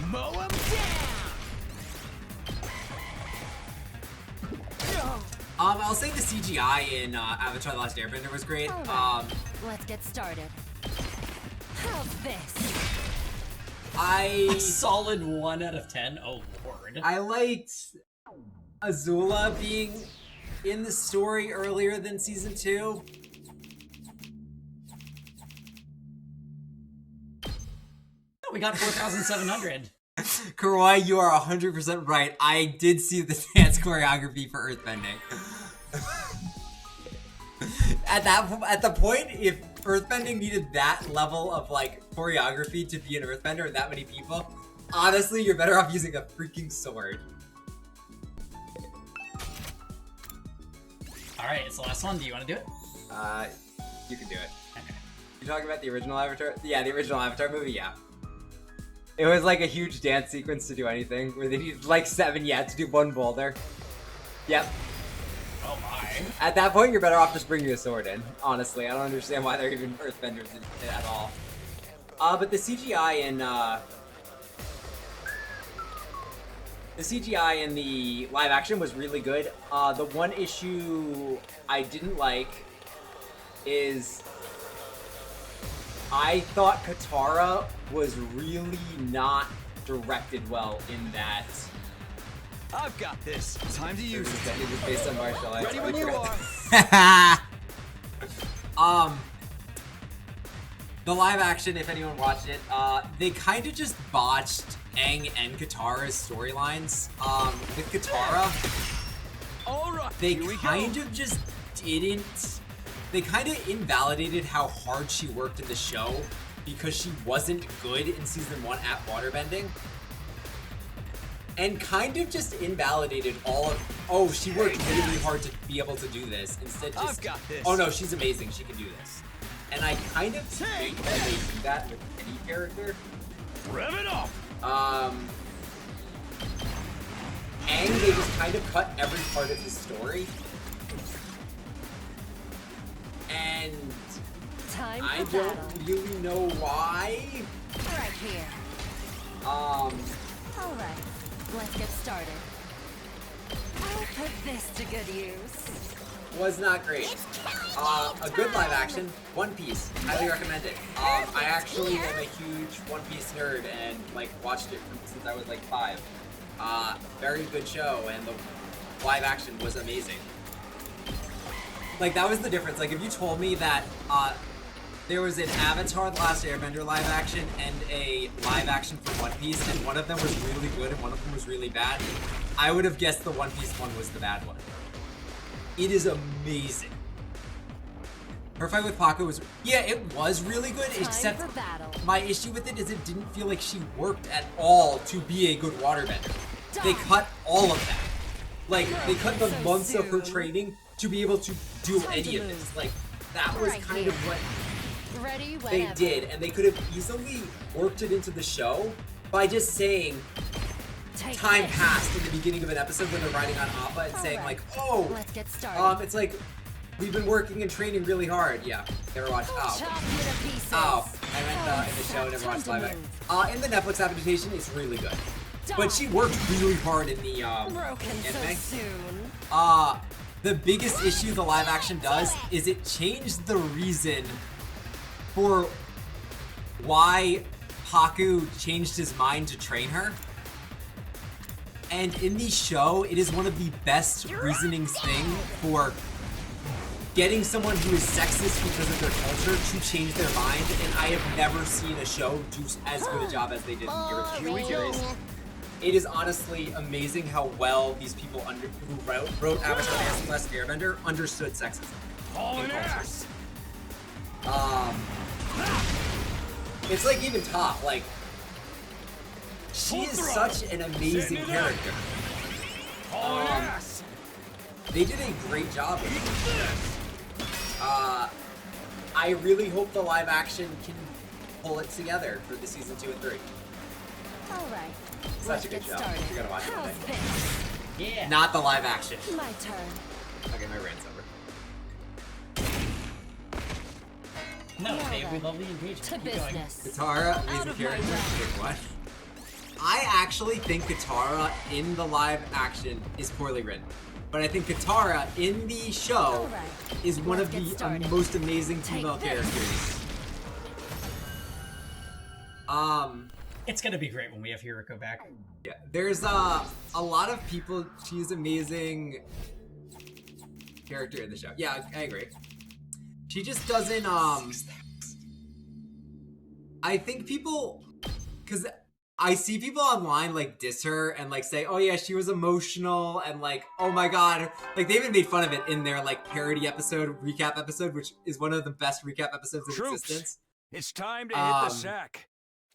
Mow him down! I'll say the CGI in Avatar: The Last Airbender was great. Let's get started. How's this? A solid 1 out of 10. Oh lord. I liked Azula being in the story earlier than season 2. Oh, we got 4,700. Karoi, you are 100% right. I did see the dance choreography for Earthbending. At the point, if Earthbending needed that level of, like, choreography to be an Earthbender and that many people, Honestly, you're better off using a freaking sword. Alright, it's the last one. Do you want to do it? You can do it. You talking about the original Avatar? Yeah, the original Avatar movie, yeah. It was like a huge dance sequence to do anything, where they needed like 7 to do one boulder. Yep. Oh my. At that point, you're better off just bringing a sword in. Honestly, I don't understand why they're even earthbenders at all. But the CGI in the live action was really good. The one issue I didn't like is I thought Katara was really not directed well in that. I've got this. Time to use it. It was based on martial arts. Ready when you are. The live action, if anyone watched it, they kind of just botched Aang and Katara's storylines. With Katara, they kind of just didn't. They kind of invalidated how hard she worked in the show because she wasn't good in season 1 at waterbending. And kind of just invalidated all of, oh, she worked really hard to be able to do this. Instead just, I've got this. Oh no, she's amazing, she can do this. And I kind of hate when they do that with any character. Rev it up! And they just kind of cut every part of his story. And I don't really know why. Right here. Alright, let's get started. I'll put this to good use. Was not great. A good live action, One Piece. Highly recommend it. I actually am a huge One Piece nerd and like watched it since I was like 5. Very good show, and the live action was amazing. Like, that was the difference. Like, if you told me that there was an Avatar The Last Airbender live action and a live action for One Piece, and one of them was really good and one of them was really bad, I would have guessed the One Piece one was the bad one. It is amazing. Her fight with Paco was, yeah, it was really good, except my issue with it is it didn't feel like she worked at all to be a good waterbender. They cut all of that. Like, they cut the months of her training to be able to do any of this. Like, that was kind of what they did, and they could have easily worked it into the show by just saying time passed in the beginning of an episode when they're riding on Appa and saying like, oh, let's get started. It's like, we've been working and training really hard. Yeah, never watched. Oh, I meant in the show, never watched live action. In the Netflix adaptation, it's really good. But she worked really hard in the anime. The biggest issue the live action does is it changed the reason for why Haku changed his mind to train her. And in the show, it is one of the best reasonings thing for getting someone who is sexist because of their culture to change their mind. And I have never seen a show do as good a job as they did in the original series. It is honestly amazing how well these people who wrote Avatar The Last Airbender understood sexism in culture. It's like even Toph, like, she is such an amazing character. They did a great job with it. I really hope the live action can pull it together for the season 2 and 3. Alright. Such a good show. You gotta watch it one day. Yeah. Not the live action. My turn. Okay, my rant's over. No, Dave, we love the engagement. To business. Katara, amazing character. Wait, what? I actually think Katara in the live action is poorly written. But I think Katara in the show is one of the most amazing female characters. It's gonna be great when we have Hiriko back. Yeah, there's a lot of people. She's amazing character in the show. Yeah, I agree. She just doesn't. I think people, because I see people online like diss her and like say, oh yeah, she was emotional and like, oh my god, like they even made fun of it in their like parody episode, recap episode, which is one of the best recap episodes in existence. It's time to hit the sack.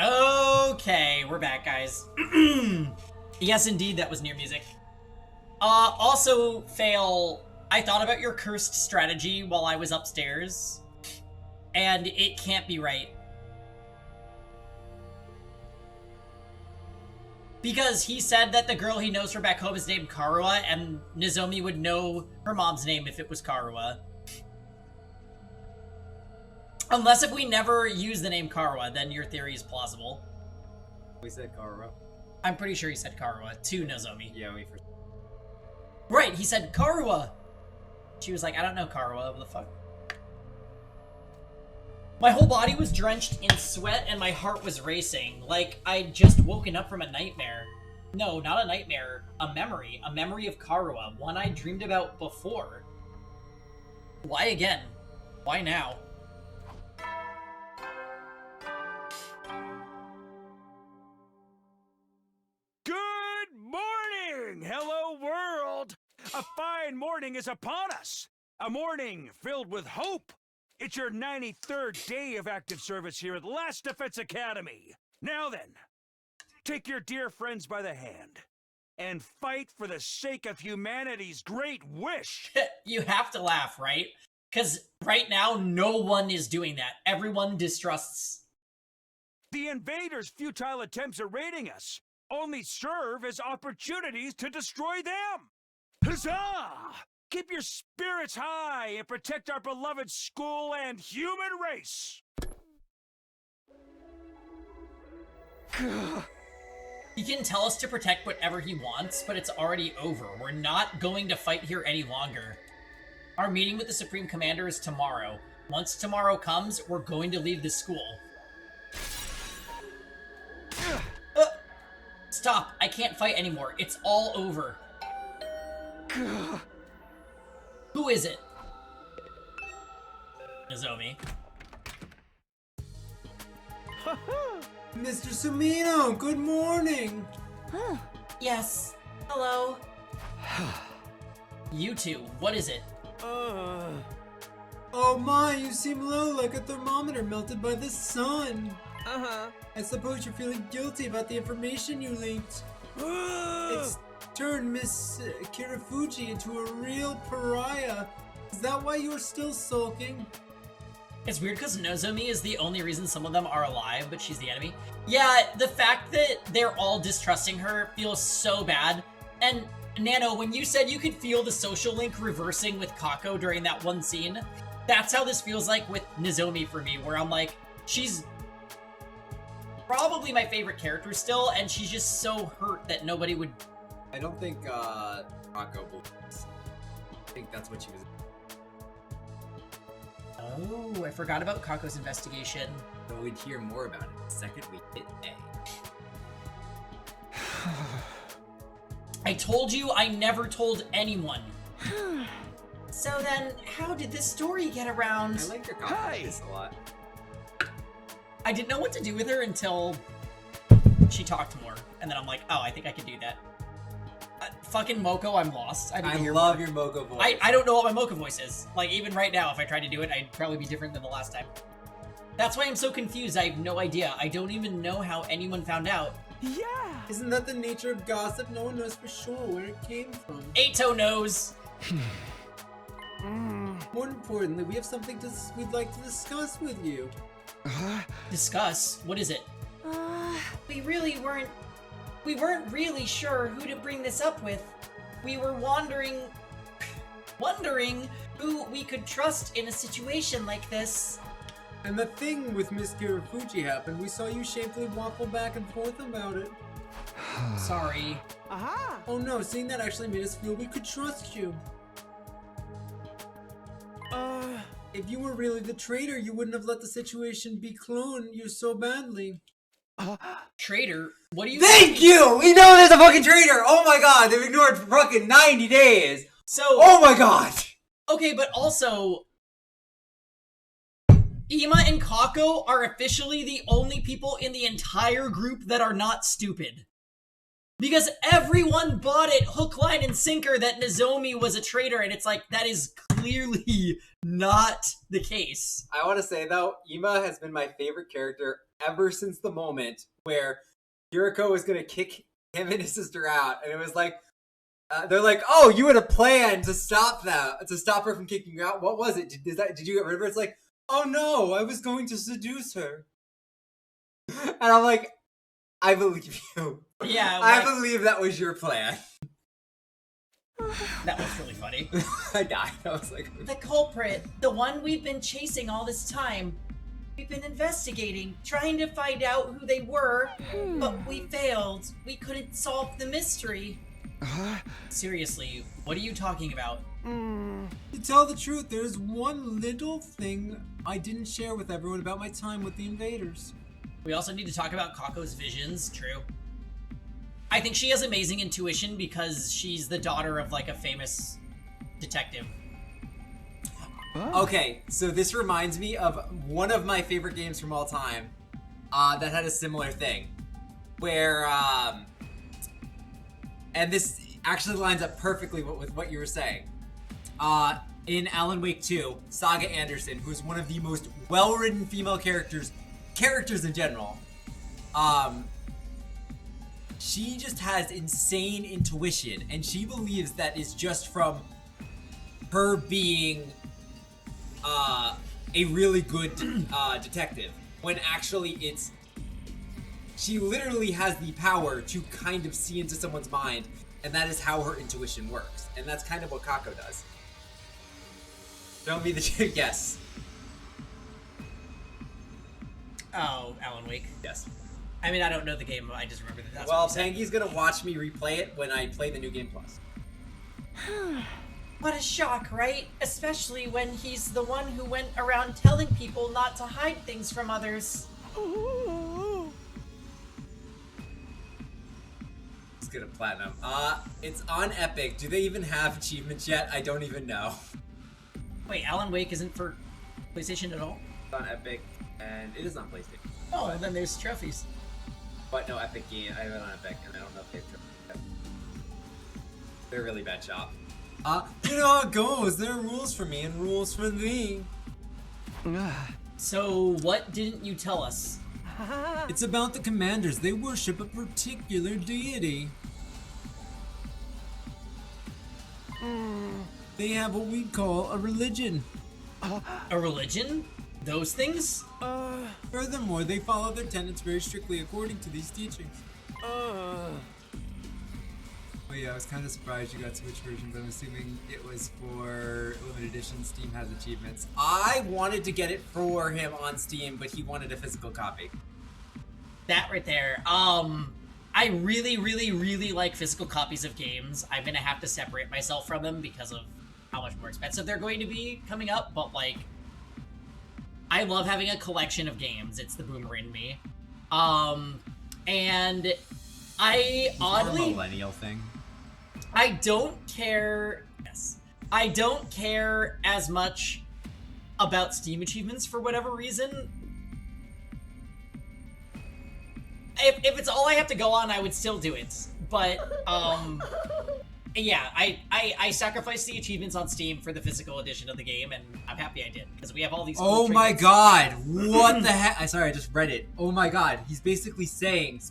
Okay, we're back, guys. Yes, indeed, that was near music. Also, Fail, I thought about your cursed strategy while I was upstairs, and it can't be right. Because he said that the girl he knows from back home is named Karua, and Nozomi would know her mom's name if it was Karua. Unless if we never use the name Karua, then your theory is plausible. We said Karua. I'm pretty sure he said Karua to Nozomi. Yeah, we first. Right, he said Karua! She was like, I don't know Karua, what the fuck? My whole body was drenched in sweat and my heart was racing, like I'd just woken up from a nightmare. No, not a nightmare, a memory of Karua, one I dreamed about before. Why again? Why now? Good morning! Hello, world! A fine morning is upon us! A morning filled with hope! It's your 93rd day of active service here at Last Defense Academy! Now then, take your dear friends by the hand and fight for the sake of humanity's great wish! You have to laugh, right? Because right now, no one is doing that. Everyone distrusts. The invaders' futile attempts at raiding us only serve as opportunities to destroy them! Huzzah! Keep your spirits high and protect our beloved school and human race! He can tell us to protect whatever he wants, but it's already over. We're not going to fight here any longer. Our meeting with the Supreme Commander is tomorrow. Once tomorrow comes, we're going to leave the school. Stop! I can't fight anymore. It's all over. Who is it? Nozomi. Mr. Sumino, good morning! Yes. Hello. You two, what is it? Oh my, you seem low like a thermometer melted by the sun. I suppose you're feeling guilty about the information you leaked. It's turned Miss Kirafuji into a real pariah. Is that why you're still sulking? It's weird because Nozomi is the only reason some of them are alive, but she's the enemy. Yeah, the fact that they're all distrusting her feels so bad. And Nano, when you said you could feel the social link reversing with Kako during that one scene, that's how this feels like with Nozomi for me, where I'm like, she's probably my favorite character still, and she's just so hurt that nobody would... I don't think, Kako believes. I think that's what she was... Oh, I forgot about Kako's investigation. So we'd hear more about it the second we hit A. I told you I never told anyone. So then, how did this story get around? I like your confidence a lot. I didn't know what to do with her until she talked more. And then I'm like, oh, I think I can do that. Fucking Moko, I'm lost. I love your Moko voice. I don't know what my Moko voice is. Like, even right now, if I tried to do it, I'd probably be different than the last time. That's why I'm so confused. I have no idea. I don't even know how anyone found out. Yeah! Isn't that the nature of gossip? No one knows for sure where it came from. Ato knows! More importantly, we have something we'd like to discuss with you. Discuss? What is it? We weren't really sure who to bring this up with. We were wondering who we could trust in a situation like this. And the thing with Miss Kirafuji happened. We saw you shamefully waffle back and forth about it. Sorry. Aha! Oh no, seeing that actually made us feel we could trust you. If you were really the traitor, you wouldn't have let the situation be cloned you so badly. Traitor? What do you Thank you! We know there's a fucking traitor! Oh my god, they've ignored fucking 90 days! So... Oh my god! Okay, but also... Ima and Kako are officially the only people in the entire group that are not stupid. Because everyone bought it hook, line, and sinker that Nozomi was a traitor, and it's like, that is clearly not the case. I want to say, though, Ima has been my favorite character ever since the moment where Yuriko was going to kick him and his sister out, and it was like, they're like, oh, you had a plan to stop her from kicking you out. What was it? Did you get rid of her? It's like, oh no, I was going to seduce her. And I'm like, I believe you. Yeah, I believe that was your plan. That was really funny. I died. I was like, The culprit, the one we've been chasing all this time. We've been investigating, trying to find out who they were, but we failed. We couldn't solve the mystery. Seriously, what are you talking about? To tell the truth, there's one little thing I didn't share with everyone about my time with the invaders. We also need to talk about Kako's visions, true. I think she has amazing intuition because she's the daughter of, like, a famous detective. Okay, so this reminds me of one of my favorite games from all time that had a similar thing. Where, and this actually lines up perfectly with what you were saying. In Alan Wake 2, Saga Anderson, who's one of the most well-written female characters in general, she just has insane intuition, and she believes that is just from her being a really good detective, when actually she literally has the power to kind of see into someone's mind, and that is how her intuition works, and that's kind of what Kako does. Don't be the guess. Oh, Alan Wake. Yes. I mean, I don't know the game, I just remember that that's Well, what you said. Pangy's gonna watch me replay it when I play the new game plus. What a shock, right? Especially when he's the one who went around telling people not to hide things from others. Let's get a platinum. It's on Epic. Do they even have achievements yet? I don't even know. Wait, Alan Wake isn't for PlayStation at all? It's on Epic, and it is on PlayStation. Oh, well, then there's trophies. But no, Epic game. I have it on Epic, and I don't know if they have trophies yet. They're a really bad shop. You know how it goes. There are rules for me and rules for thee. So, what didn't you tell us? It's about the commanders. They worship a particular deity. They have what we call a religion. A religion? Those things? Furthermore, they follow their tenets very strictly according to these teachings. Oh yeah, I was kind of surprised you got Switch versions. I'm assuming it was for limited edition. Steam has achievements. I wanted to get it for him on Steam, but he wanted a physical copy. That right there. I really, really, really like physical copies of games. I'm gonna have to separate myself from them because of how much more expensive they're going to be coming up, but like, I love having a collection of games. It's the boomer in me. And I oddly... a millennial thing. I don't care... Yes. I don't care as much about Steam achievements for whatever reason. If it's all I have to go on, I would still do it. But, yeah, I sacrificed the achievements on Steam for the physical edition of the game, and I'm happy I did, because we have all these cool Oh my trinkets. god! What the heck? Sorry, I just read it. Oh my god, he's basically saying,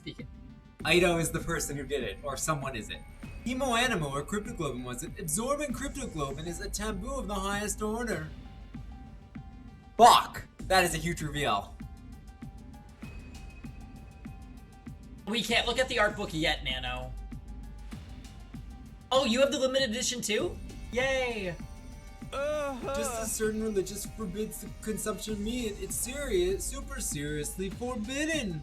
Ido is the person who did it, or someone is it. Hemoanimo, or cryptoglobin, was it? Absorbing cryptoglobin is a taboo of the highest order. Fuck! That is a huge reveal. We can't look at the art book yet, Nano. Oh, you have the limited edition too? Yay! Just as certain religions forbids the consumption of meat, it's serious, super seriously forbidden.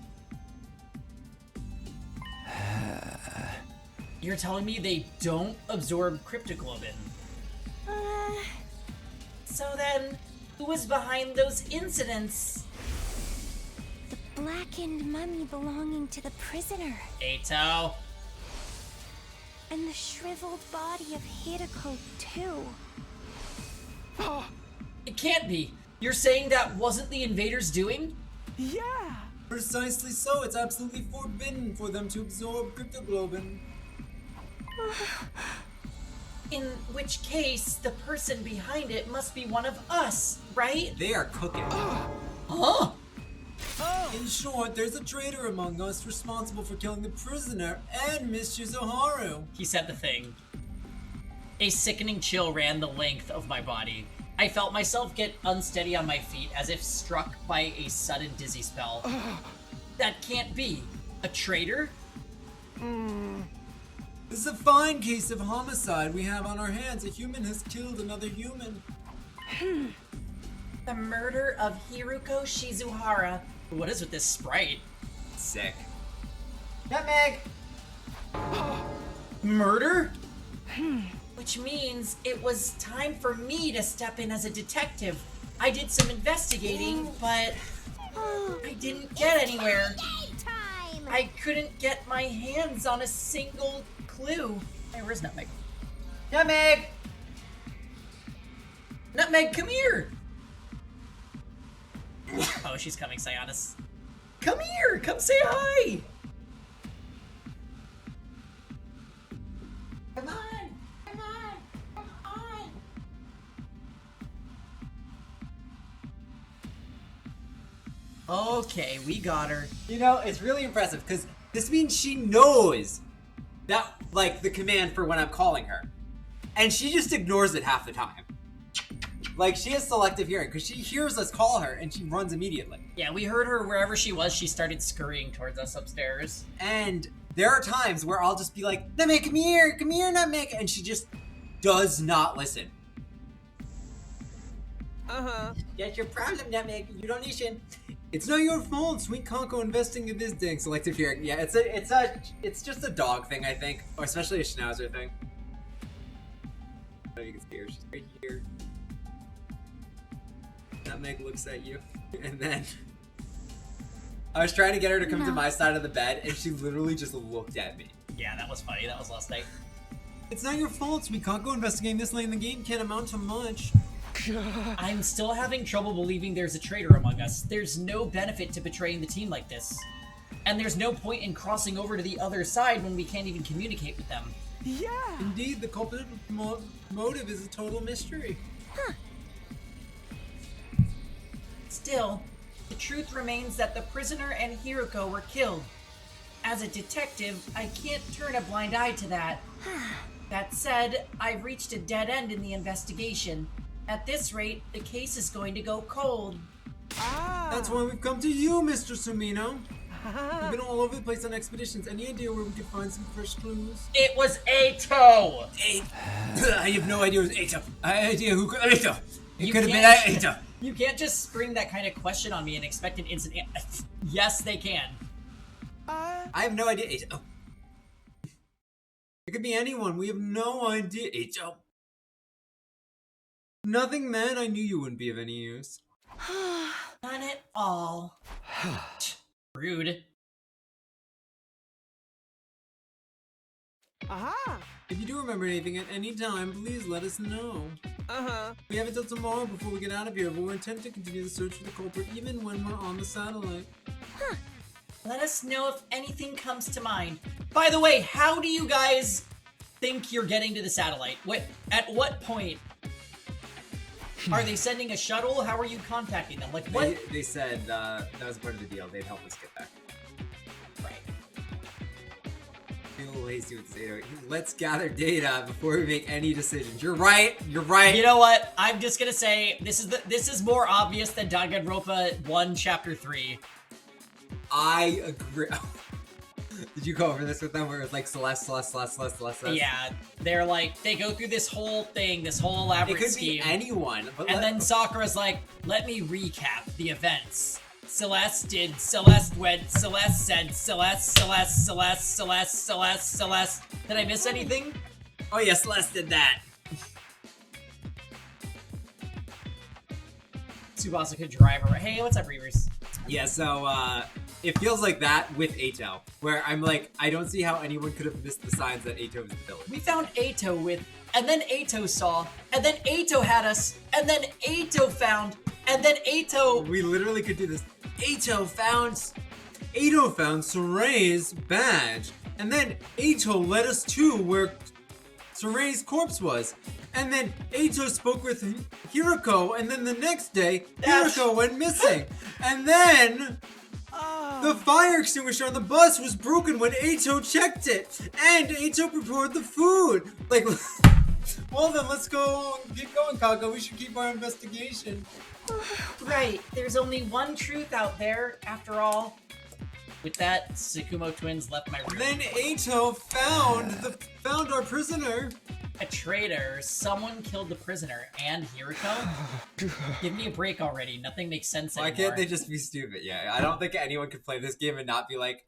You're telling me they don't absorb cryptoglobin? So then, who was behind those incidents? The blackened mummy belonging to the prisoner. Eito. And the shriveled body of Hideko, too. It can't be. You're saying that wasn't the invaders' doing? Yeah. Precisely so. It's absolutely forbidden for them to absorb cryptoglobin. In which case, the person behind it must be one of us, right? They are cooking. Huh? In short, there's a traitor among us responsible for killing the prisoner and Miss Shizuharu. He said the thing. A sickening chill ran the length of my body. I felt myself get unsteady on my feet as if struck by a sudden dizzy spell. That can't be. A traitor? This is a fine case of homicide we have on our hands. A human has killed another human. The murder of Hiruko Shizuhara. What is with this sprite? Sick. Nutmeg! Murder? Which means it was time for me to step in as a detective. I did some investigating, but I didn't get anywhere. I couldn't get my hands on a single clue. Hey, where's Nutmeg? Nutmeg! Nutmeg, come here! Oh, she's coming, Sionis. Come here! Come say hi! Come on! Come on! Come on! Okay, we got her. You know, it's really impressive because this means she knows that, like, the command for when I'm calling her. And she just ignores it half the time. Like, she has selective hearing because she hears us call her and she runs immediately. Yeah, we heard her wherever she was. She started scurrying towards us upstairs. And there are times where I'll just be like, Nutmeg, come here, Nutmeg. And she just does not listen. That's your problem, Nutmeg. You don't listen. It's not your fault. Sweet Kako investing in this dang Selective hearing. Yeah, it's just a dog thing, I think. Or especially a Schnauzer thing. Oh, you can see her. She's right here. Nutmeg looks at you, and then I was trying to get her to come to my side of the bed, and she literally just looked at me. Yeah, that was funny. That was last night. It's not your fault, Sweet Kako. Investigating this late in the game can't amount to much. I'm still having trouble believing there's a traitor among us. There's no benefit to betraying the team like this. And there's no point in crossing over to the other side when we can't even communicate with them. Yeah! Indeed, the culprit motive is a total mystery. Still, the truth remains that the prisoner and Hiruko were killed. As a detective, I can't turn a blind eye to that. That said, I've reached a dead end in the investigation. At this rate, the case is going to go cold. That's why we've come to you, Mr. Sumino. We've been all over the place on expeditions. Any idea where we could find some fresh clues? It was Ato! I have no idea it was Ato. I have no idea who could Ato. It could have been Ato. You can't just spring that kind of question on me and expect an instant Yes, they can. I have no idea. Ato. It could be anyone. We have no idea. Ato. Nothing, man. I knew you wouldn't be of any use. None at all. Rude. Aha! If you do remember anything at any time, please let us know. We have until tomorrow before we get out of here, but we're intent to continue the search for the culprit even when we're on the satellite. Let us know if anything comes to mind. By the way, how do you guys think you're getting to the satellite? At what point? Are they sending a shuttle? How are you contacting them? Like what? They said that was part of the deal. They'd help us get there. Right. Feel lazy with Zato. Let's gather data before we make any decisions. You're right. You're right. You know what? I'm just gonna say this is more obvious than Danganronpa 1 Chapter 3. I agree. Did you go over this with them where it was like Celeste? Yeah, they're like, they go through this whole thing, this whole elaborate scheme. It could be anyone. But and then Sakura's like, let me recap the events. Celeste did, Celeste went, Celeste said, Celeste. Did I miss anything? Oh yeah, Celeste did that. Tsubasa could drive her. Hey, what's up, Reavers? Yeah, so, it feels like that with Ato, where I'm like, I don't see how anyone could have missed the signs that Ato is the villain. We found Ato and then Ato saw, and then Ato had us, and then Ato found, and then Ato... We literally could do this. Ato found Eito found Soray's badge. And then Eito led us to where Soray's corpse was. And then Eito spoke with Hiroko, and then the next day, Hiroko went missing. And then the fire extinguisher on the bus was broken when Eito checked it. And Eito prepared the food. Like, well then, let's go, keep going, Kako. We should keep our investigation. Right, there's only one truth out there, after all. With that, Tsukumo twins left my room. Then Eito found our prisoner. A traitor. Someone killed the prisoner and Hiroko? Give me a break already. Nothing makes sense anymore. Why can't they just be stupid? Yeah, I don't think anyone could play this game and not be like,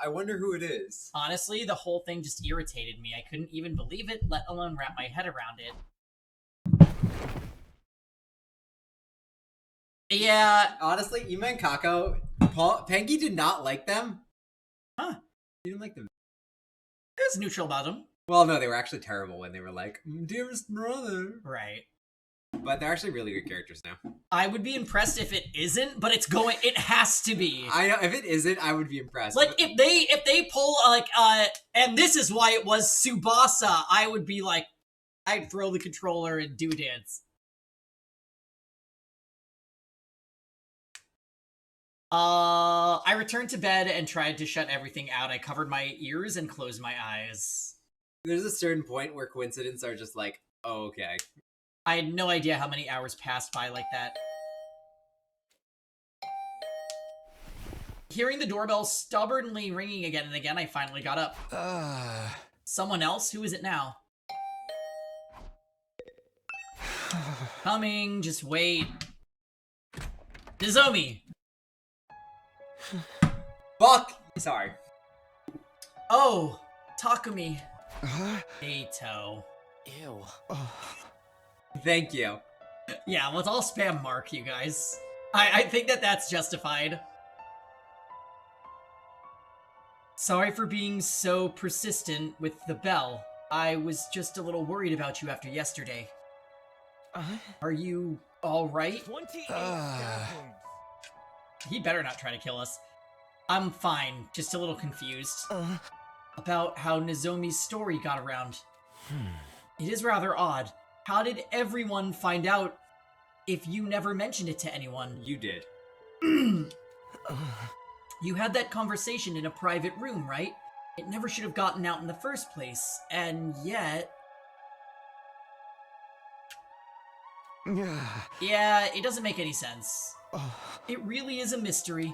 I wonder who it is. Honestly, the whole thing just irritated me. I couldn't even believe it, let alone wrap my head around it. Yeah. Honestly, Ima and Kako, Panky did not like them. Huh. He didn't like them. It was neutral about them. Well, no, they were actually terrible when they were like, dearest brother. Right. But they're actually really good characters now. I would be impressed if it isn't, but it has to be. I know, if it isn't, I would be impressed. Like, if they pull, like, and this is why it was Tsubasa, I would be like, I'd throw the controller and do dance. I returned to bed and tried to shut everything out. I covered my ears and closed my eyes. There's a certain point where coincidences are just like, oh, okay. I had no idea how many hours passed by like that. Hearing the doorbell stubbornly ringing again and again, I finally got up. Someone else? Who is it now? Coming, just wait. Nozomi! Fuck! Sorry. Oh, Takumi. Eito. Ew. Thank you. Yeah, let's all spam Mark, you guys. I think that's justified. Sorry for being so persistent with the bell. I was just a little worried about you after yesterday. Are you alright? He better not try to kill us. I'm fine, just a little confused. About how Nozomi's story got around. It is rather odd. How did everyone find out if you never mentioned it to anyone? You did. You had that conversation in a private room, right? It never should have gotten out in the first place, and yet... Yeah, it doesn't make any sense. It really is a mystery.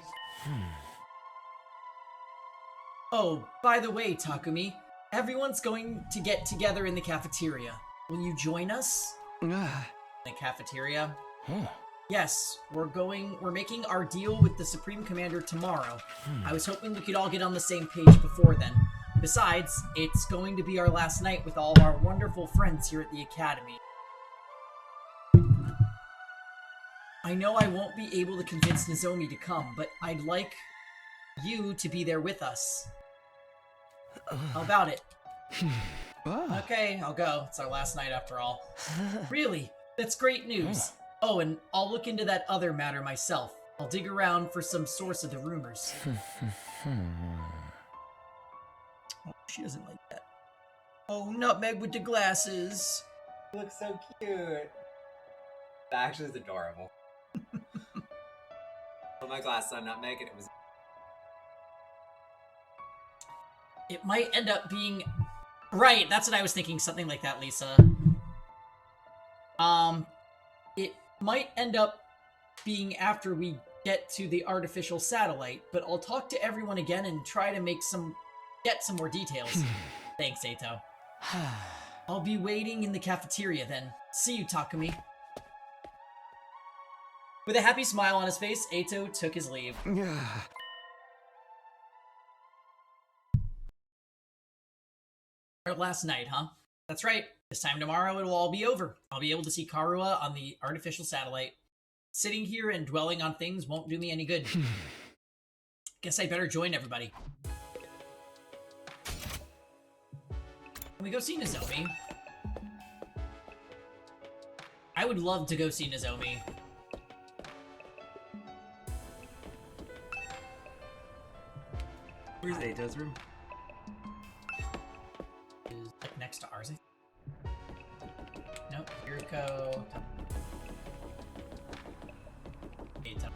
Oh, by the way, Takumi, everyone's going to get together in the cafeteria. Will you join us? The cafeteria? Yes, we're making our deal with the Supreme Commander tomorrow. I was hoping we could all get on the same page before then. Besides, it's going to be our last night with all our wonderful friends here at the Academy. I know I won't be able to convince Nozomi to come, but I'd like you to be there with us. How about it? Okay, I'll go. It's our last night after all. Really? That's great news. Oh, and I'll look into that other matter myself. I'll dig around for some source of the rumors. Oh, she doesn't like that. Oh, Nutmeg with the glasses. You look so cute. That actually is adorable. Put my glasses on Nutmeg and it was... It might end up being... Right, that's what I was thinking, something like that, Lisa. It might end up being after we get to the artificial satellite, but I'll talk to everyone again and try to get some more details. Thanks, Eito. I'll be waiting in the cafeteria then. See you, Takumi. With a happy smile on his face, Eito took his leave. Our last night, huh? That's right. This time tomorrow it'll all be over. I'll be able to see Karua on the artificial satellite. Sitting here and dwelling on things won't do me any good. Guess I better join everybody. Can we go see Nozomi? I would love to go see Nozomi. Where's Eito's room? Is like next to ours. Nope. Yuriko. Eito.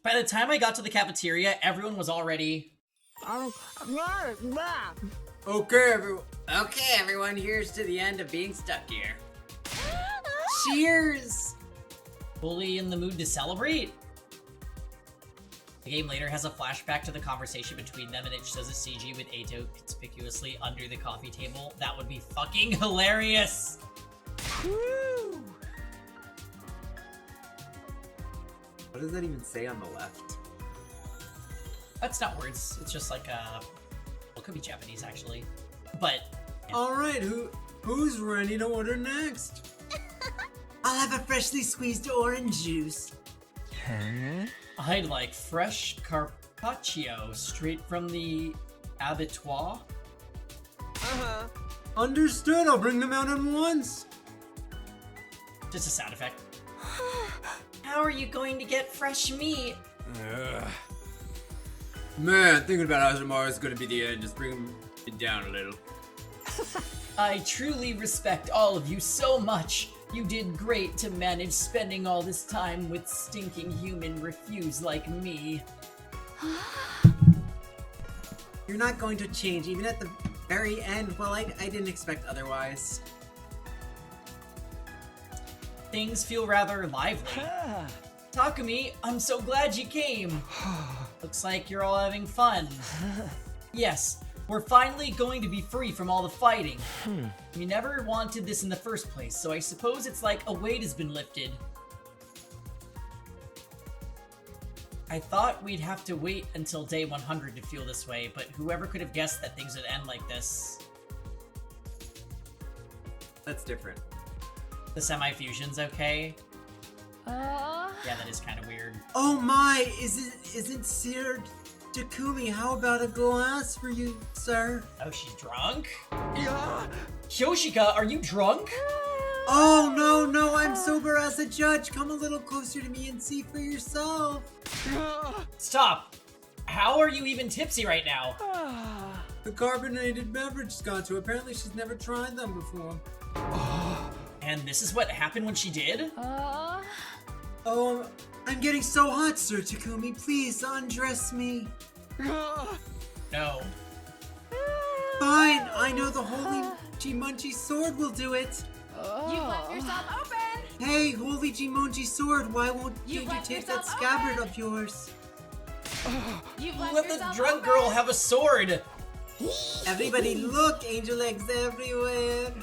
By the time I got to the cafeteria, everyone was already... Okay, everyone, here's to the end of being stuck here. Cheers! Fully in the mood to celebrate. The game later has a flashback to the conversation between them, and it shows a CG with Eito conspicuously under the coffee table. That would be fucking hilarious! Woo! What does that even say on the left? That's not words. It's just like well, it could be Japanese actually, but. Yeah. All right, who's ready to order next? I'll have a freshly squeezed orange juice. Huh? I'd like fresh carpaccio straight from the abattoir. Understood. I'll bring them out at once. Just a sound effect. How are you going to get fresh meat? Man, thinking about how tomorrow's gonna be the end, just bring it down a little. I truly respect all of you so much. You did great to manage spending all this time with stinking human refuse like me. You're not going to change, even at the very end. Well, I didn't expect otherwise. Things feel rather lively. Takumi, I'm so glad you came. Looks like you're all having fun. Yes, we're finally going to be free from all the fighting. We never wanted this in the first place, so I suppose it's like a weight has been lifted. I thought we'd have to wait until day 100 to feel this way, but whoever could have guessed that things would end like this? That's different. The semi-fusion's okay? Yeah, that is kind of weird. Oh my, isn't seared Takumi? How about a glass for you, sir? Oh, she's drunk? Yeah. Yoshika, are you drunk? Oh no, I'm sober as a judge. Come a little closer to me and see for yourself. Stop! How are you even tipsy right now? The carbonated beverage got to. Apparently she's never tried them before. And this is what happened when she did? Oh, I'm getting so hot, Sir Takumi. Please undress me. No. Fine, I know the holy Jimonji sword will do it. You've left yourself open! Hey, holy Jimonji sword, why won't you take that scabbard of yours? You've Let the drunk girl have a sword! Everybody look, angel eggs everywhere.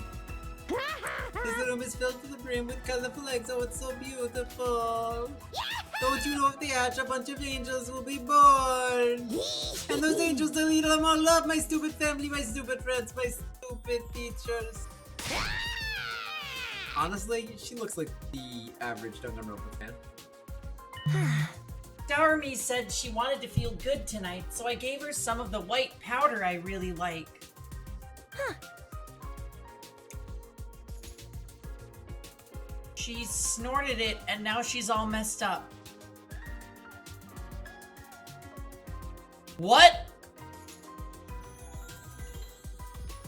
This room is filled to the brim with colorful eggs. Oh, it's so beautiful. Don't you know if they hatch, a bunch of angels will be born. And those angels, they'll eat them all up. My stupid family, my stupid friends, my stupid teachers. Honestly, she looks like the average Danganronpa fan. Darumi said she wanted to feel good tonight, so I gave her some of the white powder I really like. She snorted it, and now she's all messed up. What?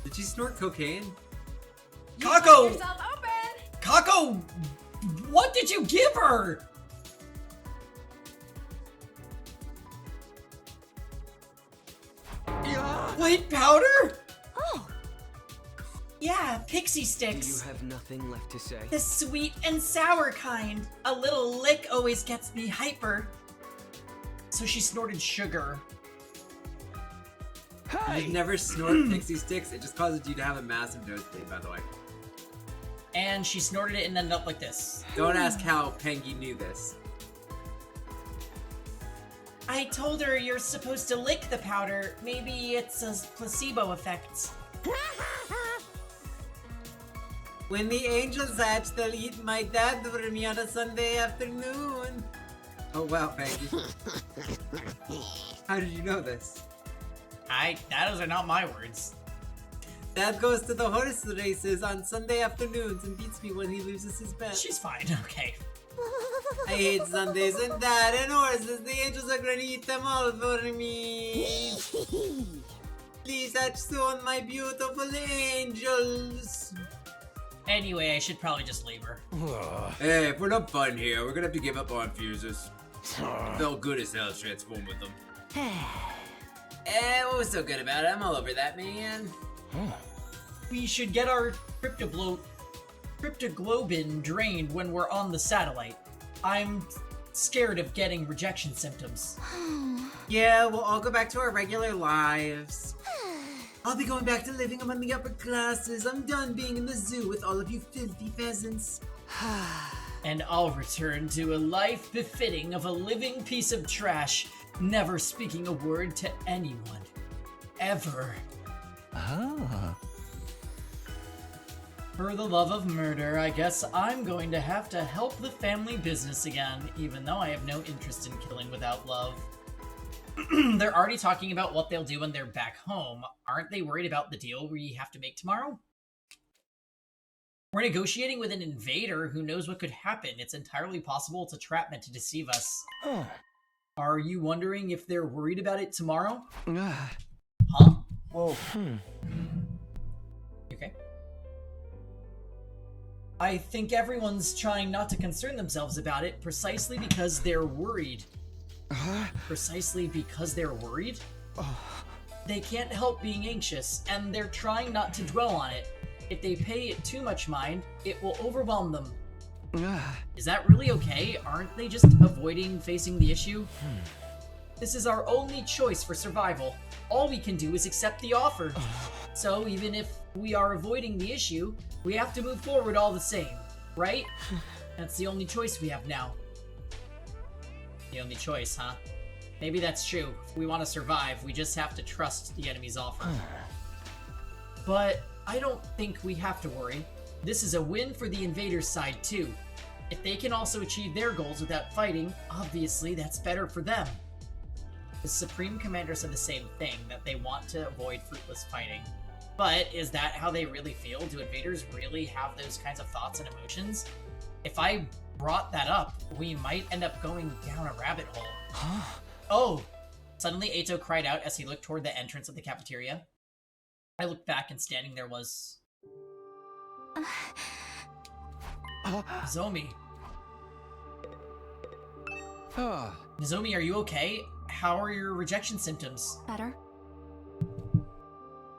Did she snort cocaine? Kako! Kako! What did you give her? White powder? Oh. Yeah, pixie sticks. Do you have nothing left to say? The sweet and sour kind. A little lick always gets me hyper. So she snorted sugar. Hey. You'd never snort pixie sticks. It just causes you to have a massive nosebleed, by the way. And she snorted it and ended up like this. Don't ask how Pengi knew this. I told her you're supposed to lick the powder. Maybe it's a placebo effect. When the angels hatch, they'll eat my dad for me on a Sunday afternoon. Oh wow, Peggy. How did you know this? Those are not my words. Dad goes to the horse races on Sunday afternoons and beats me when he loses his bet. She's fine, okay. I hate Sundays and Dad and horses. The angels are gonna eat them all for me. Please hatch soon, my beautiful angels. Anyway, I should probably just leave her. Hey, if we're not fun here, we're gonna have to give up on fuses. Felt good as hell transform with them. What was so good about it? I'm all over that, man. We should get our cryptoglobin drained when we're on the satellite. I'm scared of getting rejection symptoms. Yeah, we'll all go back to our regular lives. I'll be going back to living among the upper classes. I'm done being in the zoo with all of you filthy peasants. And I'll return to a life befitting of a living piece of trash, never speaking a word to anyone. Ever. Ah. For the love of murder, I guess I'm going to have to help the family business again, even though I have no interest in killing without love. They're already talking about what they'll do when they're back home. Aren't they worried about the deal we have to make tomorrow? We're negotiating with an invader who knows what could happen. It's entirely possible it's a trap meant to deceive us. Are you wondering if they're worried about it tomorrow? Huh? Whoa. Okay. I think everyone's trying not to concern themselves about it precisely because they're worried. Precisely because they're worried? They can't help being anxious, and they're trying not to dwell on it. If they pay it too much mind, it will overwhelm them. Is that really okay? Aren't they just avoiding facing the issue? This is our only choice for survival. All we can do is accept the offer. So even if we are avoiding the issue, we have to move forward all the same, right? That's the only choice we have now. The only choice, huh? Maybe that's true. If we want to survive, we just have to trust the enemy's offer. But I don't think we have to worry. This is a win for the invaders' side too. If they can also achieve their goals without fighting, obviously that's better for them. The Supreme Commander said the same thing, that they want to avoid fruitless fighting. But is that how they really feel? Do invaders really have those kinds of thoughts and emotions? If I brought that up, we might end up going down a rabbit hole. Oh! Suddenly Eito cried out as he looked toward the entrance of the cafeteria. I looked back and standing there was... Nozomi. Nozomi, are you okay? How are your rejection symptoms? Better.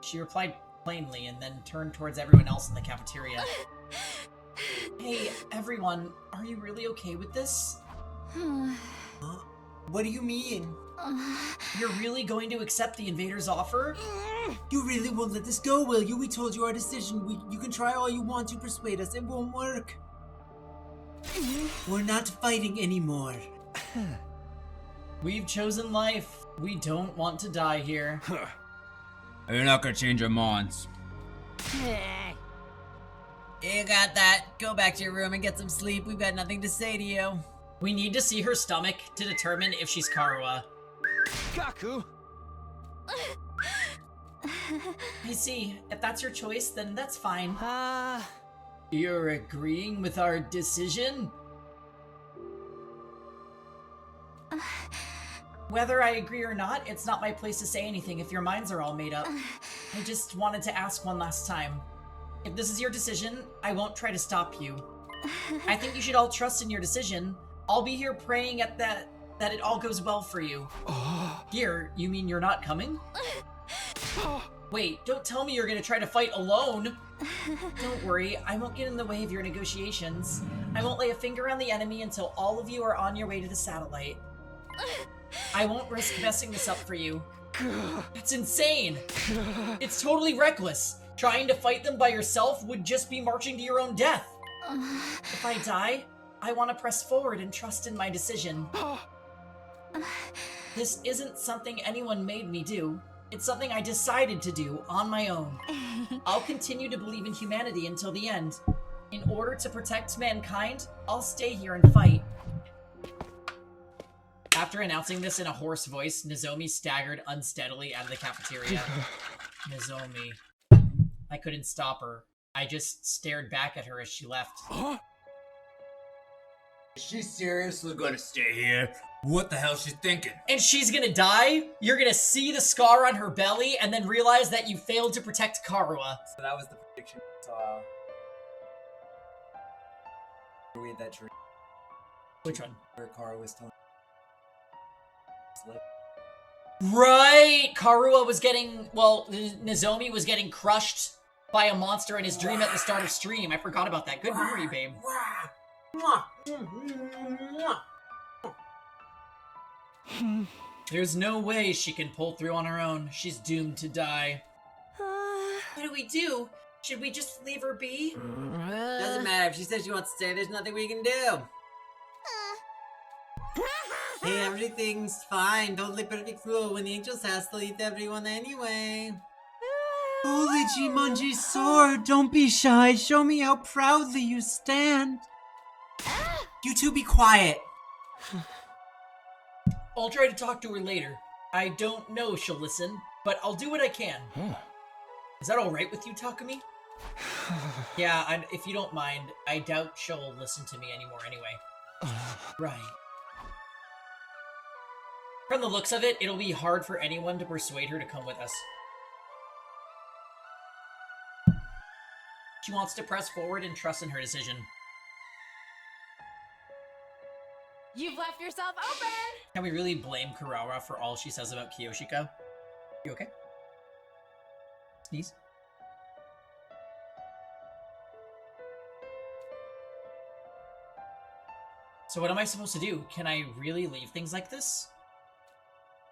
She replied plainly and then turned towards everyone else in the cafeteria. Hey, everyone, are you really okay with this? What do you mean? You're really going to accept the invader's offer? You really won't let this go, will you? We told you our decision. You can try all you want to persuade us. It won't work. We're not fighting anymore. We've chosen life. We don't want to die here. You're not gonna change our minds. You got that. Go back to your room and get some sleep. We've got nothing to say to you. We need to see her stomach to determine if she's Karuha. Gaku! I see. If that's your choice, then that's fine. You're agreeing with our decision? Whether I agree or not, it's not my place to say anything if your minds are all made up. I just wanted to ask one last time. If this is your decision, I won't try to stop you. I think you should all trust in your decision. I'll be here praying that it all goes well for you. Here, you mean you're not coming? Wait, don't tell me you're gonna try to fight alone! Don't worry, I won't get in the way of your negotiations. I won't lay a finger on the enemy until all of you are on your way to the satellite. I won't risk messing this up for you. That's insane! It's totally reckless! Trying to fight them by yourself would just be marching to your own death! If I die, I want to press forward and trust in my decision. This isn't something anyone made me do. It's something I decided to do on my own. I'll continue to believe in humanity until the end. In order to protect mankind, I'll stay here and fight. After announcing this in a hoarse voice, Nozomi staggered unsteadily out of the cafeteria. Nozomi. I couldn't stop her. I just stared back at her as she left. Huh? Is she seriously gonna stay here? What the hell is she thinking? And she's gonna die? You're gonna see the scar on her belly and then realize that you failed to protect Karua. So that was the prediction. So, we had that dream. Which one? Where Karua was telling. Right! Karua was getting, well, Nozomi was getting crushed by a monster in his dream at the start of stream. I forgot about that. Good memory, babe. There's no way she can pull through on her own. She's doomed to die. What do we do? Should we just leave her be? Doesn't matter. If she says she wants to stay, there's nothing we can do. Hey, everything's fine. Totally perfect flow. When the angels ask, they'll eat everyone anyway. Holy Jumanji's sword! Don't be shy. Show me how proudly you stand. You two be quiet. I'll try to talk to her later. I don't know if she'll listen, but I'll do what I can. Is that alright with you, Takumi? Yeah, if you don't mind, I doubt she'll listen to me anymore anyway. Right. From the looks of it, it'll be hard for anyone to persuade her to come with us. She wants to press forward and trust in her decision. You've left yourself open! Can we really blame Kurara for all she says about Kiyoshika? You okay? Sneeze? So what am I supposed to do? Can I really leave things like this?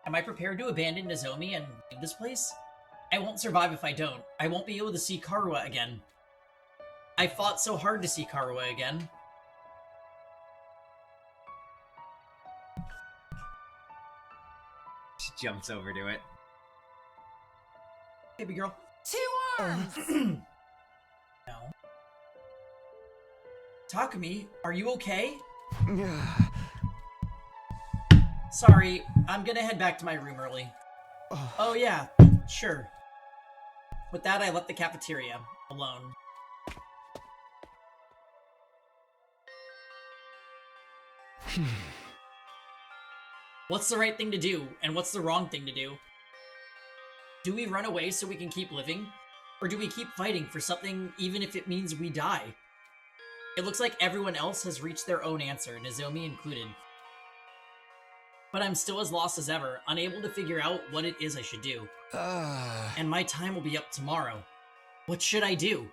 Am I prepared to abandon Nozomi and leave this place? I won't survive if I don't. I won't be able to see Karua again. I fought so hard to see Karua again. She jumps over to it. Baby girl. 2 arms! No. Takumi, are you okay? Sorry, I'm gonna head back to my room early. Oh yeah, sure. With that, I left the cafeteria, alone. What's the right thing to do, and what's the wrong thing to do? Do we run away so we can keep living? Or do we keep fighting for something even if it means we die? It looks like everyone else has reached their own answer, Nozomi included. But I'm still as lost as ever, unable to figure out what it is I should do. And my time will be up tomorrow. What should I do?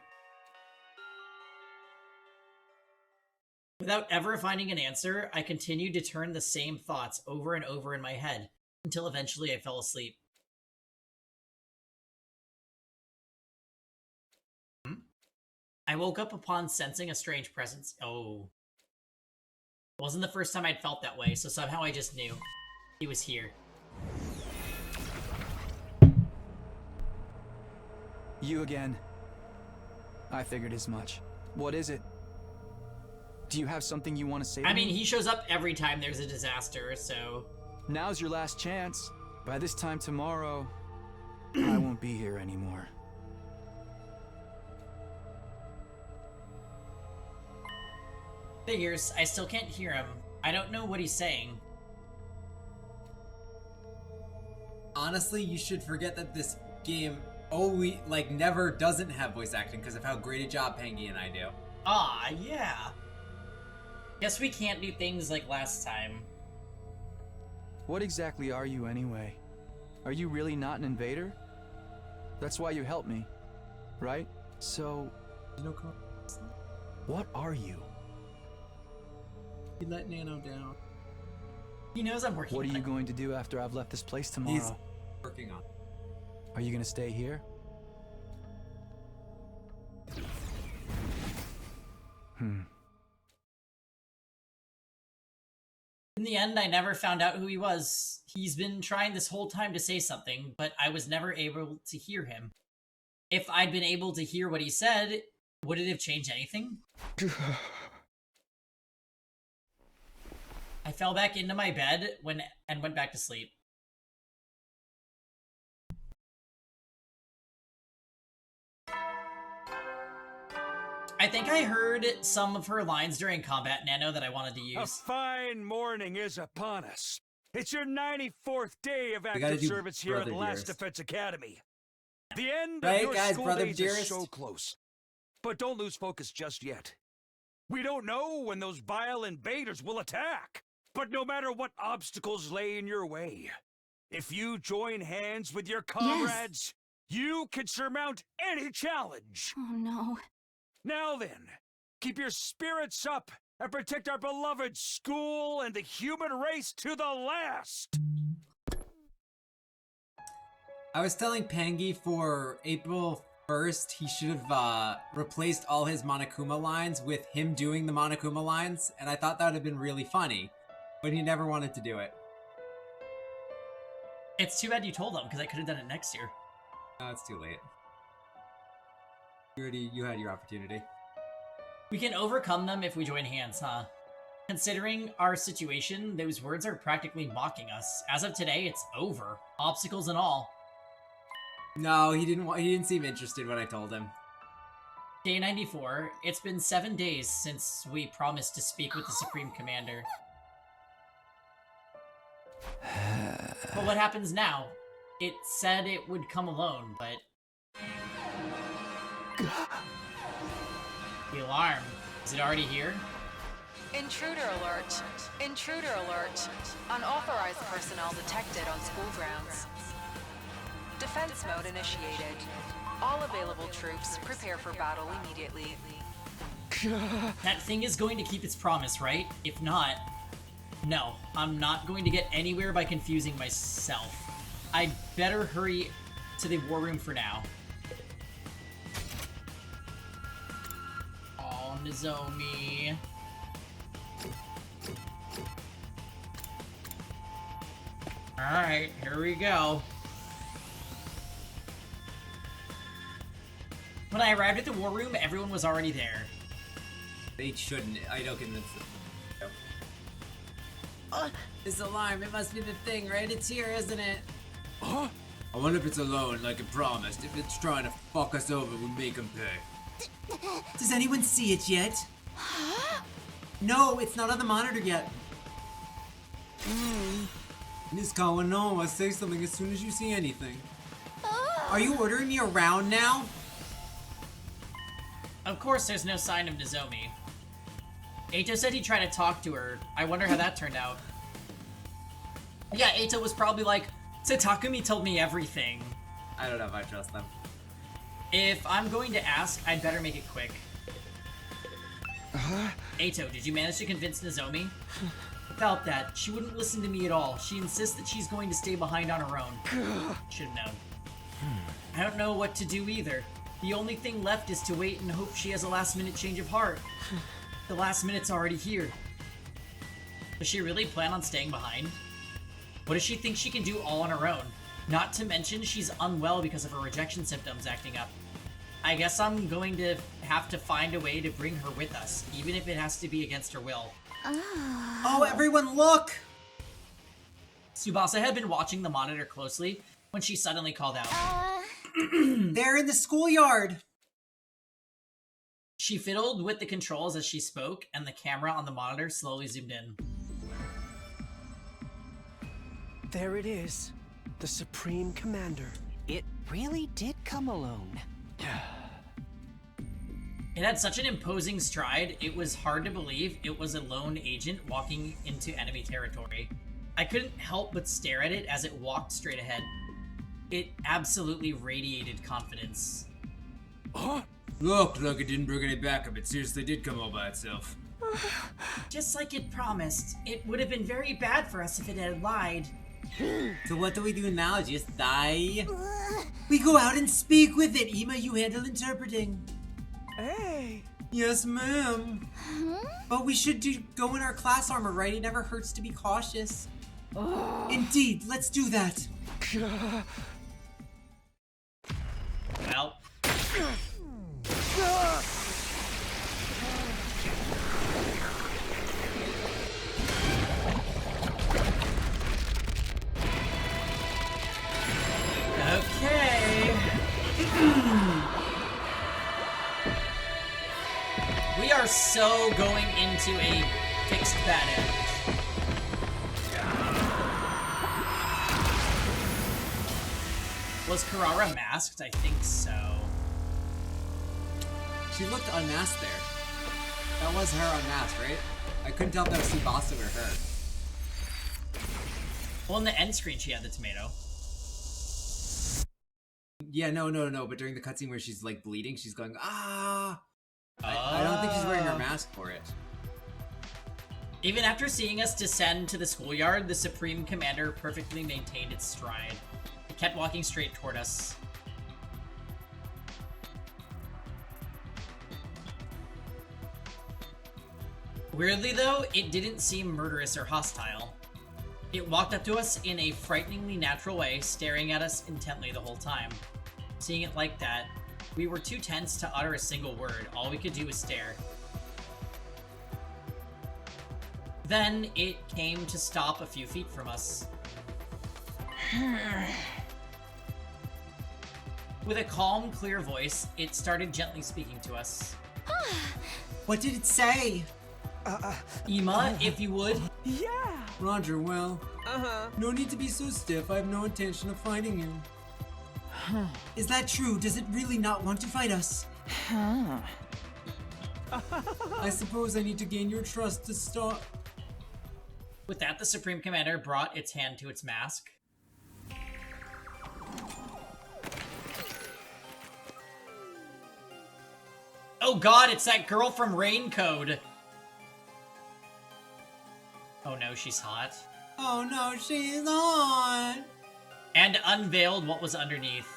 Without ever finding an answer, I continued to turn the same thoughts over and over in my head, until eventually I fell asleep. I woke up upon sensing a strange presence. Oh. It wasn't the first time I'd felt that way, so somehow I just knew. He was here. You again. I figured as much. What is it? Do you have something you want to say to me? I mean, he shows up every time there's a disaster, so... Now's your last chance. By this time tomorrow, I won't be here anymore. Figures, I still can't hear him. I don't know what he's saying. Honestly, you should forget that this game never doesn't have voice acting because of how great a job Pengy and I do. Ah, yeah. Guess we can't do things like last time. What exactly are you anyway? Are you really not an invader? That's why you helped me, right? So... what are you? You let Nano down. He knows I'm working on it. What are you going to do after I've left this place tomorrow? He's working on it. Are you going to stay here? In the end, I never found out who he was. He's been trying this whole time to say something, but I was never able to hear him. If I'd been able to hear what he said, would it have changed anything? I fell back into my bed and went back to sleep. I think I heard some of her lines during combat, Nano, that I wanted to use. A fine morning is upon us. It's your 94th day of active service here at Last Defense Academy. The end of your school days is so close. But don't lose focus just yet. We don't know when those vile invaders will attack. But no matter what obstacles lay in your way, if you join hands with your comrades, you can surmount any challenge. Oh no. Now then, keep your spirits up and protect our beloved school and the human race to the last! I was telling Pangy for April 1st, he should have replaced all his Monokuma lines with him doing the Monokuma lines, and I thought that would have been really funny, but he never wanted to do it. It's too bad you told him, because I could have done it next year. No, it's too late. You had your opportunity. We can overcome them if we join hands, huh? Considering our situation, those words are practically mocking us. As of today, it's over. Obstacles and all. No, he didn't seem interested when I told him. Day 94. It's been 7 days since we promised to speak with the Supreme Commander. But what happens now? It said it would come alone, but... The alarm. Is it already here? Intruder alert. Intruder alert. Unauthorized personnel detected on school grounds. Defense mode initiated. All available troops prepare for battle immediately. That thing is going to keep its promise, right? If not... No, I'm not going to get anywhere by confusing myself. I'd better hurry to the war room for now. Oh, Nozomi. Alright, here we go. When I arrived at the war room, everyone was already there. They shouldn't. I don't convince them. This alarm, it must be the thing, right? It's here, isn't it? Huh? I wonder if it's alone, like it promised. If it's trying to fuck us over, we make him pay. Does anyone see it yet? No, it's not on the monitor yet. Miss Kawanoa, say something as soon as you see anything. Are you ordering me around now? Of course there's no sign of Nozomi. Eito said he'd try to talk to her. I wonder how that turned out. Yeah, Eito was probably like, Takumi told me everything. I don't know if I trust them. If I'm going to ask, I'd better make it quick. Eito, did you manage to convince Nozomi? About that, she wouldn't listen to me at all. She insists that she's going to stay behind on her own. Should've known. I don't know what to do either. The only thing left is to wait and hope she has a last-minute change of heart. The last minute's already here. Does she really plan on staying behind? What does she think she can do all on her own? Not to mention she's unwell because of her rejection symptoms acting up. I guess I'm going to have to find a way to bring her with us, even if it has to be against her will. Oh, everyone look! Tsubasa had been watching the monitor closely when she suddenly called out. They're in the schoolyard! She fiddled with the controls as she spoke, and the camera on the monitor slowly zoomed in. There it is. The Supreme Commander. It really did come alone. It had such an imposing stride, it was hard to believe it was a lone agent walking into enemy territory. I couldn't help but stare at it as it walked straight ahead. It absolutely radiated confidence. Huh? Look, like it didn't bring any backup. It seriously did come all by itself. Just like it promised. It would have been very bad for us if it had lied. So what do we do now? Just die? We go out and speak with it. Ima, you handle interpreting. Hey. Yes, ma'am. But we should go in our class armor, right? It never hurts to be cautious. Indeed, let's do that. Well. so going into a fixed bad end. Was Karara masked? I think so. She looked unmasked there. That was her unmasked, right? I couldn't tell if that was Tsubasa or her. Well, in the end screen, she had the tomato. Yeah, no. But during the cutscene where she's like bleeding, she's going, ah! I don't think she's wearing her mask for it. Even after seeing us descend to the schoolyard, the Supreme Commander perfectly maintained its stride. It kept walking straight toward us. Weirdly though, it didn't seem murderous or hostile. It walked up to us in a frighteningly natural way, staring at us intently the whole time. Seeing it like that, we were too tense to utter a single word. All we could do was stare. Then it came to stop a few feet from us. With a calm, clear voice, it started gently speaking to us. What did it say? Ima, if you would. Yeah! Roger, well. No need to be so stiff. I have no intention of fighting you. Is that true? Does it really not want to fight us? I suppose I need to gain your trust to start. With that, the Supreme Commander brought its hand to its mask. Oh god, it's that girl from Rain Code! Oh no, she's hot. Oh no, she's hot! And unveiled what was underneath.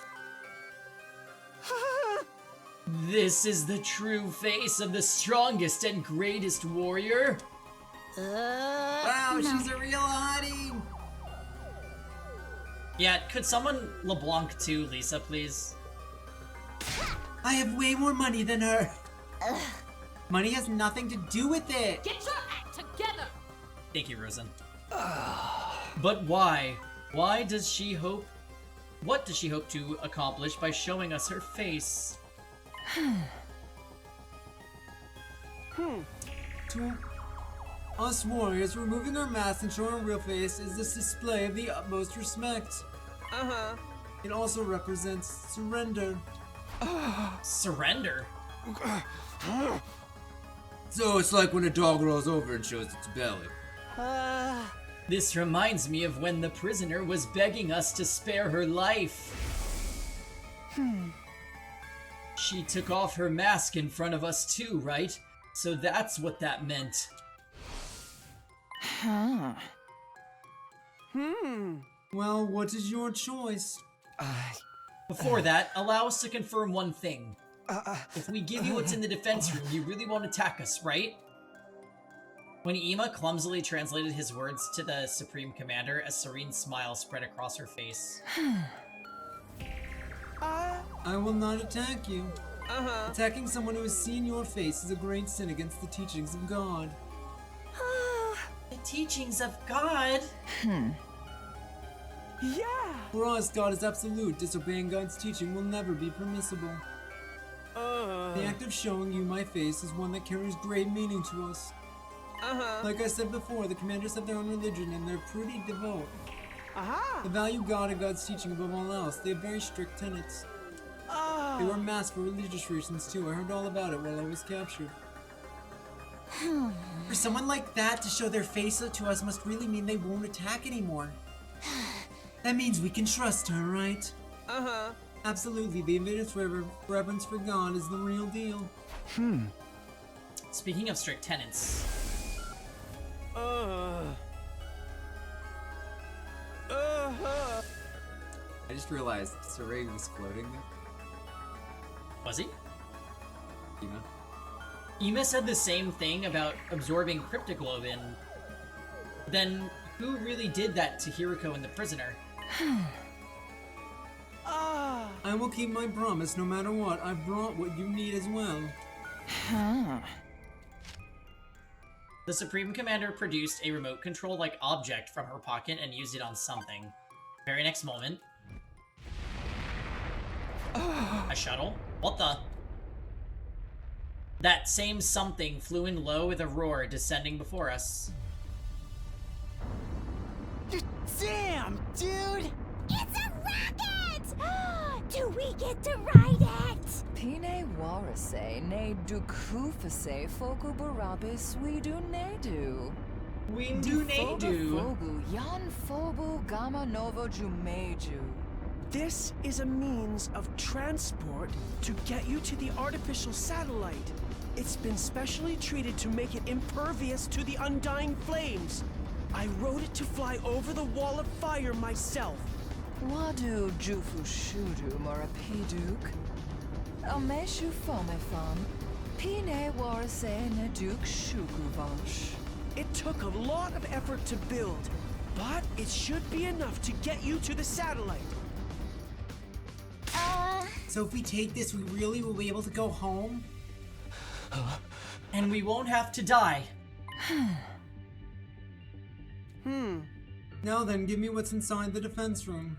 This is the true face of the strongest and greatest warrior. Wow, she's a real hottie! Yeah, could someone LeBlanc to Lisa, please? I have way more money than her. Money has nothing to do with it. Get your act together! Thank you, Rosen. But why? Why does she hope? What does she hope to accomplish by showing us her face? To us warriors, removing our masks and showing our real face is this display of the utmost respect. It also represents surrender. Surrender? So it's like when a dog rolls over and shows its belly. This reminds me of when the prisoner was begging us to spare her life. She took off her mask in front of us too, right? So that's what that meant. Well, what is your choice? Before that, allow us to confirm one thing. If we give you what's in the defense room, you really won't attack us, right? When Ima clumsily translated his words to the Supreme Commander, a serene smile spread across her face. I will not attack you. Attacking someone who has seen your face is a great sin against the teachings of God. The teachings of God? Yeah! For us, God is absolute. Disobeying God's teaching will never be permissible. The act of showing you my face is one that carries great meaning to us. Like I said before, the commanders have their own religion and they're pretty devout. They value God and God's teaching above all else. They have very strict tenets. They wear masks for religious reasons too. I heard all about it while I was captured. For someone like that to show their face to us must really mean they won't attack anymore. That means we can trust her, right? Absolutely, the invaders' reverence for God is the real deal. Speaking of strict tenets. I just realized Saray was floating there. Was he? Ima. Ima said the same thing about absorbing cryptoglobin. Then who really did that to Hiriko and the prisoner? I will keep my promise no matter what. I brought what you need as well. The Supreme Commander produced a remote control-like object from her pocket and used it on something. Very next moment... A shuttle? What the? That same something flew in low with a roar, descending before us. Damn, dude! It's a rocket! Do we get to ride it? Pine warase ne dukufase foku barabis we do nedu. We do nedu. Fogu yan fobu gamma novo jumeju. This is a means of transport to get you to the artificial satellite. It's been specially treated to make it impervious to the undying flames. I rode it to fly over the wall of fire myself. Wadu jufu shudu morapiduk. Ameshu fomefam. Pine warase ne duk shukuvash. It took a lot of effort to build, but it should be enough to get you to the satellite. So if we take this, we really will be able to go home? And we won't have to die. Now then, give me what's inside the defense room.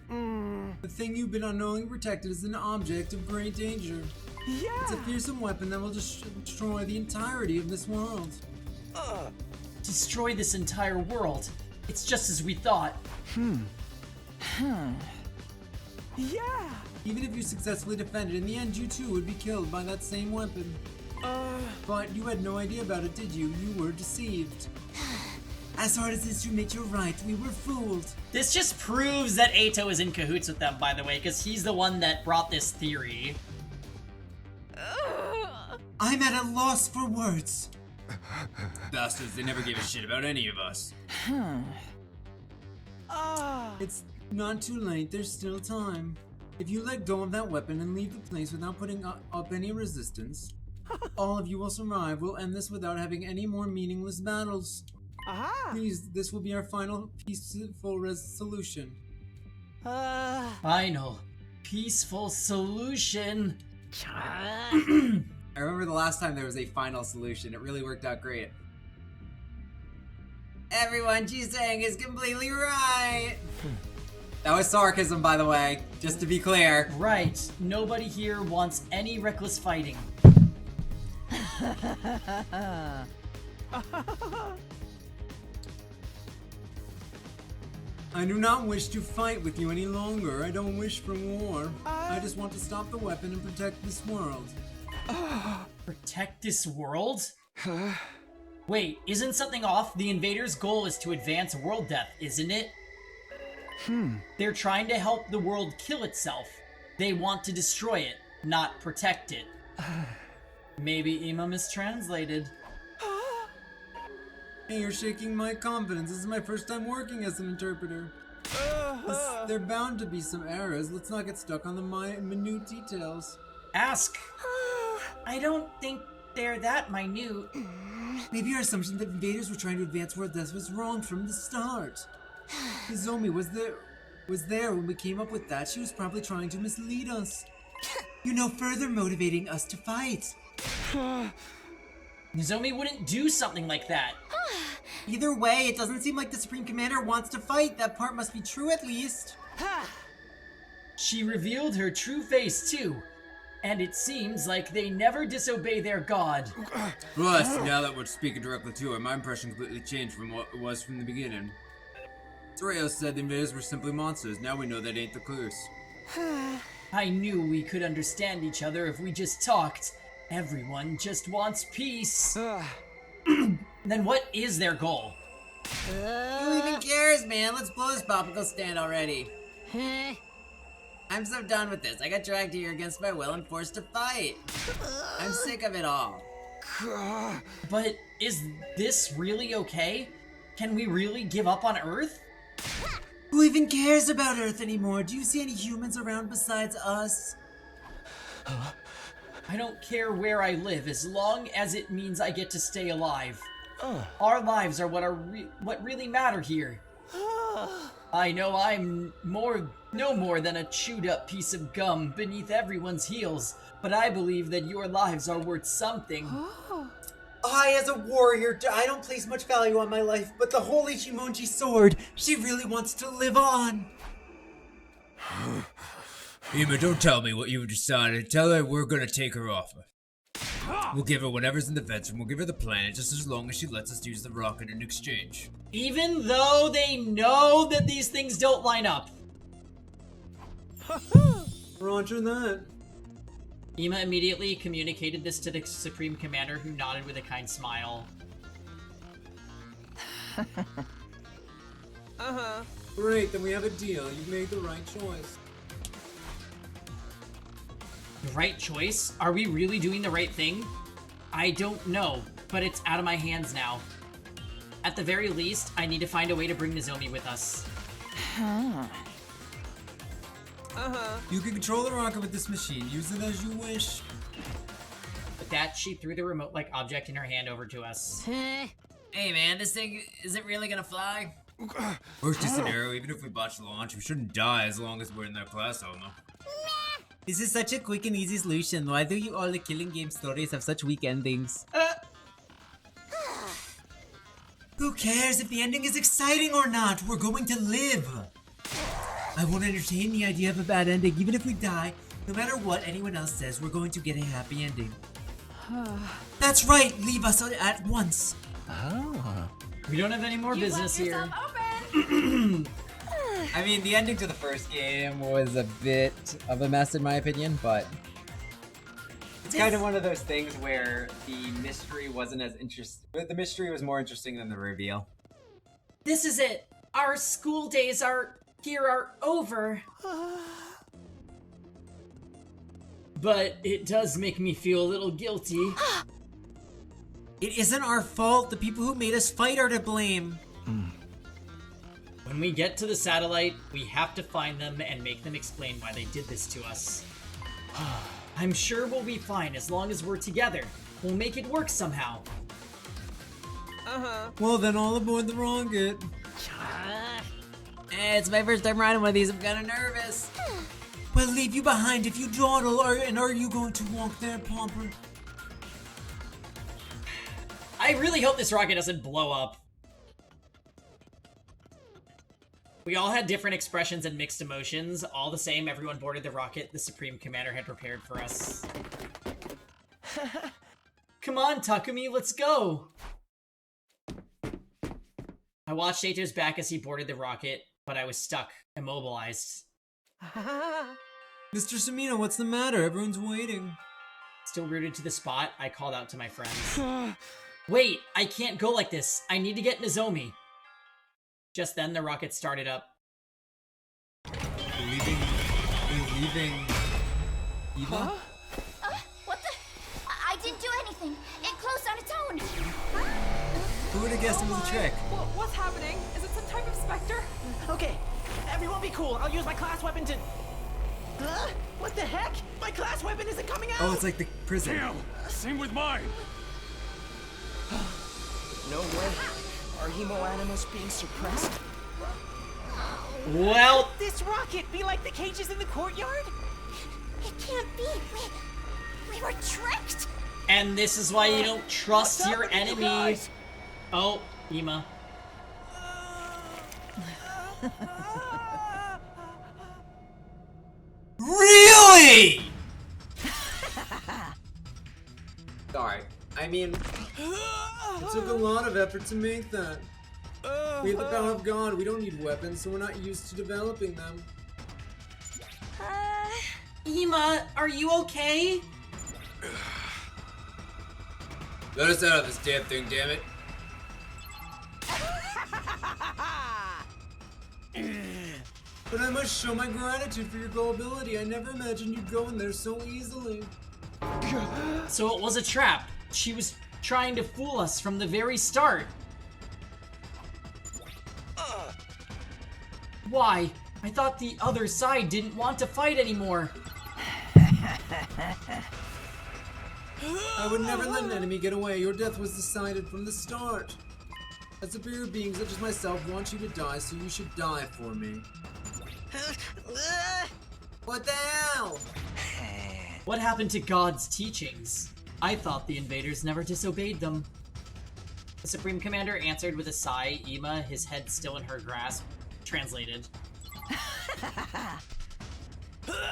The thing you've been unknowingly protected is an object of great danger. Yeah! It's a fearsome weapon that will destroy the entirety of this world. Destroy this entire world. It's just as we thought. Yeah! Even if you successfully defended, in the end you too would be killed by that same weapon. But you had no idea about it, did you? You were deceived. As hard as it is to admit you're right, we were fooled. This just proves that Eito is in cahoots with them, by the way, because he's the one that brought this theory. I'm at a loss for words. Bastards, they never gave a shit about any of us. It's not too late, there's still time. If you let go of that weapon and leave the place without putting up any resistance, all of you will survive. We'll end this without having any more meaningless battles. Please, this will be our final peaceful solution. Final peaceful solution. I remember the last time there was a final solution. It really worked out great. Everyone she's saying is completely right. That was sarcasm, by the way, just to be clear. Right. Nobody here wants any reckless fighting. I do not wish to fight with you any longer. I don't wish for war. I just want to stop the weapon and protect this world. Protect this world? Wait, isn't something off? The invaders' goal is to advance world death, isn't it? They're trying to help the world kill itself. They want to destroy it, not protect it. Maybe Ima mistranslated. Hey, you're shaking my confidence. This is my first time working as an interpreter. There are bound to be some errors. Let's not get stuck on the minute details. Ask. I don't think they're that minute. Maybe our assumption that invaders were trying to advance world death was wrong from the start. Nozomi was there when we came up with that. She was probably trying to mislead us. You know, further motivating us to fight. Nozomi wouldn't do something like that. Either way, it doesn't seem like the Supreme Commander wants to fight. That part must be true at least. She revealed her true face too. And it seems like they never disobey their god. Plus, now that we're speaking directly to her, my impression completely changed from what it was from the beginning. Soraya said the invaders were simply monsters. Now we know that ain't the case. I knew we could understand each other if we just talked. Everyone just wants peace. Then what is their goal? Who even cares, man? Let's blow this popsicle stand already. I'm so done with this. I got dragged here against my will and forced to fight. I'm sick of it all. But is this really okay? Can we really give up on Earth? Who even cares about Earth anymore? Do you see any humans around besides us? I don't care where I live as long as it means I get to stay alive. Our lives are what really matter here. I know I'm no more than a chewed up piece of gum beneath everyone's heels, but I believe that your lives are worth something. I, as a warrior, I don't place much value on my life, but the holy Shimonji sword, she really wants to live on. Ima, don't tell me what you've decided. Tell her we're gonna take her offer. We'll give her whatever's in the vents and we'll give her the planet just as long as she lets us use the rocket in exchange. Even though they know that these things don't line up. Roger that. Ima immediately communicated this to the Supreme Commander, who nodded with a kind smile. Uh-huh. Great, then we have a deal. You've made the right choice. The right choice? Are we really doing the right thing? I don't know, but it's out of my hands now. At the very least, I need to find a way to bring Nozomi with us. You can control the rocket with this machine. Use it as you wish. With that, she threw the remote-like object in her hand over to us. Hey man, this thing, is it really gonna fly? Worst case scenario, even if we botch the launch, we shouldn't die as long as we're in that class, Oma. This is such a quick and easy solution. Why do you all the killing game stories have such weak endings? Who cares if the ending is exciting or not? We're going to live. I won't entertain the idea of a bad ending, even if we die. No matter what anyone else says, we're going to get a happy ending. That's right, leave us at once. Oh. We don't have any more business here. I mean, the ending to the first game was a bit of a mess in my opinion, but it's kind of one of those things where the mystery wasn't as interesting. The mystery was more interesting than the reveal. This is it. Our school days are over. But it does make me feel a little guilty. It isn't our fault. The people who made us fight are to blame. When we get to the satellite, we have to find them and make them explain why they did this to us. I'm sure we'll be fine as long as we're together. We'll make it work somehow. Well, then all aboard the rocket. It's my first time riding one of these. I'm kind of nervous. We'll leave you behind if you dawdle, and are you going to walk there, Pomper? I really hope this rocket doesn't blow up. We all had different expressions and mixed emotions. All the same, everyone boarded the rocket the Supreme Commander had prepared for us. Come on, Takumi, let's go! I watched Eito's back as he boarded the rocket, but I was stuck, immobilized. Mr. Samino, what's the matter? Everyone's waiting. Still rooted to the spot, I called out to my friends. Wait, I can't go like this. I need to get Nozomi. Just then, the rocket started up. We're leaving... Eva? What the? I didn't do anything. It closed on its own. Who would have guessed it was a trick? What's happening? Is it some type of specter? Okay, everyone be cool. I'll use my class weapon to... What the heck? My class weapon isn't coming out! Oh, it's like the prison. Damn, same with mine. No way. Are hemo-animals being suppressed? Well... This rocket be like the cages in the courtyard? It can't be. We were tricked. And this is why you don't trust your enemy. Oh, Ima. Really? Sorry. I mean... It took a lot of effort to make that. We have the power of God. We don't need weapons, so we're not used to developing them. Ima, are you okay? Let us out of this damn thing, damn it. But I must show my gratitude for your gullibility. I never imagined you'd go in there so easily. So it was a trap. She was trying to fool us from the very start. Why? I thought the other side didn't want to fight anymore. I would never let an enemy get away. Your death was decided from the start. A superior being such as myself wants you to die, so you should die for me. What the hell? What happened to God's teachings? I thought the invaders never disobeyed them. The Supreme Commander answered with a sigh. Ima, his head still in her grasp, translated.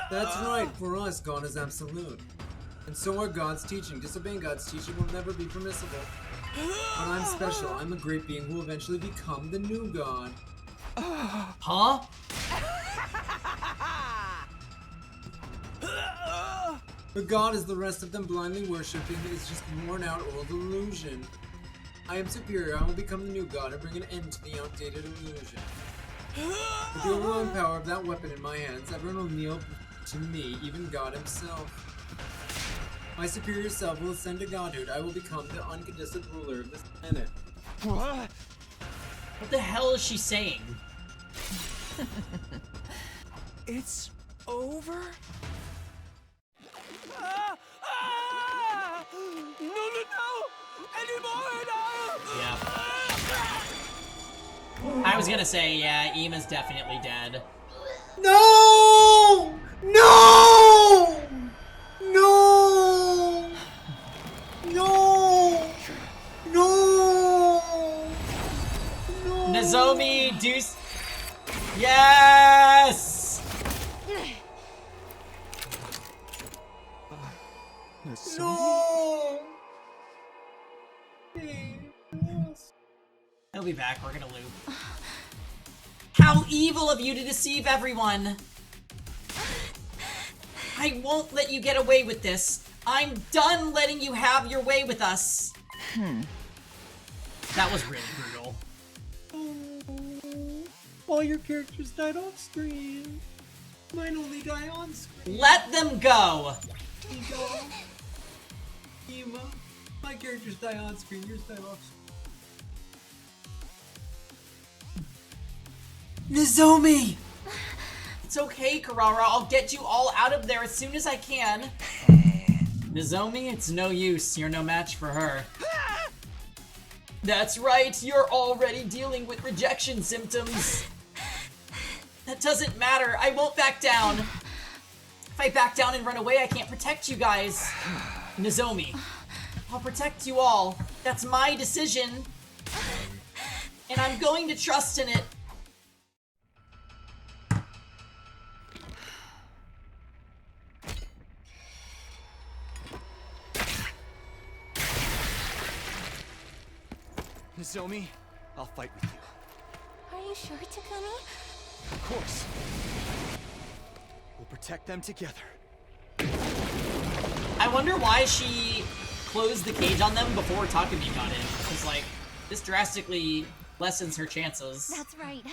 That's right, for us, God is absolute. And so are God's teaching. Disobeying God's teaching will never be permissible. But I'm special. I'm a great being who will eventually become the new God. Huh? But God, as the rest of them blindly worshipping, is just worn out old illusion. I am superior. I will become the new God and bring an end to the outdated illusion. With the overwhelming power of that weapon in my hands, everyone will kneel to me, even God himself. My superior self will ascend to godhood. I will become the uncontested ruler of this planet. What the hell is she saying? It's over? No! Anymore! Yeah. I was gonna say, yeah, Ima's definitely dead. No! No! No! No! No! No! Nozomi, deuce. Yes! No! He'll be back, we're gonna loop. How evil of you to deceive everyone! I won't let you get away with this. I'm done letting you have your way with us. That was really brutal. All your characters died off screen. Mine only die on screen. Let them go! Ima, my characters die on screen, yours die off screen. Nozomi! It's okay, Karara. I'll get you all out of there as soon as I can. Nozomi, it's no use. You're no match for her. That's right. You're already dealing with rejection symptoms. That doesn't matter. I won't back down. If I back down and run away, I can't protect you guys. Nozomi, I'll protect you all. That's my decision. And I'm going to trust in it. Nozomi, I'll fight with you. Are you sure, Takumi? Of course. We'll protect them together. I wonder why she closed the cage on them before Takumi got in. Because, like, this drastically lessens her chances. That's right.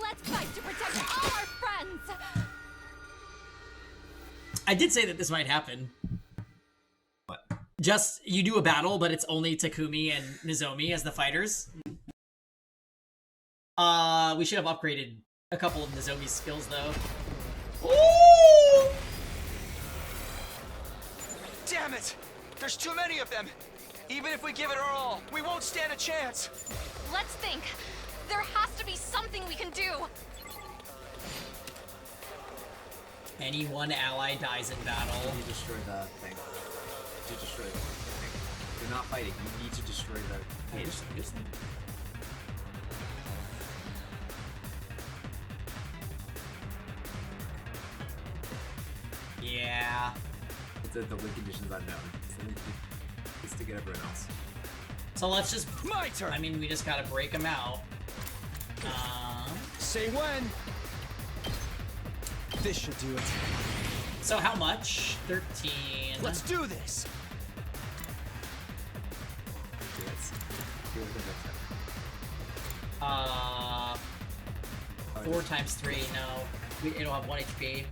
Let's fight to protect all our friends! I did say that this might happen. What? Just, you do a battle, but it's only Takumi and Nozomi as the fighters. We should have upgraded a couple of Nozomi's skills, though. Ooh! Damn it! There's too many of them! Even if we give it our all, we won't stand a chance! Let's think. There has to be something we can do. Any one ally dies in battle. You destroy the thing. You destroy the thing. You're not fighting. You need to destroy the cage. Yeah. It's the win conditions unknown. It's to get everyone else. So let's just... My turn! I mean, we just gotta break them out. Say when! This should do it. So how much? 13. Let's do this! Uh... 4 times 3, no. It'll have 1 HP.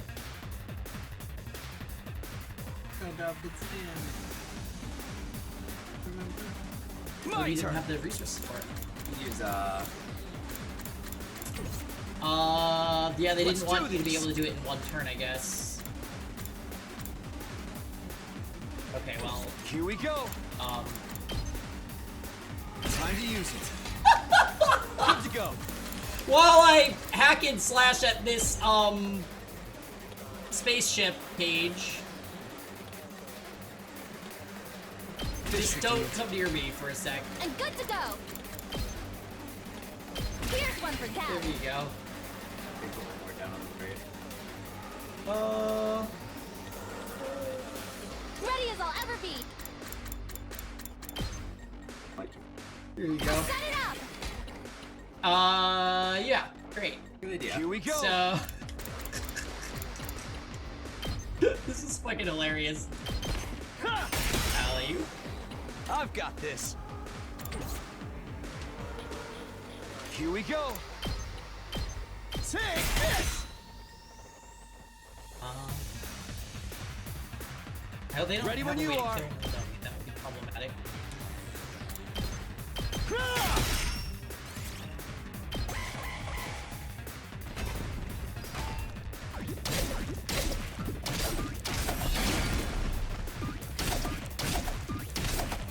My we didn't turn. have the resources for it. You use, yeah, they Let's didn't want do you to be this. able to do it in 1 turn, I guess. Okay, well... Here we go! Time to use it. Good to go. While I hack and slash at this, spaceship page... Just don't come near me for a sec. And good to go. Here's one for Cal. There we go. Take a little more down on the trade. Ready as I'll ever be. Here you go. Set it up. Yeah, great. Good idea. Here we go. So, this is fucking hilarious. Alley. I've got this. Here we go. Take this. I hope they don't Ready have when a you way to are. clear them, that would be problematic.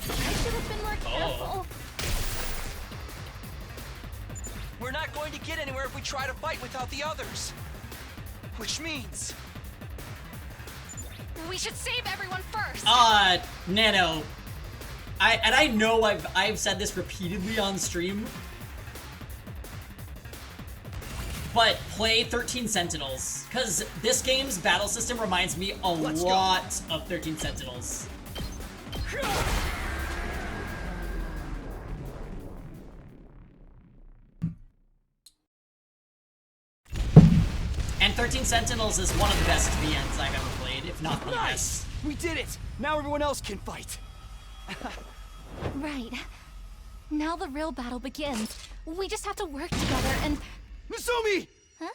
I should have been more careful. We're not going to get anywhere if we try to fight without the others. Which means... We should save everyone first. Nano. I know I've said this repeatedly on stream, but play 13 Sentinels, because this game's battle system reminds me a lot of 13 Sentinels. And 13 Sentinels is one of the best VNs I've ever played, if not the best. We did it! Now everyone else can fight. Right. Now the real battle begins. We just have to work together and... Misumi! Huh?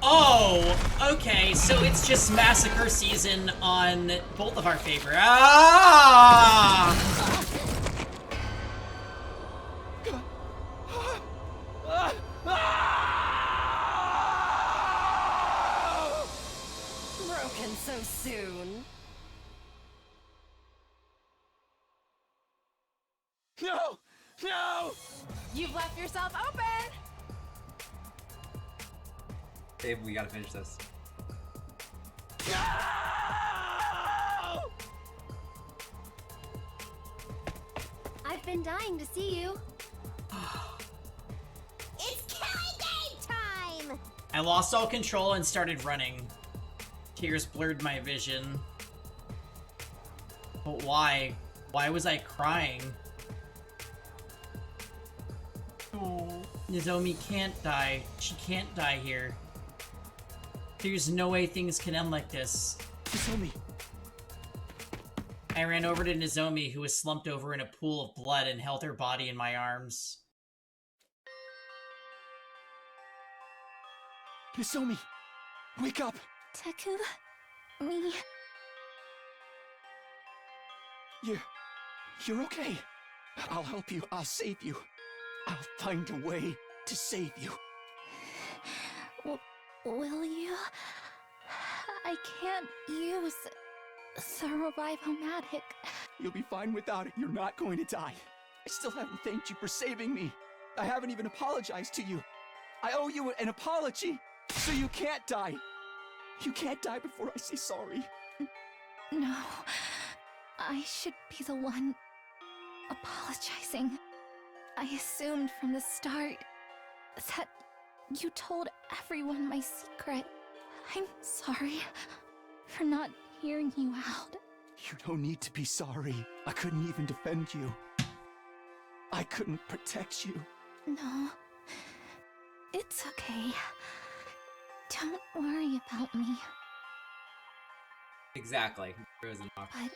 Oh, okay, so it's just massacre season on both of our favorite. Ah! Broken so soon. No! No! You've left yourself open! Dave, we gotta finish this. I've been dying to see you. It's killing game time! I lost all control and started running. Tears blurred my vision. But why? Why was I crying? Oh, Nozomi can't die. She can't die here. There's no way things can end like this. Nozomi. I ran over to Nozomi, who was slumped over in a pool of blood, and held her body in my arms. Nozomi, wake up! Teku, me... You're okay. I'll help you. I'll save you. I'll find a way to save you. Will you? I can't use the Revive-O-Matic. You'll be fine without it. You're not going to die. I still haven't thanked you for saving me. I haven't even apologized to you. I owe you an apology, so you can't die. You can't die before I say sorry. No, I should be the one apologizing. I assumed from the start that you told everyone my secret. I'm sorry for not hearing you out. You don't need to be sorry. I couldn't even defend you. I couldn't protect you. No, it's okay. Don't worry about me. Exactly. Frozen off. But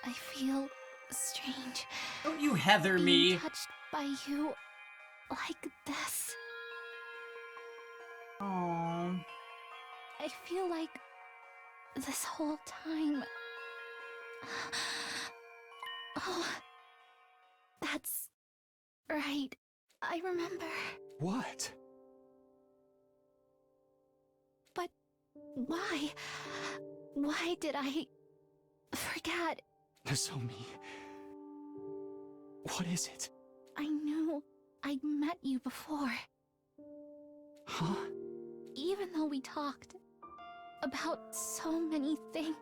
I feel strange. Don't you heather me. Being touched by you like this. Aww. I feel like this whole time... Oh, that's right. I remember. What? But why? Why did I forget? Nozomi. What is it? I knew I'd met you before. Huh? Even though we talked about so many things,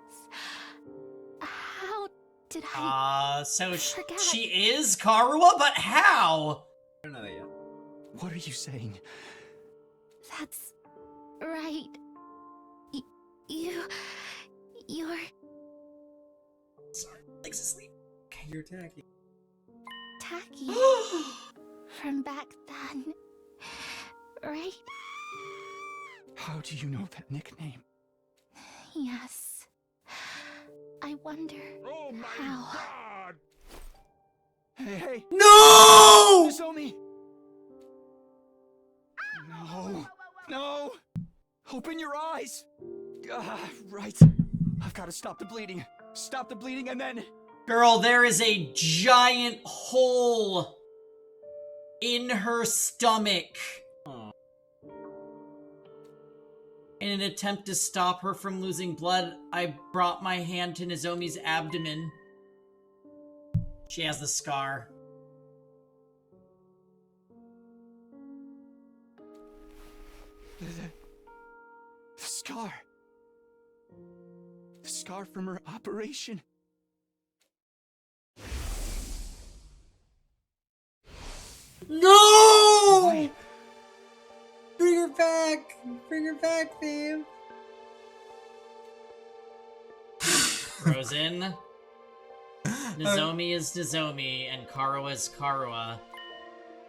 how Did I so forget? she is Karua, but how? I don't know that yet. What are you saying? That's right. You're... Sorry, Legs asleep. Okay, you're tacky. Tacky. From back then. Right? How do you know that nickname? Yes. I wonder how. God! Hey! No! Nozomi! No! No! Open your eyes! Right. I've got to stop the bleeding. Stop the bleeding and then... Girl, there is a giant hole in her stomach. Oh. In an attempt to stop her from losing blood, I brought my hand to Nozomi's abdomen. She has the scar. The scar. The scar from her operation. No! Why? Bring her back! Bring her back, babe! Frozen. Nozomi is Nozomi, and Karua is Karua.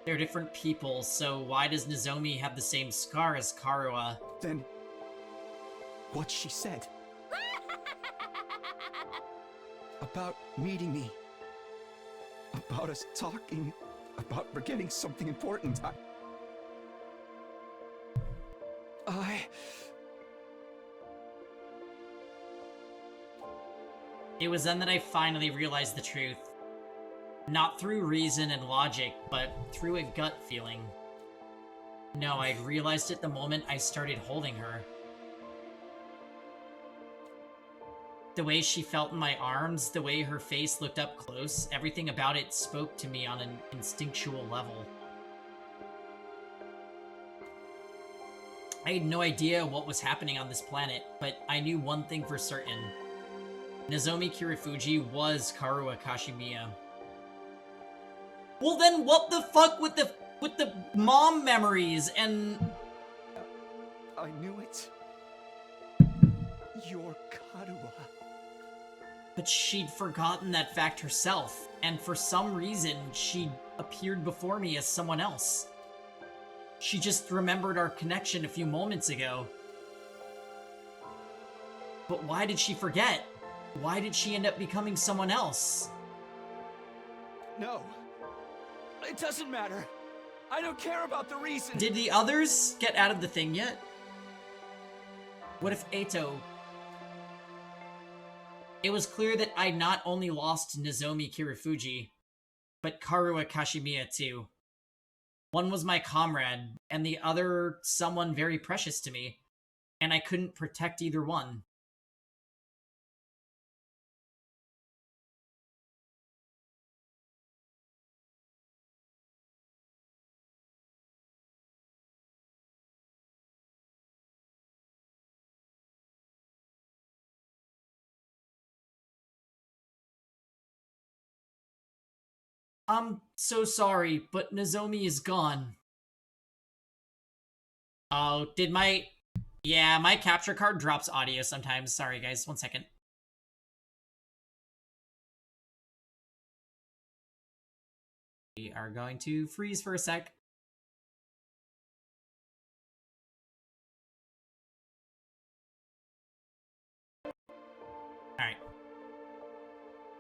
They're different people, so why does Nozomi have the same scar as Karua? Then... what she said. About meeting me. About us talking. About forgetting something important. It was then that I finally realized the truth. Not through reason and logic, but through a gut feeling. No, I'd realized it the moment I started holding her. The way she felt in my arms, the way her face looked up close, everything about it spoke to me on an instinctual level. I had no idea what was happening on this planet, but I knew one thing for certain. Nozomi Kirifuji was Karua Kashimiya. Well then what the fuck with the mom memories and... I knew it. You're Karua. But she'd forgotten that fact herself, and for some reason, she appeared before me as someone else. She just remembered our connection a few moments ago. But why did she forget? Why did she end up becoming someone else? No. It doesn't matter. I don't care about the reason. Did the others get out of the thing yet? What if Eito... It was clear that I not only lost Nozomi Kirifuji, but Karua Kashimiya too. One was my comrade, and the other someone very precious to me, and I couldn't protect either one. I'm so sorry, but Nozomi is gone. Oh, did my... Yeah, my capture card drops audio sometimes. Sorry, guys. 1 second. We are going to freeze for a sec. Alright.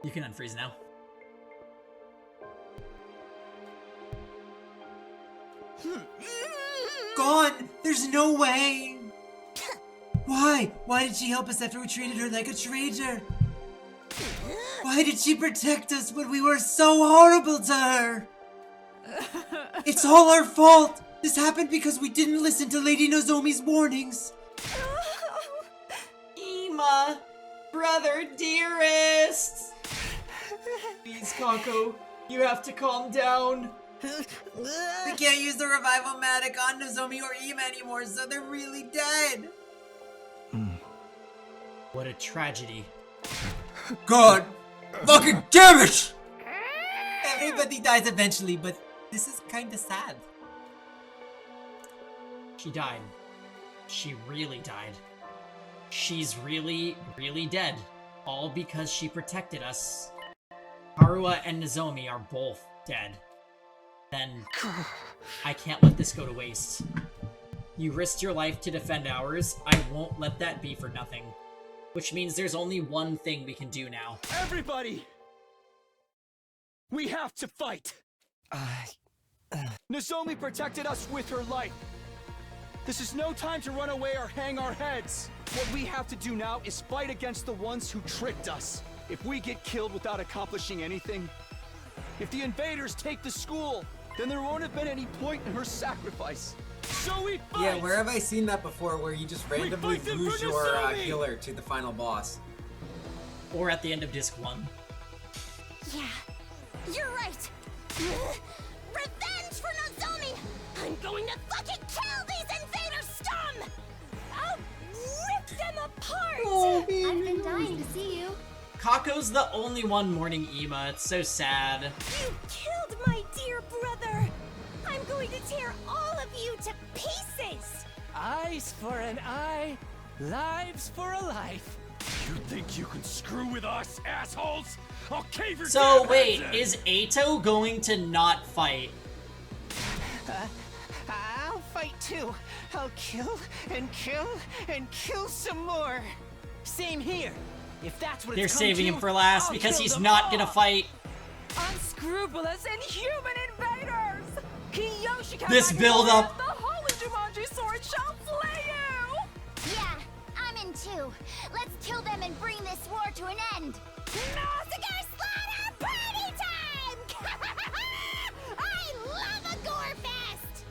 You can unfreeze now. Gone! There's no way! Why? Why did she help us after we treated her like a traitor? Why did she protect us when we were so horrible to her? It's all our fault! This happened because we didn't listen to Lady Nozomi's warnings. Ima! Brother dearest! Please, Kako, you have to calm down. We can't use the revival magic on Nozomi or Ima anymore, so they're really dead. What a tragedy. God! Fucking damn it! Everybody dies eventually, but this is kinda sad. She died. She really died. She's really, really dead. All because she protected us. Harua and Nozomi are both dead. Then I can't let this go to waste. You risked your life to defend ours. I won't let that be for nothing. Which means there's only one thing we can do now. Everybody! We have to fight! Nozomi protected us with her life. This is no time to run away or hang our heads. What we have to do now is fight against the ones who tricked us. If we get killed without accomplishing anything, if the invaders take the school, then there won't have been any point in her sacrifice. So we fight! Yeah, where have I seen that before where you just randomly lose your healer to the final boss? Or at the end of Disc 1. Yeah, you're right. Revenge for Nozomi! I'm going to fucking kill these invader scum! I'll rip them apart! I've been dying to see you. Kako's the only one mourning Ima. It's so sad. You killed my dear brother! I'm going to tear all of you to pieces! Eyes for an eye, lives for a life. You think you can screw with us, assholes? I'll cave your So damn wait, heads in. is Eito going to not fight? I'll fight too. I'll kill and kill and kill some more. Same here. If that's what They're it's come saving to, him for last I'll because kill he's them not all. gonna fight. Unscrupulous and human invaders! Kiyoshi This build-up. The holy Jumanji sword shall slay you! Yeah, I'm in too. Let's kill them and bring this war to an end. Massacre slaughter party time! I love a gore fest!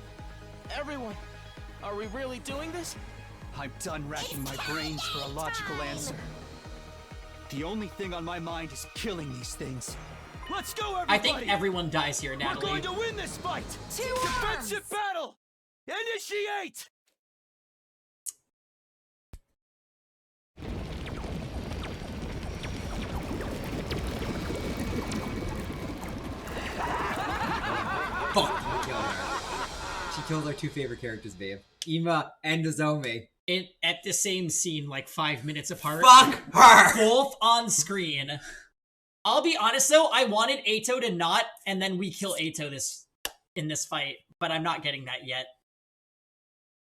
Everyone, are we really doing this? I'm done racking my brains for a logical answer. The only thing on my mind is killing these things. Let's go, everybody! I think everyone dies here, We're Natalie. going to win this fight! Defensive battle! Initiate! Fucking kill her. She killed our two favorite characters, babe. Ima and Nozomi. At the same scene, like 5 minutes apart. Fuck her! Both on screen. I'll be honest though, I wanted Eito to not, and then we kill Eito in this fight, but I'm not getting that yet.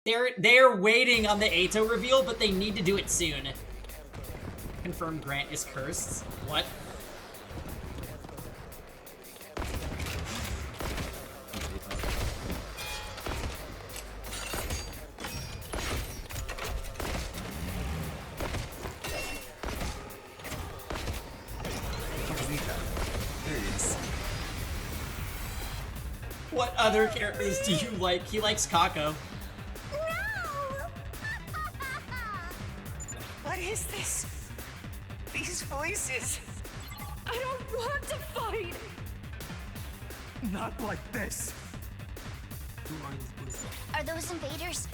They're waiting on the Eito reveal, but they need to do it soon. Confirmed Grant is cursed. What? There he is. What other characters do you like? He likes Kako. What is this? These voices. I don't want to fight! Not like this. Are those invaders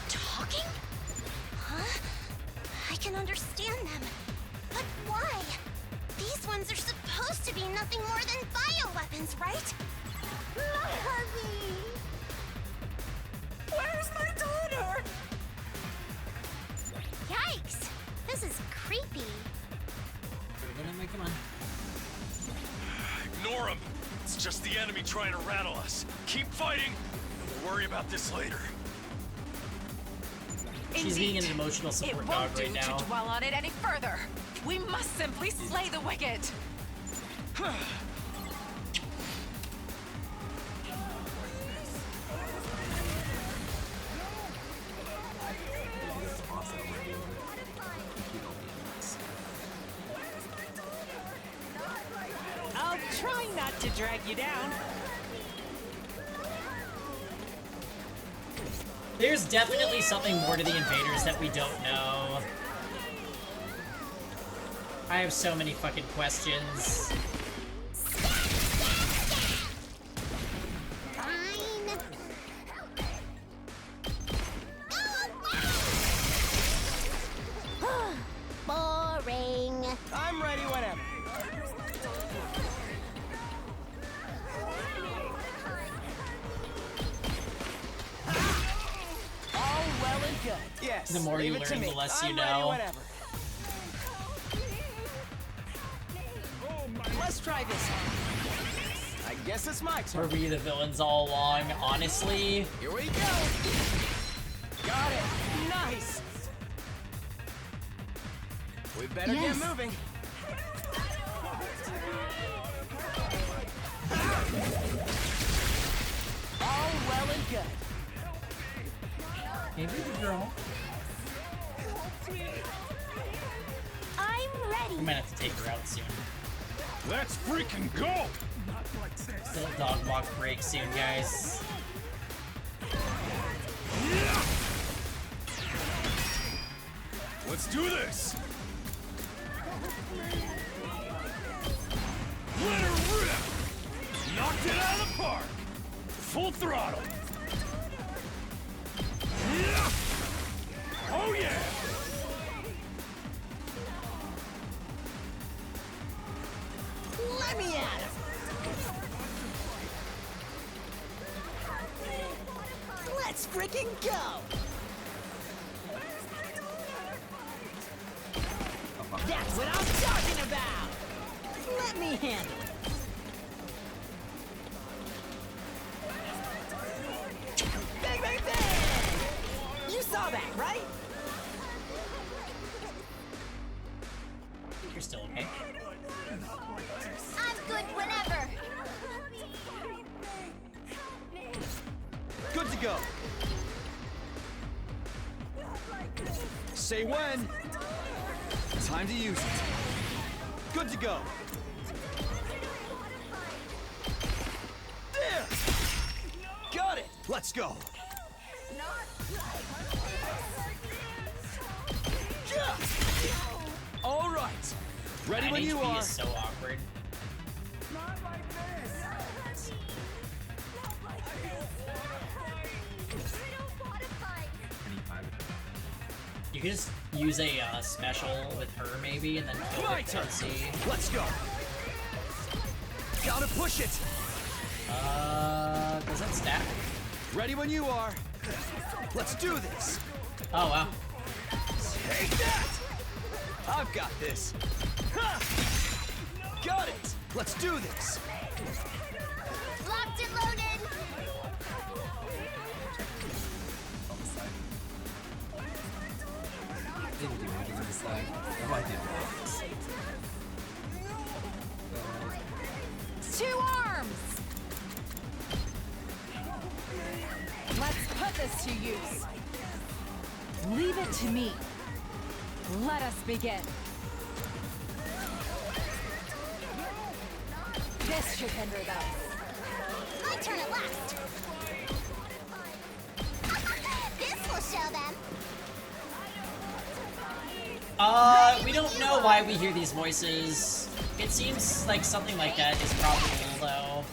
talking? Huh? I can understand them. But why? These ones are supposed to be nothing more than bioweapons, right? Harvey! Where's my daughter? Yikes! This is creepy. Come on. Ignore him. It's just the enemy trying to rattle us. Keep fighting. We'll worry about this later. She's being an emotional It support won't dog do right now. to dwell on it any further. We must simply slay the wicked. I'll try not to drag you down. There's definitely something more to the invaders that we don't know. I have so many fucking questions. Fine. Boring. I'm ready whenever. good. Yes. The more you leave it to learn, me. the less you I'm ready know. whenever. Let's try this. I guess it's my turn. Were we the villains all along? Honestly, Here we go. Got it. Nice. We better Yes. get moving. All well and good. maybe the girl. I'm ready. We might have to take her out soon. Let's freaking go! The dog walk break soon, guys. Let's do this! Let her rip! Knocked it out of the park! Full throttle! Oh yeah! Let me at it. Let's freaking go. That's what I'm talking about. Let me handle it. Bang, bang, bang! You saw that, right? You're still okay. I'm good whenever. Good to go. Say when. Time to use it. Good to go. There! Got it! Let's go! Yeah! All right! Ready when you NHB are. is so awkward. You could just use a special with her maybe, and then kill My the turn. Tootsie. Let's go! Gotta push it! Does that stack? Ready when you are. Let's do this! Oh, wow. Take that! I've got this! Ha! Got it! Let's do this! Locked and loaded. Didn't do anything on the side. Oh, I did. Two arms! Let's put this to use. Leave it to me. Let us begin. This should hinder them. My turn at last. This will show them. We don't know why we hear these voices. It seems like something like that is probable, though.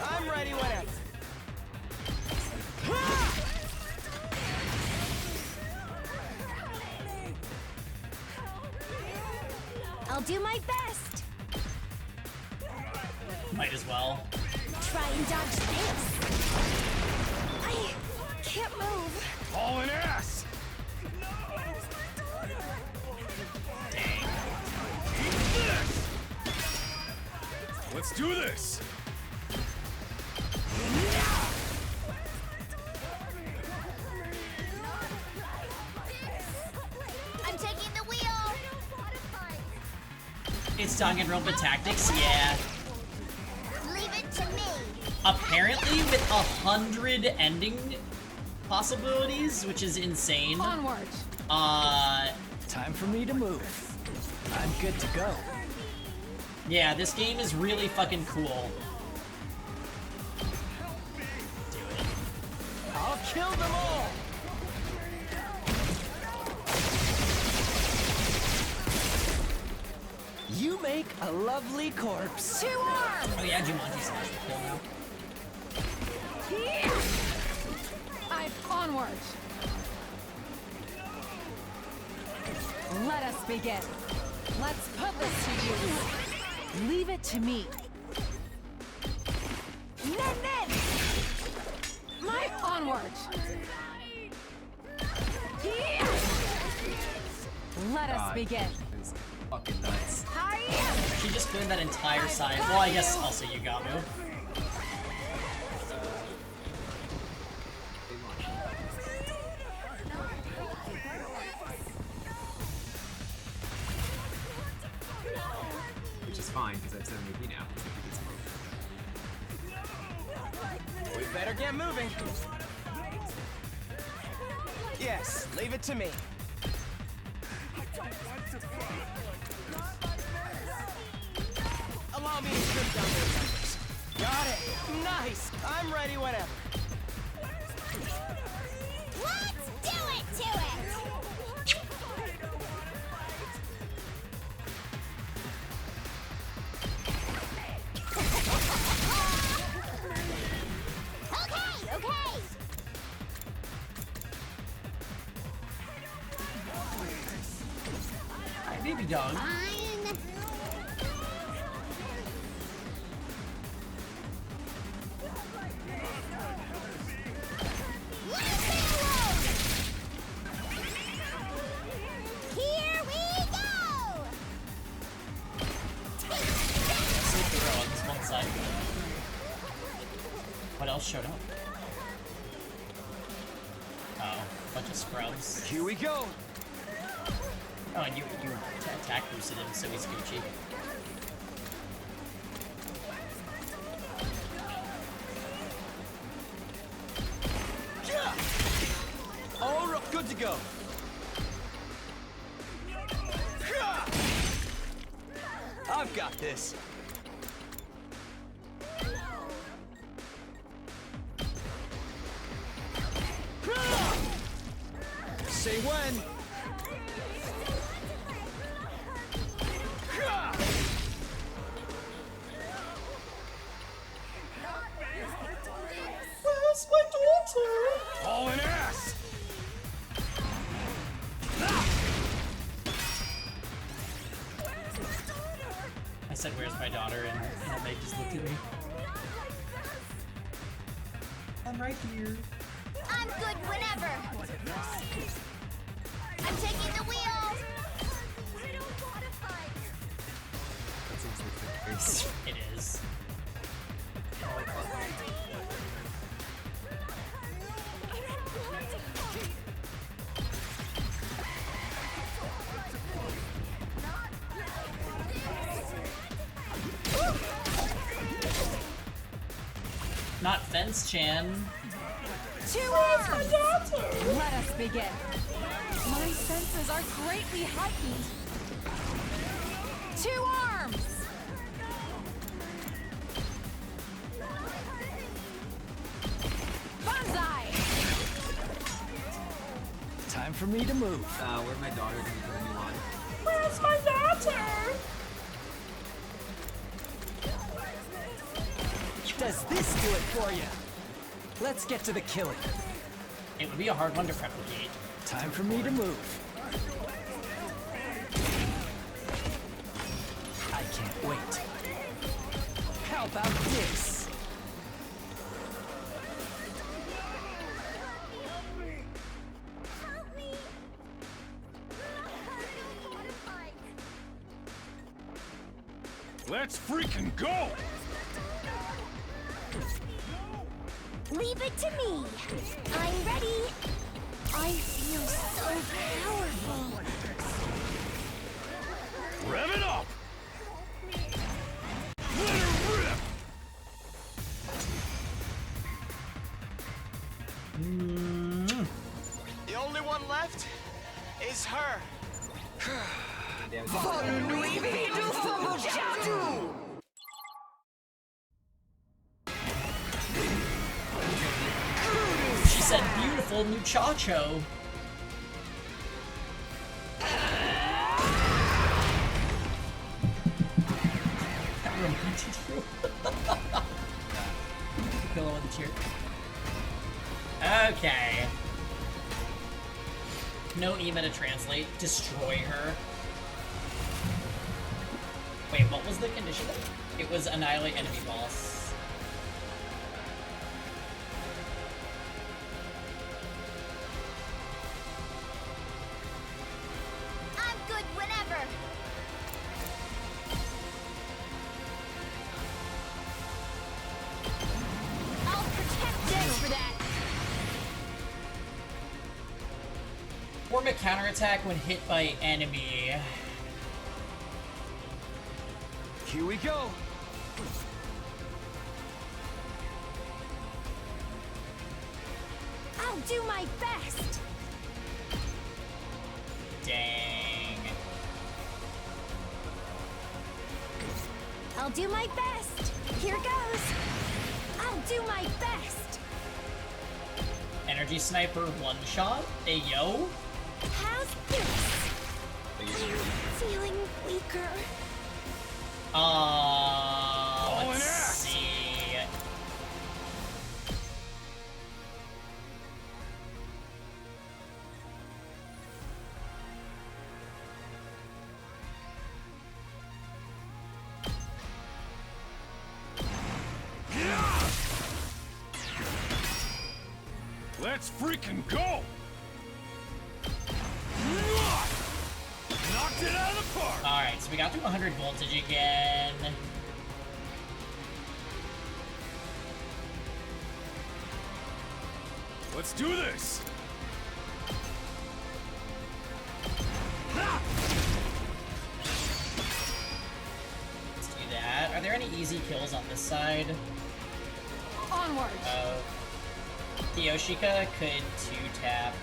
I'm ready whenever. I'll do my best. Might as well. Try and dodge this. I can't move. Hauling ass! Eat this! Let's do this! I'm taking the wheel. It's Danganronpa Tactics, yeah. Leave it to me. Apparently with 100 ending possibilities, which is insane. Onward. Time for me to move. I'm good to go. Yeah, this game is really fucking cool. Do it. Kill them all! You make a lovely corpse. 2 arms! Oh yeah, Jumanji slash kill now. I'm onward. Let us begin. Let's put this to use. Leave it to me. Nen! My onward. Let us begin. It's fucking nuts. She just cleared that entire side. Well, I guess also Yugamu. Which is fine, because I've 7 AP now. We better get moving. Yes, leave it to me. Allow me to strip down their numbers. Got it. Nice. I'm ready whenever. Let's do it to it! Okay! Hi, baby dog. Fine. Here we go! On this one side. What else showed up? Oh, bunch of scrubs. Here we go. Oh, and you attack boosted him, so he's Gucci. Yeah. All right, good to go. I've got this. Say when. Where's my daughter? All an ass! I said, where's my daughter? And they just looked at me. I'm right here. I'm good whenever. I'm taking the wheel. It is. Not Fence-chan. 2 arms! Let us begin. My senses are greatly heightened. 2 arms! Banzai! Time for me to move. Where's my daughter gonna put a new one? Where's my daughter? Does this do it for you? Let's get to the killing. It would be a hard one to replicate. Time for me to move. I can't wait. How about this? Let's freaking go! Leave it to me. I'm ready. I feel so powerful. Rev it up! Let her rip! The only one left is her. She said little muchacho. That reminded you. Pillow in the chair. Okay. No Ema to translate. Destroy her. Wait, what was the condition? It was annihilate enemy boss. I'm good whenever. I'll protect this for that. Form a counterattack when hit by enemy. Here we go. I'll do my best. Dang. I'll do my best. Here goes. I'll do my best. Energy sniper one shot. Hey yo. How's this? I'm feeling weaker. Let's see. Let's freaking go! Knocked it out of the park! Alright, so we got to 100 voltage again. Let's do this! Let's do that. Are there any easy kills on this side? Onward! The Yoshika could 2-tap.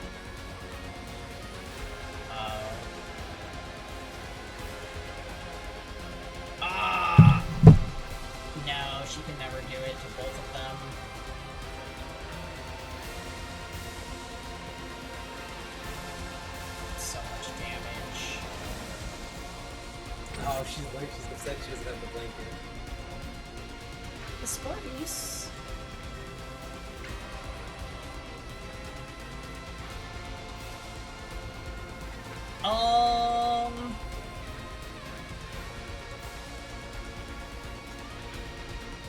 No, she can never do it to both of them. So much damage. Oh, she's upset she doesn't have the blanket. The Sparties.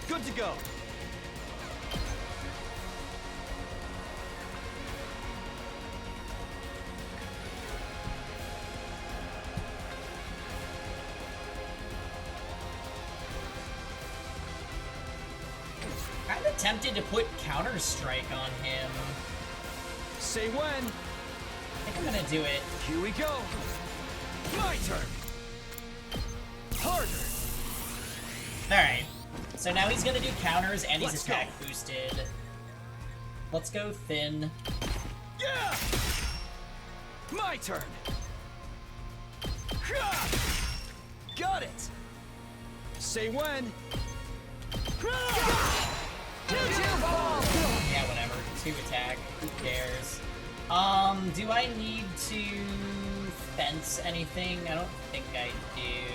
Good to go. Kinda tempted to put Counter-Strike on him. Say when. I think I'm gonna do it. Here we go. My turn. Harder. Alright. So now he's gonna do counters and he's Let's attack boosted. Let's go thin. Yeah! My turn. Got it. Say when. Yeah, whatever. 2 attack. Who cares? Do I need to fence anything? I don't think I do.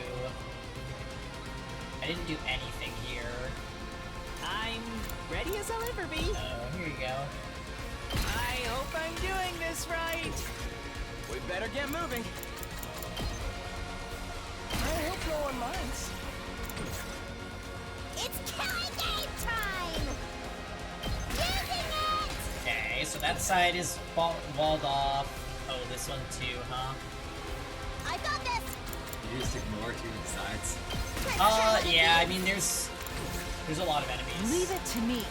I didn't do anything here. I'm ready as I'll ever be. Oh, here you go. I hope I'm doing this right. We better get moving. I hope no one minds. It's killing game time! Using it! Okay, so that side is walled off. Oh, this one too, huh? I got this! You just ignore 2 of the sides. Yeah, I mean, there's a lot of enemies. Leave it to me.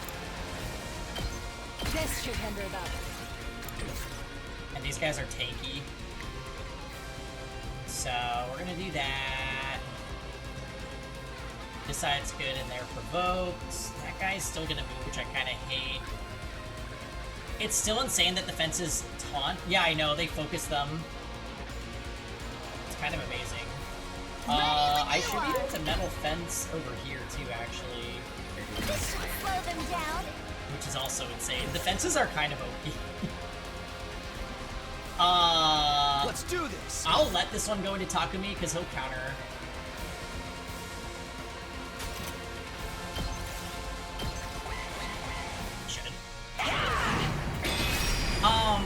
This should hinder them. And these guys are tanky. So, we're gonna do that. This side's good and they're provoked. That guy's still gonna move, which I kinda hate. It's still insane that the fences taunt. Yeah, I know, they focus them. It's kind of amazing. I should be able to metal fence over here too, actually. This should slow them down. Which is also insane. The fences are kind of OP. Let's do this. I'll let this one go into Takumi because he'll counter.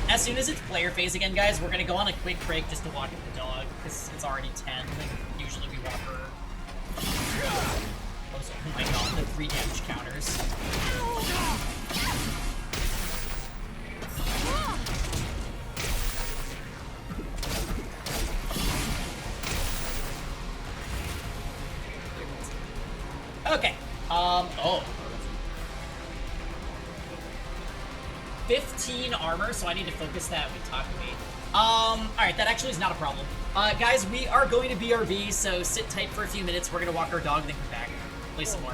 As soon as it's player phase again, guys, we're gonna go on a quick break just to walk at the dog, because it's already 10. Like, usually we walk her. Oh my god, the 3 damage counters. Okay, oh. 15 armor, so I need to focus that with Takumi. Alright, that actually is not a problem. Guys, we are going to BRB, so sit tight for a few minutes. We're gonna walk our dog, then come back. Play some more.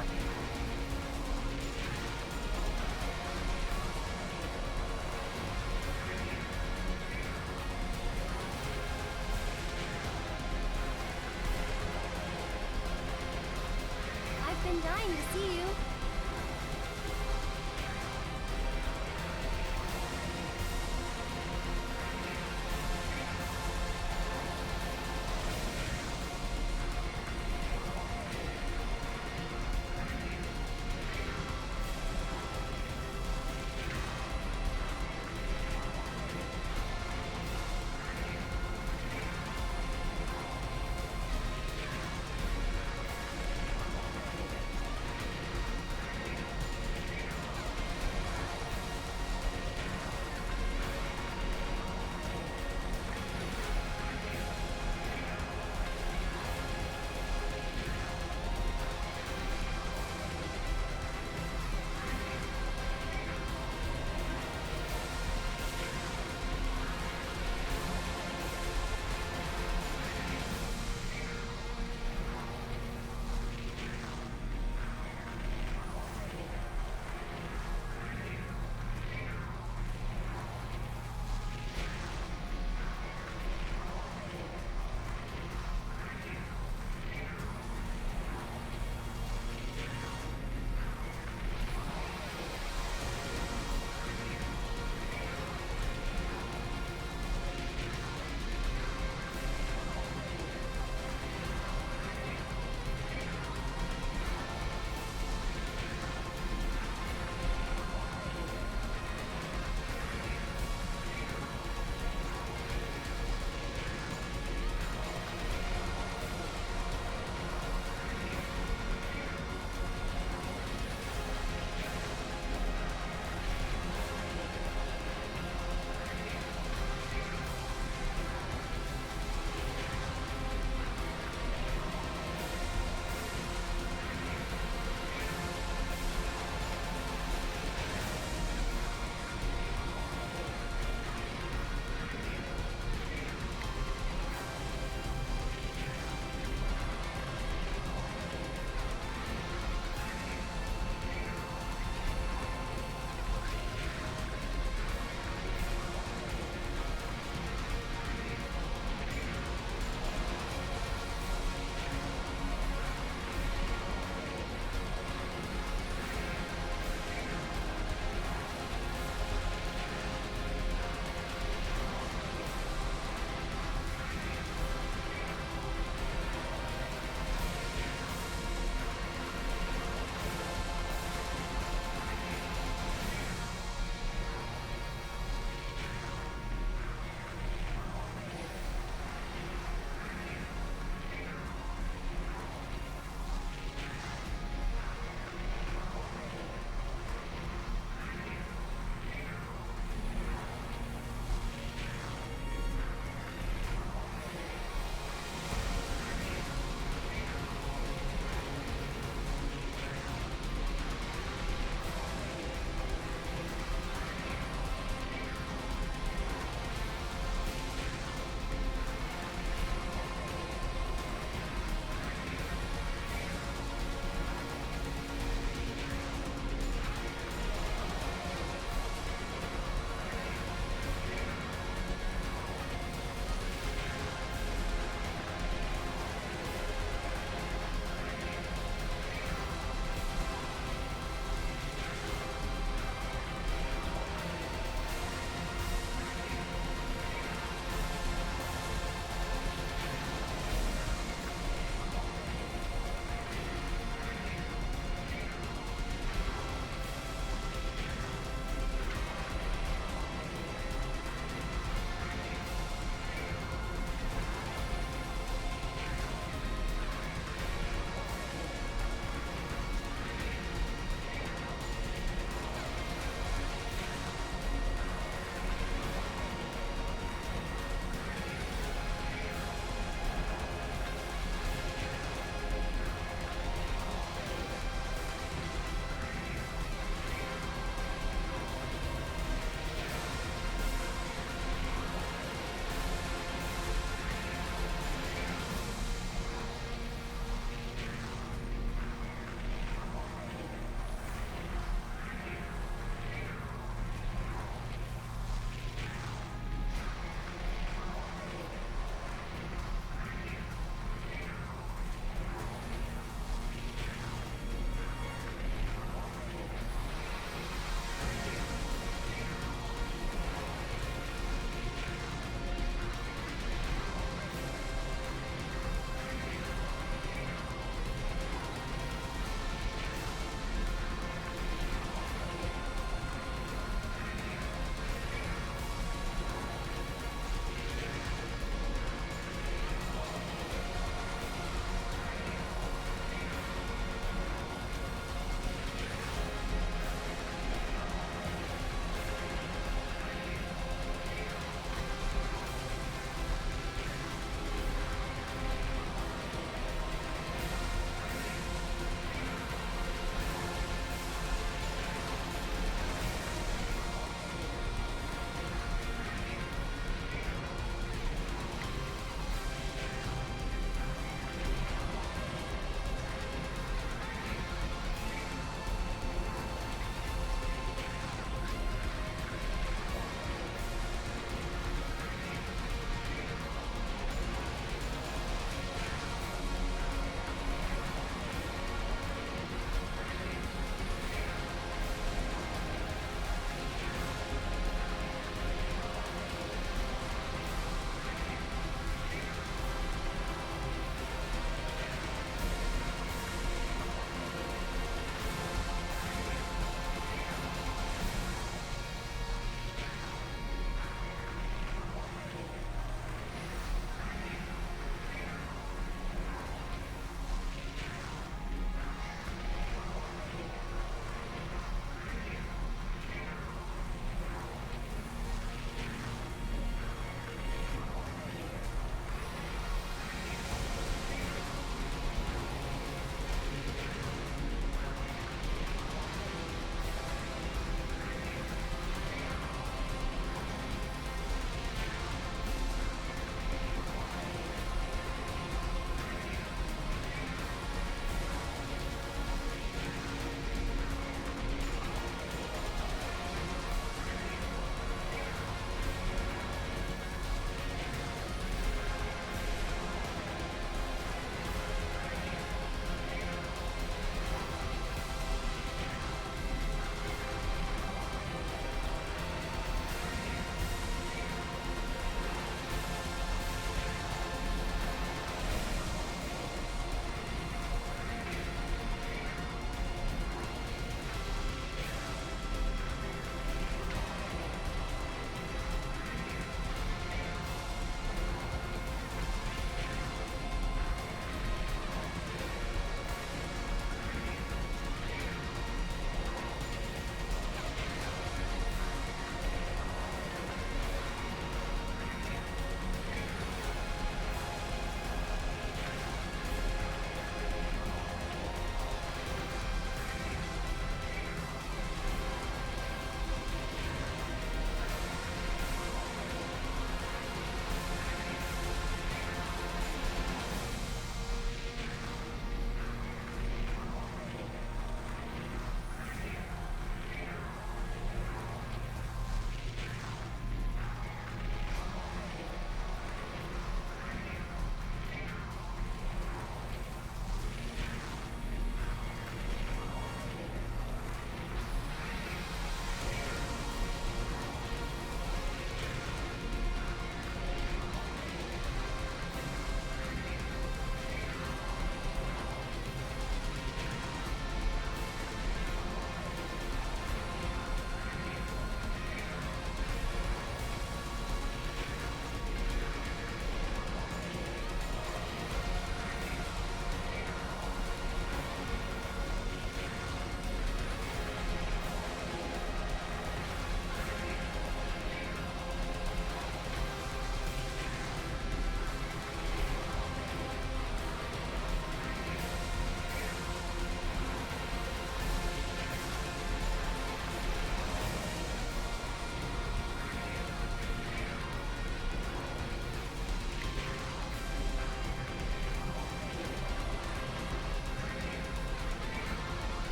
I've been dying to see you.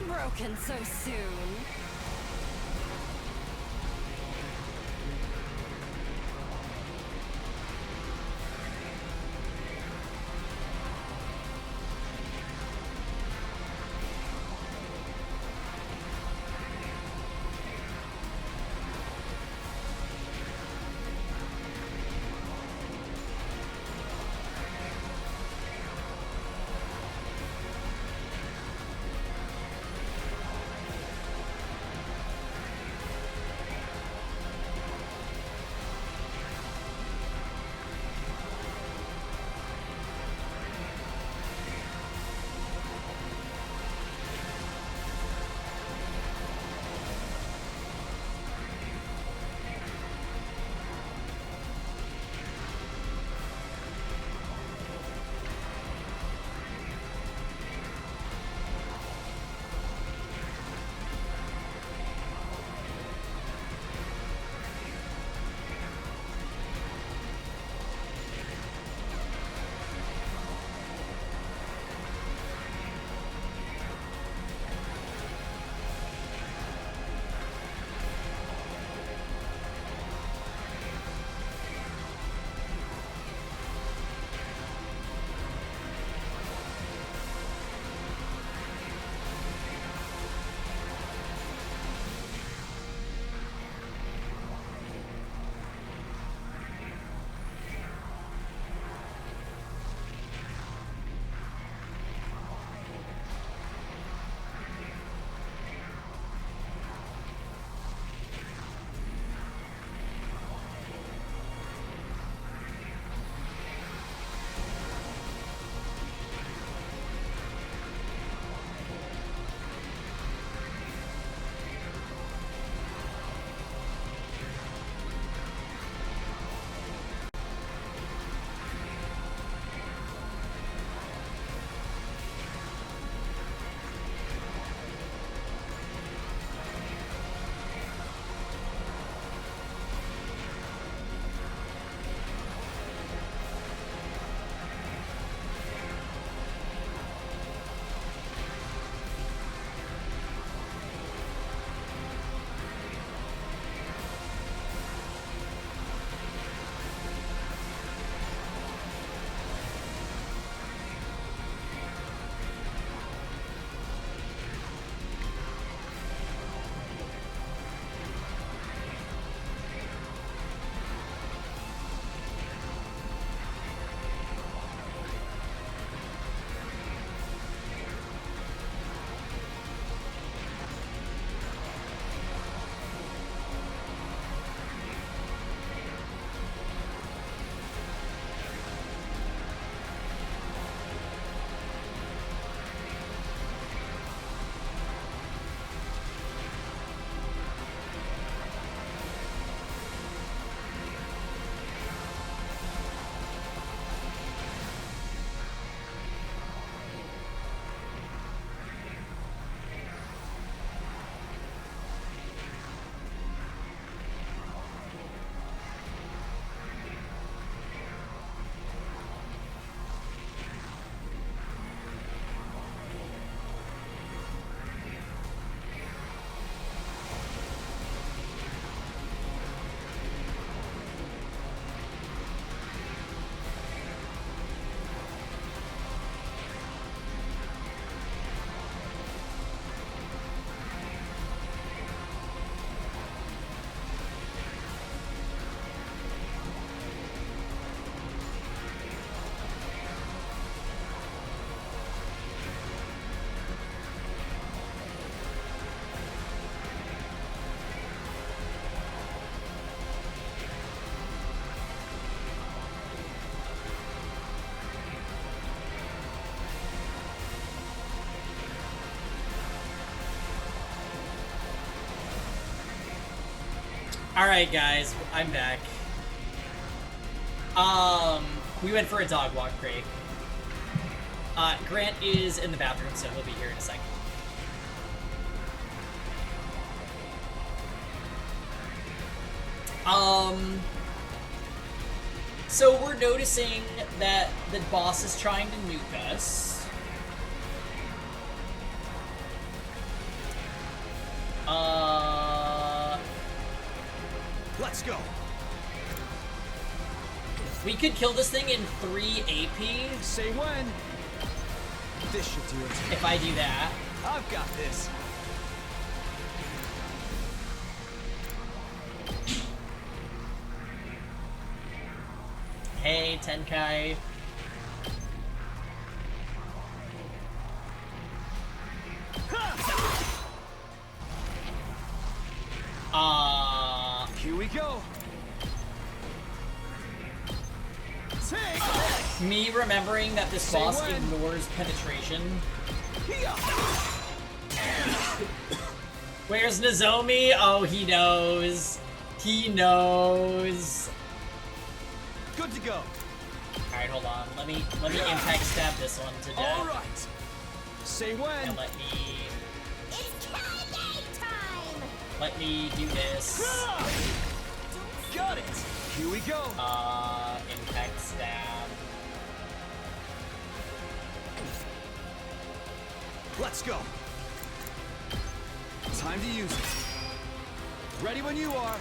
broken so soon. Alright guys, I'm back. We went for a dog walk break. Grant is in the bathroom, so he'll be here in a second. So we're noticing that the boss is trying to nuke us. Let's go. We could kill this thing in 3 AP. Say when. This should do it. If I do that. I've got this. Hey, Tenkai. Here we go. Me remembering that this boss ignores penetration. Where's Nozomi? Oh, he knows. He knows. Good to go. Alright, hold on. Let me impact stab this one to death. Alright. Say when. And let me Time! do this. Got it. Here we go. Impact stab. Let's go. Time to use it. Ready when you are.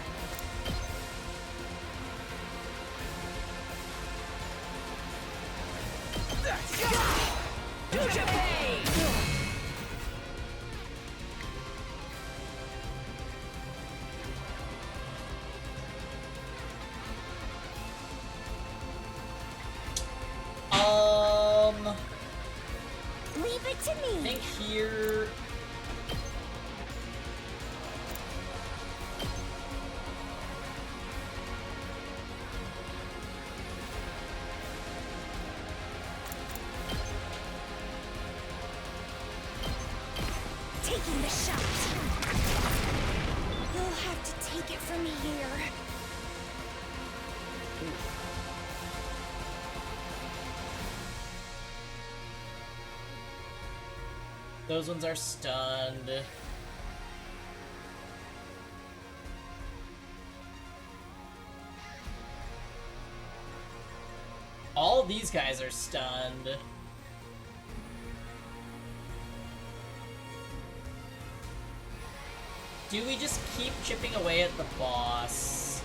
Leave it to me. I think here. Taking the shot. You'll have to take it from here. Those ones are stunned. All these guys are stunned. Do we just keep chipping away at the boss?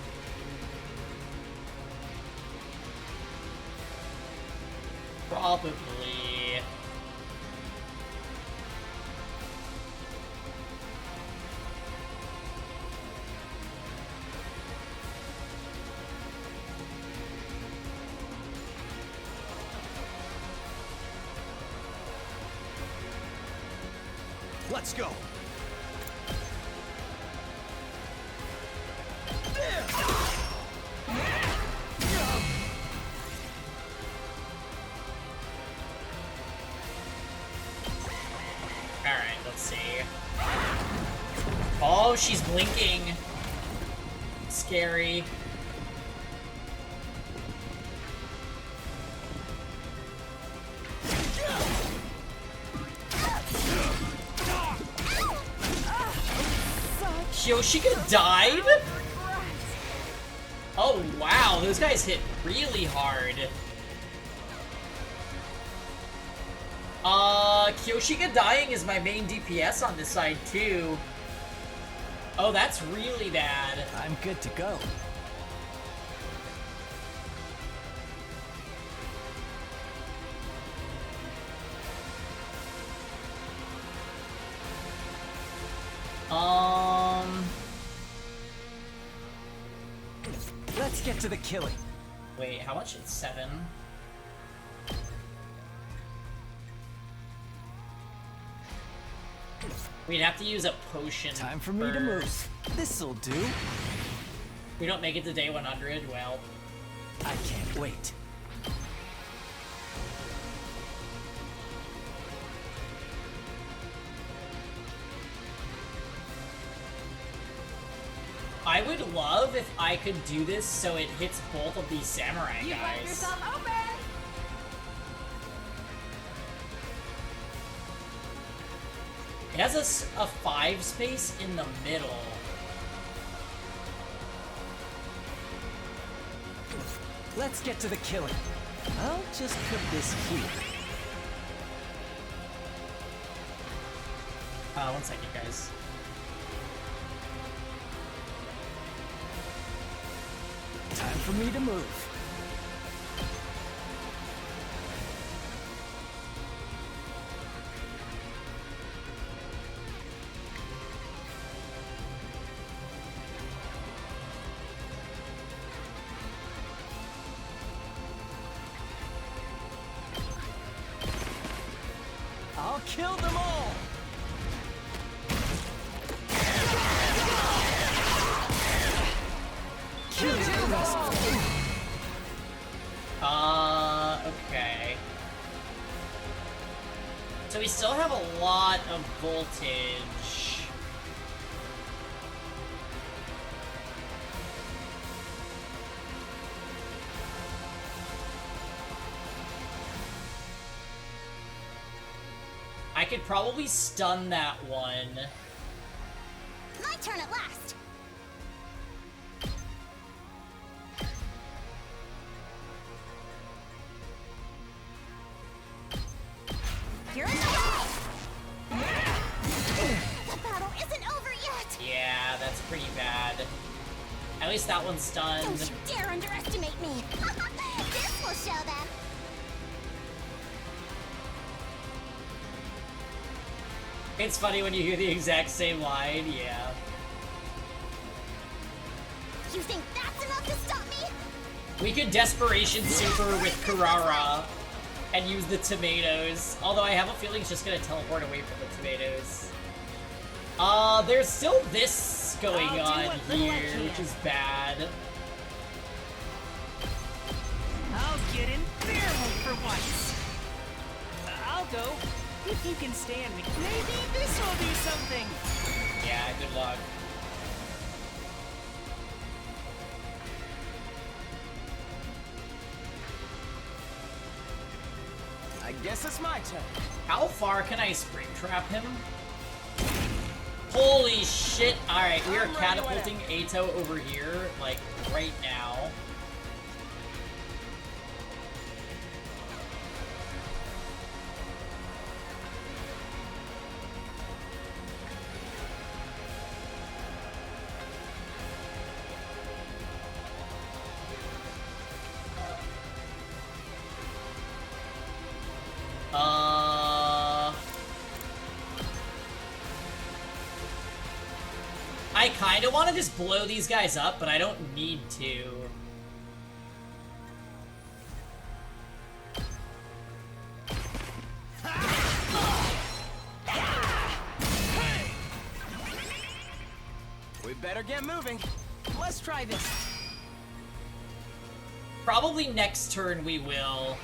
Probably. Let's go. Alright, let's see. Oh, she's blinking. Scary. Yoshika died? Oh wow, those guys hit really hard. Kyoshika dying is my main DPS on this side too. Oh, that's really bad. I'm good to go. Let's get to the killing. Wait, how much? It's 7. We'd have to use a potion. Time for me to move. This'll do. We don't make it to day 100. Well, I can't wait. I would love if I could do this so it hits both of these samurai guys. You left yourself open! It has a 5 space in the middle. Let's get to the killing. I'll just put this here. 1 second, guys. Time for me to move. I'll kill them all! Okay. So we still have a lot of voltage. I could probably stun that one. My turn at last. You're in the way! The battle isn't over yet! Yeah, that's pretty bad. At least that one's stunned. Don't you dare underestimate me! This will show them! It's funny when you hear the exact same line, yeah. You think that's enough to stop me? We could Desperation Super with Carrara and use the tomatoes. Although I have a feeling it's just gonna teleport away from the tomatoes. There's still this going on here, which is bad. I'll get in their home for once. I'll go. If you can stand me, maybe this will be something. Yeah, good luck. I guess it's my turn. How far can I spring trap him? Holy shit! Alright, we are catapulting Ato over here, like, right now. I kinda wanna just blow these guys up, but I don't need to. We better get moving. Let's try this. Probably next turn we will.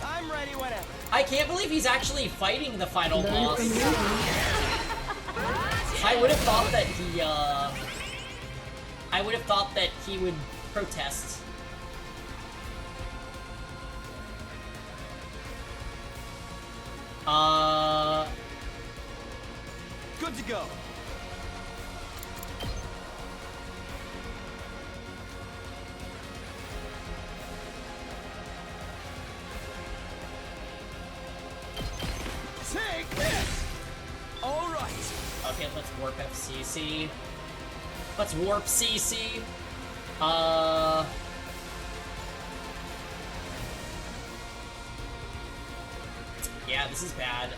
I'm ready whenever. I can't believe he's actually fighting the final boss. I would have thought that he would protest. Good to go. Take this! All right. Okay, let's warp FCC. Let's warp CC. Yeah, this is bad.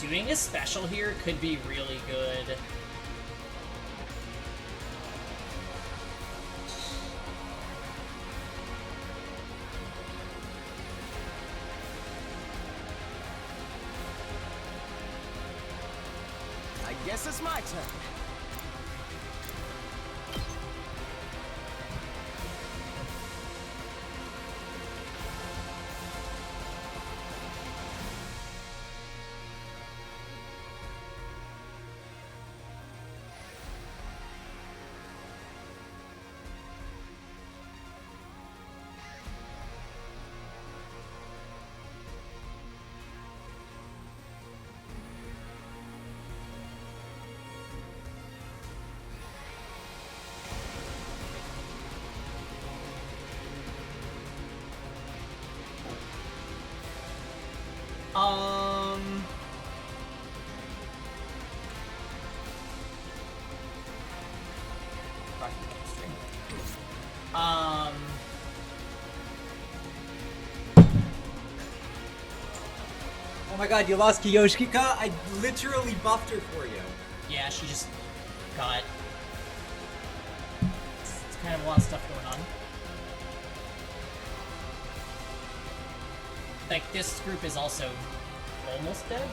Doing a special here could be really good. I guess it's my turn. Oh my god, you lost Kiyoshika? I literally buffed her for you. Yeah, she just got... It's kind of a lot of stuff going on. Like, this group is also almost dead.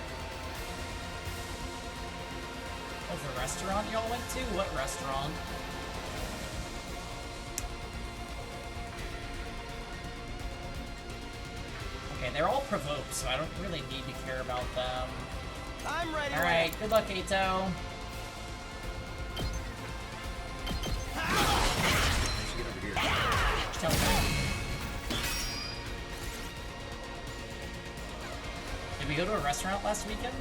Oh, the restaurant y'all went to? What restaurant? Okay, they're all provoked, so I don't really need to care about them. I'm ready. Alright, good luck, Eito. Did we go to a restaurant last weekend?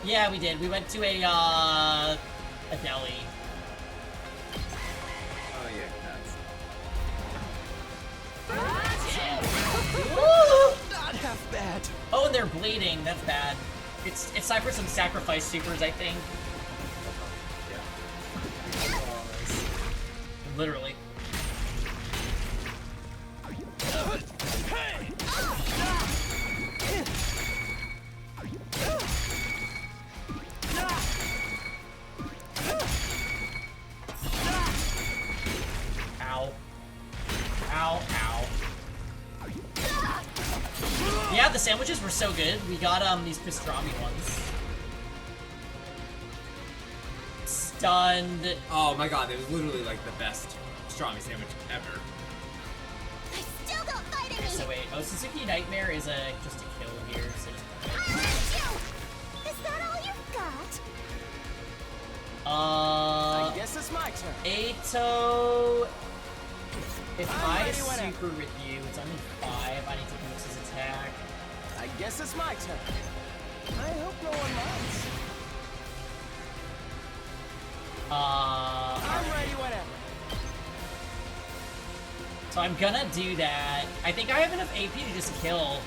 Yeah, we did. We went to a deli. Oh yeah, Not half bad. Oh, and they're bleeding. That's bad. It's time for some sacrifice supers, I think. Literally. Ow. Ow, ow. Yeah, the sandwiches were so good. We got these pastrami ones. Stunned. Oh my god, it was literally like the best pastrami sandwich ever. Still don't fight me! So wait, oh, Suzuki Nightmare is just a kill here, so I want you! Is that all you've got? I guess it's my turn. Eito, if I'm I ready whenever. super with you, it's only 5. I need to boost his attack. I guess it's my turn. I hope no one minds. I'm ready whenever. So I'm gonna do that. I think I have enough AP to just kill.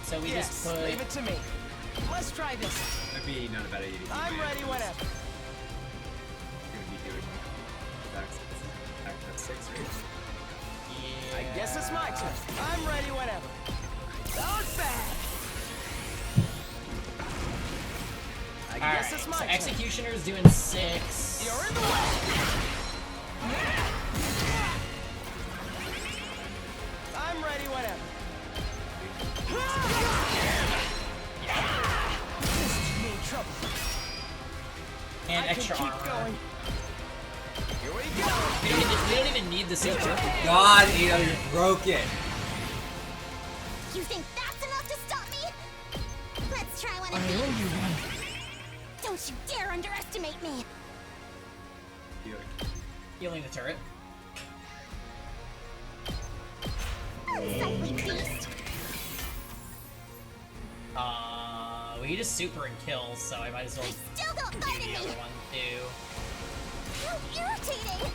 So we Yes, just put... leave it to me. Let's try this. That'd be not a bad idea. I'm ready whenever. Gonna be doing attack 6, right? Yeah. I guess it's my turn. I'm ready whenever. Not bad. I guess it's my so turn. Executioner's doing 6. You're in the way. I'm ready whenever. This is me in trouble. And I extra can keep armor. going. Here we go. We don't even need the super. God, Eito, you're broken. You think that's enough to stop me? Let's try one of I these. owe you one. Don't you dare underestimate me. Healing the turret. Unsightly beast. We just super and kill, so I might as well Still don't do fight the me. other one too. How irritating.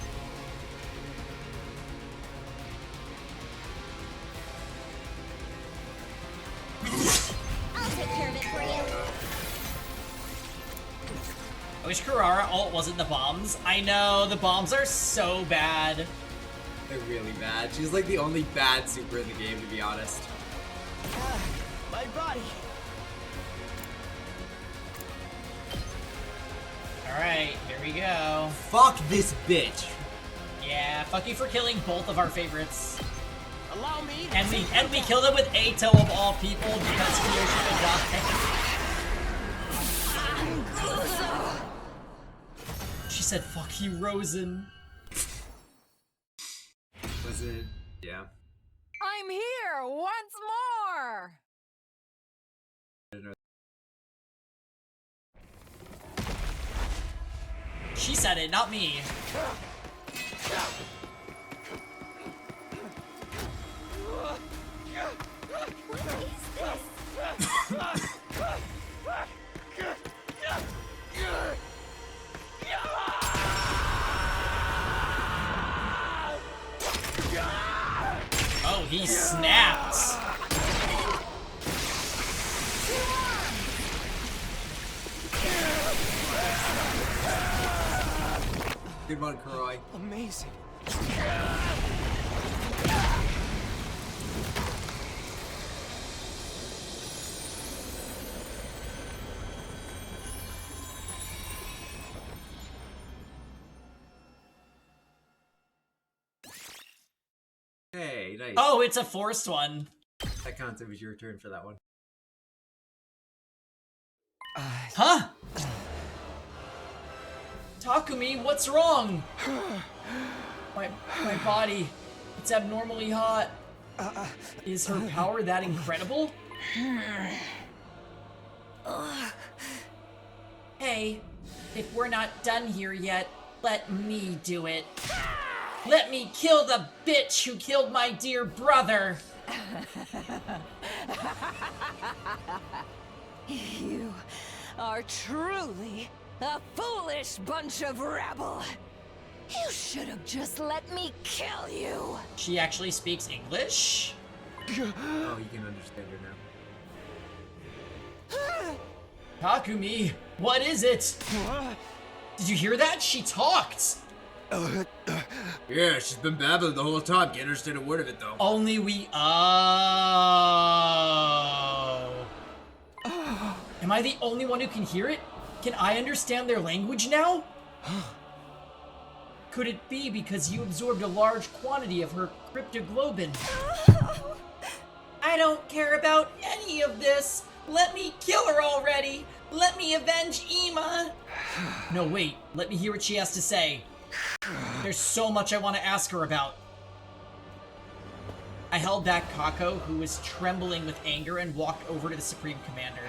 I'll take care of it for you. I wish Kurara ult wasn't the bombs. I know, the bombs are so bad. They're really bad. She's like the only bad super in the game, to be honest. My body. Alright, here we go. Fuck this bitch. Yeah, fuck you for killing both of our favorites. Allow me. And we killed him with Eito of all people because Kiyoshika died. She said, fuck you, Rosen. Was it? Yeah. I'm here once more! She said it, not me. What is this? Oh, he snaps. Good one, Kuroi. Amazing. Hey, nice. Oh, it's a forced one. That counts. It was your turn for that one. Huh? Takumi, what's wrong? My body, it's abnormally hot. Is her power that incredible? Hey, if we're not done here yet, let me do it. Let me kill the bitch who killed my dear brother. You are truly a foolish bunch of rabble. You should have just let me kill you. She actually speaks English? Oh, you can understand her now. Takumi, what is it? Did you hear that? She talked. Yeah, she's been babbling the whole time. Can't understand a word of it though. Only we. Oh. Am I the only one who can hear it? Can I understand their language now? Could it be because you absorbed a large quantity of her cryptoglobin? I don't care about any of this. Let me kill her already. Let me avenge Ima. No, wait. Let me hear what she has to say. There's so much I want to ask her about. I held back Kako, who was trembling with anger, and walked over to the Supreme Commander.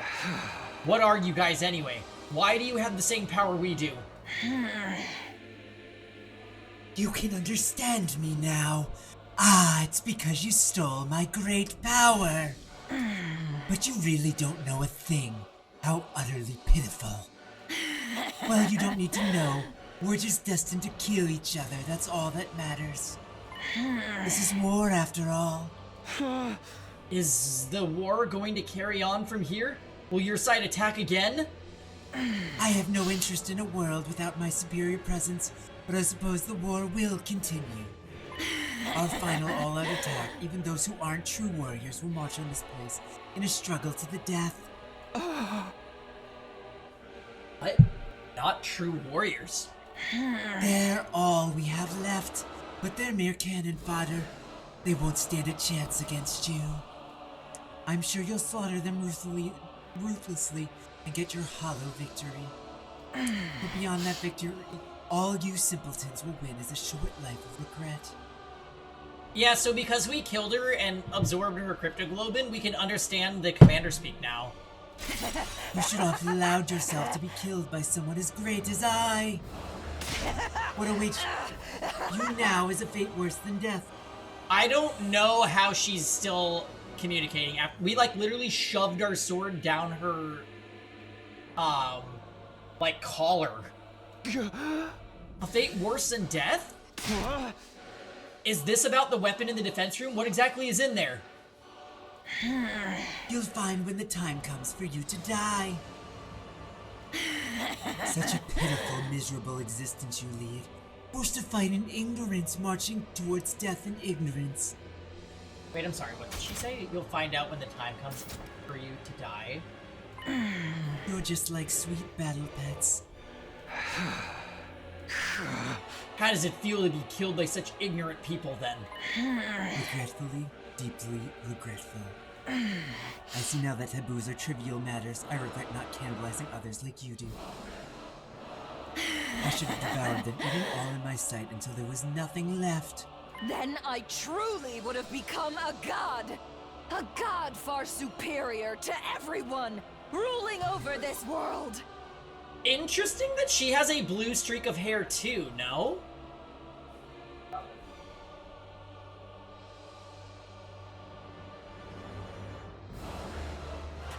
What are you guys anyway? Why do you have the same power we do? You can understand me now. Ah, it's because you stole my great power. But you really don't know a thing. How utterly pitiful. Well, you don't need to know. We're just destined to kill each other, that's all that matters. This is war after all. Is the war going to carry on from here? Will your side attack again? I have no interest in a world without my superior presence, but I suppose the war will continue. Our final all-out attack, even those who aren't true warriors will march on this place in a struggle to the death. What? Not true warriors? They're all we have left, but they're mere cannon fodder. They won't stand a chance against you. I'm sure you'll slaughter them ruthlessly and get your hollow victory. But beyond that victory, all you simpletons will win is a short life of regret. Yeah, so because we killed her and absorbed her cryptoglobin, we can understand the commander speak now. You should have allowed yourself to be killed by someone as great as I. What awaits you now is a fate worse than death. I don't know how she's still communicating. We, like, literally shoved our sword down her, like, collar. A fate worse than death? Is this about the weapon in the defense room? What exactly is in there? You'll find when the time comes for you to die. Such a pitiful, miserable existence you lead. Forced to fight in ignorance, marching towards death in ignorance. Wait, I'm sorry, what did she say? You'll find out when the time comes for you to die? You're just like sweet battle pets. How does it feel to be killed by such ignorant people, then? Regretfully, deeply regretful. I see now that taboos are trivial matters. I regret not cannibalizing others like you do. I should have devoured them, eating all in my sight until there was nothing left. Then I truly would have become a god. A god far superior to everyone, ruling over this world. Interesting that she has a blue streak of hair too, no?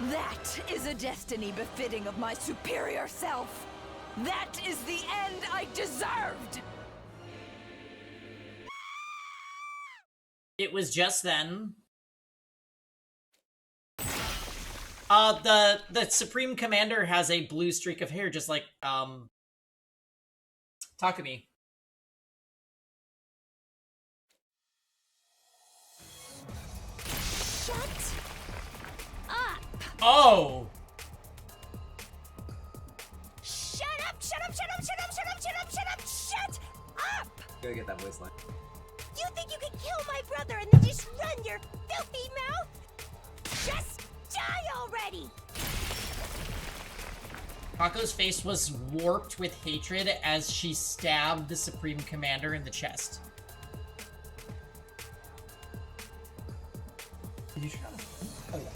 That is a destiny befitting of my superior self. That is the end I deserved. It was just then. The Supreme Commander has a blue streak of hair, just like, Takumi. Oh! Shut up! Shut up! Shut up! Shut up! Shut up! Shut up! Shut up! Shut up! Gotta get that voice line. You think you can kill my brother and then just run your filthy mouth? Just die already! Kako's face was warped with hatred as she stabbed the Supreme Commander in the chest. Did you shut up? Oh yeah.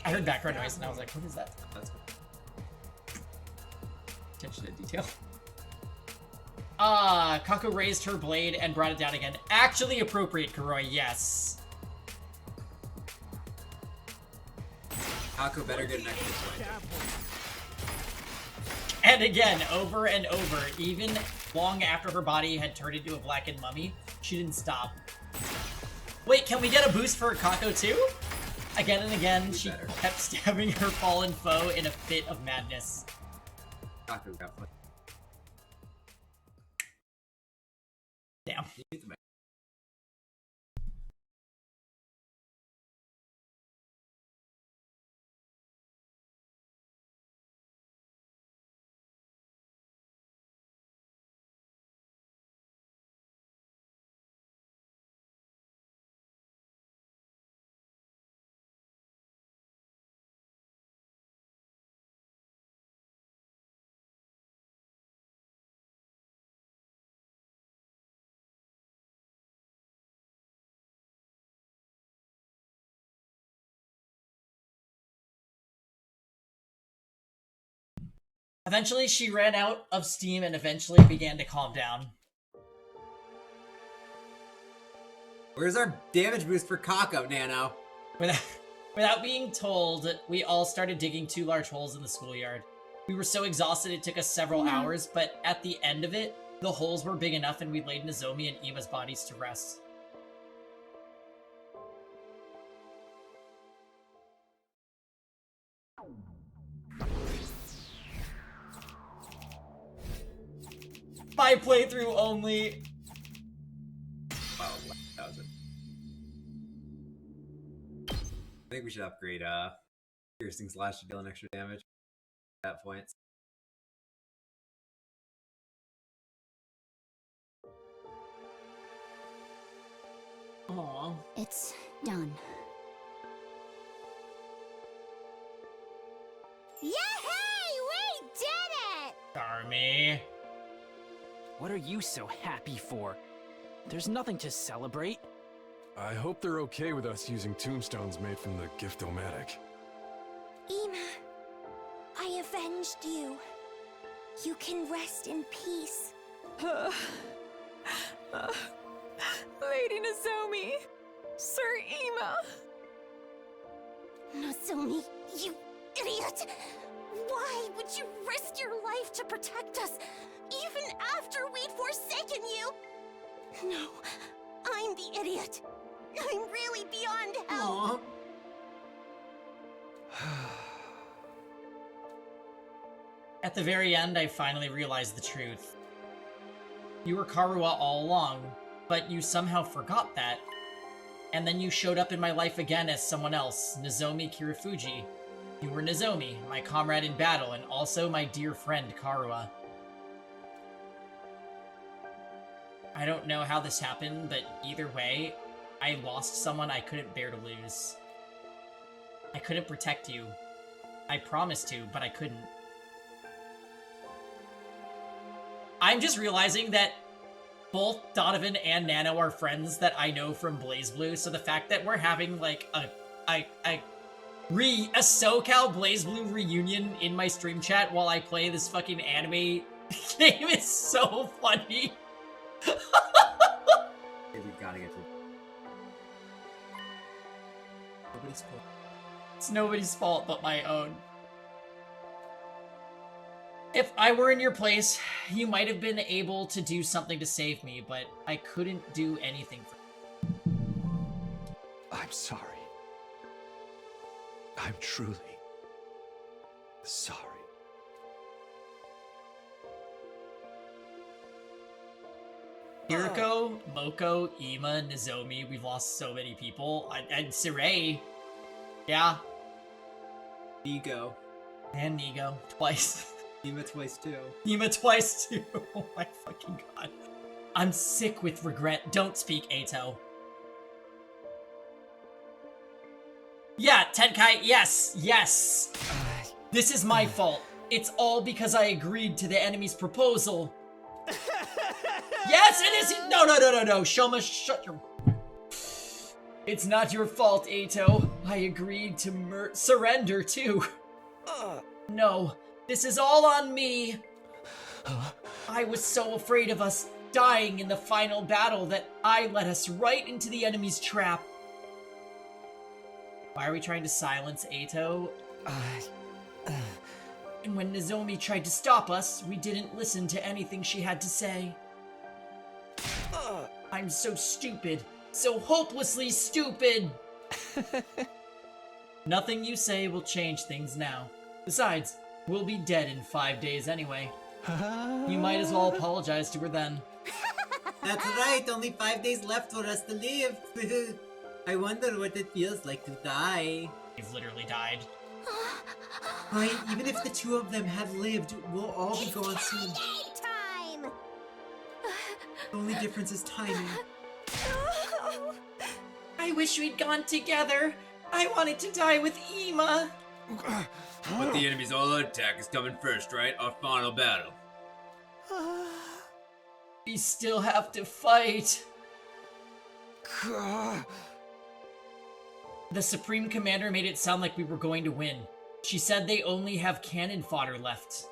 I heard background noise and I was like, what is that? That's good. Attention to detail. Kako raised her blade and brought it down again. Actually appropriate, Kuroi, yes. Kako better get an extra point. And again, over and over, even long after her body had turned into a blackened mummy, she didn't stop. Wait, can we get a boost for Kako too? Again and again, she kept stabbing her fallen foe in a fit of madness. Kako got fun. Damn. Eventually, she ran out of steam and eventually began to calm down. Where's our damage boost for Kako, Nano? Without being told, we all started digging 2 large holes in the schoolyard. We were so exhausted it took us several hours, but at the end of it, the holes were big enough and we laid Nozomi and Ima's bodies to rest. My playthrough only. Wow, that was it. I think we should upgrade piercing slash to deal an extra damage at that point. Aww. It's done. Yay! We did it! Army. What are you so happy for? There's nothing to celebrate. I hope they're okay with us using tombstones made from the Gift-O-Matic. Ima, I avenged you. You can rest in peace. Lady Nozomi, Sir Ima. Nozomi, you idiot! Why would you risk your life to protect us, even after we'd forsaken you? No, I'm the idiot. I'm really beyond help. At the very end, I finally realized the truth. You were Karuha all along, but you somehow forgot that. And then you showed up in my life again as someone else, Nozomi Kirifuji. You were Nozomi, my comrade in battle, and also my dear friend Karuha. I don't know how this happened, but either way, I lost someone I couldn't bear to lose. I couldn't protect you. I promised to, but I couldn't. I'm just realizing that both Donovan and Nano are friends that I know from BlazBlue, so the fact that we're having like a SoCal BlazBlue reunion in my stream chat while I play this fucking anime game is so funny. We've got to get to nobody's fault. It's nobody's fault but my own. If I were in your place, you might have been able to do something to save me, but I couldn't do anything for you. I'm sorry. I'm truly sorry. Hiriko, Moko, Ima, Nozomi, we've lost so many people. And Sirei. Yeah. Ego. And Nigo. Twice. Ema twice too. Ema twice too. Oh my fucking god. I'm sick with regret. Don't speak, Ato. Yeah, Tenkai, yes, yes. This is my fault. It's all because I agreed to the enemy's proposal. Yes, it is. No. Shoma, shut your... It's not your fault, Ato. I agreed to surrender, too. No, this is all on me. I was so afraid of us dying in the final battle that I led us right into the enemy's trap. Why are we trying to silence Ato? And when Nozomi tried to stop us, we didn't listen to anything she had to say. I'm so stupid. So hopelessly stupid! Nothing you say will change things now. Besides, we'll be dead in 5 days anyway. You might as well apologize to her then. That's right, only 5 days left for us to live. I wonder what it feels like to die. You've literally died. Right, even if the two of them had lived, we'll all be gone soon. Time! The only difference is timing. I wish we'd gone together. I wanted to die with Ema. But the enemy's all-out attack is coming first, right? Our final battle. We still have to fight. The Supreme Commander made it sound like we were going to win. She said they only have cannon fodder left.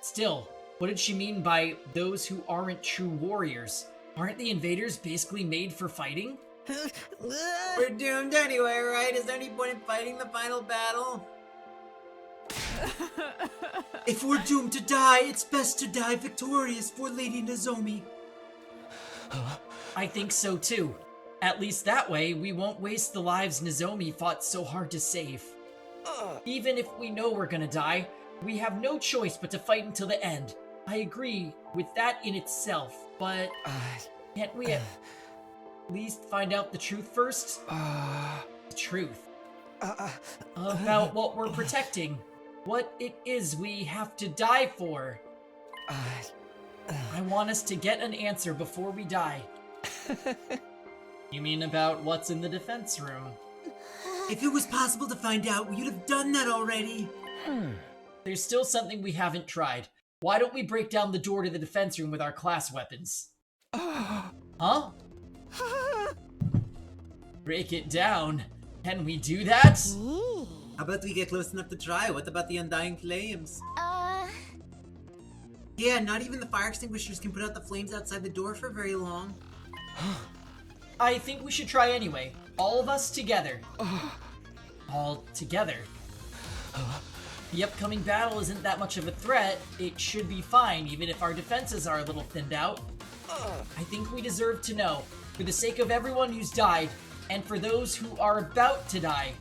Still, what did she mean by those who aren't true warriors? Aren't the invaders basically made for fighting? We're doomed anyway, right? Is there any point in fighting the final battle? If we're doomed to die, it's best to die victorious for Lady Nozomi. I think so too. At least that way, we won't waste the lives Nozomi fought so hard to save. Even if we know we're gonna die, we have no choice but to fight until the end. I agree with that in itself, but can't we at least find out the truth first? The truth. About what we're protecting. What it is we have to die for. I want us to get an answer before we die. You mean about what's in the defense room? If it was possible to find out, we'd have done that already. There's still something we haven't tried. Why don't we break down the door to the defense room with our class weapons? Huh? Break it down? Can we do that? How about we get close enough to try? What about the undying flames? Yeah, not even the fire extinguishers can put out the flames outside the door for very long. I think we should try anyway. All of us together. All together. The upcoming battle isn't that much of a threat. It should be fine, even if our defenses are a little thinned out. I think we deserve to know, for the sake of everyone who's died, and for those who are about to die.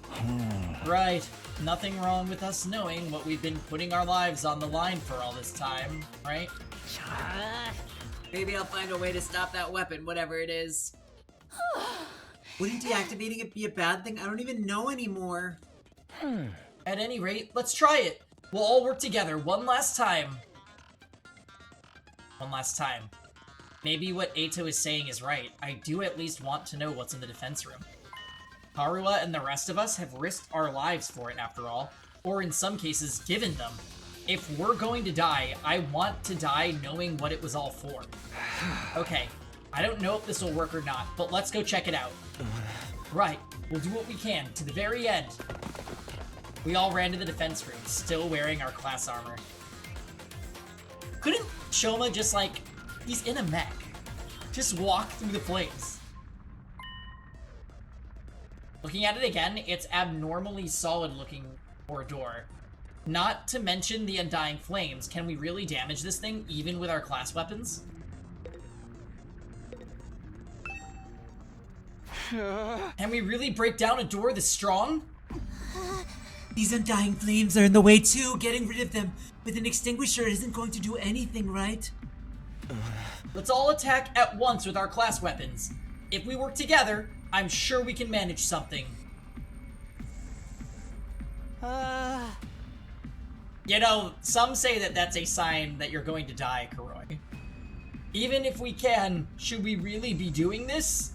Right. Nothing wrong with us knowing what we've been putting our lives on the line for all this time, right? Maybe I'll find a way to stop that weapon, whatever it is. Wouldn't deactivating it be a bad thing? I don't even know anymore. At any rate, let's try it. We'll all work together one last time. One last time. Maybe what Ato is saying is right. I do at least want to know what's in the defense room. Harua and the rest of us have risked our lives for it after all, or in some cases, given them. If we're going to die, I want to die knowing what it was all for. Okay, I don't know if this will work or not, but let's go check it out. Right, we'll do what we can, to the very end. We all ran to the defense room, still wearing our class armor. Couldn't Shoma just like, he's in a mech, just walk through the flames? Looking at it again, it's abnormally solid looking for a door. Not to mention the undying flames. Can we really damage this thing, even with our class weapons? Can we really break down a door this strong? These undying flames are in the way too. Getting rid of them with an extinguisher isn't going to do anything, right? Let's all attack at once with our class weapons. If we work together, I'm sure we can manage something. You know, some say that that's a sign that you're going to die, Kuroi. Even if we can, should we really be doing this?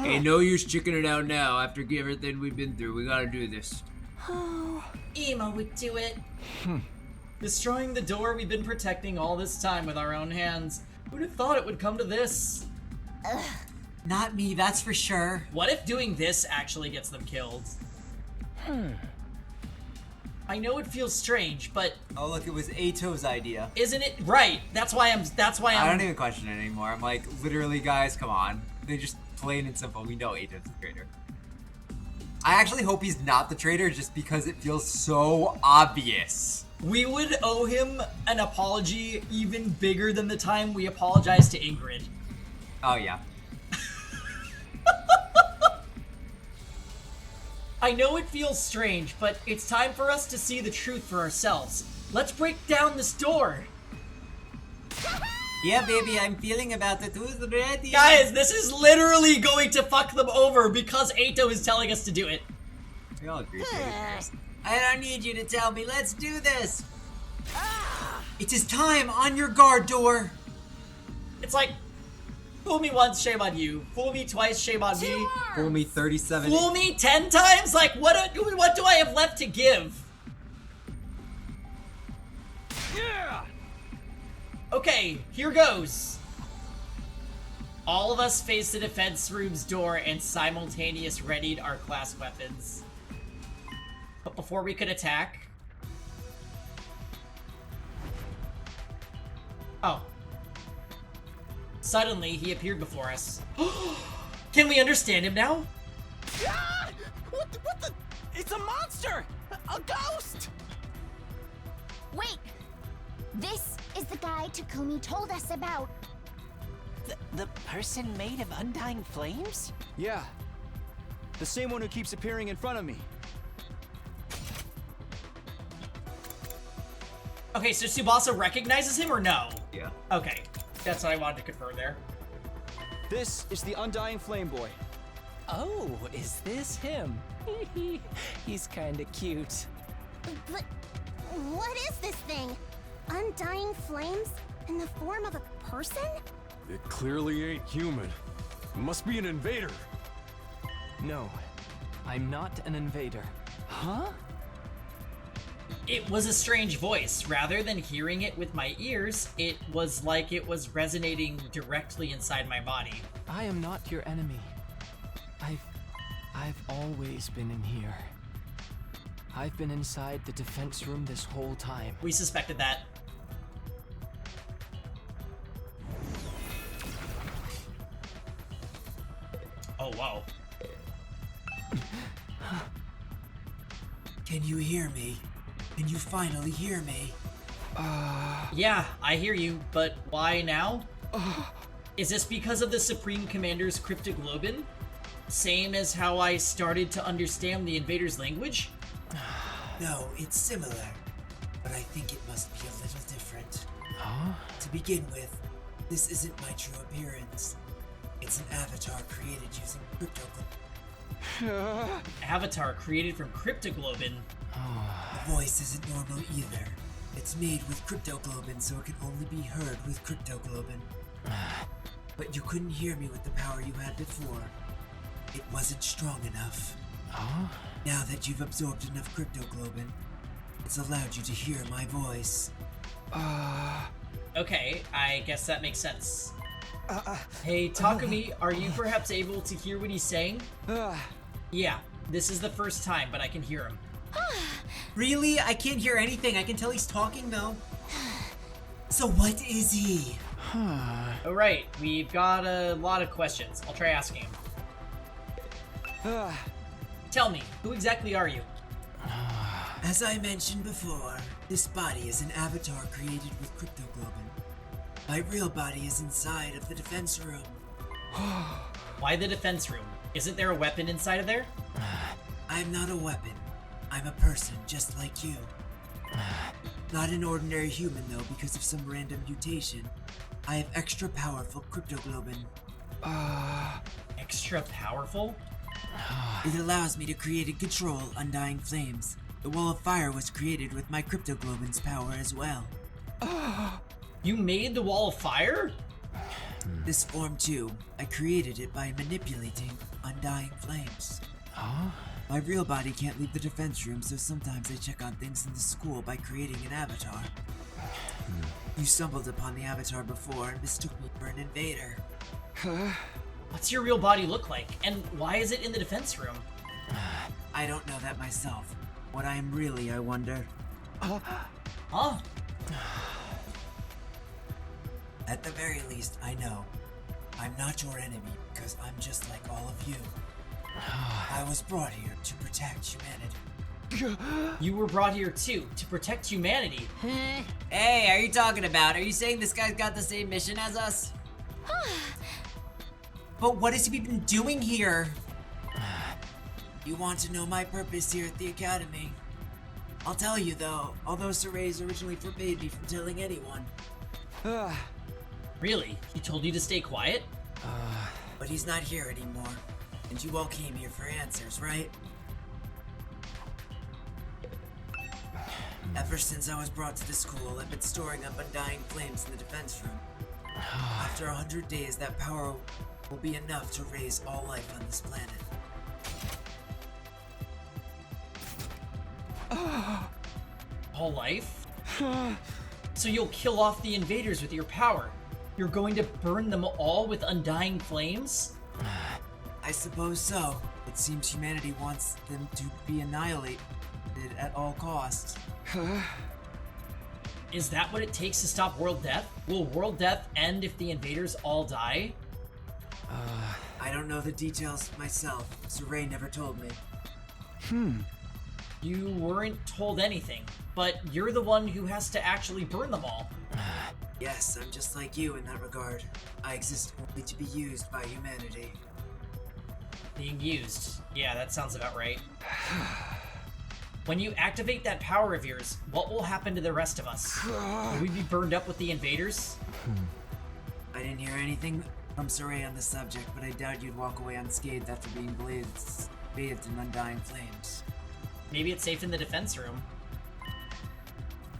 Ain't no use chicking it out now after everything we've been through. We gotta do this. Emo would do it. Destroying the door we've been protecting all this time with our own hands. Who'd have thought it would come to this? Not me, that's for sure. What if doing this actually gets them killed? I know it feels strange, but oh look, it was Ato's idea. Isn't it right? That's why I'm I don't even question it anymore. I'm like, literally, guys, come on. They just plain and simple. We know Ato's the traitor. I actually hope he's not the traitor just because it feels so obvious. We would owe him an apology even bigger than the time we apologized to Ingrid. Oh yeah. I know it feels strange, but it's time for us to see the truth for ourselves. Let's break down this door. Yeah, baby, I'm feeling about the tooth already. Guys, this is literally going to fuck them over because Ato is telling us to do it. We all agree. I don't need you to tell me. Let's do this. It is time. On your guard, door. It's like, fool me once, shame on you. Fool me twice, shame on me. Fool me 37. Fool me 10 times? Like, what do I have left to give? Yeah. Okay, here goes. All of us face the defense room's door and simultaneous readied our class weapons. But before we could attack... Oh. Suddenly, he appeared before us. Can we understand him now? Ah! What the? It's a monster! A ghost! Wait! This is the guy Takumi told us about. The person made of undying flames? Yeah. The same one who keeps appearing in front of me. Okay, so Tsubasa recognizes him or no? Yeah. Okay, that's what I wanted to confirm there. This is the Undying Flame Boy. Oh, is this him? He's kinda cute. But what is this thing? Undying flames in the form of a person? It clearly ain't human. It must be an invader. No, I'm not an invader. Huh? It was a strange voice. Rather than hearing it with my ears, it was like it was resonating directly inside my body. I am not your enemy. I've always been in here. I've been inside the defense room this whole time. We suspected that. Oh, wow. Can you hear me? Can you finally hear me? Yeah, I hear you, but why now? Is this because of the Supreme Commander's cryptoglobin? Same as how I started to understand the invader's language? No, it's similar, but I think it must be a little different. Huh? To begin with, this isn't my true appearance. It's an avatar created using cryptoglobin. Avatar created from cryptoglobin. The voice isn't normal either. It's made with cryptoglobin, so it can only be heard with cryptoglobin. But you couldn't hear me with the power you had before. It wasn't strong enough. Now that you've absorbed enough cryptoglobin, it's allowed you to hear my voice. Okay, I guess that makes sense. Hey, Takumi, are you perhaps able to hear what he's saying? Yeah, this is the first time, but I can hear him. Really? I can't hear anything. I can tell he's talking, though. So what is he? Alright, we've got a lot of questions. I'll try asking him. Tell me, who exactly are you? As I mentioned before, this body is an avatar created with cryptoglobin. My real body is inside of the defense room. Why the defense room? Isn't there a weapon inside of there? I'm not a weapon. I'm a person just like you. Not an ordinary human though, because of some random mutation. I have extra powerful cryptoglobin. Extra powerful? It allows me to create and control undying flames. The Wall of Fire was created with my cryptoglobin's power as well. You made the Wall of Fire? This form too, I created it by manipulating undying flames. Huh? My real body can't leave the defense room, so sometimes I check on things in the school by creating an avatar. You stumbled upon the avatar before and mistook me for an invader. What's your real body look like? And why is it in the defense room? I don't know that myself. What I am really, I wonder. Huh? At the very least, I know. I'm not your enemy because I'm just like all of you. I was brought here to protect humanity. You were brought here too, to protect humanity. Hey, are you talking about? Are you saying this guy's got the same mission as us? But what has he been doing here? You want to know my purpose here at the Academy? I'll tell you though, although Sarais originally forbade me from telling anyone. Really? He told you to stay quiet? But he's not here anymore. And you all came here for answers, right? Ever since I was brought to the school, I've been storing up undying flames in the defense room. After 100 days, that power will be enough to raise all life on this planet. All life? So you'll kill off the invaders with your power. You're going to burn them all with undying flames? I suppose so. It seems humanity wants them to be annihilated at all costs. Is that what it takes to stop world death? Will world death end if the invaders all die? I don't know the details myself. Sarais never told me. You weren't told anything, but you're the one who has to actually burn them all. Yes, I'm just like you in that regard. I exist only to be used by humanity. Being used. Yeah, that sounds about right. When you activate that power of yours, what will happen to the rest of us? Will we be burned up with the invaders? I didn't hear anything from Sarais on the subject, but I doubt you'd walk away unscathed after being bathed in undying flames. Maybe it's safe in the defense room.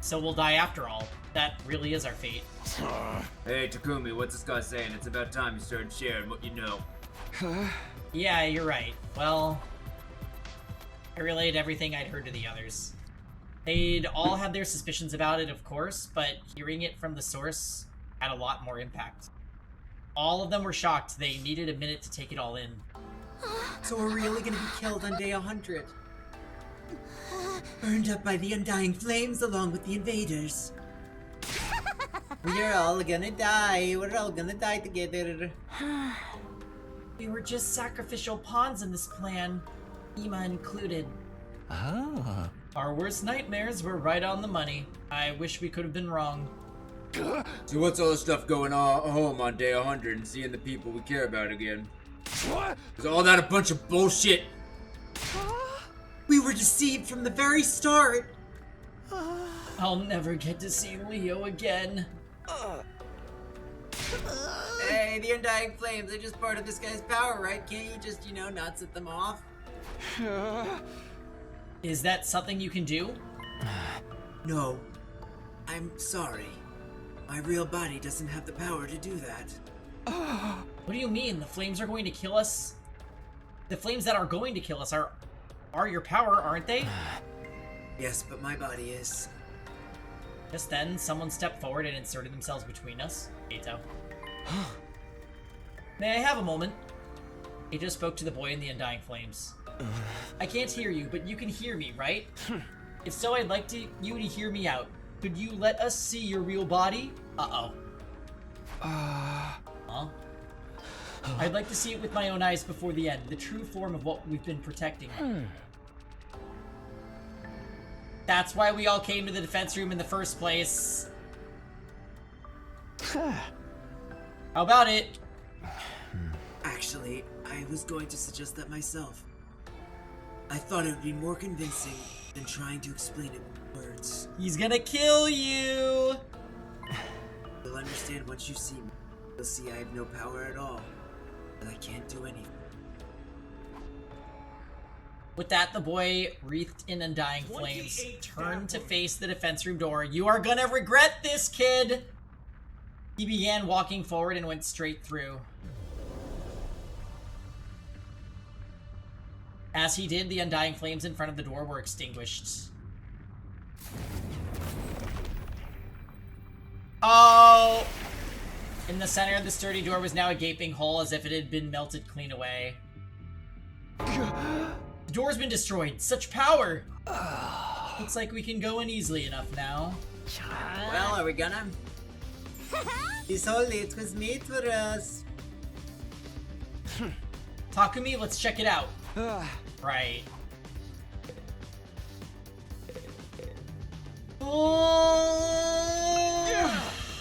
So we'll die after all. That really is our fate. Hey, Takumi, what's this guy saying? It's about time you started sharing what you know. Yeah, you're right. Well, I relayed everything I'd heard to the others. They'd all had their suspicions about it, of course, but hearing it from the source had a lot more impact. All of them were shocked. They needed a minute to take it all in. So we're really gonna be killed on day 100. Burned up by the undying flames along with the invaders. We're all gonna die. We're all gonna die together. We were just sacrificial pawns in this plan, Ima included. Our worst nightmares were right on the money. I wish we could have been wrong. So what's all this stuff going on home on day 100 and seeing the people we care about again? What? Is all that a bunch of bullshit? We were deceived from the very start. I'll never get to see Leo again. Hey, the undying flames are just part of this guy's power, right? Can't you just, not set them off? Is that something you can do? No. I'm sorry. My real body doesn't have the power to do that. What do you mean? The flames are going to kill us? The flames that are going to kill us are your power, aren't they? Yes, but my body is. Just then, someone stepped forward and inserted themselves between us. Kaito. May I have a moment? Kaito spoke to the boy in the undying flames. I can't hear you, but you can hear me, right? If so, I'd like you to hear me out. Could you let us see your real body? Uh-oh. Huh? I'd like to see it with my own eyes before the end, the true form of what we've been protecting. That's why we all came to the defense room in the first place. How about it? Actually, I was going to suggest that myself. I thought it would be more convincing than trying to explain it with words. He's gonna kill you! You'll understand once you see me. You'll see I have no power at all. And I can't do anything. With that, the boy, wreathed in undying flames, turned to face the defense room door. You are gonna regret this, kid! He began walking forward and went straight through. As he did, the undying flames in front of the door were extinguished. Oh! In the center of the sturdy door was now a gaping hole as if it had been melted clean away. The door's been destroyed. Such power! Looks like we can go in easily enough now. Well, are we gonna? This whole it was made for us. Takumi, let's check it out. Right.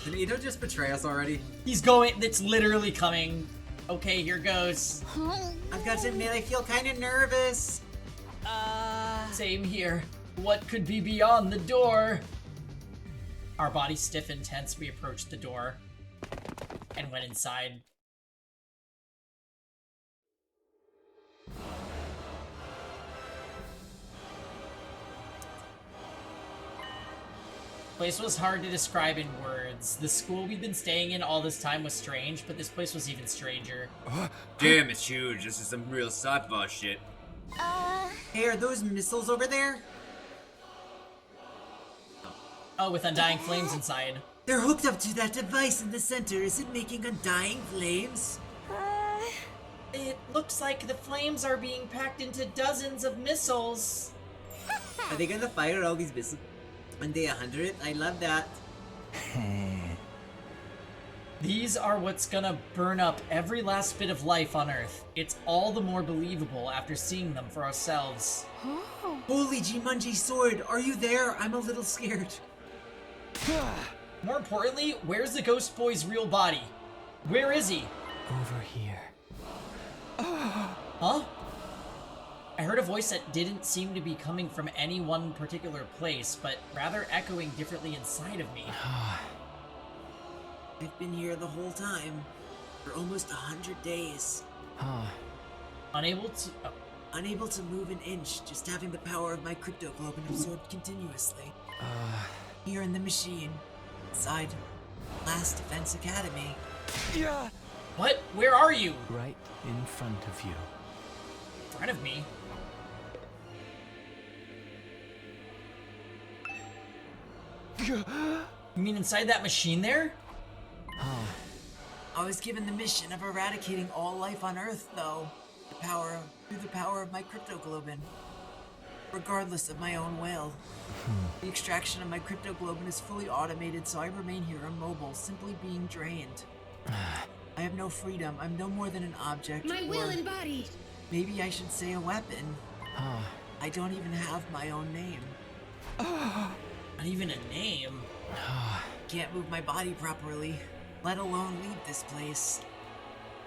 Did Ito just betray us already? He's going. It's literally coming. Okay, here goes. I've got to admit, I feel kind of nervous. Same here. What could be beyond the door? Our bodies stiff and tense, we approached the door and went inside. The place was hard to describe in words. The school we'd been staying in all this time was strange, but this place was even stranger. Damn, it's huge. This is some real sci-fi shit. Hey, are those missiles over there? Oh, with undying flames inside. They're hooked up to that device in the center. Is it making undying flames? It looks like the flames are being packed into dozens of missiles. Are they gonna fire all these missiles on day 100? I love that. These are what's gonna burn up every last bit of life on Earth. It's all the more believable after seeing them for ourselves. Holy Jumanji sword, are you there? I'm a little scared. More importantly, where's the ghost boy's real body? Where is he? Over here. Huh? I heard a voice that didn't seem to be coming from any one particular place, but rather echoing differently inside of me. I've been here the whole time. For almost 100 days. Unable to move an inch, just having the power of my crypto globe absorbed continuously. Here in the machine, inside Last Defense Academy. Yeah. What? Where are you? Right in front of you. In front of me? You mean inside that machine there? I was given the mission of eradicating all life on Earth, though. Through the power of my cryptoglobin. Regardless of my own will. The extraction of my cryptoglobin is fully automated, so I remain here immobile, simply being drained. I have no freedom. I'm no more than an object. My will embodied. Maybe I should say a weapon. I don't even have my own name. Not even a name? Can't move my body properly, let alone leave this place.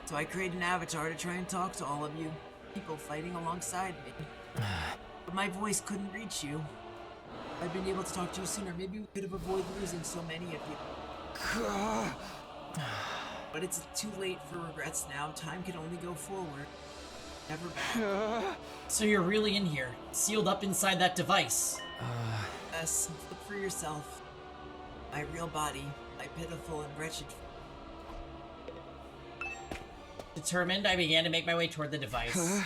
So I created an avatar to try and talk to all of you, people fighting alongside me. But my voice couldn't reach you. If I'd been able to talk to you sooner, maybe we could have avoided losing so many of you. But it's too late for regrets now. Time can only go forward. Never back. So you're really in here, sealed up inside that device. Yes, look for yourself. My real body, my pitiful and wretched. Determined, I began to make my way toward the device.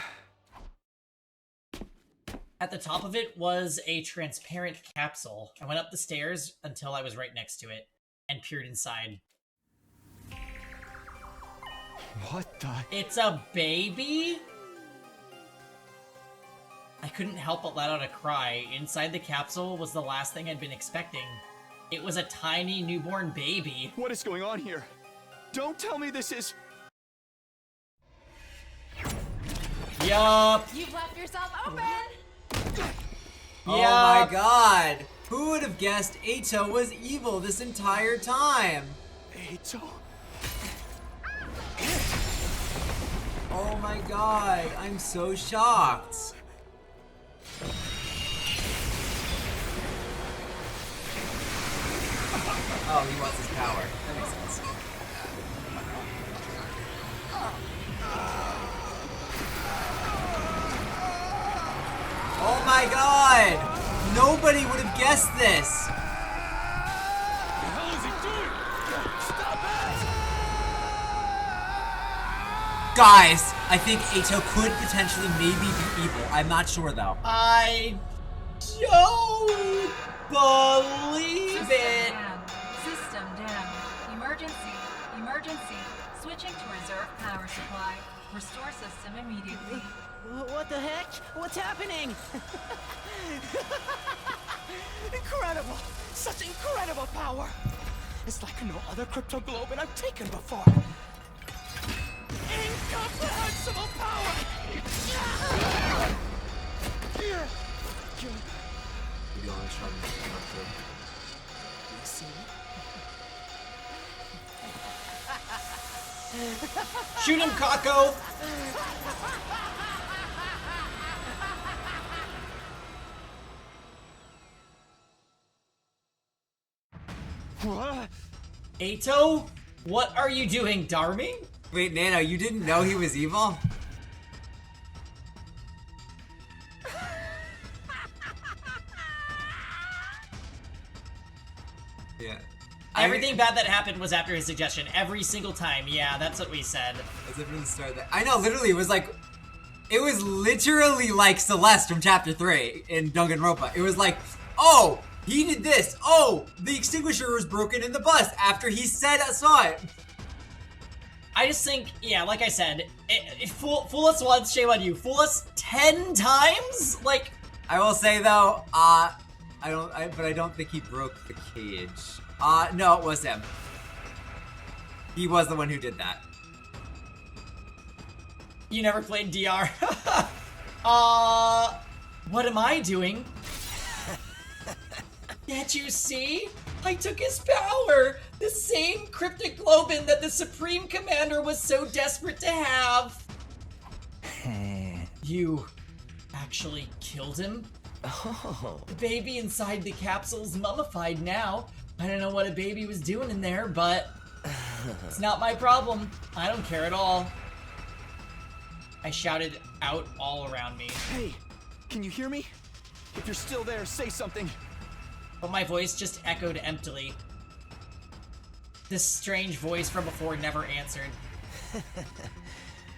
At the top of it was a transparent capsule. I went up the stairs until I was right next to it, and peered inside. What the? It's a baby? I couldn't help but let out a cry. Inside the capsule was the last thing I'd been expecting. It was a tiny newborn baby. What is going on here? Don't tell me this is... Yup. You've left yourself open. Oh my god! Who would have guessed Eito was evil this entire time? Eito? Oh my god, I'm so shocked. Oh, he wants his power. That makes sense. Oh my god! Nobody would have guessed this! What the hell is he doing? Stop it! Guys, I think Ato could potentially maybe be evil. I'm not sure though. I don't believe it. System down. Emergency. Emergency. Switching to reserve power supply. Restore system immediately. What the heck? What's happening? Incredible! Such incredible power! It's like no other crypto globe I've taken before. Incomprehensible power! You see? Shoot him, Kako! What? Ato? What are you doing, Darming? Wait, Nano, you didn't know he was evil? Yeah. Everything bad that happened was after his suggestion. Every single time. Yeah, that's what we said. As if from the start that I know, literally, it was literally like Celeste from Chapter 3 in Danganronpa. It was like, oh, he did this. Oh, the extinguisher was broken in the bus after he said I saw it. I just think, yeah, like I said, fool us once, shame on you. Fool us 10 times? Like, I will say though, I don't think he broke the cage. No, it was him. He was the one who did that. You never played DR. What am I doing? Can't you see? I took his power! The same cryptic globin that the Supreme Commander was so desperate to have! You actually killed him? Oh. The baby inside the capsule's mummified now. I don't know what a baby was doing in there, but it's not my problem. I don't care at all. I shouted out all around me. Hey, can you hear me? If you're still there, say something. But my voice just echoed emptily. This strange voice from before never answered.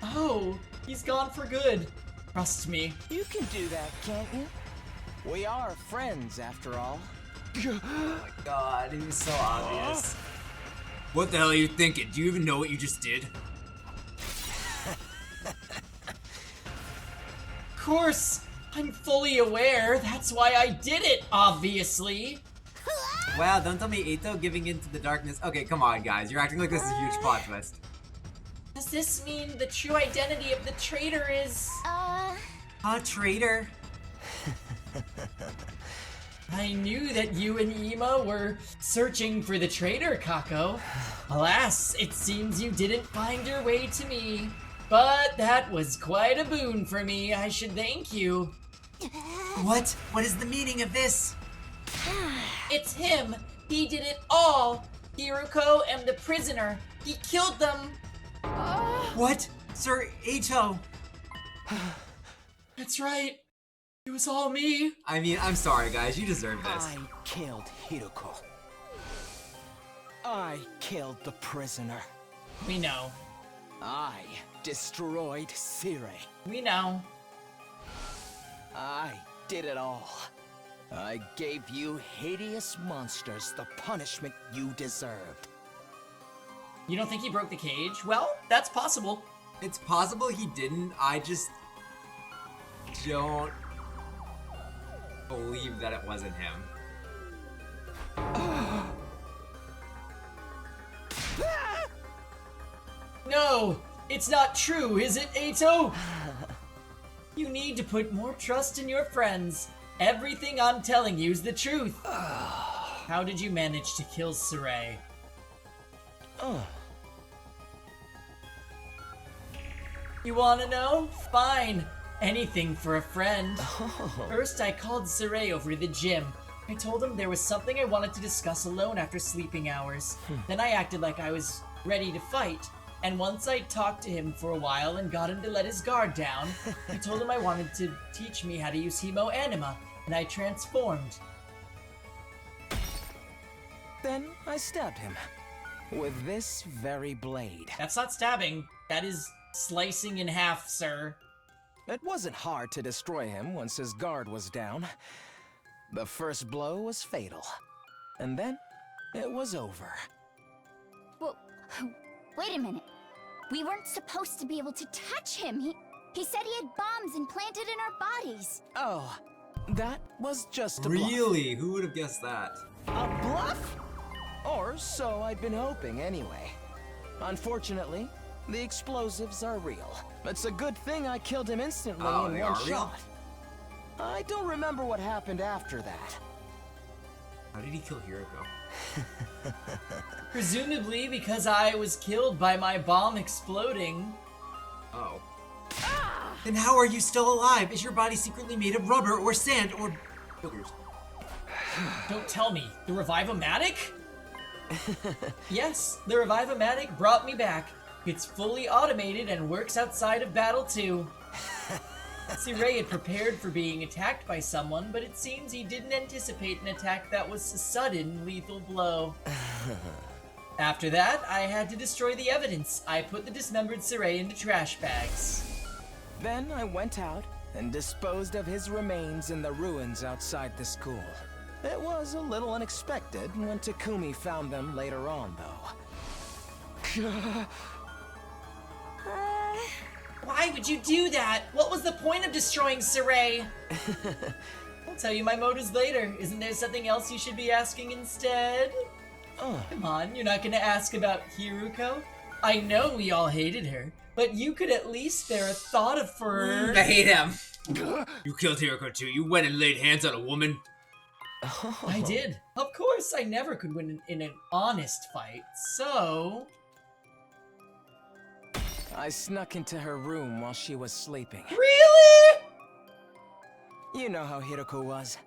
Oh, he's gone for good. Trust me. You can do that, can't you? We are friends, after all. Oh my god, he was so obvious. What the hell are you thinking? Do you even know what you just did? Of course, I'm fully aware. That's why I did it, obviously. Wow, don't tell me Ato giving into the darkness. Okay, come on, guys. You're acting like this is a huge plot twist. Does this mean the true identity of the traitor is... A traitor? I knew that you and Ima were searching for the traitor, Kako. Alas, it seems you didn't find your way to me. But that was quite a boon for me. I should thank you. What? What is the meaning of this? It's him. He did it all. Hiruko and the prisoner. He killed them. What? Sir Ato? That's right. It was all me. I mean, I'm sorry, guys. You deserve this. I killed Hiruko. I killed the prisoner. We know. I destroyed Sire. We know. I did it all. I gave you hideous monsters the punishment you deserved. You don't think he broke the cage? Well, that's possible. It's possible he didn't. I just don't believe that it wasn't him. No, it's not true, is it, Ato? You need to put more trust in your friends. Everything I'm telling you is the truth. How did you manage to kill Saray? You wanna know? Fine. Anything for a friend. First, I called Saray over to the gym. I told him there was something I wanted to discuss alone after sleeping hours. Then I acted like I was ready to fight. And once I talked to him for a while and got him to let his guard down, I told him I wanted to teach me how to use Hemo Anima, and I transformed. Then I stabbed him. With this very blade. That's not stabbing. That is slicing in half, sir. It wasn't hard to destroy him once his guard was down. The first blow was fatal. And then, it was over. Well, wait a minute. We weren't supposed to be able to touch him. He said he had bombs implanted in our bodies. Oh, that was just a bluff. Really? Who would have guessed that? A bluff? Or so I'd been hoping anyway. Unfortunately, the explosives are real. It's a good thing I killed him instantly in one shot. I don't remember what happened after that. How did he kill Hiroko? Presumably because I was killed by my bomb exploding. Oh. Then how are you still alive? Is your body secretly made of rubber or sand or boogers? Don't tell me. The Revive-O-Matic? Yes, the Revive-O-Matic brought me back. It's fully automated and works outside of battle too. Siray had prepared for being attacked by someone, but it seems he didn't anticipate an attack that was a sudden lethal blow. After that, I had to destroy the evidence. I put the dismembered Siray into trash bags. Then I went out and disposed of his remains in the ruins outside the school. It was a little unexpected when Takumi found them later on, though. Why would you do that? What was the point of destroying Siray? I'll tell you my motives later. Isn't there something else you should be asking instead? Come on, you're not gonna ask about Hiroko? I know we all hated her, but you could at least spare a thought of her. I hate him. You killed Hiroko too. You went and laid hands on a woman. I did. Of course, I never could win in an honest fight, so... I snuck into her room while she was sleeping. Really? You know how Hiroko was.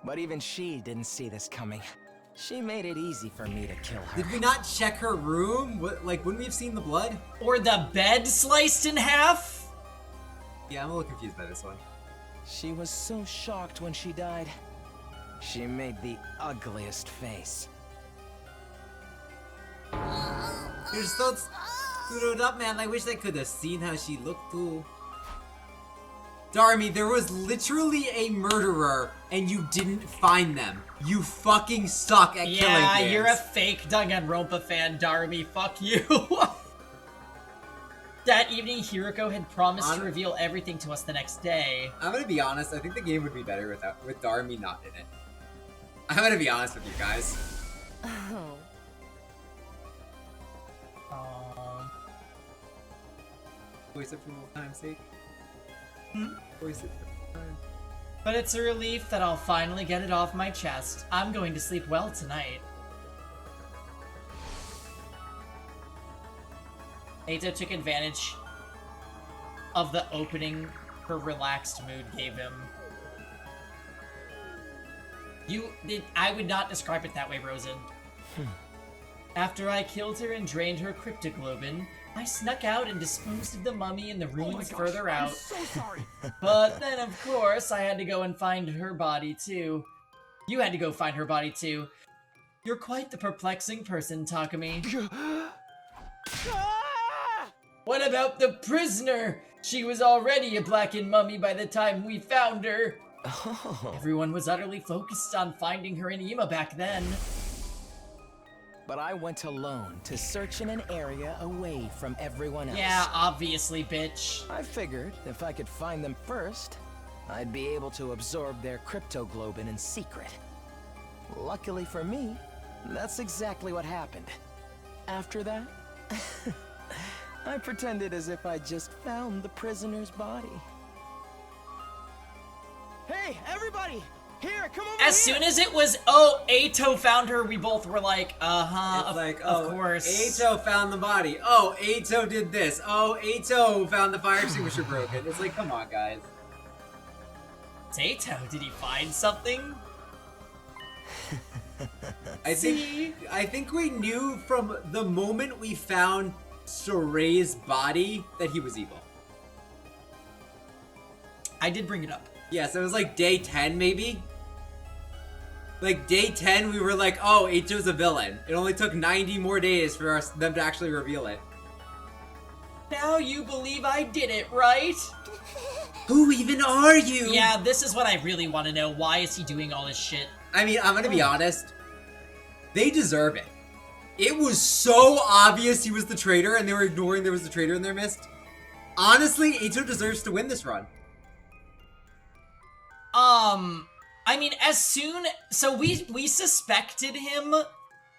But even she didn't see this coming. She made it easy for me to kill her. Did we not check her room? Like, wouldn't we have seen the blood? Or the bed sliced in half? Yeah, I'm a little confused by this one. She was so shocked when she died. She made the ugliest face. You're so screwed up, man. I wish I could have seen how she looked too. Darmy, there was literally a murderer, and you didn't find them. You fucking suck at killing things. Yeah, you're a fake Danganronpa fan, Darmy. Fuck you. That evening, Hiroko had promised to reveal everything to us the next day. I'm gonna be honest, I think the game would be better with Darmy not in it. I'm gonna be honest with you guys. Voice it for old time's sake. Voice it for time. But it's a relief that I'll finally get it off my chest. I'm going to sleep well tonight. Eito took advantage of the opening her relaxed mood gave him. I would not describe it that way, Rosen. After I killed her and drained her cryptoglobin, I snuck out and disposed of the mummy in the ruins further out. I'm so sorry. But then, of course, I had to go and find her body, too. You had to go find her body, too. You're quite the perplexing person, Takumi. What about the prisoner? She was already a blackened mummy by the time we found her. Everyone was utterly focused on finding her in Ima back then. But I went alone to search in an area away from everyone else. Yeah, obviously, bitch. I figured if I could find them first, I'd be able to absorb their cryptoglobin in secret. Luckily for me, that's exactly what happened. After that, I pretended as if I just found the prisoner's body. Hey, everybody! Here, come over As soon as it was, oh, Eito found her, we both were like, of course. Eito found the body. Oh, Eito did this. Oh, Eito found the fire extinguisher broken. It's like, come on, guys. It's Eito. Did he find something? I think we knew from the moment we found Sorei's body that he was evil. I did bring it up. Yeah, so it was like day 10 maybe? Like day 10 we were like, oh, Eicho's a villain. It only took 90 more days for them to actually reveal it. Now you believe I did it, right? Who even are you? Yeah, this is what I really want to know. Why is he doing all this shit? I mean, I'm gonna be honest. They deserve it. It was so obvious he was the traitor and they were ignoring there was a traitor in their midst. Honestly, Eicho deserves to win this run. I mean, so we suspected him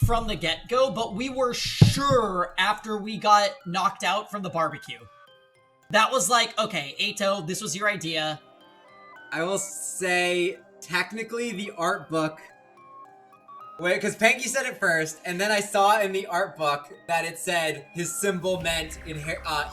from the get-go, but we were sure after we got knocked out from the barbecue. That was like, okay, Eicho, this was your idea. I will say, technically, the art book... Wait, because Panky said it first, and then I saw in the art book that it said his symbol meant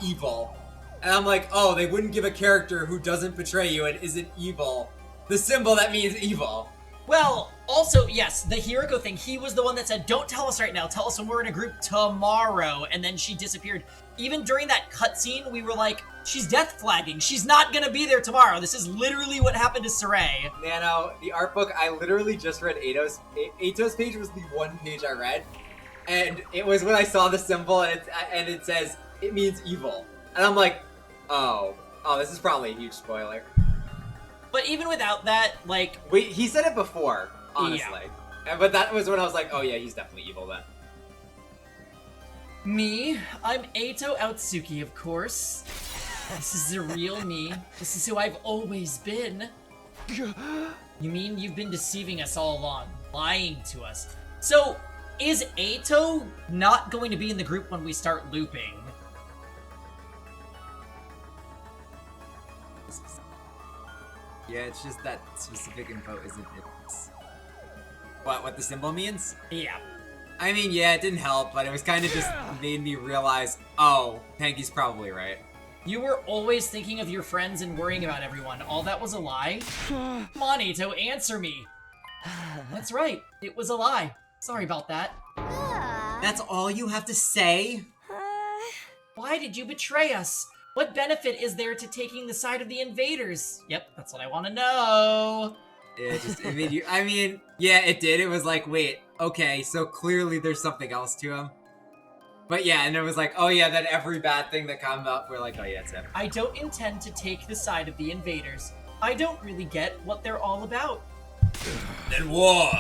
evil. And I'm like, oh, they wouldn't give a character who doesn't betray you and isn't evil the symbol that means evil. Well, also, yes, the Hiroko thing, he was the one that said, don't tell us right now, tell us when we're in a group tomorrow, and then she disappeared. Even during that cutscene, we were like, she's death flagging, she's not gonna be there tomorrow, this is literally what happened to Sorei. Nano, the art book, I literally just read Eito's page was the one page I read, and it was when I saw the symbol, and it says, it means evil. And I'm like, oh, this is probably a huge spoiler. But even without that, like... Wait, he said it before, honestly. Yeah. But that was when I was like, oh yeah, he's definitely evil then. Me? I'm Eito Outsuki, of course. This is the real me. This is who I've always been. You mean you've been deceiving us all along, lying to us? So, is Eito not going to be in the group when we start looping? Yeah, it's just that specific info isn't it. What the symbol means? Yeah. I mean, yeah, it didn't help, but it was kind of just made me realize, oh, Panky's probably right. You were always thinking of your friends and worrying about everyone. All that was a lie? Come on, Eito, answer me. That's right, it was a lie. Sorry about that. That's all you have to say? Why did you betray us? What benefit is there to taking the side of the invaders? Yep, that's what I want to know. I mean, yeah, it did. It was like, wait, okay, so clearly there's something else to him. But yeah, and it was like, oh yeah, then every bad thing that comes up, we're like, oh yeah, it's him. I don't intend to take the side of the invaders. I don't really get what they're all about. Then war!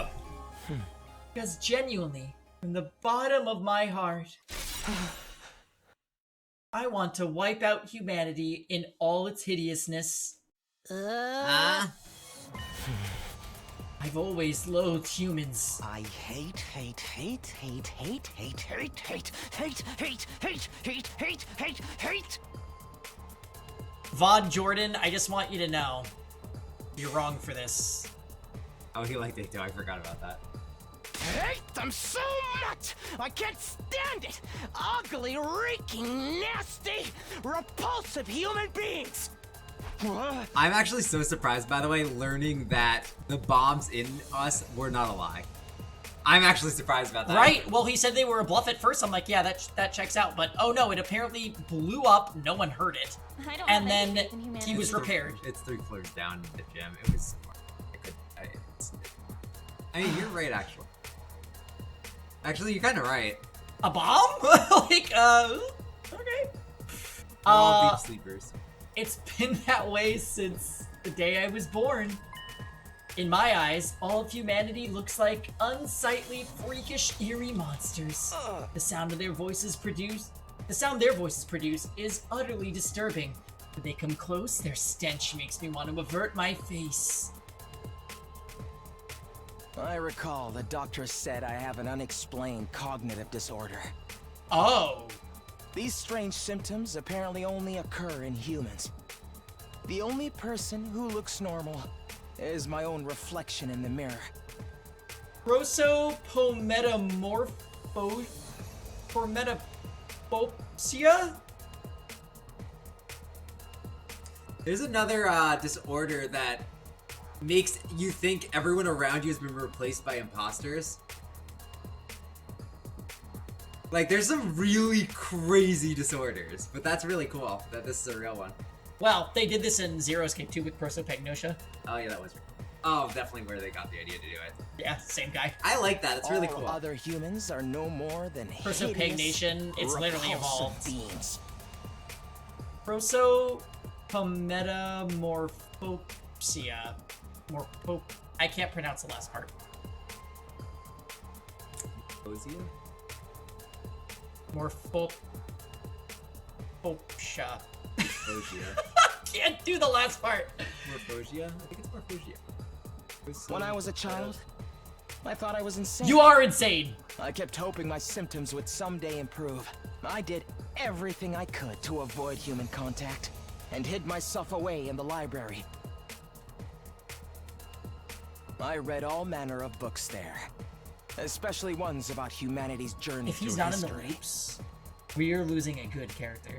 Because genuinely, from the bottom of my heart, I want to wipe out humanity in all its hideousness. I've always loathed humans. I hate. Vaughn Jordan, I just want you to know, you're wrong for this. Oh, he liked Eito, I forgot about that. Hate them so much! I can't stand it! Ugly, reeking, nasty, repulsive human beings! What? I'm actually so surprised, by the way, learning that the bombs in us were not a lie. I'm actually surprised about that. Right? Well, he said they were a bluff at first. I'm like, yeah, that checks out. But oh no, it apparently blew up. No one heard it. And then he was repaired. It's 3 floors down in the gym. It was smart. I mean, you're right, actually. Actually, you're kind of right. A bomb? Like, okay. All deep sleepers. It's been that way since the day I was born. In my eyes, all of humanity looks like unsightly, freakish, eerie monsters. The sound their voices produce is utterly disturbing. When they come close, their stench makes me want to avert my face. I recall the doctor said I have an unexplained cognitive disorder. Oh. These strange symptoms apparently only occur in humans. The only person who looks normal is my own reflection in the mirror. Prosopometamorphosia? There's another disorder that makes you think everyone around you has been replaced by imposters. Like, there's some really crazy disorders, but that's really cool that this is a real one. Well, they did this in Zero Escape 2 with prosopagnosia. Oh yeah, that was. Oh, definitely where they got the idea to do it. Yeah, same guy. I like that. It's really All cool. Other humans are no more than Prosopagnation, it's literally repulsive evolved. beings. Prosopometamorphosia. I can't pronounce the last part. Morphosia. Can't do the last part. Morphosia? I think it's Morphosia. When I was a child, I thought I was insane. You are insane! I kept hoping my symptoms would someday improve. I did everything I could to avoid human contact, and hid myself away in the library. I read all manner of books there, especially ones about humanity's journey If he's through not history. in the loops, we're losing a good character.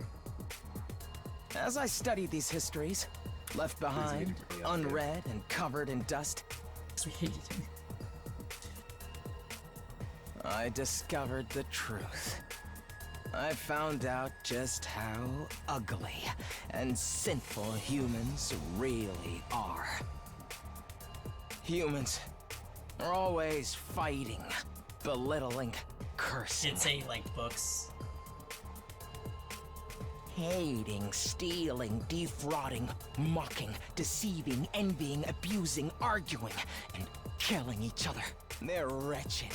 As I studied these histories, left behind, unread and covered in dust, I discovered the truth. I found out just how ugly and sinful humans really are. Humans are always fighting, belittling, cursing. Did say he liked books. Hating, stealing, defrauding, mocking, deceiving, envying, abusing, arguing, and killing each other. They're wretched,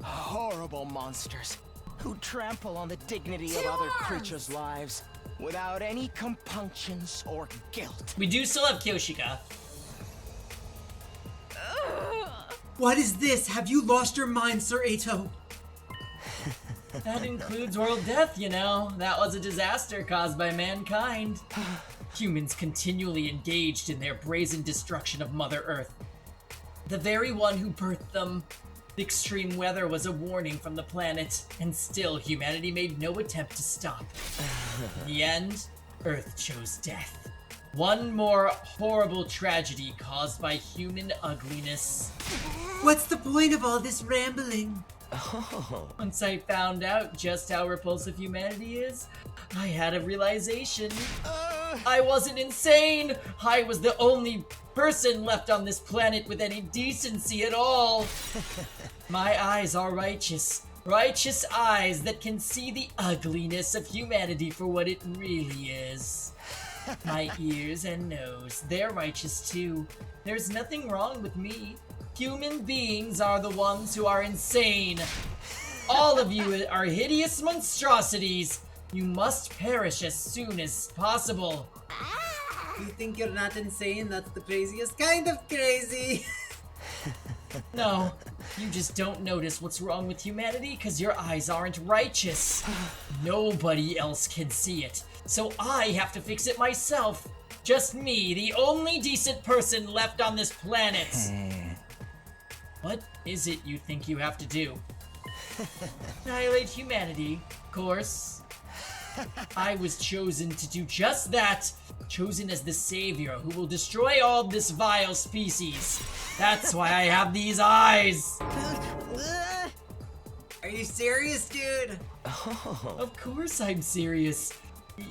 horrible monsters who trample on the dignity of other creatures' lives without any compunctions or guilt. We do still have Kyoshika. What is this? Have you lost your mind, Sir Ato? That includes world death, you know. That was a disaster caused by mankind. Humans continually engaged in their brazen destruction of Mother Earth. The very one who birthed them. The extreme weather was a warning from the planet, and still humanity made no attempt to stop. In the end, Earth chose death. One more horrible tragedy caused by human ugliness. What's the point of all this rambling? Once I found out just how repulsive humanity is, I had a realization. I wasn't insane! I was the only person left on this planet with any decency at all. My eyes are righteous. Righteous eyes that can see the ugliness of humanity for what it really is. My ears and nose, they're righteous too. There's nothing wrong with me. Human beings are the ones who are insane. All of you are hideous monstrosities. You must perish as soon as possible. You think you're not insane? That's the craziest kind of crazy. No, you just don't notice what's wrong with humanity because your eyes aren't righteous. Nobody else can see it, so I have to fix it myself. Just me, the only decent person left on this planet. What is it you think you have to do? Annihilate humanity, of course. I was chosen to do just that. Chosen as the savior who will destroy all this vile species. That's why I have these eyes. Are you serious, dude? Of course I'm serious.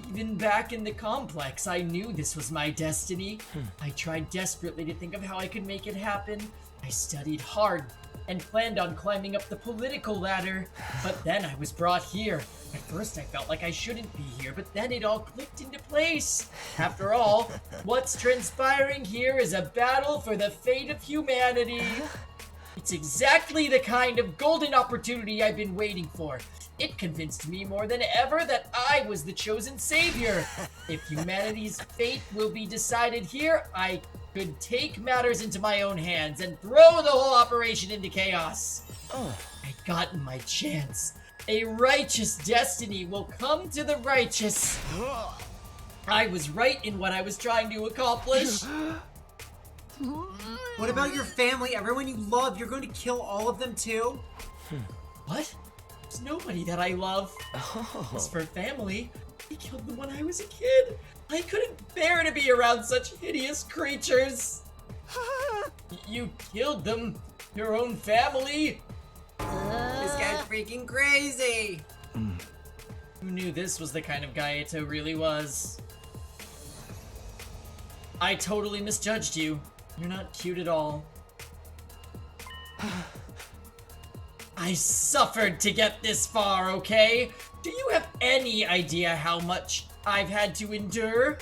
Even back in the complex, I knew this was my destiny. I tried desperately to think of how I could make it happen. I studied hard and planned on climbing up the political ladder, but then I was brought here. At first I felt like I shouldn't be here, but then it all clicked into place. After all, what's transpiring here is a battle for the fate of humanity. It's exactly the kind of golden opportunity I've been waiting for. It convinced me more than ever that I was the chosen savior. If humanity's fate will be decided here, I could take matters into my own hands and throw the whole operation into chaos. I got my chance. A righteous destiny will come to the righteous. I was right in what I was trying to accomplish. What about your family? Everyone you love, you're going to kill all of them too? What? There's nobody that I love. As for family, I killed them when I was a kid. I couldn't bear to be around such hideous creatures. You killed them? Your own family? This guy's freaking crazy. Who knew this was the kind of guy Ito really was? I totally misjudged you. You're not cute at all. I suffered to get this far, okay? Do you have any idea how much I've had to endure?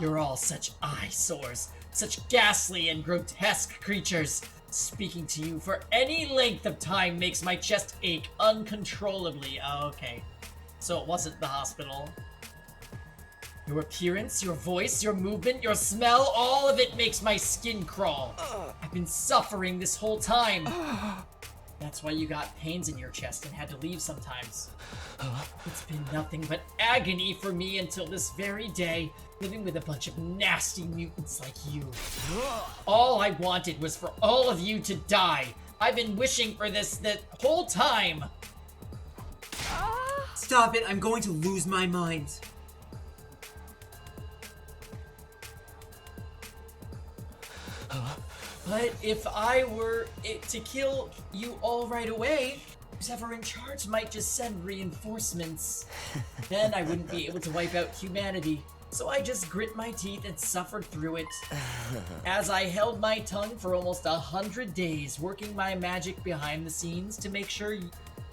You're all such eyesores, such ghastly and grotesque creatures. Speaking to you for any length of time makes my chest ache uncontrollably. Oh, okay. So it wasn't the hospital. Your appearance, your voice, your movement, your smell, all of it makes my skin crawl. I've been suffering this whole time. That's why you got pains in your chest and had to leave sometimes. It's been nothing but agony for me until this very day, living with a bunch of nasty mutants like you. All I wanted was for all of you to die. I've been wishing for this the whole time. Stop it, I'm going to lose my mind. But if I were to kill you all right away, who's ever in charge might just send reinforcements. Then I wouldn't be able to wipe out humanity. So I just grit my teeth and suffered through it. As I held my tongue for almost 100 days, working my magic behind the scenes to make sure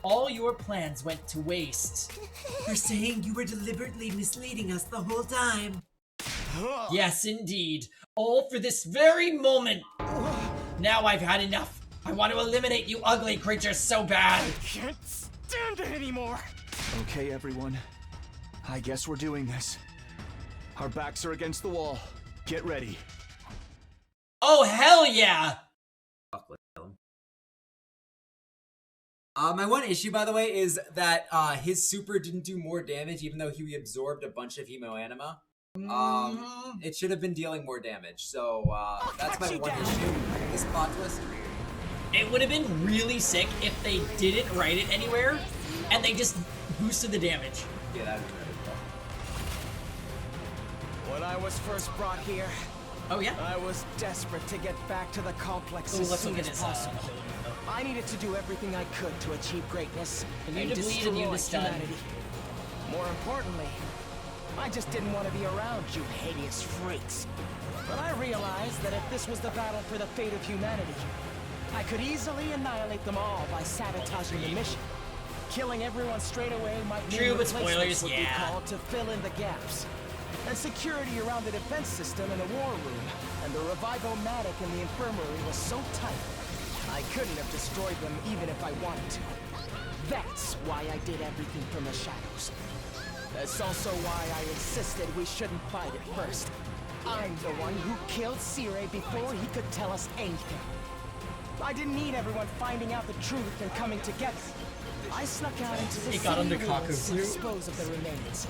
all your plans went to waste. You're saying you were deliberately misleading us the whole time? Yes, indeed. All for this very moment. Now I've had enough. I want to eliminate you ugly creatures so bad. I can't stand it anymore. Okay, everyone. I guess we're doing this. Our backs are against the wall. Get ready. Oh, hell yeah! My one issue, by the way, is that his super didn't do more damage, even though he absorbed a bunch of hemo anima. It should have been dealing more damage, so that's my one issue. This plot twist. It would have been really sick if they didn't write it anywhere, and they just boosted the damage. Yeah, that would be really cool. When I was first brought here, I was desperate to get back to the complex as soon as possible. I needed to do everything I could to achieve greatness and destroy humanity. More importantly, I just didn't want to be around you hideous freaks. But I realized that if this was the battle for the fate of humanity, I could easily annihilate them all by sabotaging the mission. Killing everyone straight away might mean replacements would be called to fill in the gaps. And security around the defense system in the war room and the revivomatic in the infirmary was so tight, I couldn't have destroyed them even if I wanted to. That's why I did everything from the shadows. That's also why I insisted we shouldn't fight at first. I'm the one who killed Sire before he could tell us anything. I didn't need everyone finding out the truth and coming together. I snuck out into the city ruins to dispose of the remains.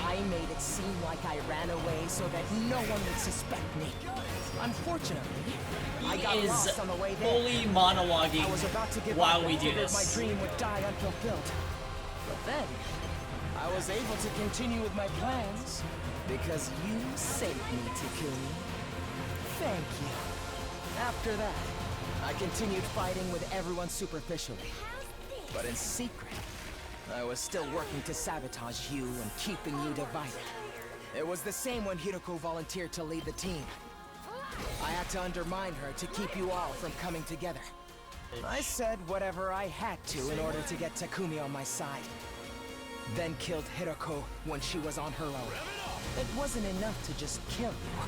I made it seem like I ran away so that no one would suspect me. Unfortunately, I got lost on the way there. Fully monologuing I was about to give while up we and do figured this. my dream would die unfulfilled. But then, I was able to continue with my plans because you saved me, Takumi. Thank you. After that, I continued fighting with everyone superficially. But in secret, I was still working to sabotage you and keeping you divided. It was the same when Hiroko volunteered to lead the team. I had to undermine her to keep you all from coming together. I said whatever I had to in order to get Takumi on my side. Then killed Hiroko when she was on her own. It wasn't enough to just kill you.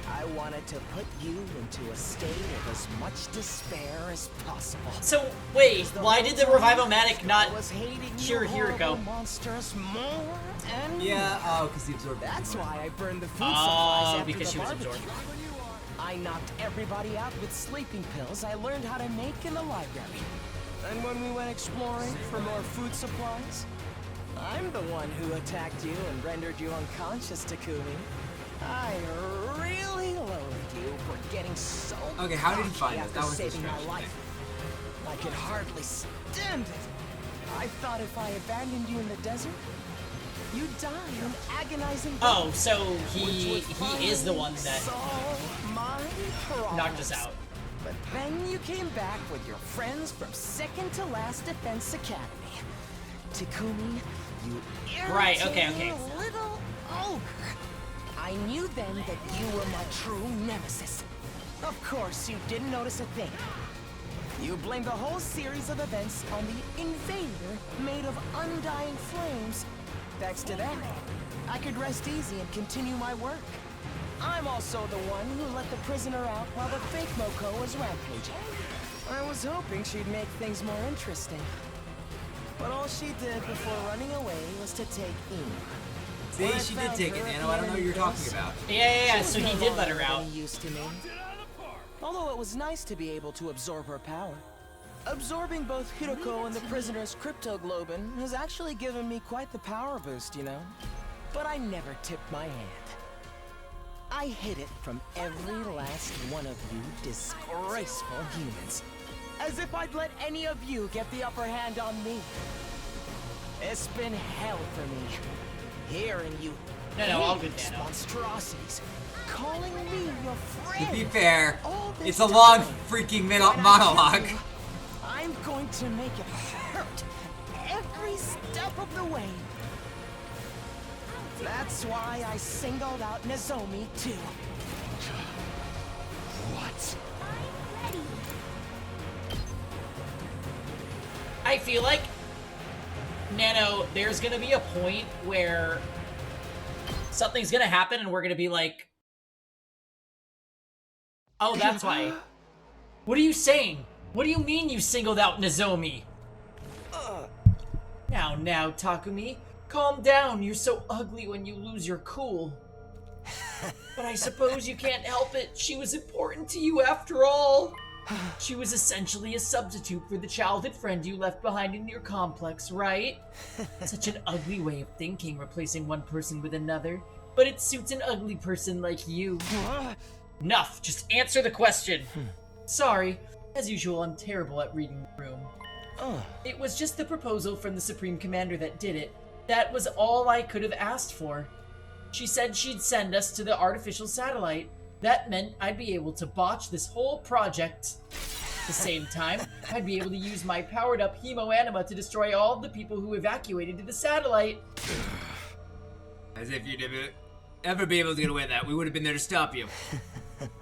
I wanted to put you into a state of as much despair as possible. So, wait, why did the Revivomatic not cure Hiroko? Monsters more and yeah, because he absorbed. That's why I burned the food supplies after because the she was barbecue. absorbed. I knocked everybody out with sleeping pills I learned how to make in the library. And when we went exploring for more food supplies, I'm the one who attacked you and rendered you unconscious, Takumi. I really loathed you for getting so Okay, how did he find us? after That was the saving my stretch. life. I could hardly stand it. I thought if I abandoned you in the desert, you'd die in agonizing death. Oh, so he Which is the one that solve my knocked us problems. out. But then you came back with your friends from second to last Defense Academy. Takumi, you Right, okay, irritating okay. little ogre. I knew then that you were my true nemesis. Of course, you didn't notice a thing. You blamed the whole series of events on the invader made of undying flames. Thanks to that, I could rest easy and continue my work. I'm also the one who let the prisoner out while the fake Moko was rampaging. I was hoping she'd make things more interesting. But all she did before running away was to take Ina. See, she did take it, Nano. I don't know what you're talking about. Yeah, so he did let her out. Used to me. Although it was nice to be able to absorb her power. Absorbing both Hiroko and the prisoner's cryptoglobin has actually given me quite the power boost, you know? But I never tipped my hand. I hid it from every last one of you disgraceful humans. As if I'd let any of you get the upper hand on me. It's been hell for me. Hearing you No, all good, hideous Nano. monstrosities calling me your friend. To be fair, all this it's a long time. freaking When I monologue. kill you, I'm going to make it hurt every step of the way. That's why I singled out Nozomi too. What? I feel like, Nano, there's gonna be a point where something's gonna happen and we're gonna be like, oh, that's why. What are you saying? What do you mean you singled out Nozomi? Now, Takumi, calm down. You're so ugly when you lose your cool. But I suppose you can't help it. She was important to you after all. She was essentially a substitute for the childhood friend you left behind in your complex, right? Such an ugly way of thinking, replacing one person with another. But it suits an ugly person like you. Enough, just answer the question. Sorry, as usual, I'm terrible at reading the room. It was just the proposal from the Supreme Commander that did it. That was all I could have asked for. She said she'd send us to the artificial satellite. That meant I'd be able to botch this whole project. At the same time, I'd be able to use my powered-up hemo-anima to destroy all of the people who evacuated to the satellite. As if you'd ever be able to get away with that. We would have been there to stop you.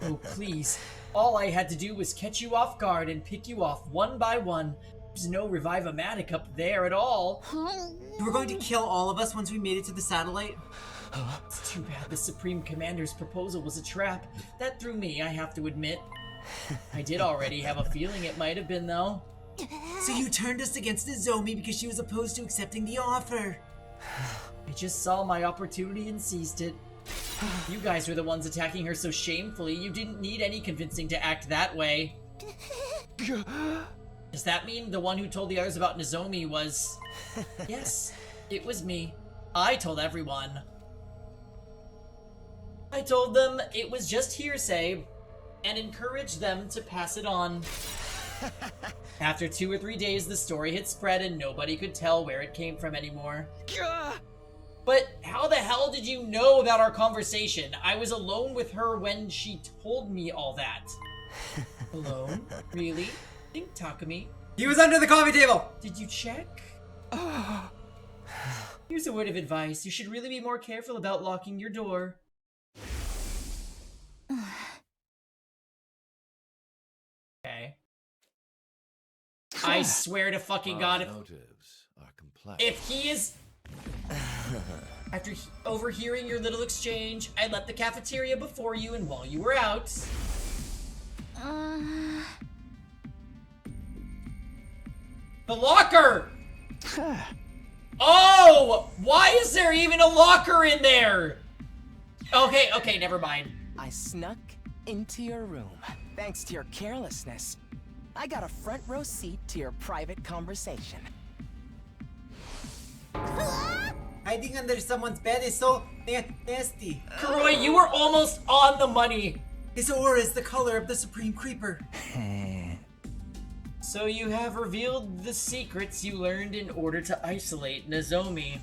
Oh, please. All I had to do was catch you off guard and pick you off one by one. There's no Revive-O-Matic up there at all. You were going to kill all of us once we made it to the satellite? It's too bad the Supreme Commander's proposal was a trap. That threw me, I have to admit. I did already have a feeling it might have been, though. So you turned us against Nozomi because she was opposed to accepting the offer. I just saw my opportunity and seized it. You guys were the ones attacking her so shamefully, you didn't need any convincing to act that way. Does that mean the one who told the others about Nozomi was... Yes, it was me. I told everyone. I told them it was just hearsay, and encouraged them to pass it on. After 2 or 3 days, the story had spread and nobody could tell where it came from anymore. But how the hell did you know about our conversation? I was alone with her when she told me all that. Alone? Really? Think, Takumi. He was under the coffee table! Did you check? Here's a word of advice. You should really be more careful about locking your door. Okay. I swear to fucking God, motives are complex. if he is... After overhearing your little exchange, I left the cafeteria before you and while you were out. The locker! Oh! Why is there even a locker in there? Okay, never mind. I snuck into your room. Thanks to your carelessness, I got a front row seat to your private conversation. Hiding under someone's bed is so nasty. Kuroi, you were almost on the money. His aura is the color of the Supreme Creeper. So you have revealed the secrets you learned in order to isolate Nozomi.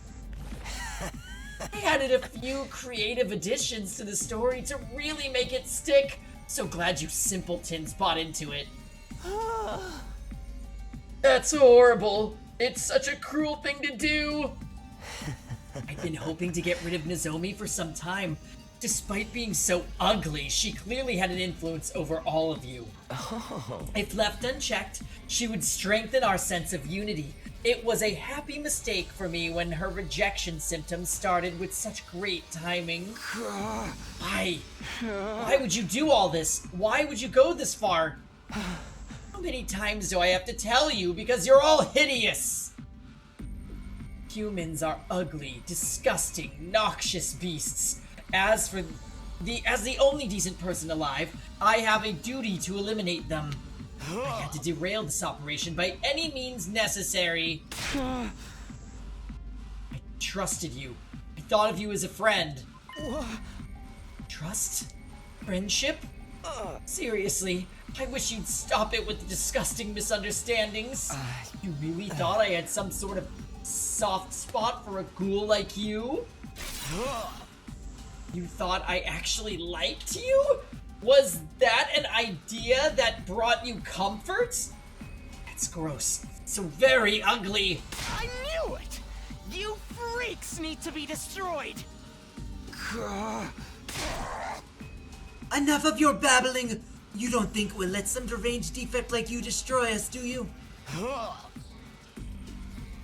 I added a few creative additions to the story to really make it stick. So glad you simpletons bought into it. That's horrible. It's such a cruel thing to do! I've been hoping to get rid of Nozomi for some time. Despite being so ugly, she clearly had an influence over all of you. Oh. If left unchecked, she would strengthen our sense of unity. It was a happy mistake for me when her rejection symptoms started with such great timing. Why? Why would you do all this? Why would you go this far? How many times do I have to tell you? Because you're all hideous! Humans are ugly, disgusting, noxious beasts. As the only decent person alive, I have a duty to eliminate them. I had to derail this operation by any means necessary. I trusted you. I thought of you as a friend. Trust? Friendship? Seriously, I wish you'd stop it with the disgusting misunderstandings. You really thought I had some sort of soft spot for a ghoul like you? You thought I actually liked you? Was that an idea that brought you comfort? That's gross. So very ugly. I knew it! You freaks need to be destroyed! Enough of your babbling! You don't think we'll let some deranged defect like you destroy us, do you?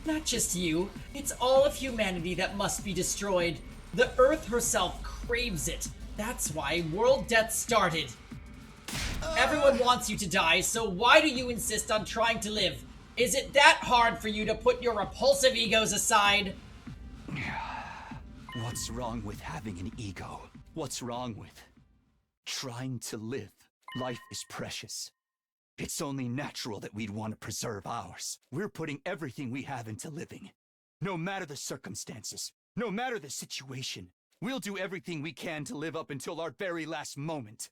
Not just you. It's all of humanity that must be destroyed. The Earth herself craves it. That's why world death started. Everyone wants you to die, so why do you insist on trying to live? Is it that hard for you to put your repulsive egos aside? What's wrong with having an ego? What's wrong with trying to live? Life is precious. It's only natural that we'd want to preserve ours. We're putting everything we have into living. No matter the circumstances, no matter the situation, we'll do everything we can to live up until our very last moment.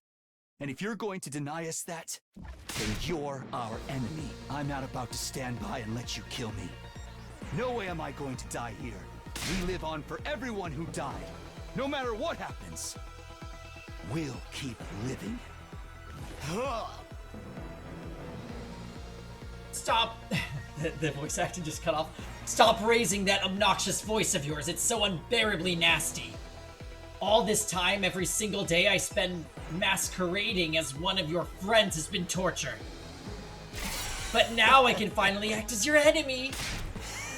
And if you're going to deny us that, then you're our enemy. I'm not about to stand by and let you kill me. No way am I going to die here. We live on for everyone who died. No matter what happens, we'll keep living. Stop. The voice acting just cut off. Stop raising that obnoxious voice of yours. It's so unbearably nasty. All this time, every single day, I spend masquerading as one of your friends has been tortured. But now I can finally act as your enemy.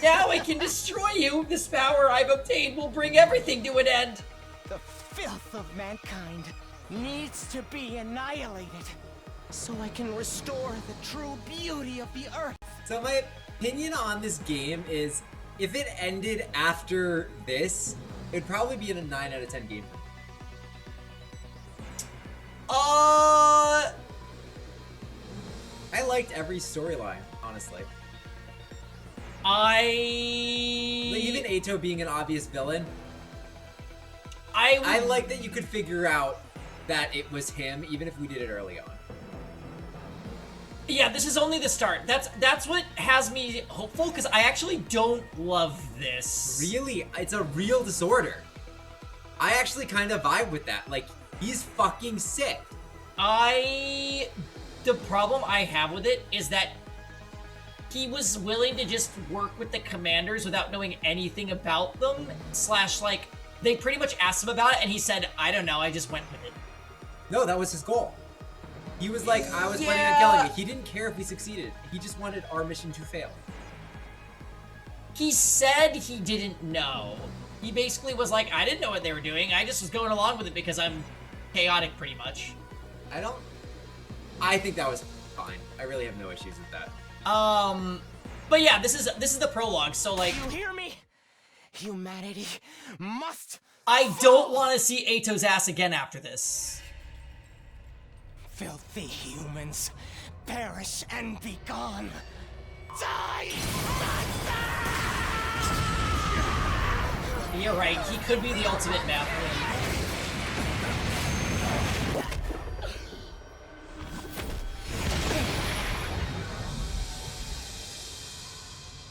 Now I can destroy you. This power I've obtained will bring everything to an end. The filth of mankind needs to be annihilated so I can restore the true beauty of the earth. So my opinion on this game is, if it ended after this, it'd probably be in a 9 out of 10 game. I liked every storyline, honestly. Like, even Eito being an obvious villain. I like that you could figure out that it was him, even if we did it early on. Yeah, this is only the start. That's what has me hopeful, because I actually don't love this. Really? It's a real disorder. I actually kind of vibe with that. Like, he's fucking sick. The problem I have with it is that he was willing to just work with the commanders without knowing anything about them. / like, they pretty much asked him about it, and he said, I don't know, I just went with it. No, that was his goal. He was like, I was planning on killing it. He didn't care if we succeeded. He just wanted our mission to fail. He said he didn't know. He basically was like, I didn't know what they were doing. I just was going along with it because I'm chaotic, pretty much. I think that was fine. I really have no issues with that. But yeah, this is the prologue, so like... You hear me? Humanity must... I don't want to see Eito's ass again after this. Filthy humans, perish and be gone. Die! You're right, he could be the ultimate map.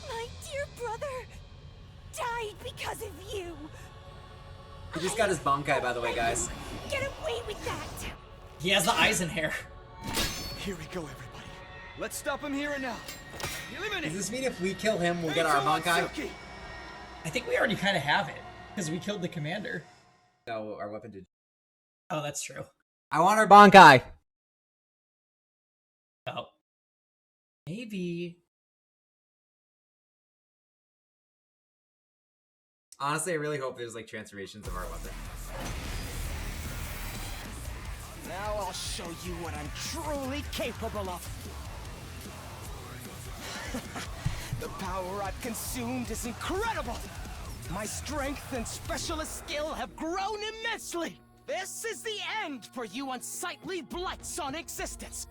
My dear brother died because of you. He just got his Bankai, by the way, guys. Get away with that. He has the Eisen hair. Here we go, everybody. Let's stop him here and now. Does this mean if we kill him, we'll get our Bankai? I think we already kind of have it because we killed the commander. No, our weapon did. Oh, that's true. I want our Bankai. Oh. Maybe. Honestly, I really hope there's like transformations of our weapon. Now I'll show you what I'm truly capable of. The power I've consumed is incredible. My strength and specialist skill have grown immensely. This is the end for you unsightly blights on existence.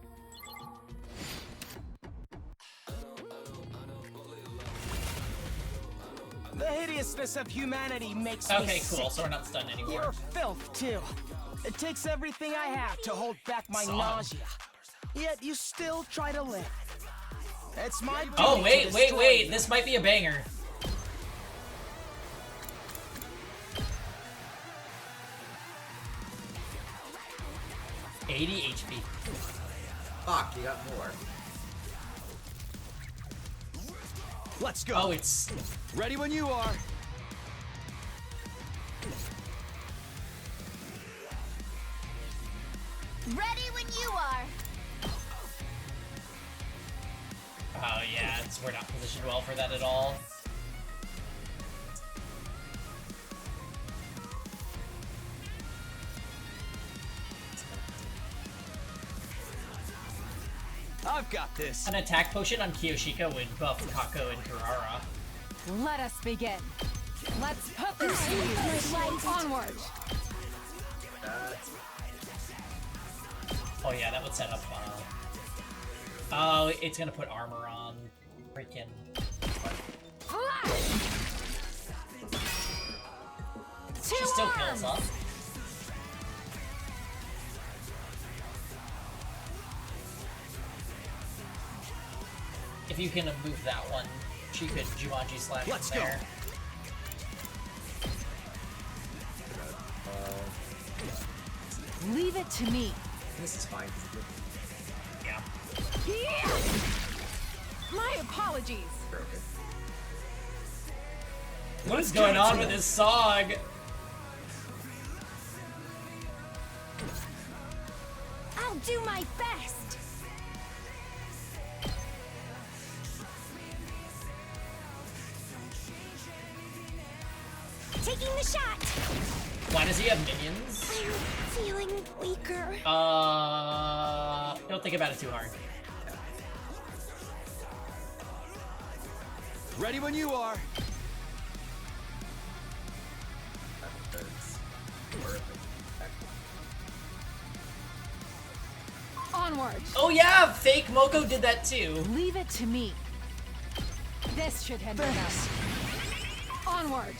The hideousness of humanity makes me Okay, cool. sick. So we're not stunned anymore. You're filth, too. It takes everything I have to hold back my nausea. Yet you still try to live. It's my Oh, duty wait, to wait, destroy wait. you. This might be a banger. $80 HP. Fuck, you got more. Let's go. Oh, it's ready when you are. Ready when you are. Oh yeah, we're not positioned well for that at all. I've got this. An attack potion on Kiyoshika would buff Kako and Kurara. Let us begin. Let's put this to use. Onward. Oh yeah, that would set up. Oh, it's gonna put armor on. Freaking. She still kills us. If you can move that one, she could Jumanji slash Let's there. Leave it to me. This is fine. Yeah. My apologies. What is going on with this song? I'll do my best. Taking the shot. Why does he have minions? I'm feeling weaker. Don't think about it too hard. Ready when you are. Onward. Oh yeah, fake Moko did that too. Leave it to me. This should hinder them. Onward.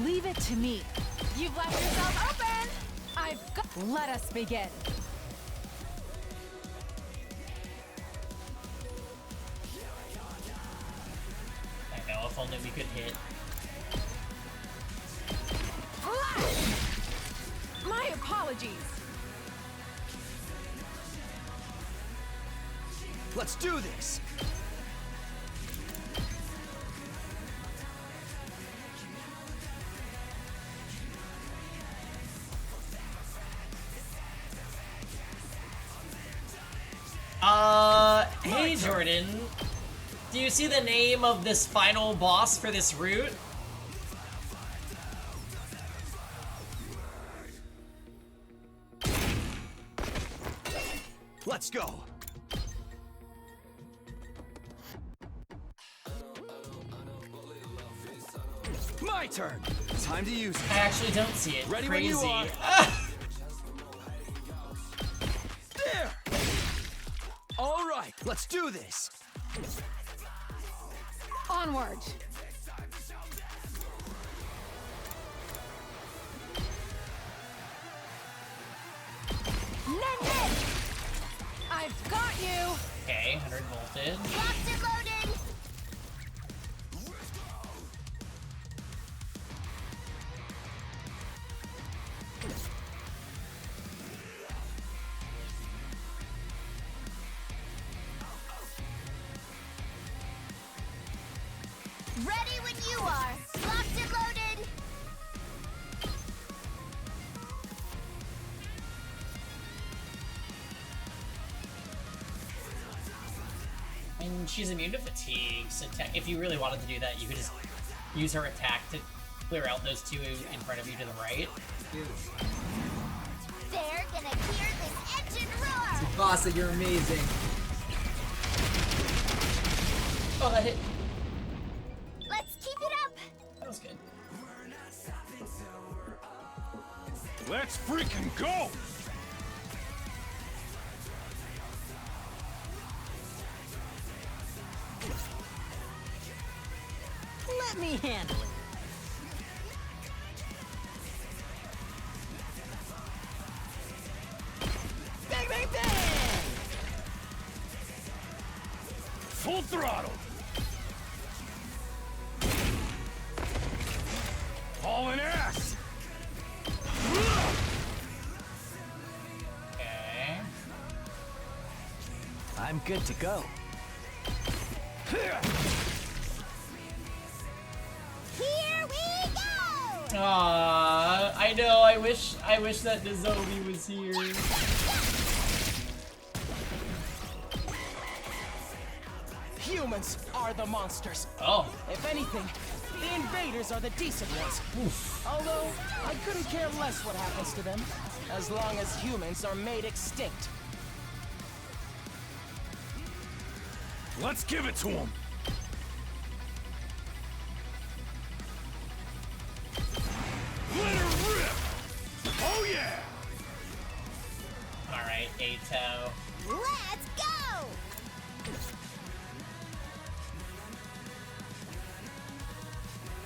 Leave it to me. You've left yourself open. I've got. Let us begin. I know, if only we could hit. My apologies. Let's do this. Hey Jordan, do you see the name of this final boss for this route? Let's go. My turn. Time to use it. I actually don't see it. Ready Crazy. when you are. There. All right, let's do this. Onward. Nen! I've got you! Okay, 100 voltage. Locked and loaded! Ready when you are! Locked and loaded! I mean, she's immune to fatigue, so if you really wanted to do that, you could just use her attack to clear out those two in front of you to the right. They're gonna hear this engine roar! Tsubasa, you're amazing. Oh, that hit. Let's keep it up! That was good. Let's freaking go! Let me handle it. Bang, bang, bang! Full throttle! Hauling ass! Okay. I'm good to go. Here we go! Aww, I know. I wish that Nozomi was here. Humans are the monsters. Oh. If anything, the invaders are the decent ones. Oof. Although, I couldn't care less what happens to them, as long as humans are made extinct. Let's give it to him! Let her rip! Oh yeah! Alright, Ato. Let's go!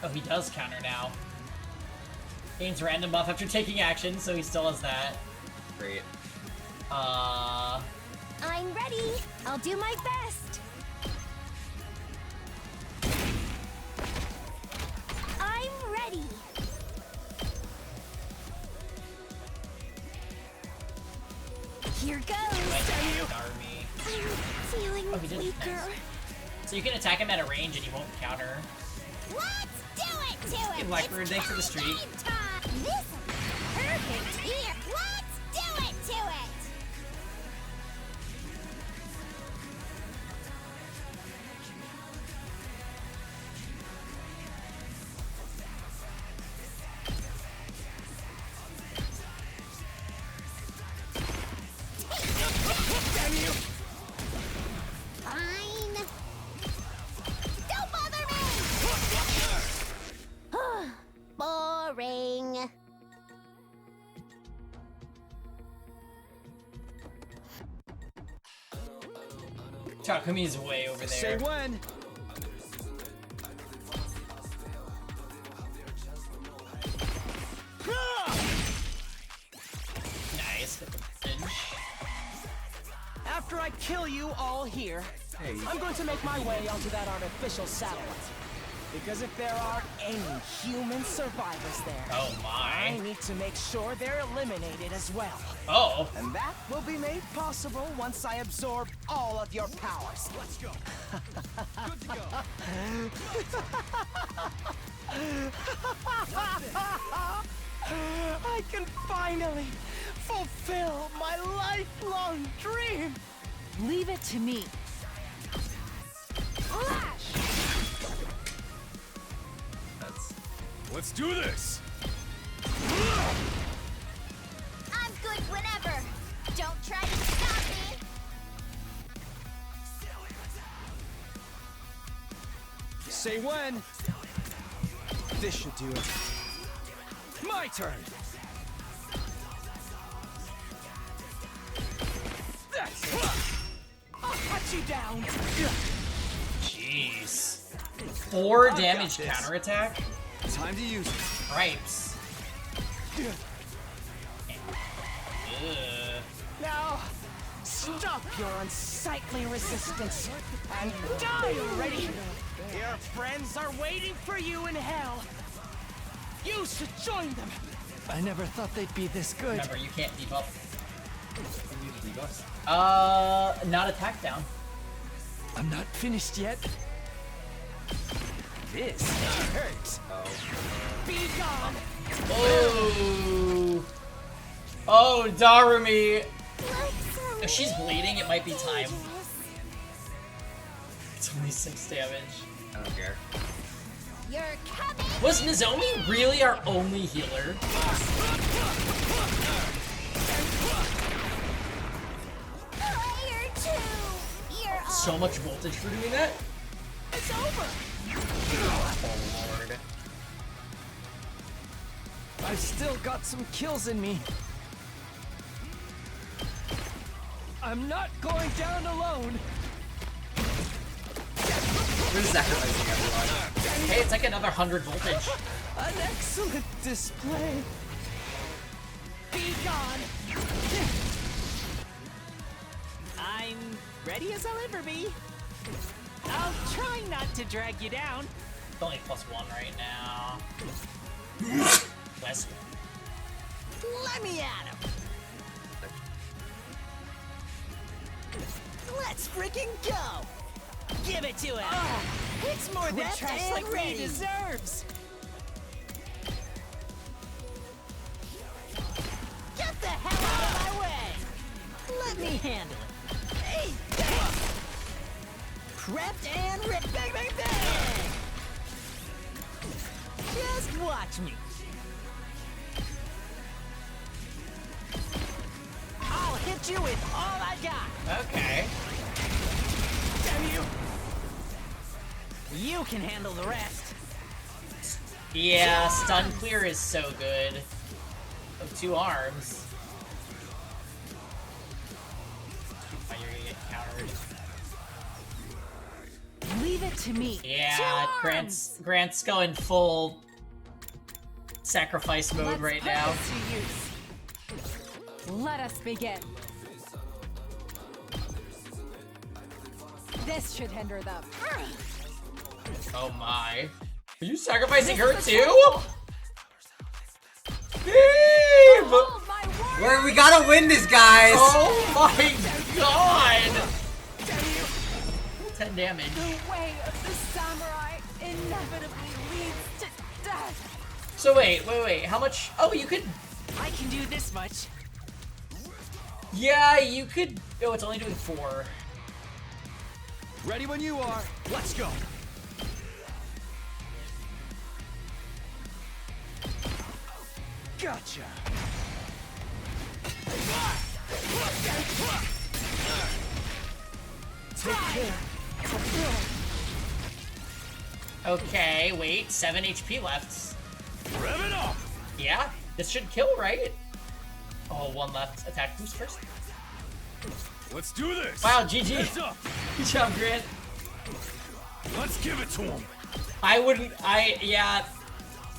Oh, he does counter now. Gains random buff after taking action, so he still has that. Great. I'm ready. I'll do my best. I'm ready. Here goes. Army. I'm feeling Oh, he did weaker. nice. So you can attack him at a range and he won't counter. Let's do it to Hey, him. Blackbird, thanks for the streak. Game time. This is perfect here. Let's do it to it. Damn you! Fine. Don't bother me. Boring. Takumi's way over there. Say when. Nice. Hit the message. After I kill you all here, I'm going to make my way onto that artificial satellite. Because if there are any human survivors there, Oh my. I need to make sure they're eliminated as well. Oh. And that will be made possible once I absorb all of your powers. Let's go! Good to go! I can finally fulfill my lifelong dream. Leave it to me. Let's do this! I'm good whenever. Don't try to stop me. Say when. This should do it. My turn. That's it. I'll cut you down. Jeez. 4 damage counterattack? Time to use it. Cripes. Ugh. Stop your unsightly resistance and die already! Your friends are waiting for you in hell! You should join them! I never thought they'd be this good. Remember, you can't keep up. Not attack down. I'm not finished yet. This hurts. Be gone! Oh! Oh, Darumi! If she's bleeding, it might be time. It's only 6 damage. I don't care. You're coming. Was Nozomi really our only healer? Player 2. You're on. So much voltage for doing that? It's over! Oh lord. I've still got some kills in me. I'm not going down alone. We're sacrificing everyone. Hey, it's like another 100 voltage. An excellent display. Be gone! I'm ready as I'll ever be. I'll try not to drag you down. It's only +1 right now. West. Let me at him. Let's freaking go! Give it to him! Oh, it's more than trash like he deserves! Get the hell out of my way! Let me handle it. Hey, prepped and ripped. Bang, bang, bang! Just watch me. I'll hit you with all I got. Okay. Damn you! You can handle the rest. Yeah, stun clear is so good. Of 2 arms. Oh, you're gonna get countered. Leave it to me. Yeah, Grant's going full sacrifice mode right now. Let us begin. This should hinder them. Oh my. Are you sacrificing her too? Steve! We gotta win this, guys! Oh my god! 10 damage. The way of the samurai inevitably leads to death. So wait. How much? Oh, you could... I can do this much. Yeah, you could... Oh, it's only doing 4. Ready when you are. Let's go. Gotcha. Take care. Okay, wait. 7 HP left. Rev it up! Yeah, this should kill, right? Oh, 1 left. Attack boost first. Let's do this! Wow, GG. Heads up! Good job, Grant. Let's give it to him! Yeah.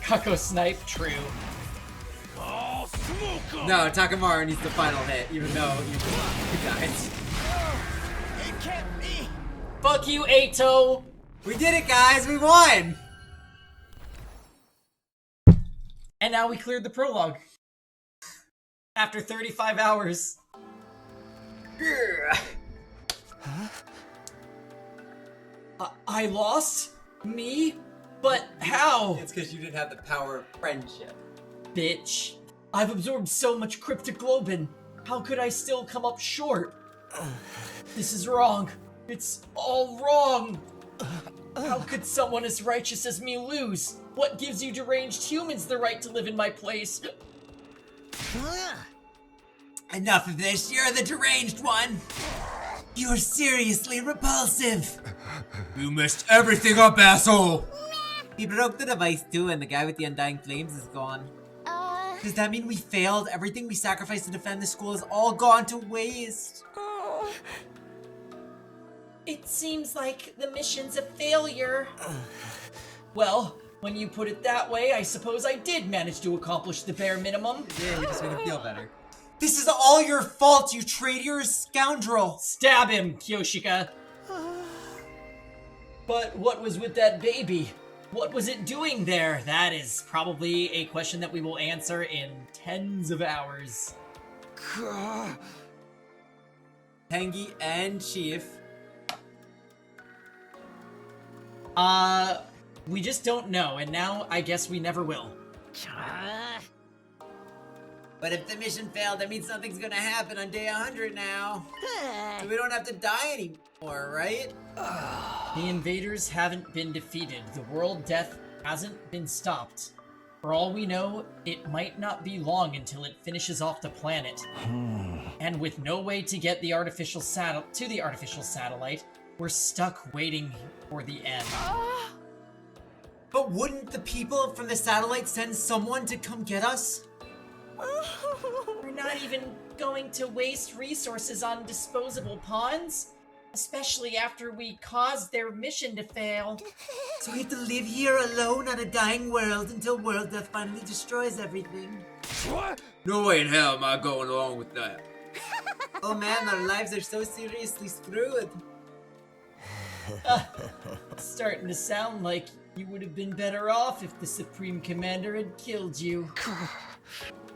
Kako snipe, true. Oh, smoke 'em! No, Takamaru needs the final hit, even though you guys. It can't be. Fuck you, Ato! We did it, guys! We won! And now we cleared the prologue. After 35 hours. Huh? I lost? Me? But how? It's because you didn't have the power of friendship. Bitch. I've absorbed so much cryptoglobin. How could I still come up short? This is wrong. It's all wrong. How could someone as righteous as me lose? What gives you deranged humans the right to live in my place? Enough of this, you're the deranged one! You're seriously repulsive! You messed everything up, asshole! He broke the device too, and the guy with the undying flames is gone. Does that mean we failed? Everything we sacrificed to defend the school has all gone to waste? It seems like the mission's a failure. Well, when you put it that way, I suppose I did manage to accomplish the bare minimum. Yeah, you just made him feel better. This is all your fault, you traitorous scoundrel! Stab him, Kyoshika! But what was with that baby? What was it doing there? That is probably a question that we will answer in tens of hours. Tengi and Chief. We just don't know, and now I guess we never will. But if the mission failed, that means something's gonna happen on day 100 now. So we don't have to die anymore, right? The invaders haven't been defeated. The world death hasn't been stopped. For all we know, it might not be long until it finishes off the planet. And with no way to get the artificial satellite, we're stuck waiting for the end. But wouldn't the people from the satellite send someone to come get us? We're not even going to waste resources on disposable pawns, especially after we caused their mission to fail. So we have to live here alone on a dying world until world death finally destroys everything. What? No way in hell am I going along with that. Oh man, our lives are so seriously screwed. It's starting to sound like you would have been better off if the Supreme Commander had killed you.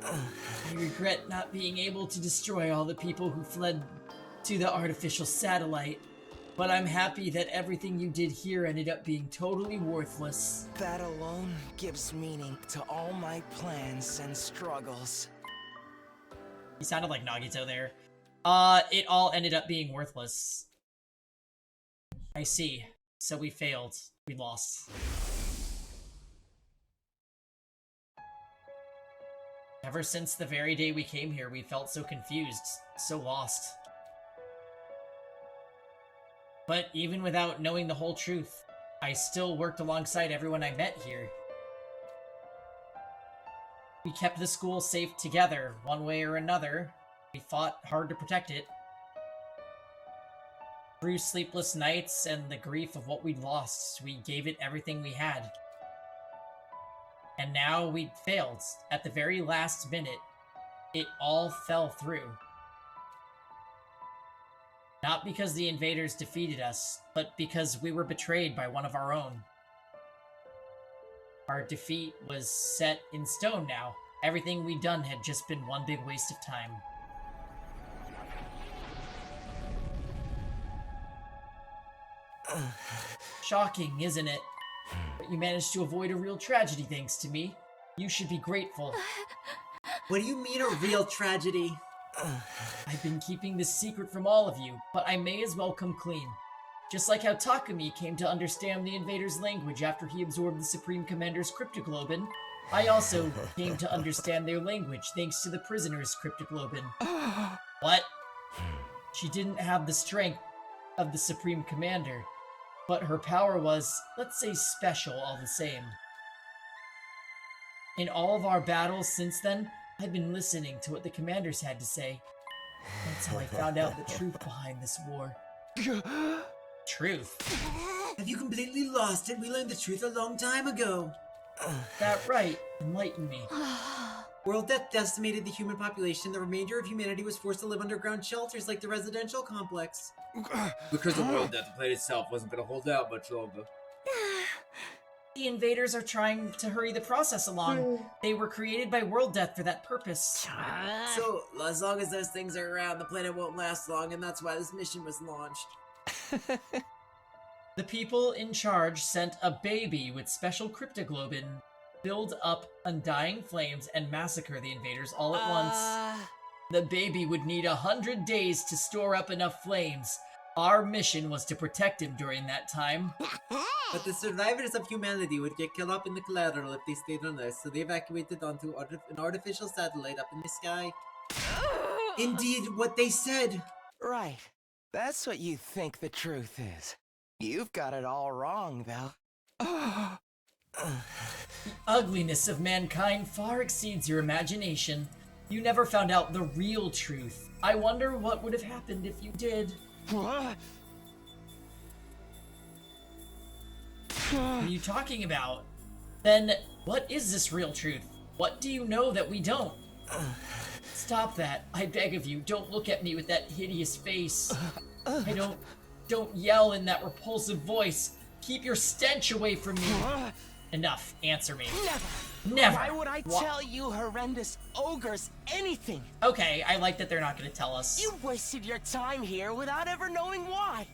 I regret not being able to destroy all the people who fled to the artificial satellite, but I'm happy that everything you did here ended up being totally worthless. That alone gives meaning to all my plans and struggles. He sounded like Nagito there. It all ended up being worthless. I see. So we failed. We lost. Ever since the very day we came here, we felt so confused, so lost. But even without knowing the whole truth, I still worked alongside everyone I met here. We kept the school safe together, one way or another. We fought hard to protect it. Through sleepless nights and the grief of what we'd lost, we gave it everything we had. And now we'd failed. At the very last minute, it all fell through. Not because the invaders defeated us, but because we were betrayed by one of our own. Our defeat was set in stone now. Everything we'd done had just been one big waste of time. Shocking, isn't it? But you managed to avoid a real tragedy thanks to me. You should be grateful. What do you mean a real tragedy? I've been keeping this secret from all of you, but I may as well come clean. Just like how Takumi came to understand the invaders' language after he absorbed the Supreme Commander's cryptoglobin, I also came to understand their language thanks to the prisoner's cryptoglobin. What? She didn't have the strength of the Supreme Commander, but her power was, let's say, special all the same. In all of our battles since then, I've been listening to what the commanders had to say. That's how I found out the truth behind this war. Truth? Have you completely lost it? We learned the truth a long time ago. That right. Enlighten me. World death decimated the human population. The remainder of humanity was forced to live underground shelters like the residential complex. Because of world death, the planet itself wasn't going to hold out much longer. The invaders are trying to hurry the process along. They were created by world death for that purpose. So, as long as those things are around, the planet won't last long, and that's why this mission was launched. The people in charge sent a baby with special cryptoglobin, build up undying flames, and massacre the invaders all at once. The baby would need 100 days to store up enough flames. Our mission was to protect him during that time. But the survivors of humanity would get killed up in the collateral if they stayed on Earth, so they evacuated onto an artificial satellite up in the sky. Indeed, what they said. Right. That's what you think the truth is. You've got it all wrong, though. The ugliness of mankind far exceeds your imagination. You never found out the real truth. I wonder what would have happened if you did. What? What are you talking about? Then, what is this real truth? What do you know that we don't? It's Stop that. I beg of you, don't look at me with that hideous face. Don't yell in that repulsive voice. Keep your stench away from me. Enough. Answer me. Never. Why would I tell you horrendous ogres anything? Okay, I like that they're not gonna tell us. You wasted your time here without ever knowing why.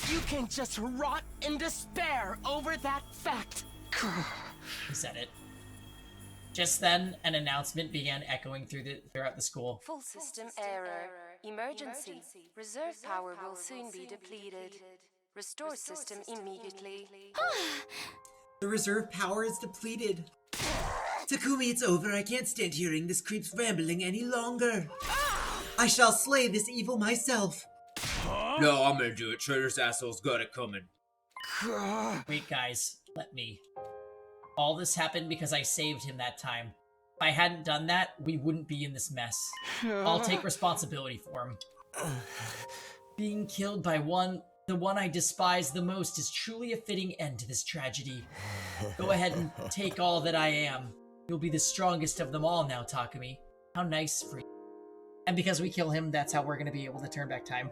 You can just rot in despair over that fact. Who said it? Just then, an announcement began echoing throughout the school. Full system error. Emergency. Reserve power will soon be depleted. Restore system immediately. The reserve power is depleted. Takumi, it's over. I can't stand hearing this creep's rambling any longer. I shall slay this evil myself. No, I'm gonna do it. Traitor's asshole's got it coming. Wait, guys. Let me. All this happened because I saved him that time. If I hadn't done that, we wouldn't be in this mess. I'll take responsibility for him. Being killed by the one I despise the most is truly a fitting end to this tragedy. Go ahead and take all that I am. You'll be the strongest of them all now, Takumi. How nice for you. And because we kill him, that's how we're gonna be able to turn back time.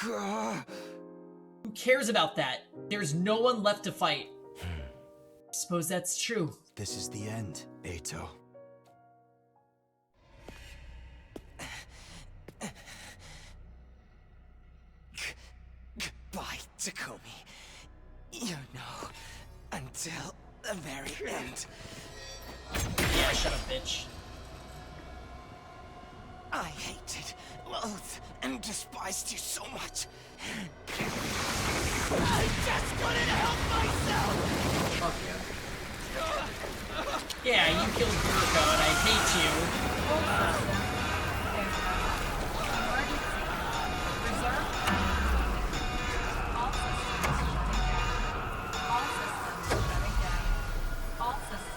Who cares about that? There's no one left to fight. I suppose that's true. This is the end, Eito. Goodbye, Takumi. You know, until the very end. Yeah, shut up, bitch. I hated, loathed, and despised you so much. I just wanted to help myself! Fuck yeah. Yeah, you killed Kuriko and I hate you.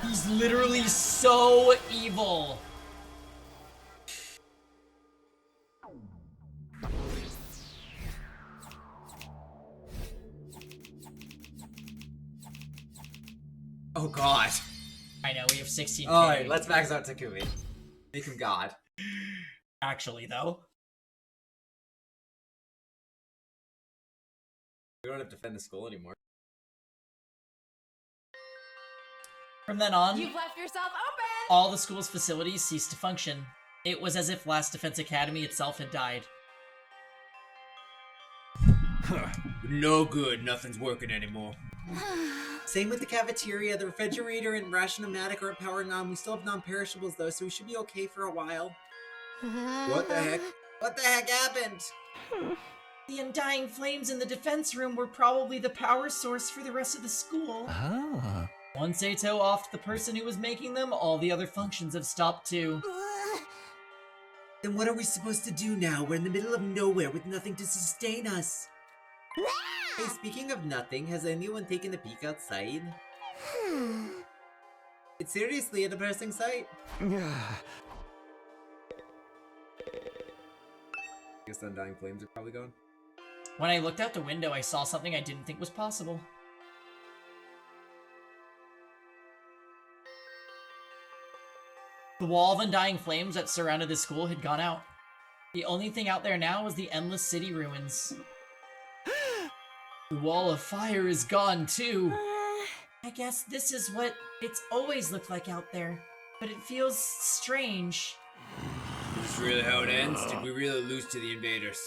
He's literally so evil. Oh god. I know, we have 16K. Alright, let's max out Takumi. Make him god. Actually, though. We don't have to defend the school anymore. From then on, You've left yourself open! all the school's facilities ceased to function. It was as if Last Defense Academy itself had died. No good, nothing's working anymore. Same with the cafeteria. The refrigerator and ration-o-matic aren't powering on. We still have non-perishables though, so we should be okay for a while. What the heck? What the heck happened? The undying flames in the defense room were probably the power source for the rest of the school. Ah. Once Eito offed the person who was making them, all the other functions have stopped too. Then what are we supposed to do now? We're in the middle of nowhere with nothing to sustain us. Hey, speaking of nothing, has anyone taken a peek outside? It's seriously a depressing sight. Guess the undying flames are probably gone. When I looked out the window, I saw something I didn't think was possible. The wall of undying flames that surrounded the school had gone out. The only thing out there now was the endless city ruins. The wall of fire is gone too. I guess this is what it's always looked like out there, but it feels strange. Is this really how it ends? Did we really lose to the invaders?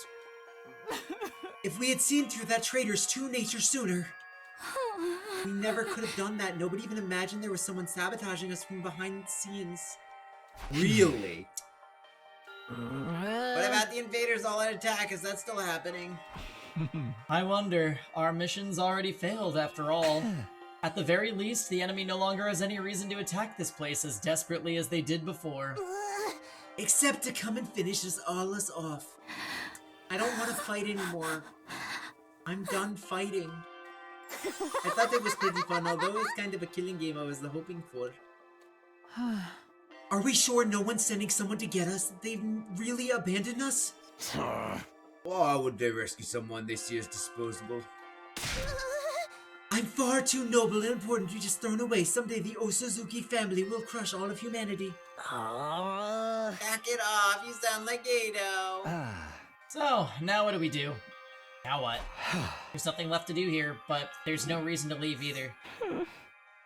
If we had seen through that traitor's true nature sooner, we never could have done that. Nobody even imagined there was someone sabotaging us from behind the scenes. Really? What about the invaders all out attack? Is that still happening? I wonder. Our mission's already failed after all. At the very least, the enemy no longer has any reason to attack this place as desperately as they did before. Except to come and finish us off. I don't want to fight anymore. I'm done fighting. I thought that was pretty fun, although it was kind of a killing game I was hoping for. Are we sure no one's sending someone to get us? They've really abandoned us? Why would they rescue someone they see as disposable? I'm far too noble and important to be just thrown away. Someday the Osuzuki family will crush all of humanity. Back it off, you sound like Gato. So, now what do we do? Now what? There's nothing left to do here, but there's no reason to leave either. Are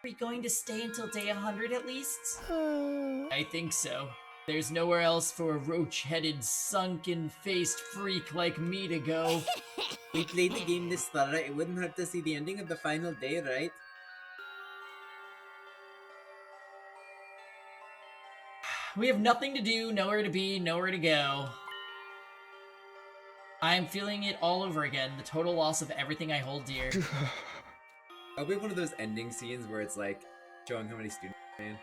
we going to stay until day 100 at least? I think so. There's nowhere else for a roach-headed, sunken-faced freak like me to go. We played the game this thorough, it wouldn't hurt to see the ending of the final day, right? We have nothing to do, nowhere to be, nowhere to go. I'm feeling it all over again, the total loss of everything I hold dear. I'll be one of those ending scenes where it's like showing how many students are in.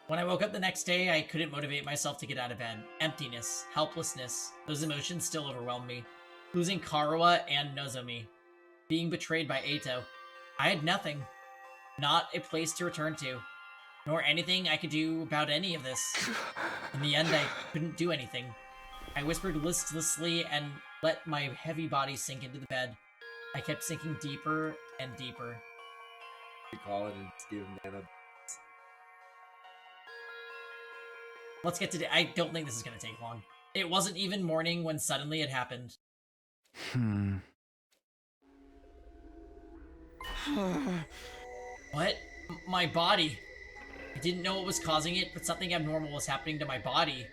When I woke up the next day, I couldn't motivate myself to get out of bed. Emptiness, helplessness, those emotions still overwhelmed me. Losing Karawa and Nozomi. Being betrayed by Eito. I had nothing. Not a place to return to. Nor anything I could do about any of this. In the end, I couldn't do anything. I whispered listlessly and let my heavy body sink into the bed. I kept sinking deeper and deeper. We call it and just give Nana. Let's get to I don't think this is going to take long. It wasn't even morning when suddenly it happened. What? My body. I didn't know what was causing it, but something abnormal was happening to my body.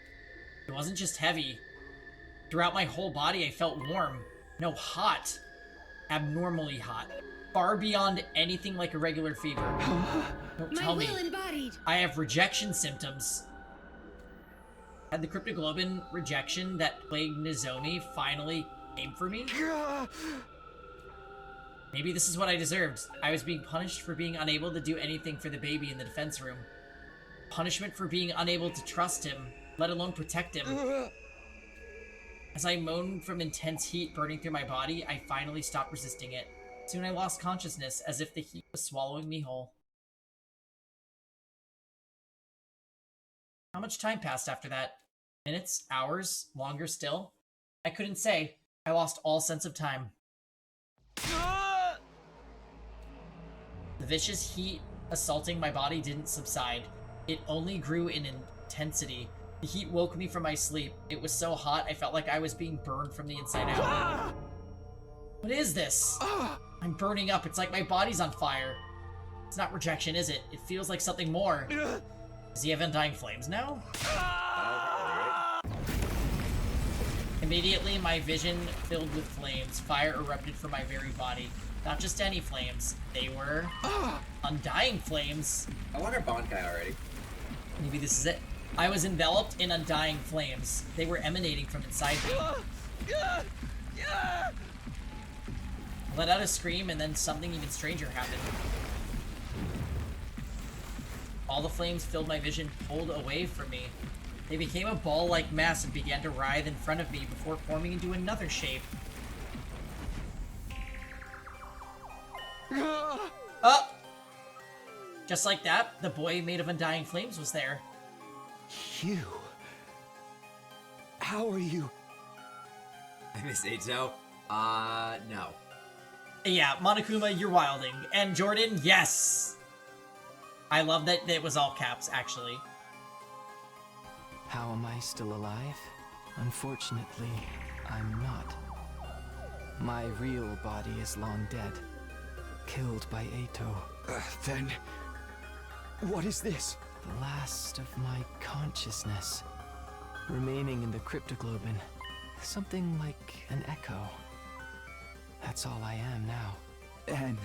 It wasn't just heavy. Throughout my whole body, I felt warm. No, hot. Abnormally hot. Far beyond anything like a regular fever. Don't tell me. Embodied. I have rejection symptoms. Had the cryptoglobin rejection that plagued Nozomi finally came for me? Maybe this is what I deserved. I was being punished for being unable to do anything for the baby in the defense room. Punishment for being unable to trust him, let alone protect him. As I moaned from intense heat burning through my body, I finally stopped resisting it. Soon I lost consciousness, as if the heat was swallowing me whole. How much time passed after that? Minutes? Hours? Longer still? I couldn't say. I lost all sense of time. The vicious heat assaulting my body didn't subside. It only grew in intensity. The heat woke me from my sleep. It was so hot, I felt like I was being burned from the inside out. What is this? I'm burning up. It's like my body's on fire. It's not rejection, is it? It feels like something more. Does he have undying flames now? Immediately, my vision filled with flames. Fire erupted from my very body. Not just any flames. They were undying flames. I want our Bankai already. Maybe this is it. I was enveloped in undying flames. They were emanating from inside me. I let out a scream, and then something even stranger happened. All the flames filled my vision, pulled away from me. They became a ball-like mass and began to writhe in front of me before forming into another shape. Oh! Just like that, the boy made of undying flames was there. You? How are you? Miss Eito? No. Yeah, Monokuma, you're wilding. And Jordan, yes! I love that it was all caps, actually. How am I still alive? Unfortunately, I'm not. My real body is long dead. Killed by Eito. Then... what is this? The last of my consciousness. Remaining in the cryptoglobin. Something like an echo. That's all I am now. An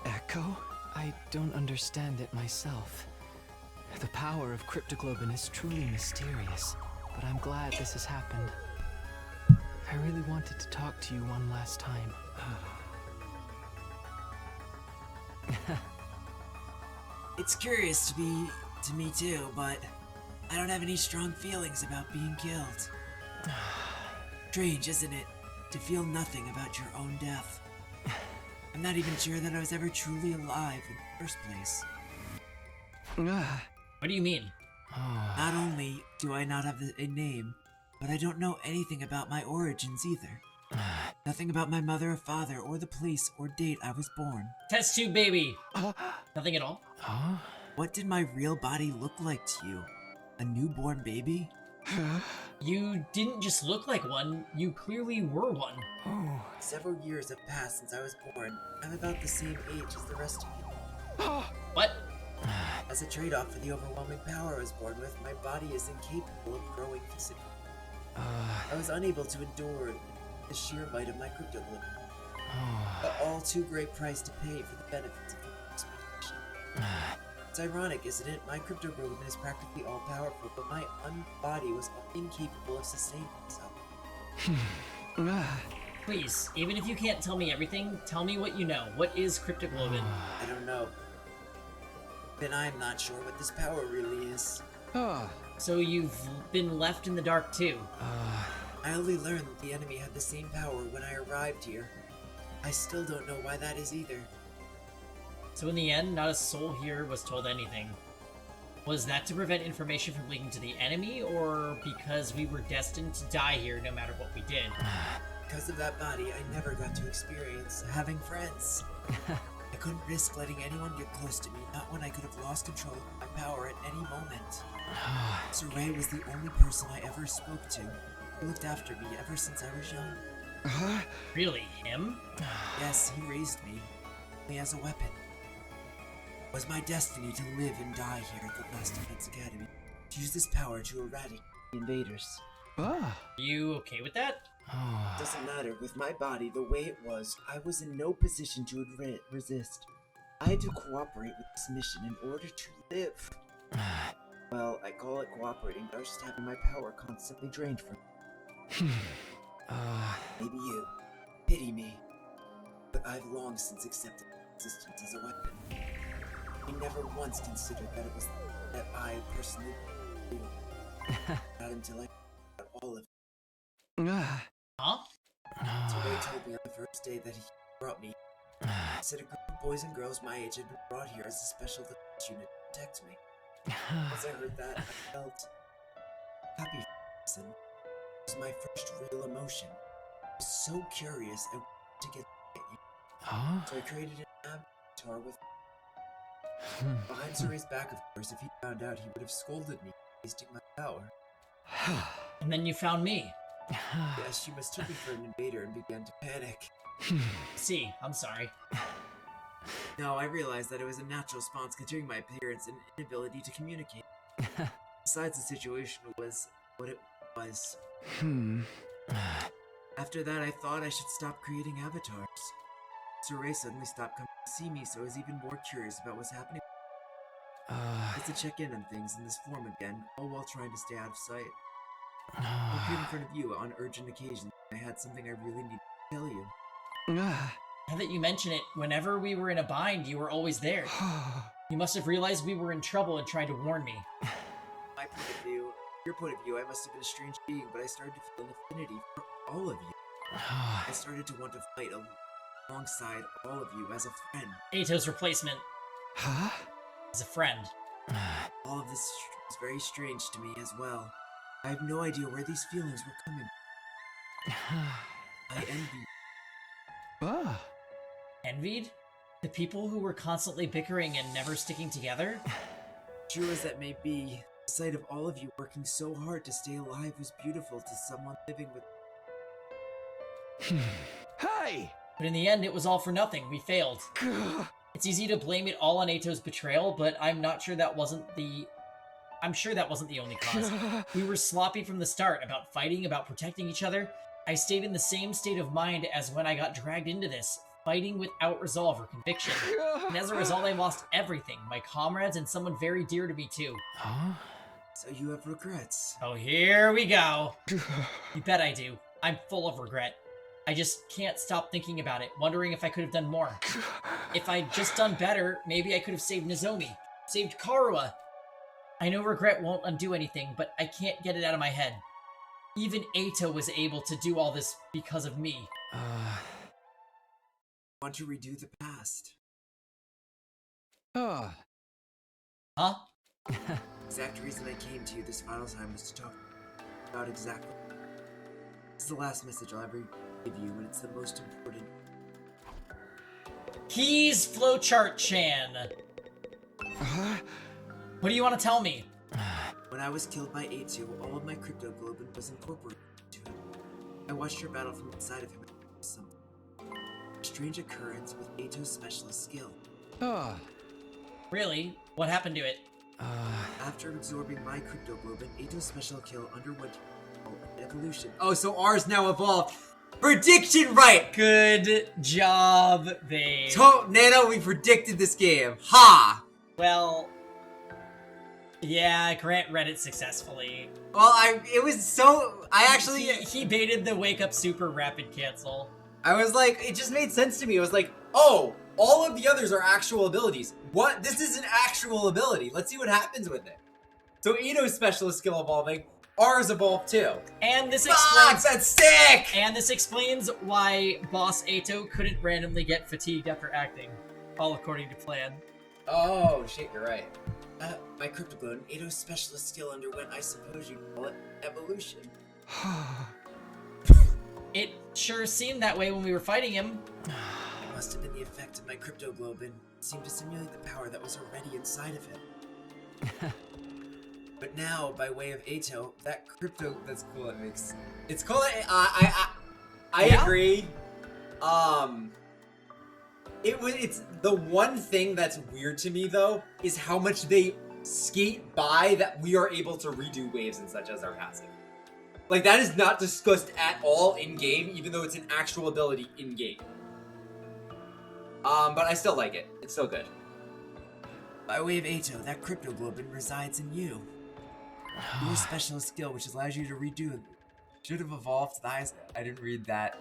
echo? I don't understand it myself. The power of cryptoglobin is truly mysterious, but I'm glad this has happened. I really wanted to talk to you one last time. It's curious to me too, but I don't have any strong feelings about being killed. Strange, isn't it? To feel nothing about your own death. I'm not even sure that I was ever truly alive in the first place. What do you mean? Not only do I not have a name, but I don't know anything about my origins either. Nothing about my mother or father or the place or date I was born. Test tube baby. Nothing at all. What did my real body look like to you? A newborn baby? You didn't just look like one, you clearly were one. Several years have passed since I was born. I'm about the same age as the rest of you. What? As a trade-off for the overwhelming power I was born with, my body is incapable of growing physically. I was unable to endure the sheer might of my cryptoglobin. The all too great price to pay for the benefits of the expedition. It's ironic, isn't it? My cryptoglobin is practically all powerful, but my body was incapable of sustaining itself. Please, even if you can't tell me everything, tell me what you know. What is cryptoglobin? I don't know. Then I'm not sure what this power really is. So you've been left in the dark too? I only learned that the enemy had the same power when I arrived here. I still don't know why that is either. So in the end, not a soul here was told anything. Was that to prevent information from leaking to the enemy, or because we were destined to die here no matter what we did? Because of that body, I never got to experience having friends. I couldn't risk letting anyone get close to me, not when I could have lost control of my power at any moment. Saray was the only person I ever spoke to. He looked after me ever since I was young. Really? Him? Yes, he raised me. Only as a weapon. It was my destiny to live and die here at the Last Defense Academy. To use this power to eradicate the invaders. You okay with that? Doesn't matter. With my body the way it was, I was in no position to resist. I had to cooperate with this mission in order to live. Well, I call it cooperating, but I was just having my power constantly drained from me. Maybe you pity me, but I've long since accepted existence as a weapon. I never once considered that it was that I personally do. Not until I got all of it. Huh? So Ray told me on the first day that he brought me. He said a group of boys and girls my age had been brought here as a special defense unit to protect me. As I heard that, I felt happy for him. It was my first real emotion. I was so curious I wanted to get you. So I created an avatar with behind Suray's back, of course. If he found out, he would have scolded me for wasting my power. And then you found me. Yes, she mistook me for an invader and began to panic. See, I'm sorry. No, I realized that it was a natural response considering my appearance and inability to communicate. Besides, the situation was what it was. After that, I thought I should stop creating avatars. Saray suddenly stopped coming to see me, so I was even more curious about what's happening. I had to check in on things in this form again, all while trying to stay out of sight. I appeared in front of you on urgent occasions. I had something I really needed to tell you. Now that you mention it, whenever we were in a bind, you were always there. You must have realized we were in trouble and tried to warn me. My point of view, your point of view, I must have been a strange being, but I started to feel an affinity for all of you. I started to want to fight alongside all of you as a friend. Ato's replacement. As a friend. All of this was very strange to me as well. I have no idea where these feelings were coming from. I envied. Envied? The people who were constantly bickering and never sticking together? True as that may be, the sight of all of you working so hard to stay alive was beautiful to someone living with... Hey! But in the end, it was all for nothing. We failed. It's easy to blame it all on Ato's betrayal, but I'm sure that wasn't the only cause. We were sloppy from the start about fighting, about protecting each other. I stayed in the same state of mind as when I got dragged into this, fighting without resolve or conviction. And as a result, I lost everything, my comrades and someone very dear to me too. So you have regrets? Oh, here we go. You bet I do. I'm full of regret. I just can't stop thinking about it, wondering if I could have done more. If I'd just done better, maybe I could have saved Nozomi, saved Karua. I know regret won't undo anything, but I can't get it out of my head. Even Ato was able to do all this because of me. Want to redo the past? Huh? Exact reason I came to you this final time was to talk about exactly. This is the last message I'll ever give you when it's the most important. He's Flowchart Chan. What do you want to tell me? When I was killed by A2, all of my cryptoglobin was incorporated into him. I watched your battle from inside of him. Some strange occurrence with A2's specialist skill. Really? What happened to it? After absorbing my cryptoglobin, A2's special kill underwent an evolution. Oh, so ours now evolved. Prediction right! Good job, babe. Nano, we predicted this game. Ha! Well, yeah, Grant read it successfully. Well, I actually... He baited the wake up super rapid cancel. I was like, it just made sense to me. I was like, oh, all of the others are actual abilities. What? This is an actual ability. Let's see what happens with it. So Ito's specialist skill evolving, ours evolved too. And this explains... that's sick! And this explains why Boss Ato couldn't randomly get fatigued after acting. All according to plan. Oh, shit, you're right. My cryptoglobin, Ito's specialist skill underwent, I suppose you'd call it, evolution. It sure seemed that way when we were fighting him. It must have been the effect of my cryptoglobin. It seemed to simulate the power that was already inside of him. But now, by way of Ato, that crypto... That's cool, it makes... It's cool, I agree. It's the one thing that's weird to me, though, is how much they skate by that we are able to redo waves and such as our passive. Like, that is not discussed at all in-game, even though it's an actual ability in-game. But I still like it. It's still good. By way of Ato, that cryptoglobin resides in you. Your specialist skill, which allows you to redo, should have evolved to the highest... I didn't read that.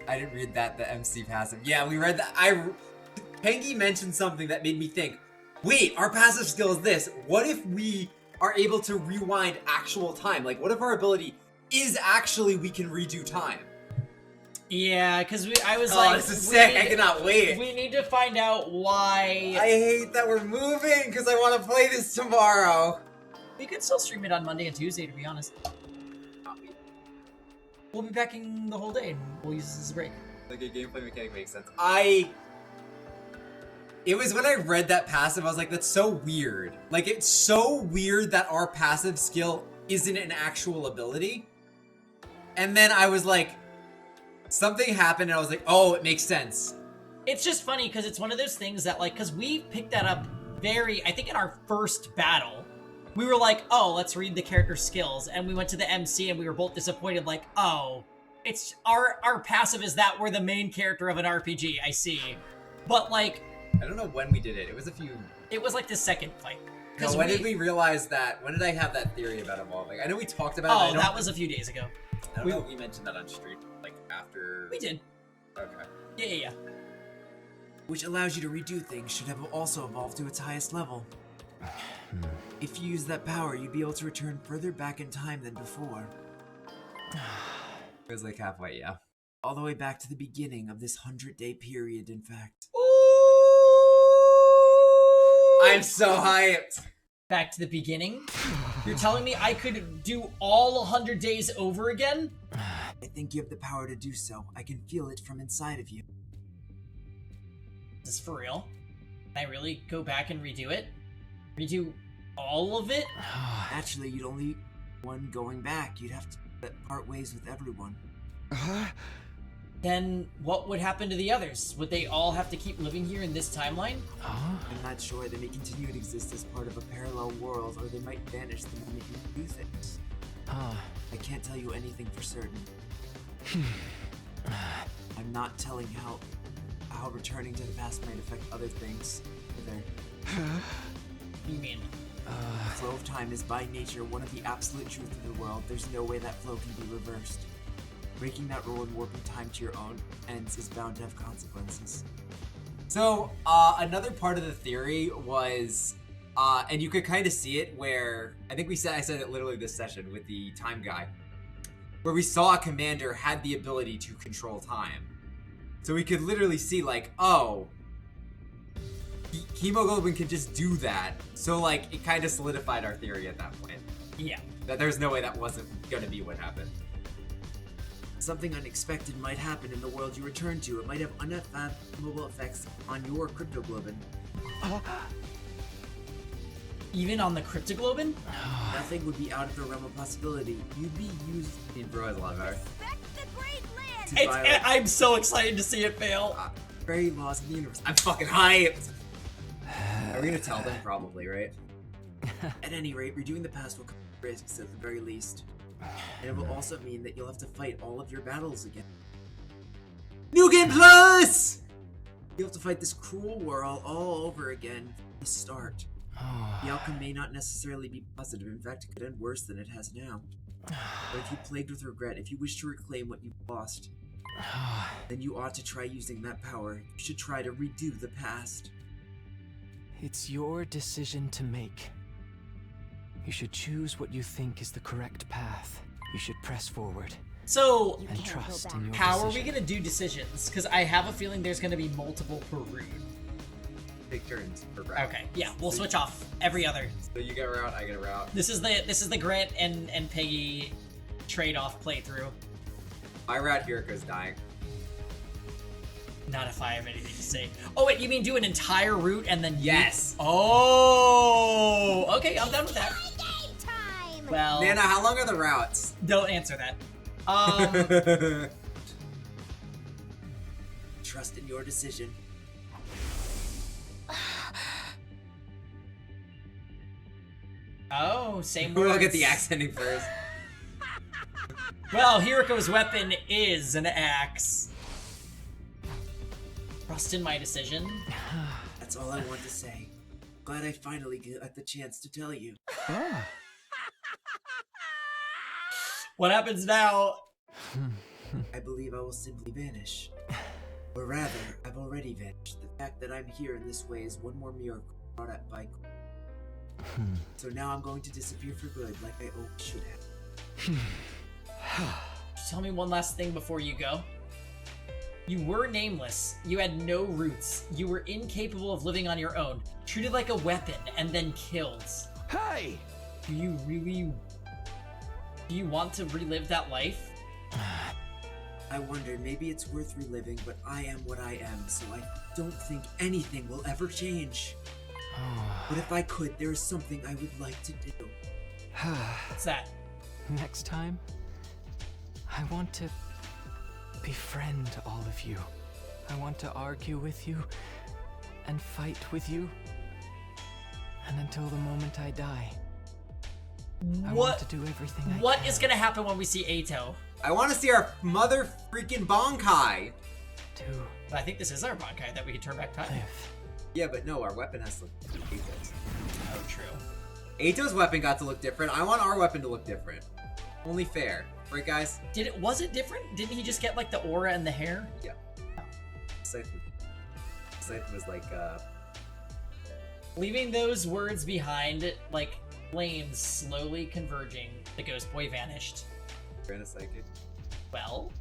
I didn't read that, the MC passive. Yeah, we read that. Pengy mentioned something that made me think, wait, our passive skill is this. What if we are able to rewind actual time? Like, what if our ability is actually we can redo time? Yeah, because I was like... this is sick. I cannot wait. We need to find out why... I hate that we're moving because I want to play this tomorrow. We could still stream it on Monday and Tuesday, to be honest. We'll be back in the whole day, and we'll use this as a break. Like, a gameplay mechanic makes sense. It was when I read that passive, I was like, that's so weird. Like, it's so weird that our passive skill isn't an actual ability. And then I was like, something happened, and I was like, oh, it makes sense. It's just funny, because it's one of those things that, like, because we picked that up I think in our first battle, we were like, oh, let's read the character skills. And we went to the MC and we were both disappointed, like, oh, it's our passive is that we're the main character of an RPG, I see. But like... I don't know when we did it. It was a few... It was like the second fight. No, when did we realize that? When did I have that theory about evolving? I know we talked about it. Oh, that was a few days ago. I don't know if we mentioned that on stream, like after... We did. Okay. Yeah. Which allows you to redo things should have also evolved to its highest level. If you use that power, you'd be able to return further back in time than before. It was like halfway, yeah. All the way back to the beginning of this 100-day period, in fact. Ooh! I'm so hyped! Back to the beginning? You're telling me I could do all 100 days over again? I think you have the power to do so. I can feel it from inside of you. Is this for real? Can I really go back and redo it? Redo all of it? Actually, you'd only one going back. You'd have to part ways with everyone. Then what would happen to the others? Would they all have to keep living here in this timeline? I'm not sure. They may continue to exist as part of a parallel world, or they might vanish the moment you do things. I can't tell you anything for certain. I'm not telling how returning to the past might affect other things. What do you mean? The flow of time is by nature one of the absolute truth of the world. There's no way that flow can be reversed. Breaking that rule and warping time to your own ends is bound to have consequences. So, another part of the theory was, and you could kind of see it where, I said it literally this session with the time guy, where we saw a commander had the ability to control time. So we could literally see like, oh, hemoglobin can just do that. So like, it kind of solidified our theory at that point. Yeah. That there's no way that wasn't gonna be what happened. something unexpected might happen in the world you return to. It might have unfathomable effects on your cryptoglobin. Even on the cryptoglobin? Nothing would be out of the realm of possibility. You'd be used in bro has a lot of power. I'm so excited to see it fail. Very laws of the universe. I'm fucking hyped! Are we gonna tell them? Probably, right? At any rate, redoing the past will come with risks at the very least. And it will also mean that you'll have to fight all of your battles again. New Game Plus! You'll have to fight this cruel world all over again from the start. The outcome may not necessarily be positive. In fact, it could end worse than it has now. But if you're plagued with regret, if you wish to reclaim what you've lost, then you ought to try using that power. You should try to redo the past. It's your decision to make. You should choose what you think is the correct path. You should press forward. So, and trust in your how decision. are we gonna do decisions? Because I have a feeling there's gonna be multiple per route. Take turns per route. Okay, yeah, we'll switch off every other. So you get a route, I get a route. This is the Grant and Peggy trade-off playthrough. My route here goes dying. Not if I have anything to say. Oh wait, you mean do an entire route and then yes? Oh, okay, I'm done with that. Well, Nana, how long are the routes? Don't answer that. Trust in your decision. Oh, same words. We'll get the accenting first. Well, Hiriko's weapon is an axe. Trust in my decision. That's all I want to say. Glad I finally got the chance to tell you. What happens now? I believe I will simply vanish. Or rather, I've already vanished. The fact that I'm here in this way is one more miracle brought up by... So now I'm going to disappear for good, like I always should have. Tell me one last thing before you go. You were nameless. You had no roots. You were incapable of living on your own. Treated like a weapon and then killed. Hey! Do you want to relive that life? I wonder, maybe it's worth reliving, but I am what I am, so I don't think anything will ever change. But if I could, there is something I would like to do. What's that? Next time, I want to befriend all of you. I want to argue with you and fight with you. And until the moment I die, I want to do everything I can. What is gonna happen when we see Ato? I want to see our mother freaking Bankai. I think this is our Bankai that we can turn back time. Yeah, but no, our weapon has to look Ato's. Oh, true. Ato's weapon got to look different. I want our weapon to look different. Only fair. Right, guys? Was it different? Didn't he just get, like, the aura and the hair? Yeah. Scythe was like, Leaving those words behind, like, flames slowly converging, the ghost boy vanished. Brand of Psychic. Well?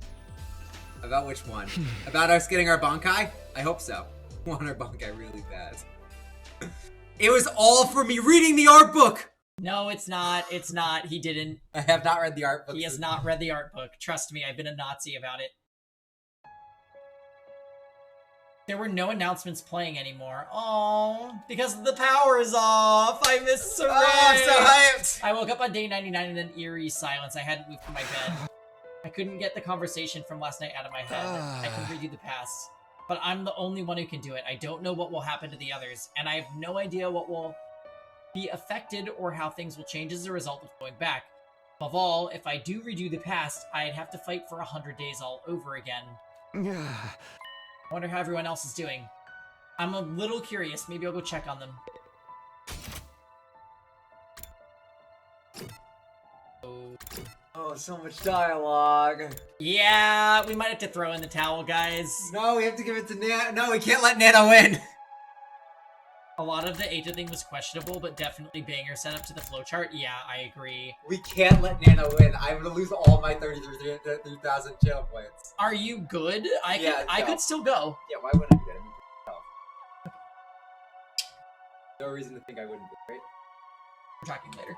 About which one? About us getting our Bankai? I hope so. I want our Bankai really bad. It was all for me reading the art book! No, it's not. It's not. He didn't. I have not read the art book. He has not read the art book. Trust me, I've been a Nazi about it. There were no announcements playing anymore. Oh, because the power is off. I missed Saray. Oh, I'm so hyped. I woke up on day 99 in an eerie silence. I hadn't moved from my bed. I couldn't get the conversation from last night out of my head. I can redo the past. But I'm the only one who can do it. I don't know what will happen to the others, and I have no idea what will be affected or how things will change as a result of going back. Above all, if I do redo the past, I'd have to fight for 100 days all over again. I wonder how everyone else is doing. I'm a little curious. Maybe I'll go check on them. Oh, so much dialogue. Yeah, we might have to throw in the towel, guys. No, we have to give it to Nana. No, we can't let Nana win. A lot of the Ato thing was questionable, but definitely banger setup to the flowchart. Yeah, I agree. We can't let Nana win. I'm gonna lose all my 33,000 channel points. Are you good? I could still go. Yeah, why wouldn't I be good? No reason to think I wouldn't be, right? We're talking later.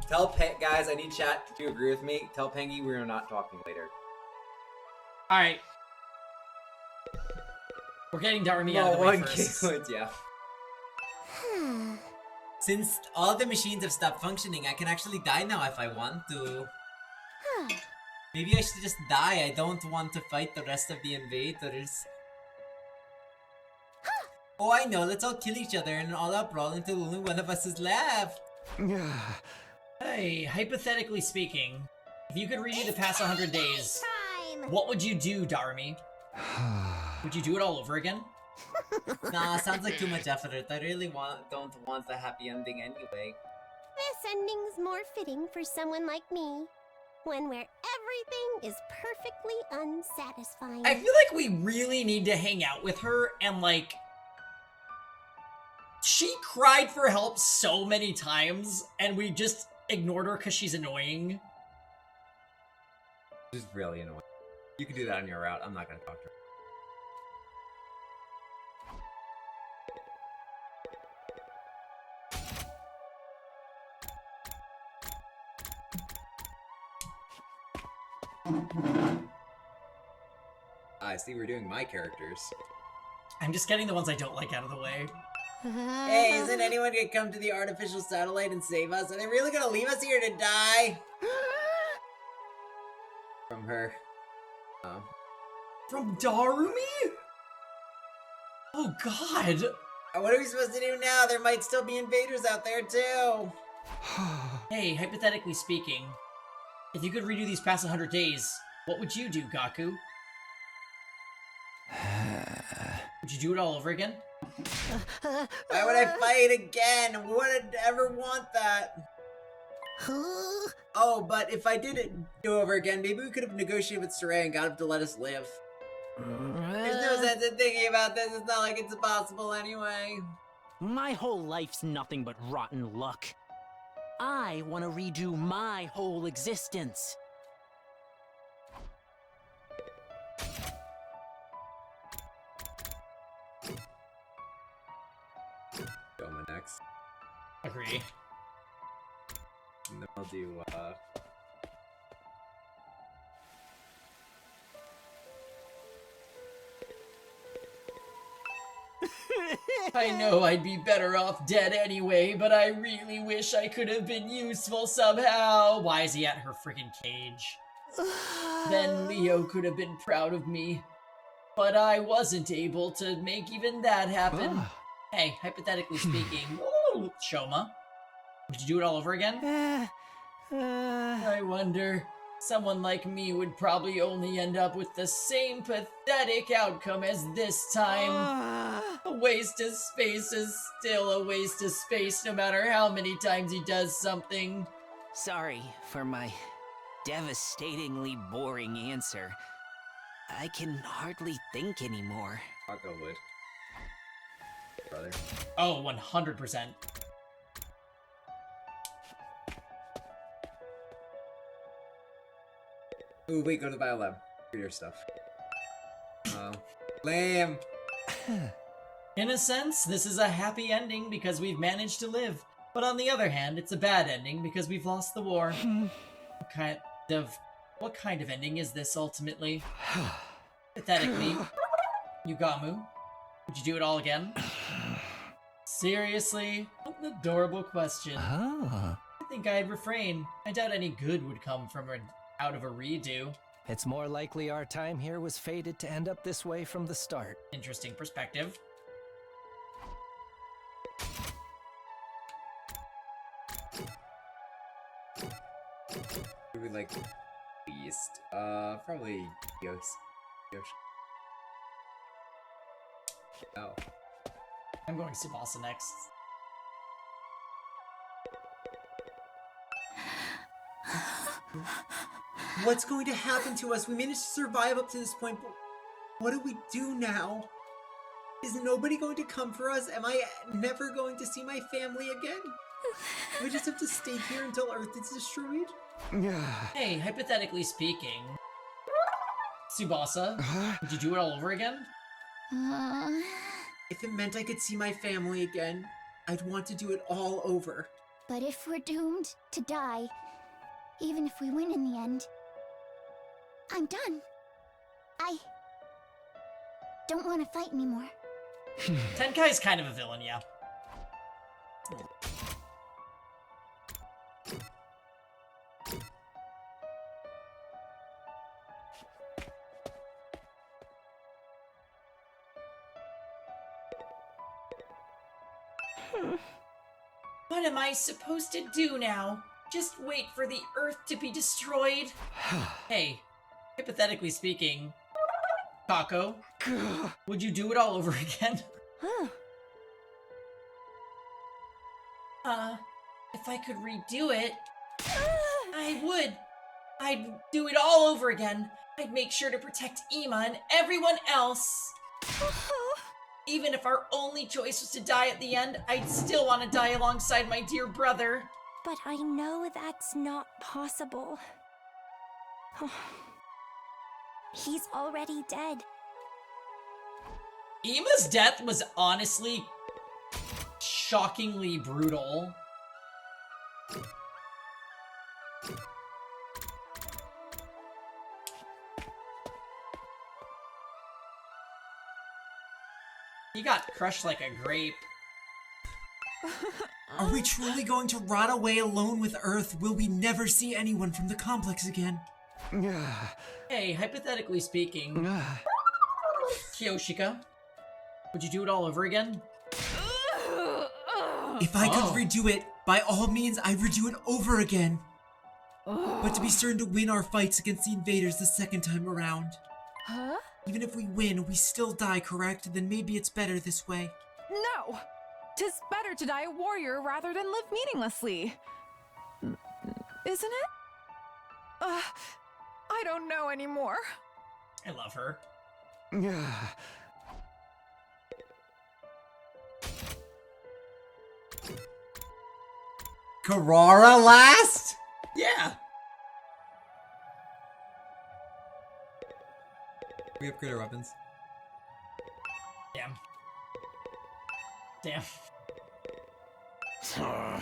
Tell guys, I need chat to agree with me. Tell Pengy we're not talking later. Alright. We're getting Darumi out of the way first. Yeah. Since all the machines have stopped functioning, I can actually die now if I want to. Maybe I should just die. I don't want to fight the rest of the invaders. Oh, I know. Let's all kill each other and all out brawl until only one of us is left. Hey, hypothetically speaking, if you could redo the past 100 days, what would you do, Darumi? Would you do it all over again? Nah, sounds like too much effort. I really don't want the happy ending anyway. This ending's more fitting for someone like me. One where everything is perfectly unsatisfying. I feel like we really need to hang out with her and, like... She cried for help so many times, and we just ignored her because she's annoying. Just really annoying. You can do that on your route. I'm not gonna talk to her. I see we're doing my characters. I'm just getting the ones I don't like out of the way. Hey, isn't anyone gonna come to the artificial satellite and save us? Are they really gonna leave us here to die? From her. Oh. From Darumi? Oh god! What are we supposed to do now? There might still be invaders out there too. Hey, hypothetically speaking, if you could redo these past 100 days, what would you do, Gaku? Would you do it all over again? Why would I fight again? Who would ever want that? Oh, but if I did it do over again, maybe we could have negotiated with Saray and got him to let us live. There's no sense in thinking about this. It's not like it's impossible anyway. My whole life's nothing but rotten luck. I want to redo my whole existence. Doma next. Agree. And then I'll do, I know I'd be better off dead anyway, but I really wish I could have been useful somehow. Why is he at her freaking cage? Then Leo could have been proud of me. But I wasn't able to make even that happen. Hey, hypothetically speaking, Shoma, would you do it all over again? I wonder. Someone like me would probably only end up with the same pathetic outcome as this time. A waste of space is still a waste of space no matter how many times he does something. Sorry for my devastatingly boring answer. I can hardly think anymore. Taco would. Brother. Oh, 100%. Ooh, wait, go to the bio lab. Read your stuff. Lame. In a sense, this is a happy ending because we've managed to live. But on the other hand, it's a bad ending because we've lost the war. What kind of ending is this ultimately? Pathetically. Yugamu, would you do it all again? Seriously? What an adorable question. I think I'd refrain. I doubt any good would come from out of a redo. It's more likely our time here was fated to end up this way from the start. Interesting perspective. Who would we like least? Probably Yoshi. Oh. I'm going Tsubasa next. What's going to happen to us? We managed to survive up to this point, but what do we do now? Is nobody going to come for us? Am I never going to see my family again? Do we just have to stay here until Earth is destroyed? Hey, hypothetically speaking, Tsubasa, would you do it all over again? If it meant I could see my family again, I'd want to do it all over. But if we're doomed to die, even if we win in the end, I'm done. I don't want to fight anymore. Tenkai's kind of a villain, yeah. What am I supposed to do now? Just wait for the Earth to be destroyed? Hey, hypothetically speaking, Kako, would you do it all over again? If I could redo it, I would. I'd do it all over again. I'd make sure to protect Ima and everyone else. Even if our only choice was to die at the end, I'd still want to die alongside my dear brother. But I know that's not possible. He's already dead. Ima's death was honestly shockingly brutal. He got crushed like a grape. Are we truly going to rot away alone with Earth? Will we never see anyone from the complex again? Hey, hypothetically speaking, Kyoshika, would you do it all over again? If I could redo it, by all means, I'd redo it over again. But to be certain to win our fights against the invaders the second time around. Huh? Even if we win, we still die, correct? Then maybe it's better this way. No! 'Tis better to die a warrior rather than live meaninglessly. Isn't it? I don't know anymore. I love her. Karara last? Yeah. We upgrade our weapons. Damn. Damn.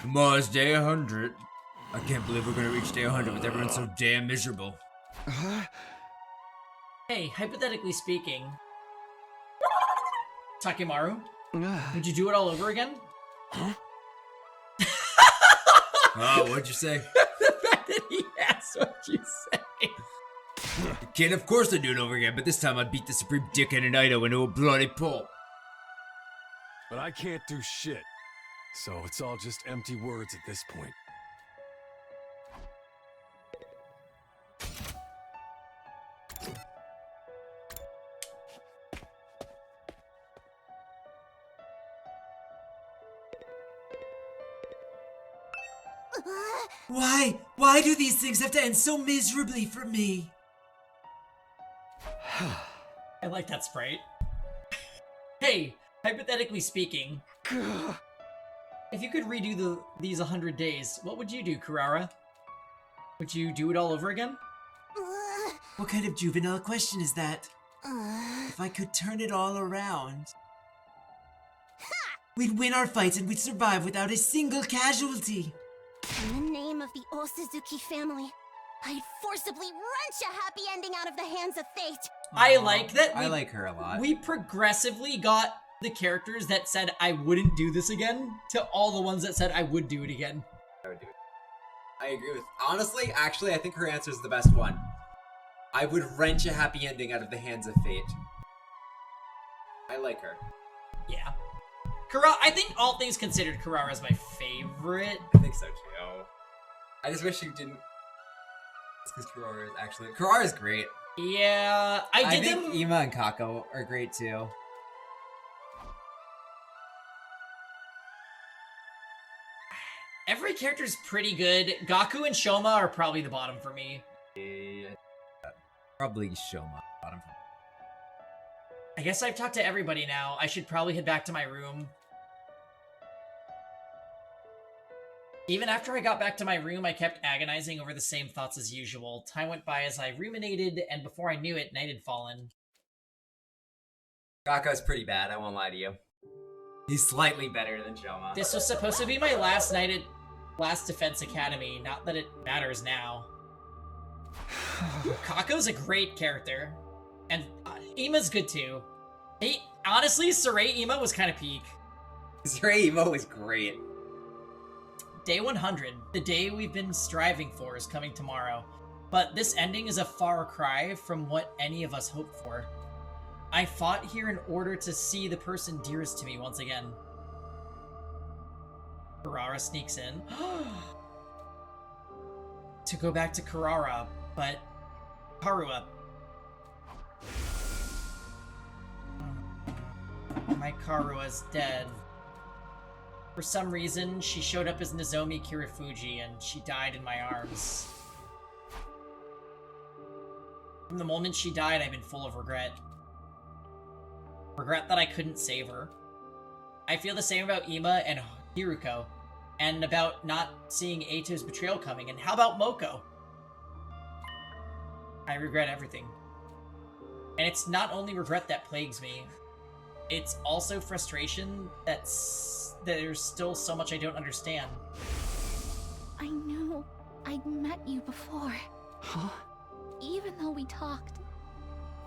Tomorrow's day 100. I can't believe we're gonna reach day 100 with everyone so damn miserable. Hey, hypothetically speaking, Takimaru, would you do it all over again? Oh, what'd you say? The fact that he asked what you say. Kid, of course I'd do it over again, but this time I'd beat the Supreme Dickhead and Ido into a bloody pulp. But I can't do shit. So it's all just empty words at this point. Why? Why do these things have to end so miserably for me? I like that sprite. Hey, hypothetically speaking, if you could redo these 100 days, what would you do, Kurara? Would you do it all over again? What kind of juvenile question is that? If I could turn it all around, we'd win our fights and we'd survive without a single casualty. In the name of the Osuzuki family, I'd forcibly wrench a happy ending out of the hands of fate. I like that. I like her a lot. We progressively got the characters that said I wouldn't do this again to all the ones that said I would do it again. I would do it. I agree with. Honestly, actually, I think her answer is the best one. I would wrench a happy ending out of the hands of fate. I like her. Yeah. I think all things considered, Kurara is my favorite. I think so too. I just wish you didn't. It's because Kurara is actually. Kurara is great. Yeah, I think Ima and Kako are great too. Every character's pretty good. Gaku and Shoma are probably the bottom for me. Yeah, probably Shoma bottom for me. I guess I've talked to everybody now. I should probably head back to my room. Even after I got back to my room, I kept agonizing over the same thoughts as usual. Time went by as I ruminated, and before I knew it, night had fallen. Gaku's pretty bad, I won't lie to you. He's slightly better than Shoma. This was supposed to be my last night at Last Defense Academy. Not that it matters now. Kako's a great character. And Ima's good too. Honestly, Saray Ima was kind of peak. Saray Ima was great. Day 100, the day we've been striving for, is coming tomorrow. But this ending is a far cry from what any of us hoped for. I fought here in order to see the person dearest to me once again. Karara sneaks in. To go back to Karara, but Karua. My Karua's dead. For some reason, she showed up as Nozomi Kirifuji, and she died in my arms. From the moment she died, I've been full of regret. Regret that I couldn't save her. I feel the same about Ima and Hiruko, and about not seeing Eito's betrayal coming, and how about Moko? I regret everything. And it's not only regret that plagues me, it's also frustration that there's still so much I don't understand. I know I'd met you before. Huh? Even though we talked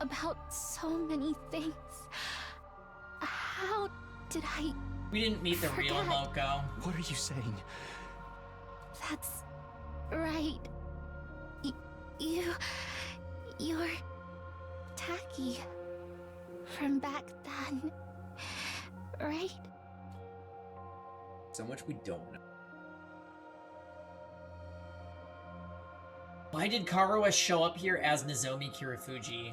about so many things, how did I... We didn't meet the real Moko. What are you saying? That's right. You're Taki from back then, right? So much we don't know. Why did Karua show up here as Nozomi Kirifuji?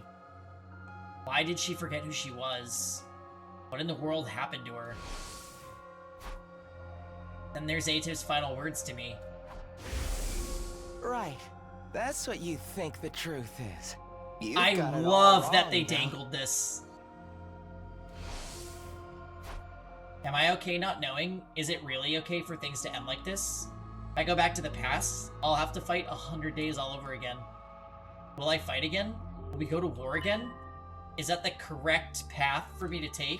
Why did she forget who she was? What in the world happened to her? Then there's Eito's final words to me. Right. That's what you think the truth is. I love that they dangled this. Am I okay not knowing? Is it really okay for things to end like this? If I go back to the past, I'll have to fight 100 days all over again. Will I fight again? Will we go to war again? Is that the correct path for me to take?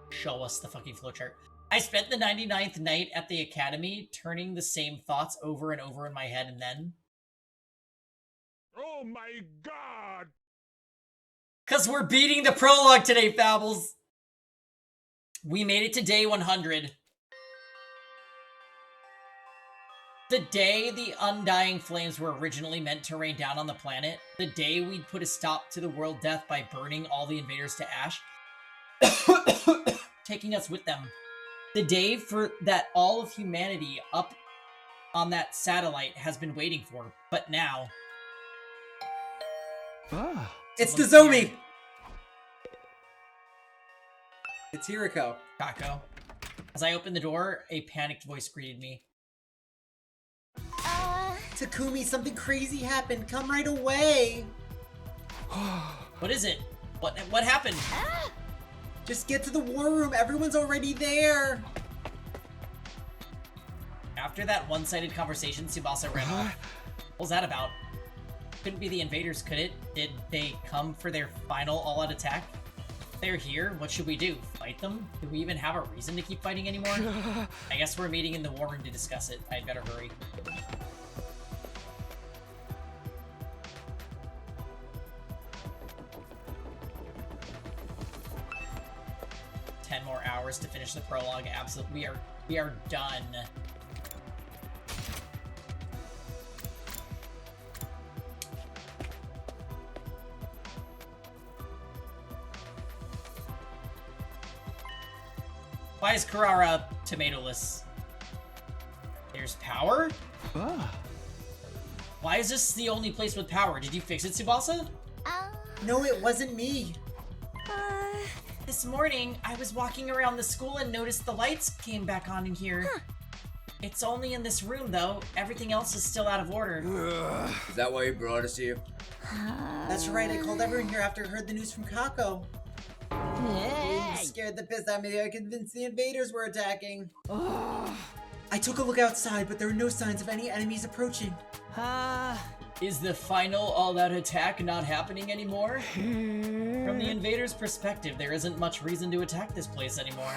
Show us the fucking flowchart. I spent the 99th night at the academy turning the same thoughts over and over in my head, and then... Oh my god! 'Cause we're beating the prologue today, Fabbles! We made it to day 100. The day the undying flames were originally meant to rain down on the planet. The day we'd put a stop to the world death by burning all the invaders to ash. Taking us with them. The day for that all of humanity up on that satellite has been waiting for. But now... It's Nozomi! It's Hiruko. Kako. As I opened the door, a panicked voice greeted me. Takumi, something crazy happened. Come right away. What is it? What happened? Just get to the war room. Everyone's already there. After that one-sided conversation, Tsubasa ran off. What was that about? Couldn't be the invaders, could it? Did they come for their final all-out attack? They're here. What should we do? Fight them? Do we even have a reason to keep fighting anymore? I guess we're meeting in the war room to discuss it. I'd better hurry. More hours to finish the prologue. Absolutely, we are done. Why is Karara tomatoless? There's power? Why is this the only place with power? Did you fix it, Tsubasa? No, it wasn't me. This morning, I was walking around the school and noticed the lights came back on in here. It's only in this room, though. Everything else is still out of order. Is that why you brought us here? That's right, I called everyone here after I heard the news from Kako. Hey. You scared the piss out of me. I convinced the invaders were attacking. I took a look outside, but there were no signs of any enemies approaching. Is the final all-out attack not happening anymore? From the invaders' perspective, there isn't much reason to attack this place anymore.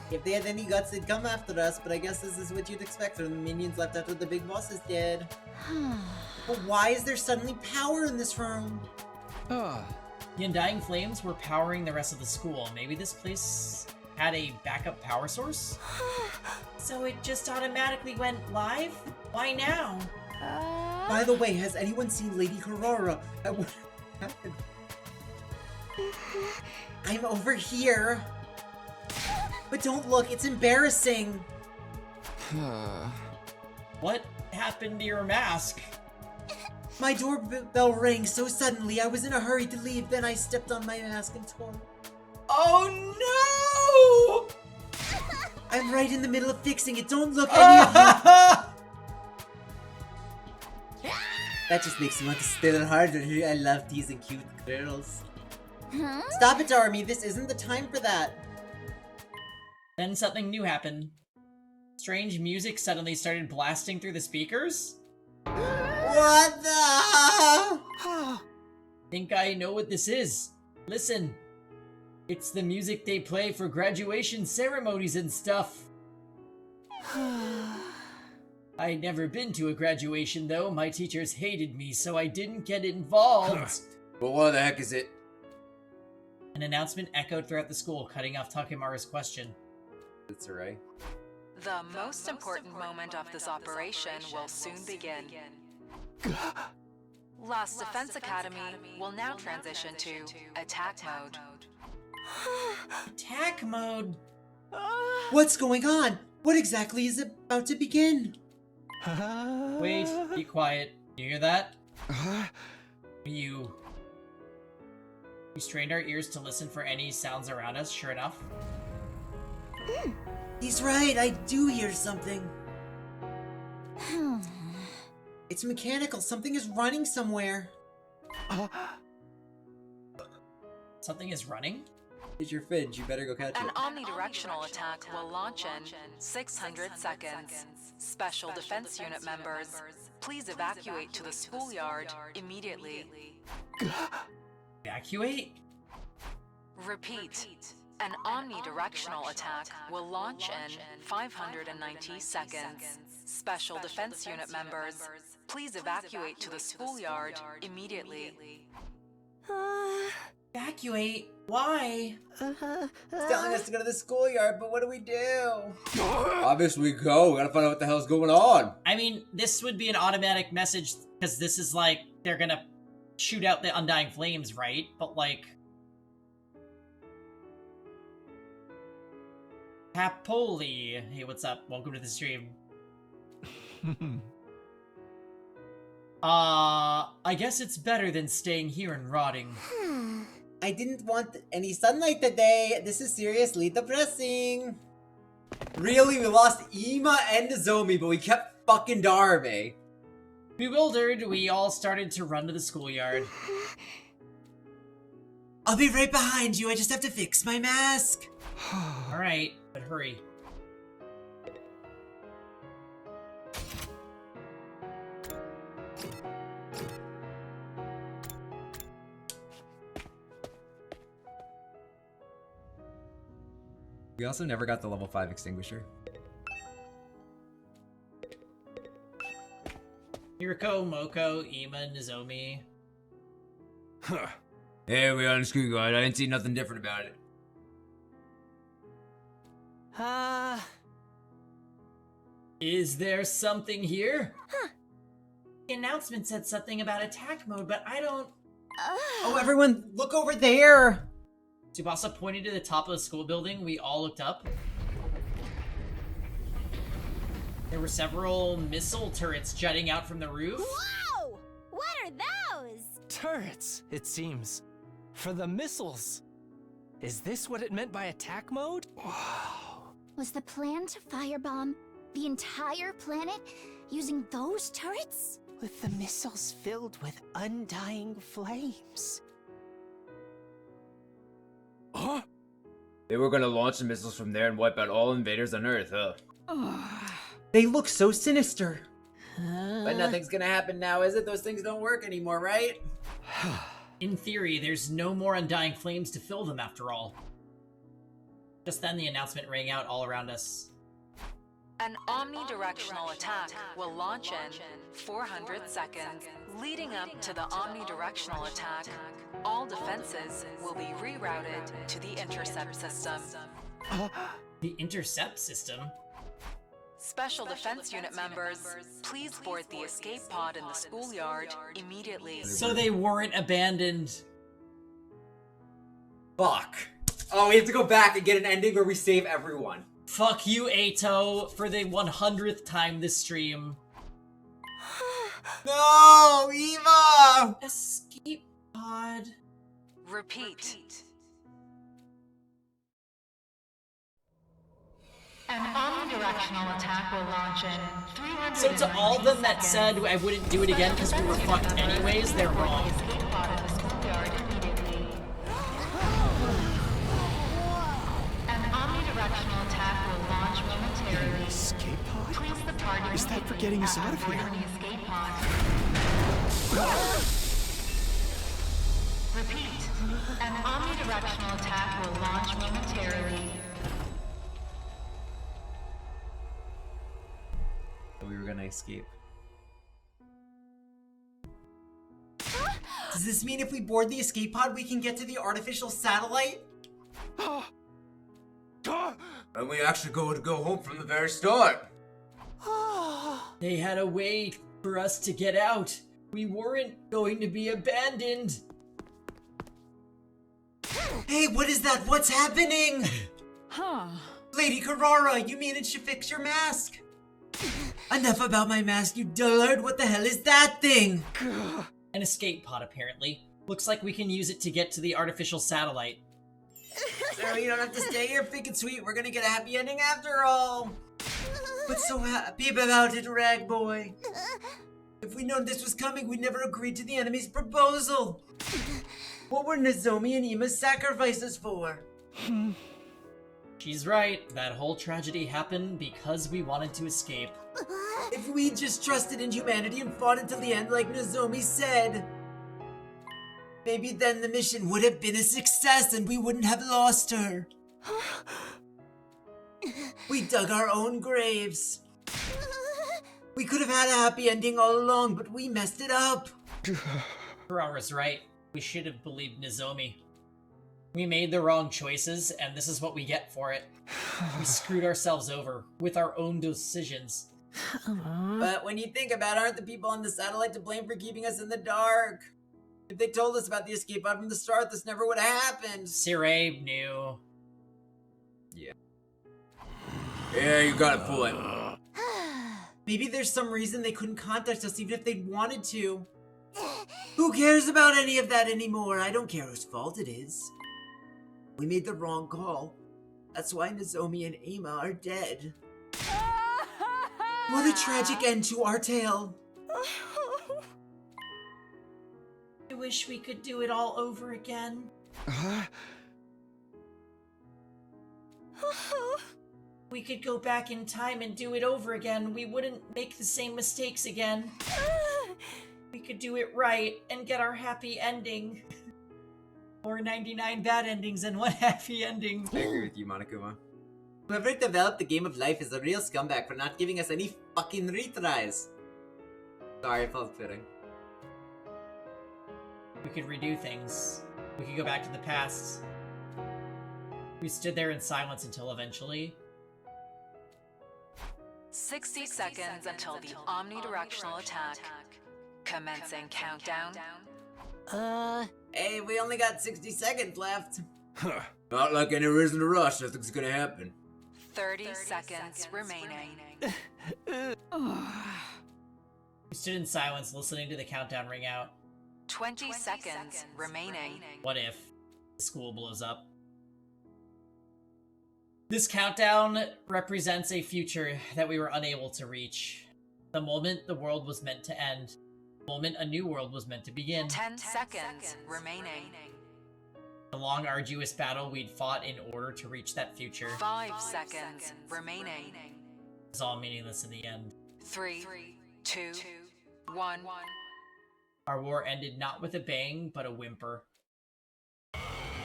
If they had any guts, they'd come after us, but I guess this is what you'd expect from the minions left after the big boss is dead. But why is there suddenly power in this room? The Undying Flames were powering the rest of the school. Maybe this place had a backup power source? So it just automatically went live? Why now? By the way, has anyone seen Lady Aurora? What happened? I'm over here. But don't look, it's embarrassing. What happened to your mask? My doorbell rang so suddenly, I was in a hurry to leave, then I stepped on my mask and tore. Oh no! I'm right in the middle of fixing it, don't look any of you! That just makes me want to spit it harder. I love teasing cute girls. Stop it, Army, this isn't the time for that. Then something new happened. Strange music suddenly started blasting through the speakers? What the? Think I know what this is. Listen. It's the music they play for graduation ceremonies and stuff. I'd never been to a graduation though. My teachers hated me, so I didn't get involved. But what the heck is it? An announcement echoed throughout the school, cutting off Takemaru's question. It's alright. The most important moment of this operation will soon begin. Last Defense Academy will now transition to attack mode. Attack mode? What's going on? What exactly is about to begin? Wait, be quiet. You hear that? We strained our ears to listen for any sounds around us, sure enough. He's right, I do hear something. It's mechanical, something is running somewhere. Something is running? It's your Finch, you better go catch An it. omnidirectional attack will launch in 600 seconds. Special Defense Unit members, please evacuate to the schoolyard immediately. Evacuate? Repeat. An omnidirectional attack will launch in 590 seconds. Special Defense Unit members, please evacuate to the schoolyard immediately. Evacuate? Why? It's telling us to go to the schoolyard, but what do we do? Obviously we go. We gotta find out what the hell's going on. I mean, this would be an automatic message, because this is like, they're gonna shoot out the Undying Flames, right? But like... Happoli. Hey, what's up? Welcome to the stream. I guess it's better than staying here and rotting. I didn't want any sunlight today. This is seriously depressing. Really, we lost Ima and Nozomi, but we kept fucking Darbe. Bewildered, we all started to run to the schoolyard. I'll be right behind you. I just have to fix my mask. Alright, but hurry. We also never got the level 5 extinguisher. Hiriko, Moko, Ima, Nozomi. Huh. Hey, we on the schoolyard. I didn't see nothing different about it. Is there something here? The announcement said something about attack mode, but I don't... Oh, everyone, look over there! Tsubasa pointed to the top of the school building. We all looked up. There were several missile turrets jutting out from the roof. Whoa! What are those? Turrets, it seems. For the missiles. Is this what it meant by attack mode? Was the plan to firebomb the entire planet using those turrets? With the missiles filled with undying flames. Huh? They were gonna launch the missiles from there and wipe out all invaders on Earth, huh? They look so sinister. But nothing's gonna happen now, is it? Those things don't work anymore, right? In theory, there's no more undying flames to fill them after all. Just then, the announcement rang out all around us. An omnidirectional attack will launch in 400 seconds. Leading up to the omnidirectional attack, all defenses will be rerouted to the intercept system. The intercept system? Special Defense Unit members, please board the escape pod in the schoolyard immediately. So they weren't abandoned. Fuck. Oh, we have to go back and get an ending where we save everyone. Fuck you, Ato, for the 100th time this stream. No, Eva! Escape pod. Repeat. An omnidirectional attack will launch in 300. So to all of them that said I wouldn't do it again because we were fucked anyways, they're wrong. An omnidirectional attack will launch momentarily. Escape pod? Please the party. Is that for getting us out of here? The escape pod. Repeat. An omnidirectional attack will launch momentarily. We were gonna escape. Does this mean if we board the escape pod, we can get to the artificial satellite? And we actually go home from the very start. They had a way for us to get out. We weren't going to be abandoned. Hey, what is that? What's happening? Lady Carrara, you managed to fix your mask. Enough about my mask, you dullard. What the hell is that thing? An escape pod, apparently. Looks like we can use it to get to the artificial satellite. So you don't have to stay here, big and sweet. We're gonna get a happy ending after all. What's so happy about it, Rag Boy? If we'd known this was coming, we'd never agreed to the enemy's proposal. What were Nozomi and Ima's sacrifices for? She's right. That whole tragedy happened because we wanted to escape. If we just trusted in humanity and fought until the end like Nozomi said, maybe then the mission would have been a success and we wouldn't have lost her. We dug our own graves. We could have had a happy ending all along, but we messed it up. Ferrara's right. We should have believed Nozomi. We made the wrong choices, and this is what we get for it. We screwed ourselves over with our own decisions. But when you think about it, aren't the people on the satellite to blame for keeping us in the dark? If they told us about the escape pod from the start, this never would have happened. Siree knew. Yeah, you got it, boy. Maybe there's some reason they couldn't contact us even if they'd wanted to. Who cares about any of that anymore? I don't care whose fault it is. We made the wrong call. That's why Nozomi and Ima are dead. What a tragic end to our tale. I wish we could do it all over again. We could go back in time and do it over again. We wouldn't make the same mistakes again. We could do it right and get our happy ending. Or 99 bad endings and one happy ending. I agree with you, Monokuma. Whoever developed the game of life is a real scumbag for not giving us any fucking retries. Sorry, I felt fitting. We could redo things. We could go back to the past. We stood there in silence until eventually... 60 seconds until the omnidirectional attack. Commencing countdown. Hey, we only got 60 seconds left. Huh. Not like any reason to rush. Nothing's gonna happen. 30 seconds remaining. We stood in silence, listening to the countdown ring out. 20 seconds remaining. What if the school blows up? This countdown represents a future that we were unable to reach. The moment the world was meant to end. The moment a new world was meant to begin. 10 seconds remaining. The long, arduous battle we'd fought in order to reach that future. 5 seconds remaining. It was all meaningless in the end. 3, 2, 1. Our war ended not with a bang, but a whimper.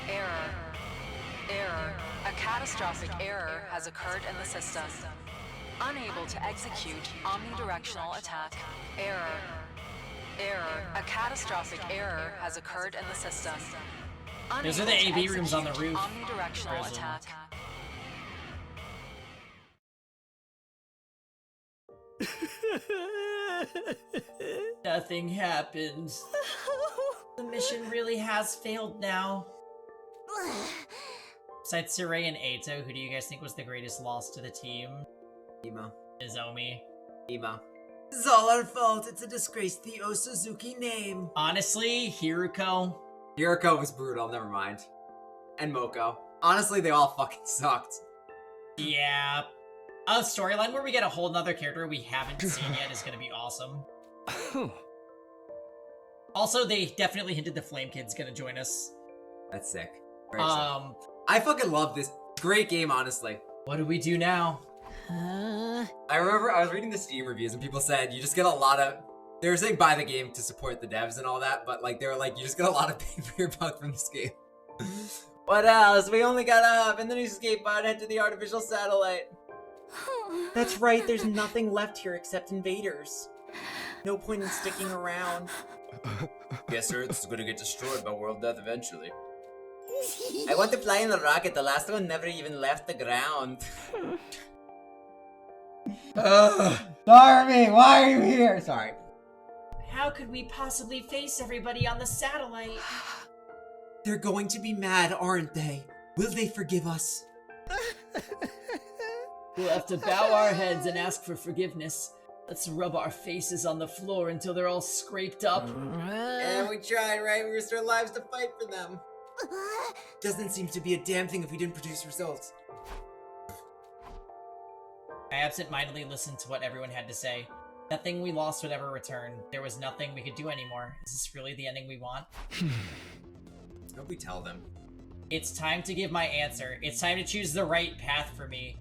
Error. Error. A catastrophic error has occurred in the system. Unable to execute omnidirectional attack. Error. Error. A catastrophic error has occurred in the system. Those are the AV rooms on the roof. Omnidirectional attack. Nothing happens. The mission really has failed now. Besides Saray and Eito, who do you guys think was the greatest loss to the team? Emo. Nozomi. Emo. This is all our fault. It's a disgrace to the Osuzuki name. Honestly, Hiruko. Hiruko was brutal, never mind. And Moko. Honestly, they all fucking sucked. Yeah. A storyline where we get a whole nother character we haven't seen yet is gonna be awesome. Also, they definitely hinted the Flame Kid's gonna join us. That's sick. Very sick. I fucking love this. Great game, honestly. What do we do now? I remember I was reading the Steam reviews and people said you just get a lot of... They were saying buy the game to support the devs and all that, but like they were like, you just get a lot of bang for your buck from this game. What else? We only got up and then escape pod head to the artificial satellite. That's right, there's nothing left here except invaders. No point in sticking around. Guess Earth's gonna get destroyed by world death eventually. I want to fly in the rocket. The last one never even left the ground. Sorry, why are you here? Sorry. How could we possibly face everybody on the satellite? They're going to be mad, aren't they? Will they forgive us? We'll have to bow our heads and ask for forgiveness. Let's rub our faces on the floor until they're all scraped up. And we tried, right? We risked our lives to fight for them. Doesn't seem to be a damn thing if we didn't produce results. I absent-mindedly listened to what everyone had to say. Nothing we lost would ever return. There was nothing we could do anymore. Is this really the ending we want? Hope we tell them. It's time to give my answer. It's time to choose the right path for me.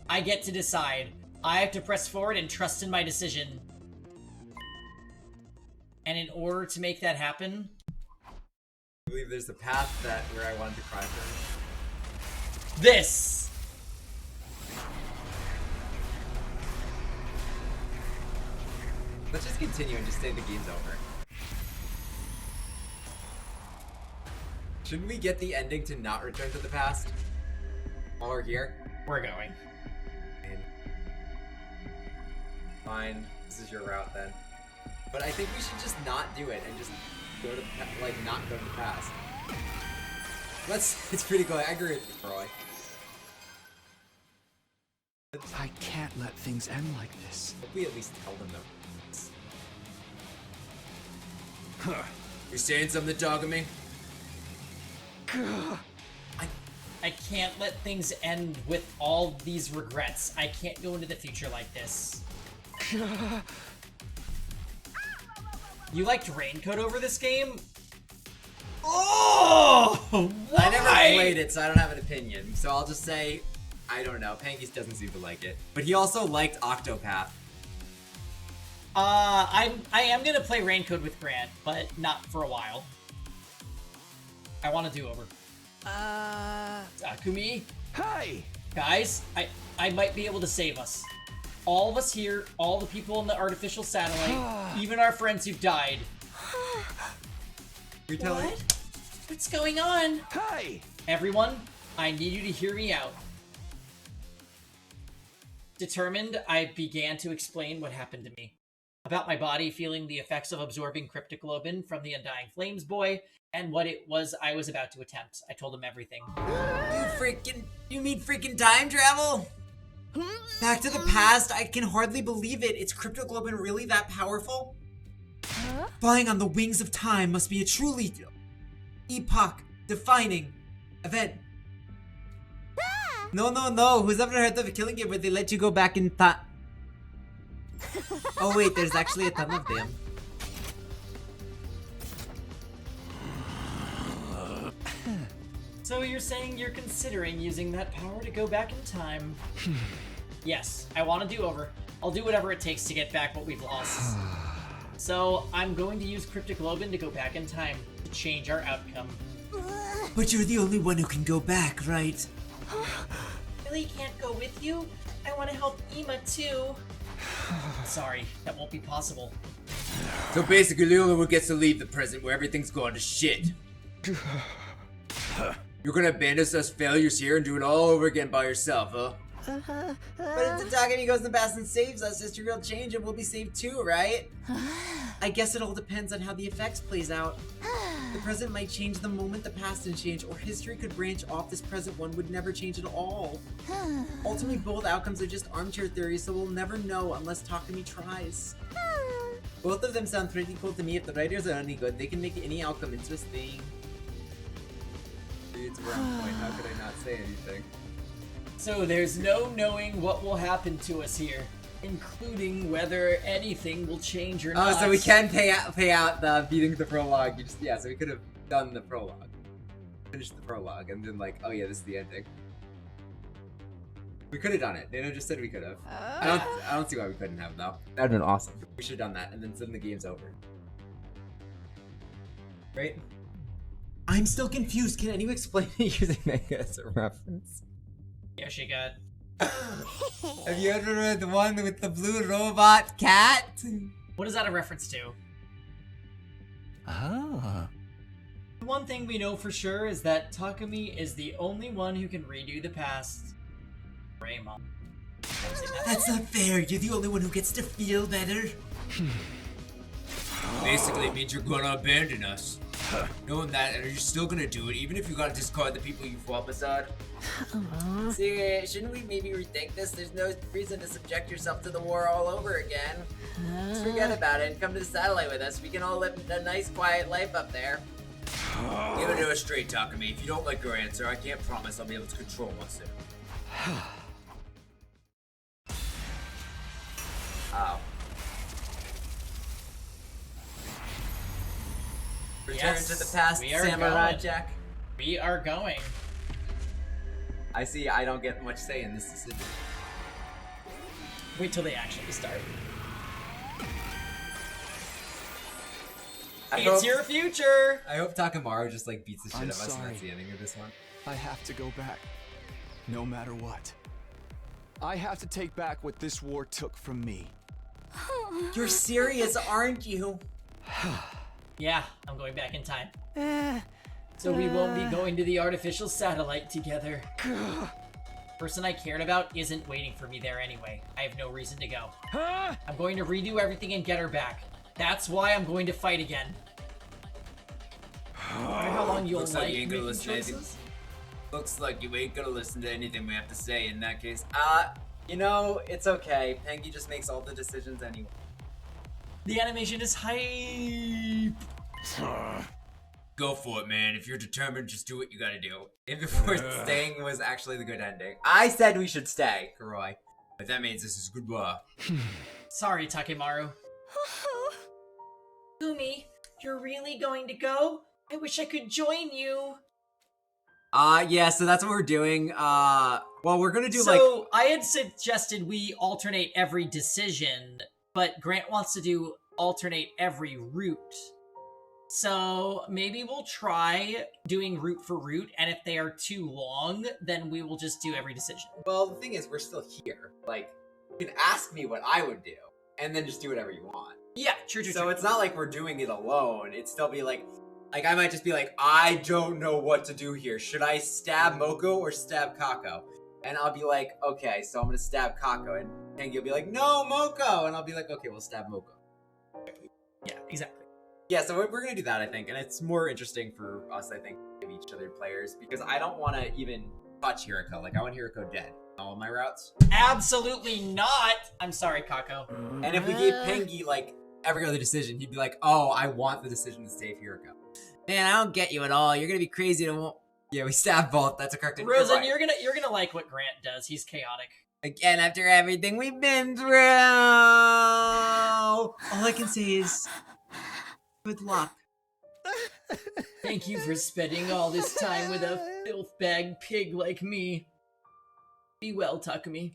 I get to decide. I have to press forward and trust in my decision. And in order to make that happen... I believe there's the path where I wanted to cry for. This! Let's just continue and just say the game's over. Shouldn't we get the ending to not return to the past? While we're here? We're going. Fine. This is your route then. But I think we should just not do it and just go to the not go to the past. It's pretty cool. I agree with you, Troy. I can't let things end like this. Hope we at least tell them though. Huh. You saying something, Dogami? I can't let things end with all these regrets. I can't go into the future like this. You liked Raincoat over this game? Oh! Why? I never played it, so I don't have an opinion. So I'll just say, I don't know. Pangies doesn't seem to like it. But he also liked Octopath. I am gonna play Raincoat with Grant, but not for a while. I want to do over. Takumi? Hey! Guys, I might be able to save us. All of us here, all the people in the artificial satellite, even our friends who've died. You're telling? What? What's going on? Hey! Everyone, I need you to hear me out. Determined, I began to explain what happened to me. About my body feeling the effects of absorbing cryptoglobin from the Undying Flames boy, and what it was I was about to attempt. I told him everything. You mean freaking time travel? Back to the past? I can hardly believe it. Is cryptoglobin really that powerful? Flying on the wings of time must be a truly epoch-defining event. No. Who's ever heard of a killing game where they let you go back in time? Oh wait, there's actually a ton of them. So you're saying you're considering using that power to go back in time? Yes, I want to do over. I'll do whatever it takes to get back what we've lost. So, I'm going to use Cryptic Globin to go back in time to change our outcome. But you're the only one who can go back, right? Really can't go with you? I want to help Ima too. Sorry, that won't be possible. So basically, the only one gets to leave the present where everything's gone to shit. You're gonna abandon us as failures here and do it all over again by yourself, huh? But if the Takemi goes in the past and saves us, history will change and we'll be saved too, right? I guess it all depends on how the effects plays out. The present might change the moment the past didn't change, or history could branch off this present one would never change at all. Ultimately, both outcomes are just armchair theories, so we'll never know unless Takemi tries. Both of them sound pretty cool to me. If the writers are any good, they can make any outcome interesting. It's a round point. How could I not say anything? So there's no knowing what will happen to us here, including whether anything will change or not. Oh, so we can pay out the beating the prologue. So we could have done the prologue, finished the prologue, and then like, oh yeah, this is the ending. We could have done it. Dana just said we could have. I don't see why we couldn't have though. That'd been awesome. We should have done that, and then the game's over. Right? I'm still confused. Can anyone explain using Mega as a reference? Yoshika. Have you ever read the one with the blue robot cat? What is that a reference to? Ah. One thing we know for sure is that Takemi is the only one who can redo the past. Raymond. That's not fair. You're the only one who gets to feel better. Basically, it means you're gonna abandon us. Knowing that, and are you still gonna do it, even if you gotta discard the people you fought beside? See, shouldn't we maybe rethink this? There's no reason to subject yourself to the war all over again. Just forget about it and come to the satellite with us. We can all live a nice, quiet life up there. Give it to us straight, Takemi. If you don't like your answer, I can't promise I'll be able to control us. Oh. Return to the past, Samurai Jack. We are going. I see. I don't get much say in this decision. Wait till they actually start. It's your future! I hope Takemaru just like beats the shit I'm out of us and sorry. that's the ending of this one. I have to go back, no matter what. I have to take back what this war took from me. You're serious, aren't you? Yeah, I'm going back in time. So we won't be going to the artificial satellite together. Person I cared about isn't waiting for me there anyway. I have no reason to go. I'm going to redo everything and get her back. That's why I'm going to fight again. I wonder how long you'll Looks like you like ain't gonna making listen to anything. choices. Looks like you ain't gonna listen to anything we have to say in that case. You know, it's okay. Pengi just makes all the decisions anyway. The animation is hype. Go for it, man. If you're determined, just do what you gotta do. If we're staying was actually the good ending. I said we should stay, Kuroi. But that means this is goodbye. Sorry, Takemaru. Kumi, you're really going to go? I wish I could join you. Yeah, so that's what we're doing. Well, we're gonna do So, I had suggested we alternate every decision, but Grant wants to do alternate every route. So, maybe we'll try doing route for route, and if they are too long, then we will just do every decision. Well, the thing is, we're still here. Like, you can ask me what I would do, and then just do whatever you want. Yeah, true. So it's not like we're doing it alone. It'd still be like I might just be like, I don't know what to do here. Should I stab Moko or stab Kako? And I'll be like, okay, so I'm gonna stab Kako, and Pengi will be like, no, Moko, and I'll be like, okay, we'll stab Moko. Yeah, exactly. Yeah, so we're gonna do that, I think, and it's more interesting for us, I think, to each other players, because I don't want to even touch Hiroko. Like, I want Hiroko dead. All of my routes. Absolutely not! I'm sorry, Kako. And if we gave Pengi, like, every other decision, he'd be like, oh, I want the decision to save Hiroko. Man, I don't get you at all. You're gonna be crazy to... Yeah, we stab both. That's a correct... Rosen, you're gonna like what Grant does. He's chaotic. Again, after everything we've been through. All I can say is... good luck. Thank you for spending all this time with a filth-bag pig like me. Be well, Takemi.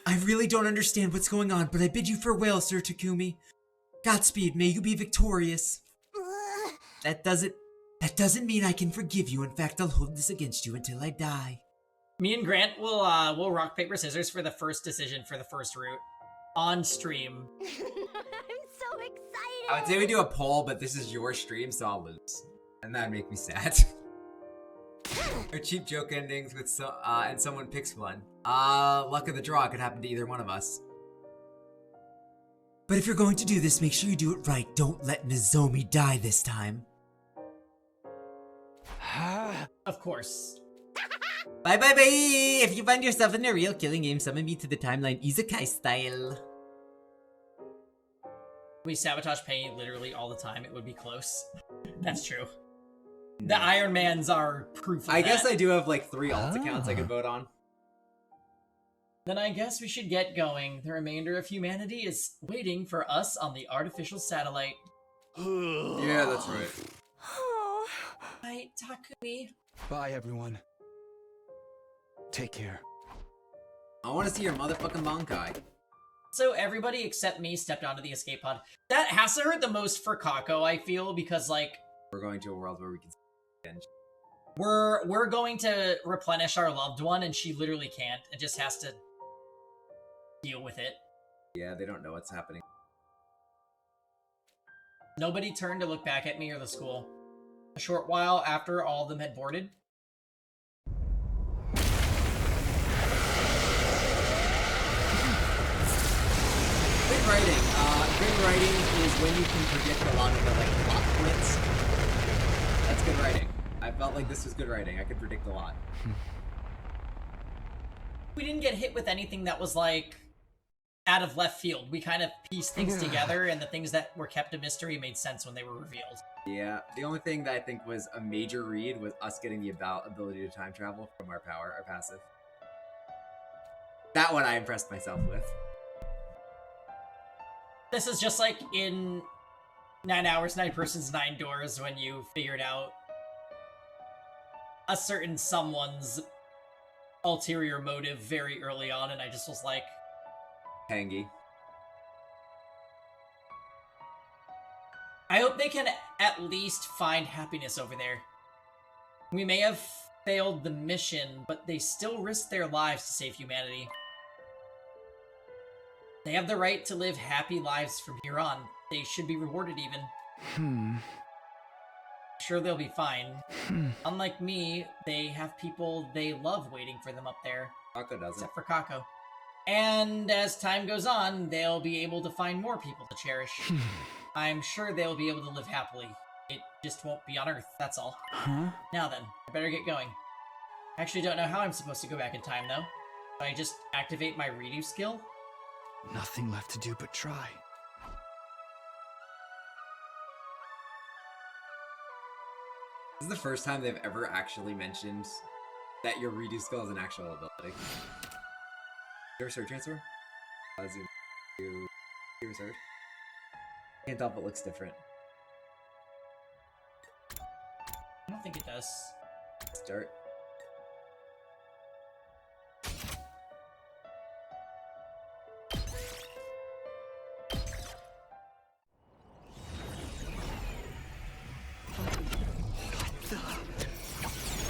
I really don't understand what's going on, but I bid you farewell, Sir Takumi. Godspeed, may you be victorious. That doesn't mean I can forgive you. In fact, I'll hold this against you until I die. Me and Grant will rock, paper, scissors for the first decision for the first route. On stream. I'm so excited! I would say we do a poll, but this is your stream, so I'll lose. And that'd make me sad. Or cheap joke endings with and someone picks one. Luck of the draw, could happen to either one of us. But if you're going to do this, make sure you do it right. Don't let Nozomi die this time. Of course. Bye bye bye! If you find yourself in a real killing game, summon me to the timeline Isekai style. We sabotage Penny literally all the time. It would be close. That's true. The Iron Mans are proof of I guess that. I do have like 3 alt accounts I could vote on. Then I guess we should get going. The remainder of humanity is waiting for us on the artificial satellite. Yeah, that's right. Bye, Takumi. Bye, everyone. Take care. I want to see your motherfucking Bankai. So everybody except me stepped onto the escape pod. That has to hurt the most for Kako, I feel, because like we're going to a world where we can see again. We're going to replenish our loved one, and she literally can't. It just has to deal with it. Yeah, they don't know what's happening. Nobody turned to look back at me or the school. A short while after all of them had boarded. Good writing. Good writing is when you can predict a lot of the like plot points. That's good writing. I felt like this was good writing. I could predict a lot. We didn't get hit with anything that was like out of left field. We kind of pieced things together, and the things that were kept a mystery made sense when they were revealed. Yeah, the only thing that I think was a major read was us getting the ability to time travel from our passive. That one I impressed myself with. This is just like in 9 Hours, 9 Persons, 9 Doors when you figured out a certain someone's ulterior motive very early on, and I just was like... Pangy. I hope they can at least find happiness over there. We may have failed the mission, but they still risked their lives to save humanity. They have the right to live happy lives from here on. They should be rewarded even. Sure, they'll be fine. Unlike me, they have people they love waiting for them up there. Kako doesn't. Except for Kako. And as time goes on, they'll be able to find more people to cherish. I'm sure they'll be able to live happily. It just won't be on Earth, that's all. Now then, I better get going. I actually don't know how I'm supposed to go back in time, though. Do I just activate my redo skill? Nothing left to do but try. This is the first time they've ever actually mentioned that your redo skill is an actual ability. Your sword transfer? Zoom. Your sword. Can't tell if it looks different. I don't think it does. Start.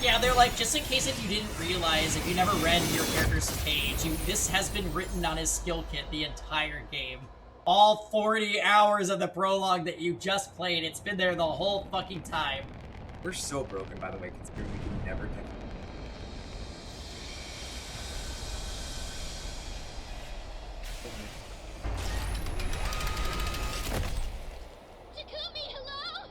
Yeah, they're like, just in case if you didn't realize, if you never read your character's page, this has been written on his skill kit the entire game. All 40 hours of the prologue that you just played, it's been there the whole fucking time. We're so broken, by the way, considering we can never take Takumi, hello?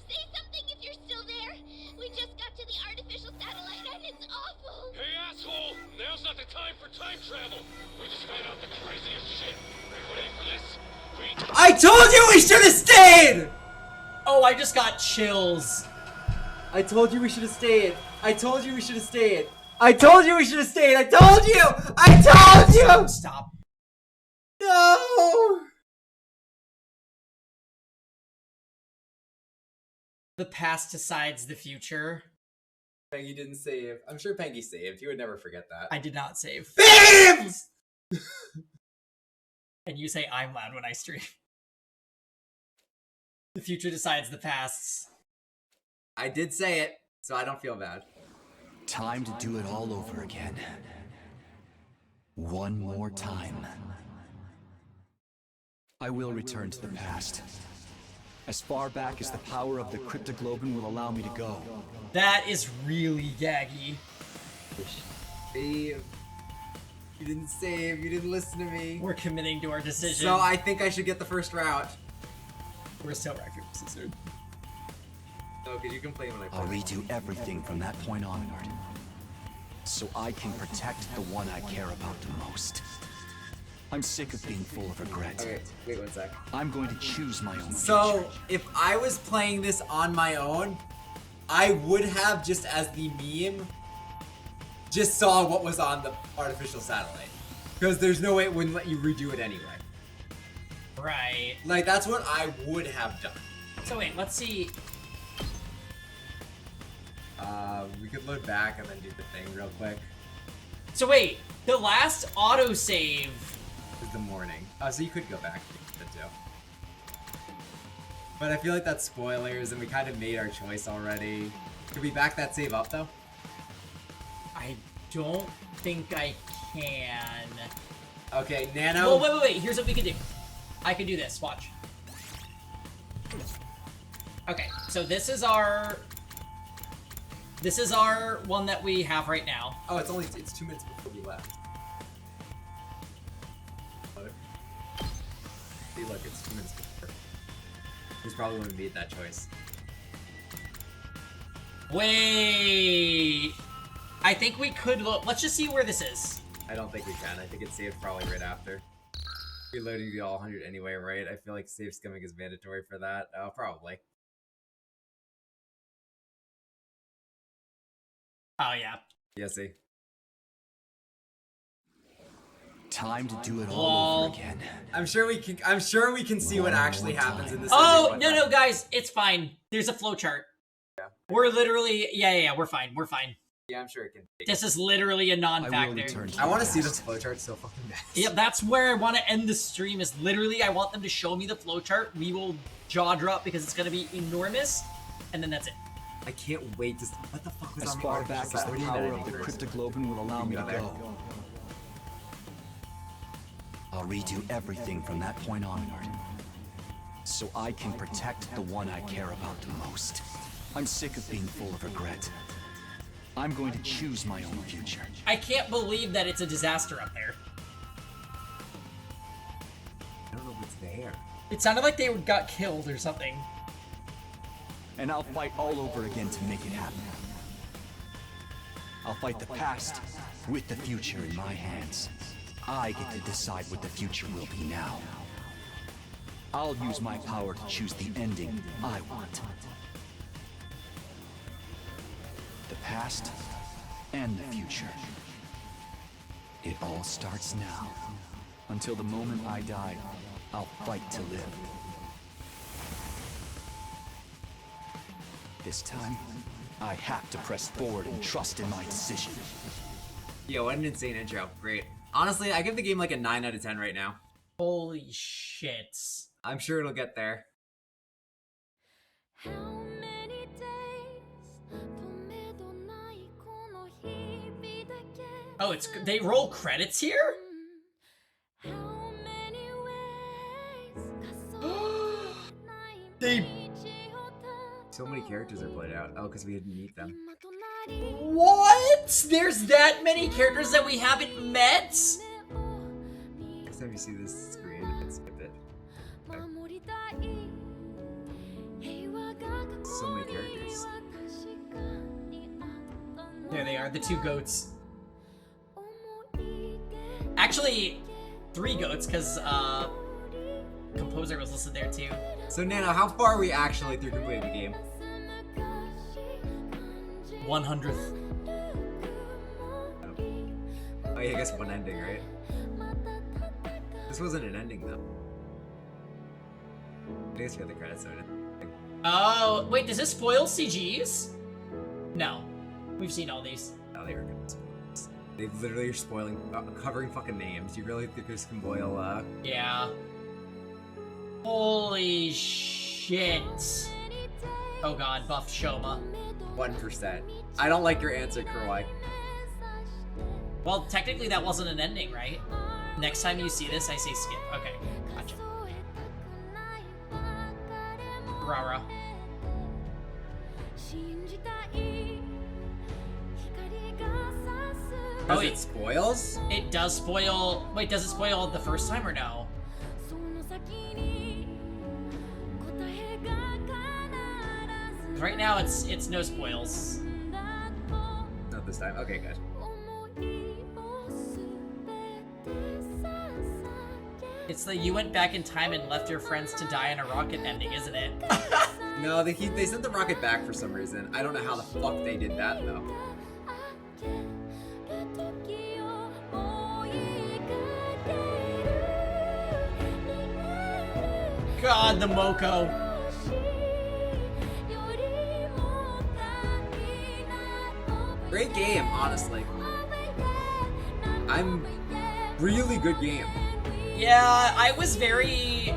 Say something if you're still there. We just got to the artificial satellite and it's awful. Hey, asshole! Now's not the time for time travel! We just found out the craziest shit. Are you ready for this? I told you we should have stayed! Oh, I just got chills. I told you we should have stayed. I told you we should have stayed. I told you we should have stayed. I told you! I told you! Stop. No! The past decides the future. Pengy didn't save. I'm sure Pengy saved. He would never forget that. I did not save. Babes! And you say I'm loud when I stream. The future decides the past. I did say it, so I don't feel bad. Time to do it all over again. One more time. I will return to the past. As far back as the power of the cryptoglobin will allow me to go. That is really gaggy. Save. You didn't save, you didn't listen to me. We're committing to our decision. So I think I should get the first route. We're still rock, paper, scissors. No, because you complain when I play. I'll redo everything from that point onward. So I can protect the one I care about the most. I'm sick of being full of regret. Okay, wait 1 sec. I'm going to choose my own So, future. if I was playing this on my own, I would have, just as the meme, just saw what was on the artificial satellite. Because there's no way it wouldn't let you redo it anyway. Right. Like, that's what I would have done. So wait, let's see. We could load back and then do the thing real quick. So wait, the last autosave is the morning. Oh, so you could go back to the 2. But I feel like that's spoilers, and we kind of made our choice already. Could we back that save up, though? I don't think I can. Okay, Nano. Well, wait. Here's what we can do. I can do this. Watch. Okay, so this is our one that we have right now. Oh, it's 2 minutes before we left. See, look, it's 2 minutes before. Who's probably when we made that choice. Wait. I think we could look. Let's just see where this is. I don't think we can. I think it's saved probably right after. Reloading the all 100 anyway, right? I feel like save skimming is mandatory for that. Oh, probably. Oh yeah. Yeah, see. Time to do it all over again. I'm sure we can see what actually happens in this. Oh no, guys, it's fine. There's a flowchart. Yeah. We're literally we're fine. Yeah, I'm sure it can. This is literally a non-factor. I want to see this flowchart so fucking bad. Yeah, that's where I want to end the stream. Is literally I want them to show me the flowchart. We will jaw drop because it's gonna be enormous, and then that's it. I can't wait to. What the fuck was As on far the back as the power of the cryptoglobin will allow me to go. I'll redo everything from that point onward. So I can protect the one I care about the most. I'm sick of being full of regret. I'm going to choose my own future. I can't believe that it's a disaster up there. I don't know what's there. It sounded like they got killed or something. And I'll fight all over again to make it happen. I'll fight the past with the future in my hands. I get to decide what the future will be now. I'll use my power to choose the ending I want. The past and the future. It all starts now. Until the moment I die, I'll fight to live. This time, I have to press forward and trust in my decision. Yo, what an insane intro. Great. Honestly, I give the game like a 9 out of 10 right now. Holy shit. I'm sure it'll get there. Oh, they roll credits here? So many characters are played out. Oh, because we didn't meet them. What? There's that many characters that we haven't met? Next time you see this screen, skip it. So many characters. There they are, the 2 goats. Actually, 3 goats, because Composer was listed there too. So Nano, how far are we actually through completing the game? 100th. Oh yeah, I guess one ending, right? This wasn't an ending though. I guess we had the credits on it. Oh, wait, does this spoil CGs? No. We've seen all these. Oh, they were good. They literally are spoiling, covering fucking names. You really think this can boil, Yeah. Holy shit. Oh god, buff Shoma. 1%. I don't like your answer, Kuroi. Well, technically that wasn't an ending, right? Next time you see this, I say skip. Okay, gotcha. Rara. Oh, it spoils? It does spoil. Wait, does it spoil the first time or no? Right now, it's no spoils. Not this time. Okay, good. It's the you went back in time and left your friends to die in a rocket ending, isn't it? No, they sent the rocket back for some reason. I don't know how the fuck they did that, though. God, the Moko. Great game, honestly. Really good game. Yeah, I was very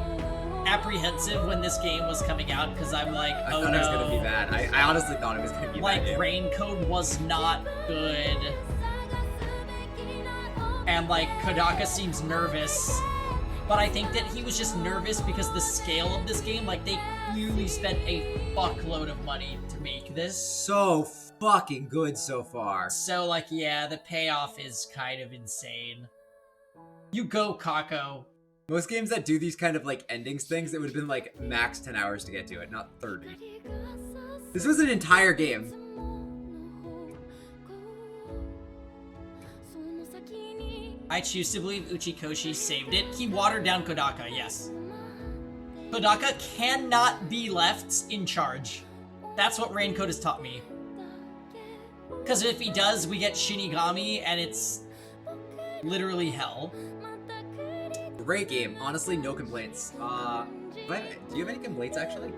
apprehensive when this game was coming out because I'm like, I oh thought no. it was gonna be bad. I honestly thought it was gonna be like, bad. Raincode was not good. And like, Kodaka seems nervous. But I think that he was just nervous because the scale of this game, like, they clearly spent a fuckload of money to make this. So fucking good so far. So, like, yeah, the payoff is kind of insane. You go, Kako. Most games that do these kind of, like, endings things, it would have been, like, max 10 hours to get to it, not 30. This was an entire game. I choose to believe Uchikoshi saved it. He watered down Kodaka, yes. Kodaka cannot be left in charge. That's what Raincode has taught me. Because if he does, we get Shinigami, and it's literally hell. Great game. Honestly, no complaints. Do you have any complaints, actually?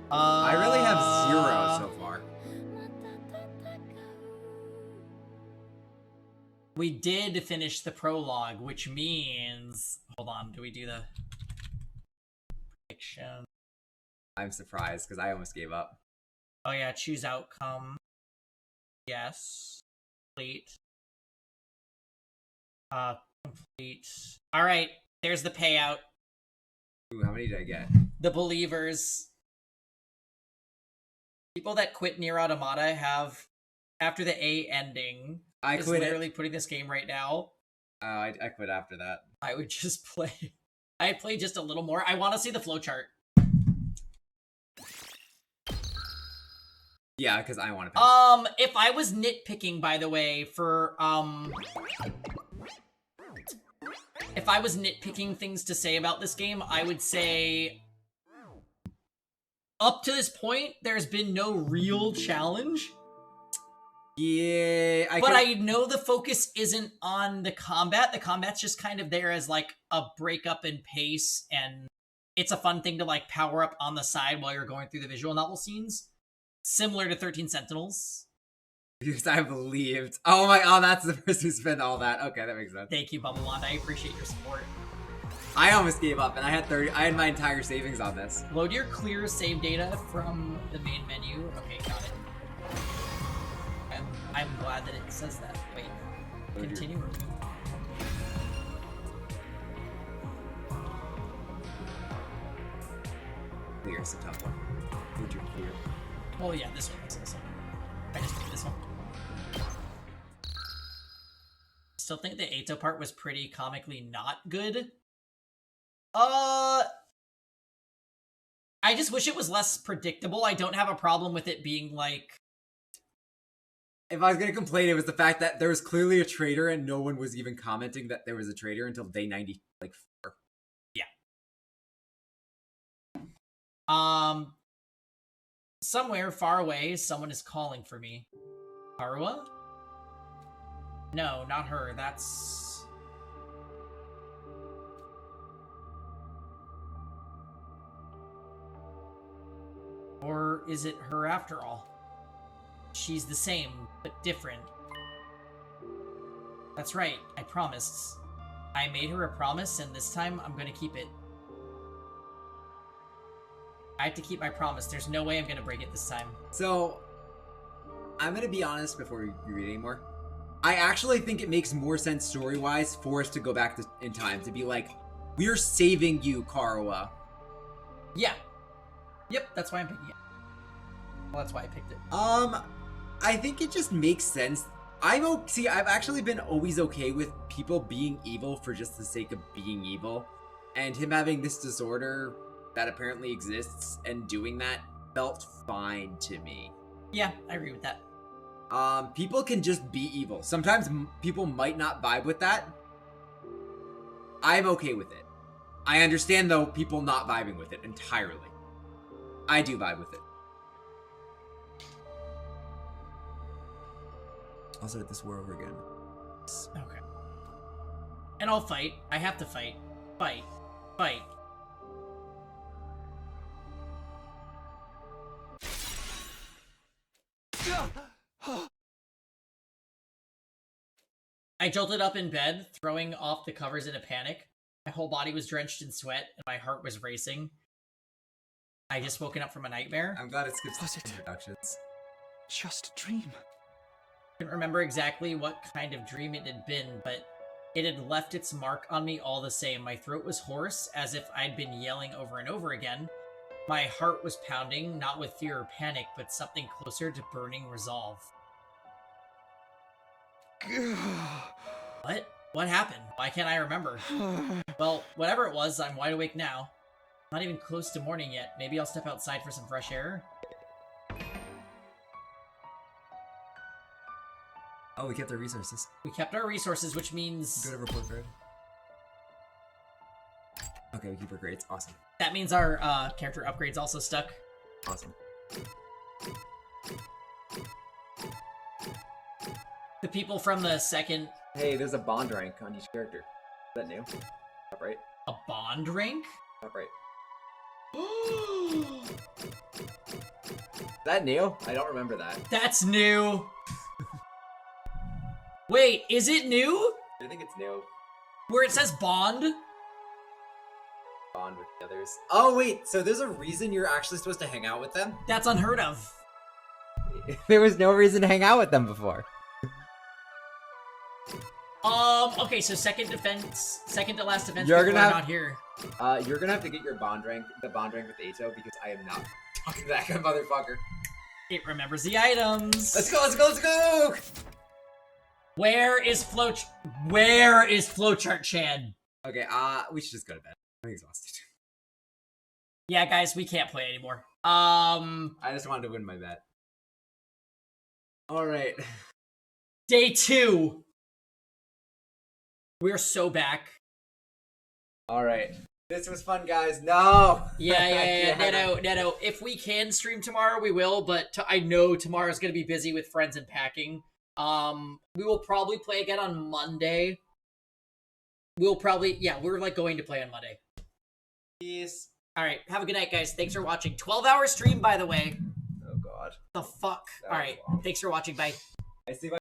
I really have 0 so far. We did finish the prologue, which means... Hold on, do we do the... prediction? I'm surprised, because I almost gave up. Oh yeah, choose outcome. Yes. Complete. Complete. Alright, there's the payout. Ooh, how many did I get? The believers. People that quit Nier Automata have, after the A ending, I is quit literally putting this game right now. I quit after that. I would just play. I'd play just a little more. I want to see the flowchart. Yeah, because I want to. If I was nitpicking, by the way, for if I was nitpicking things to say about this game, I would say up to this point, there's been no real challenge. Yeah, I know the focus isn't on the combat. The combat's just kind of there as like a breakup in pace, and it's a fun thing to like power up on the side while you're going through the visual novel scenes. Similar to 13 Sentinels. Because I believed. Oh my god, that's the person who spent all that. Okay, that makes sense. Thank you, Bubble Wand. I appreciate your support. I almost gave up, and I had my entire savings on this. Load your clear save data from the main menu. Okay, got it. I'm glad that it says that. Wait, continue. Clear is a tough one. Load your clear. Oh yeah, this one. I just did this one. Still think the Eito part was pretty comically not good. I just wish it was less predictable. I don't have a problem with it being like... If I was gonna complain, it was the fact that there was clearly a traitor and no one was even commenting that there was a traitor until day 94. Yeah. Somewhere far away, someone is calling for me. Harua? No, not her. That's... Or is it her after all? She's the same, but different. That's right. I promised. I made her a promise, and this time I'm gonna keep it. I have to keep my promise. There's no way I'm gonna break it this time. So, I'm gonna be honest before we read anymore. I actually think it makes more sense story-wise for us to go back in time to be like, we're saving you, Karawa. Yeah. Yep, that's why I'm picking it. Well, that's why I picked it. I think it just makes sense. I've actually been always okay with people being evil for just the sake of being evil. And him having this disorder that apparently exists and doing that felt fine to me. Yeah, I agree with that. People can just be evil. Sometimes people might not vibe with that. I'm okay with it. I understand, though, people not vibing with it entirely. I do vibe with it. I'll start this war over again. Okay. And I'll fight. I have to fight. Fight. Fight. I jolted up in bed, throwing off the covers in a panic. My whole body was drenched in sweat, and my heart was racing. I just woken up from a nightmare. I'm glad it skips introductions. Just a dream. I couldn't remember exactly what kind of dream it had been, but it had left its mark on me all the same. My throat was hoarse, as if I'd been yelling over and over again. My heart was pounding, not with fear or panic, but something closer to burning resolve. What? What happened? Why can't I remember? Well, whatever it was, I'm wide awake now. Not even close to morning yet. Maybe I'll step outside for some fresh air? Oh, we kept our resources. We kept our resources, which means... Go to report card. Okay, we keep our grades. Awesome. That means our character upgrades also stuck. Awesome. The people from the second... Hey, there's a bond rank on each character. Is that new? Top right. A bond rank? Top right. Is that new? I don't remember that. That's new! Wait, is it new? I think it's new. Where it says bond? Bond with the others. Oh, wait, so there's a reason you're actually supposed to hang out with them? That's unheard of. There was no reason to hang out with them before. Okay, so second to last defense You're people gonna are have, not here. You're gonna have to get your bond rank, the bond rank with Ato, because I am not talking to that kind of motherfucker. It remembers the items. Let's go, let's go, let's go! Where is Flowchart Chad? Okay, we should just go to bed. I'm exhausted. Yeah, guys, we can't play anymore. I just wanted to win my bet. Alright. Day 2. We're so back. Alright. This was fun, guys. No! Yeah. No. If we can stream tomorrow, we will, but I know tomorrow's gonna be busy with friends and packing. We will probably play again on Monday. We're like going to play on Monday. Peace. Alright, have a good night, guys. Thanks for watching. 12-hour stream, by the way. Oh, God. The fuck? Alright, thanks for watching. Bye. I see my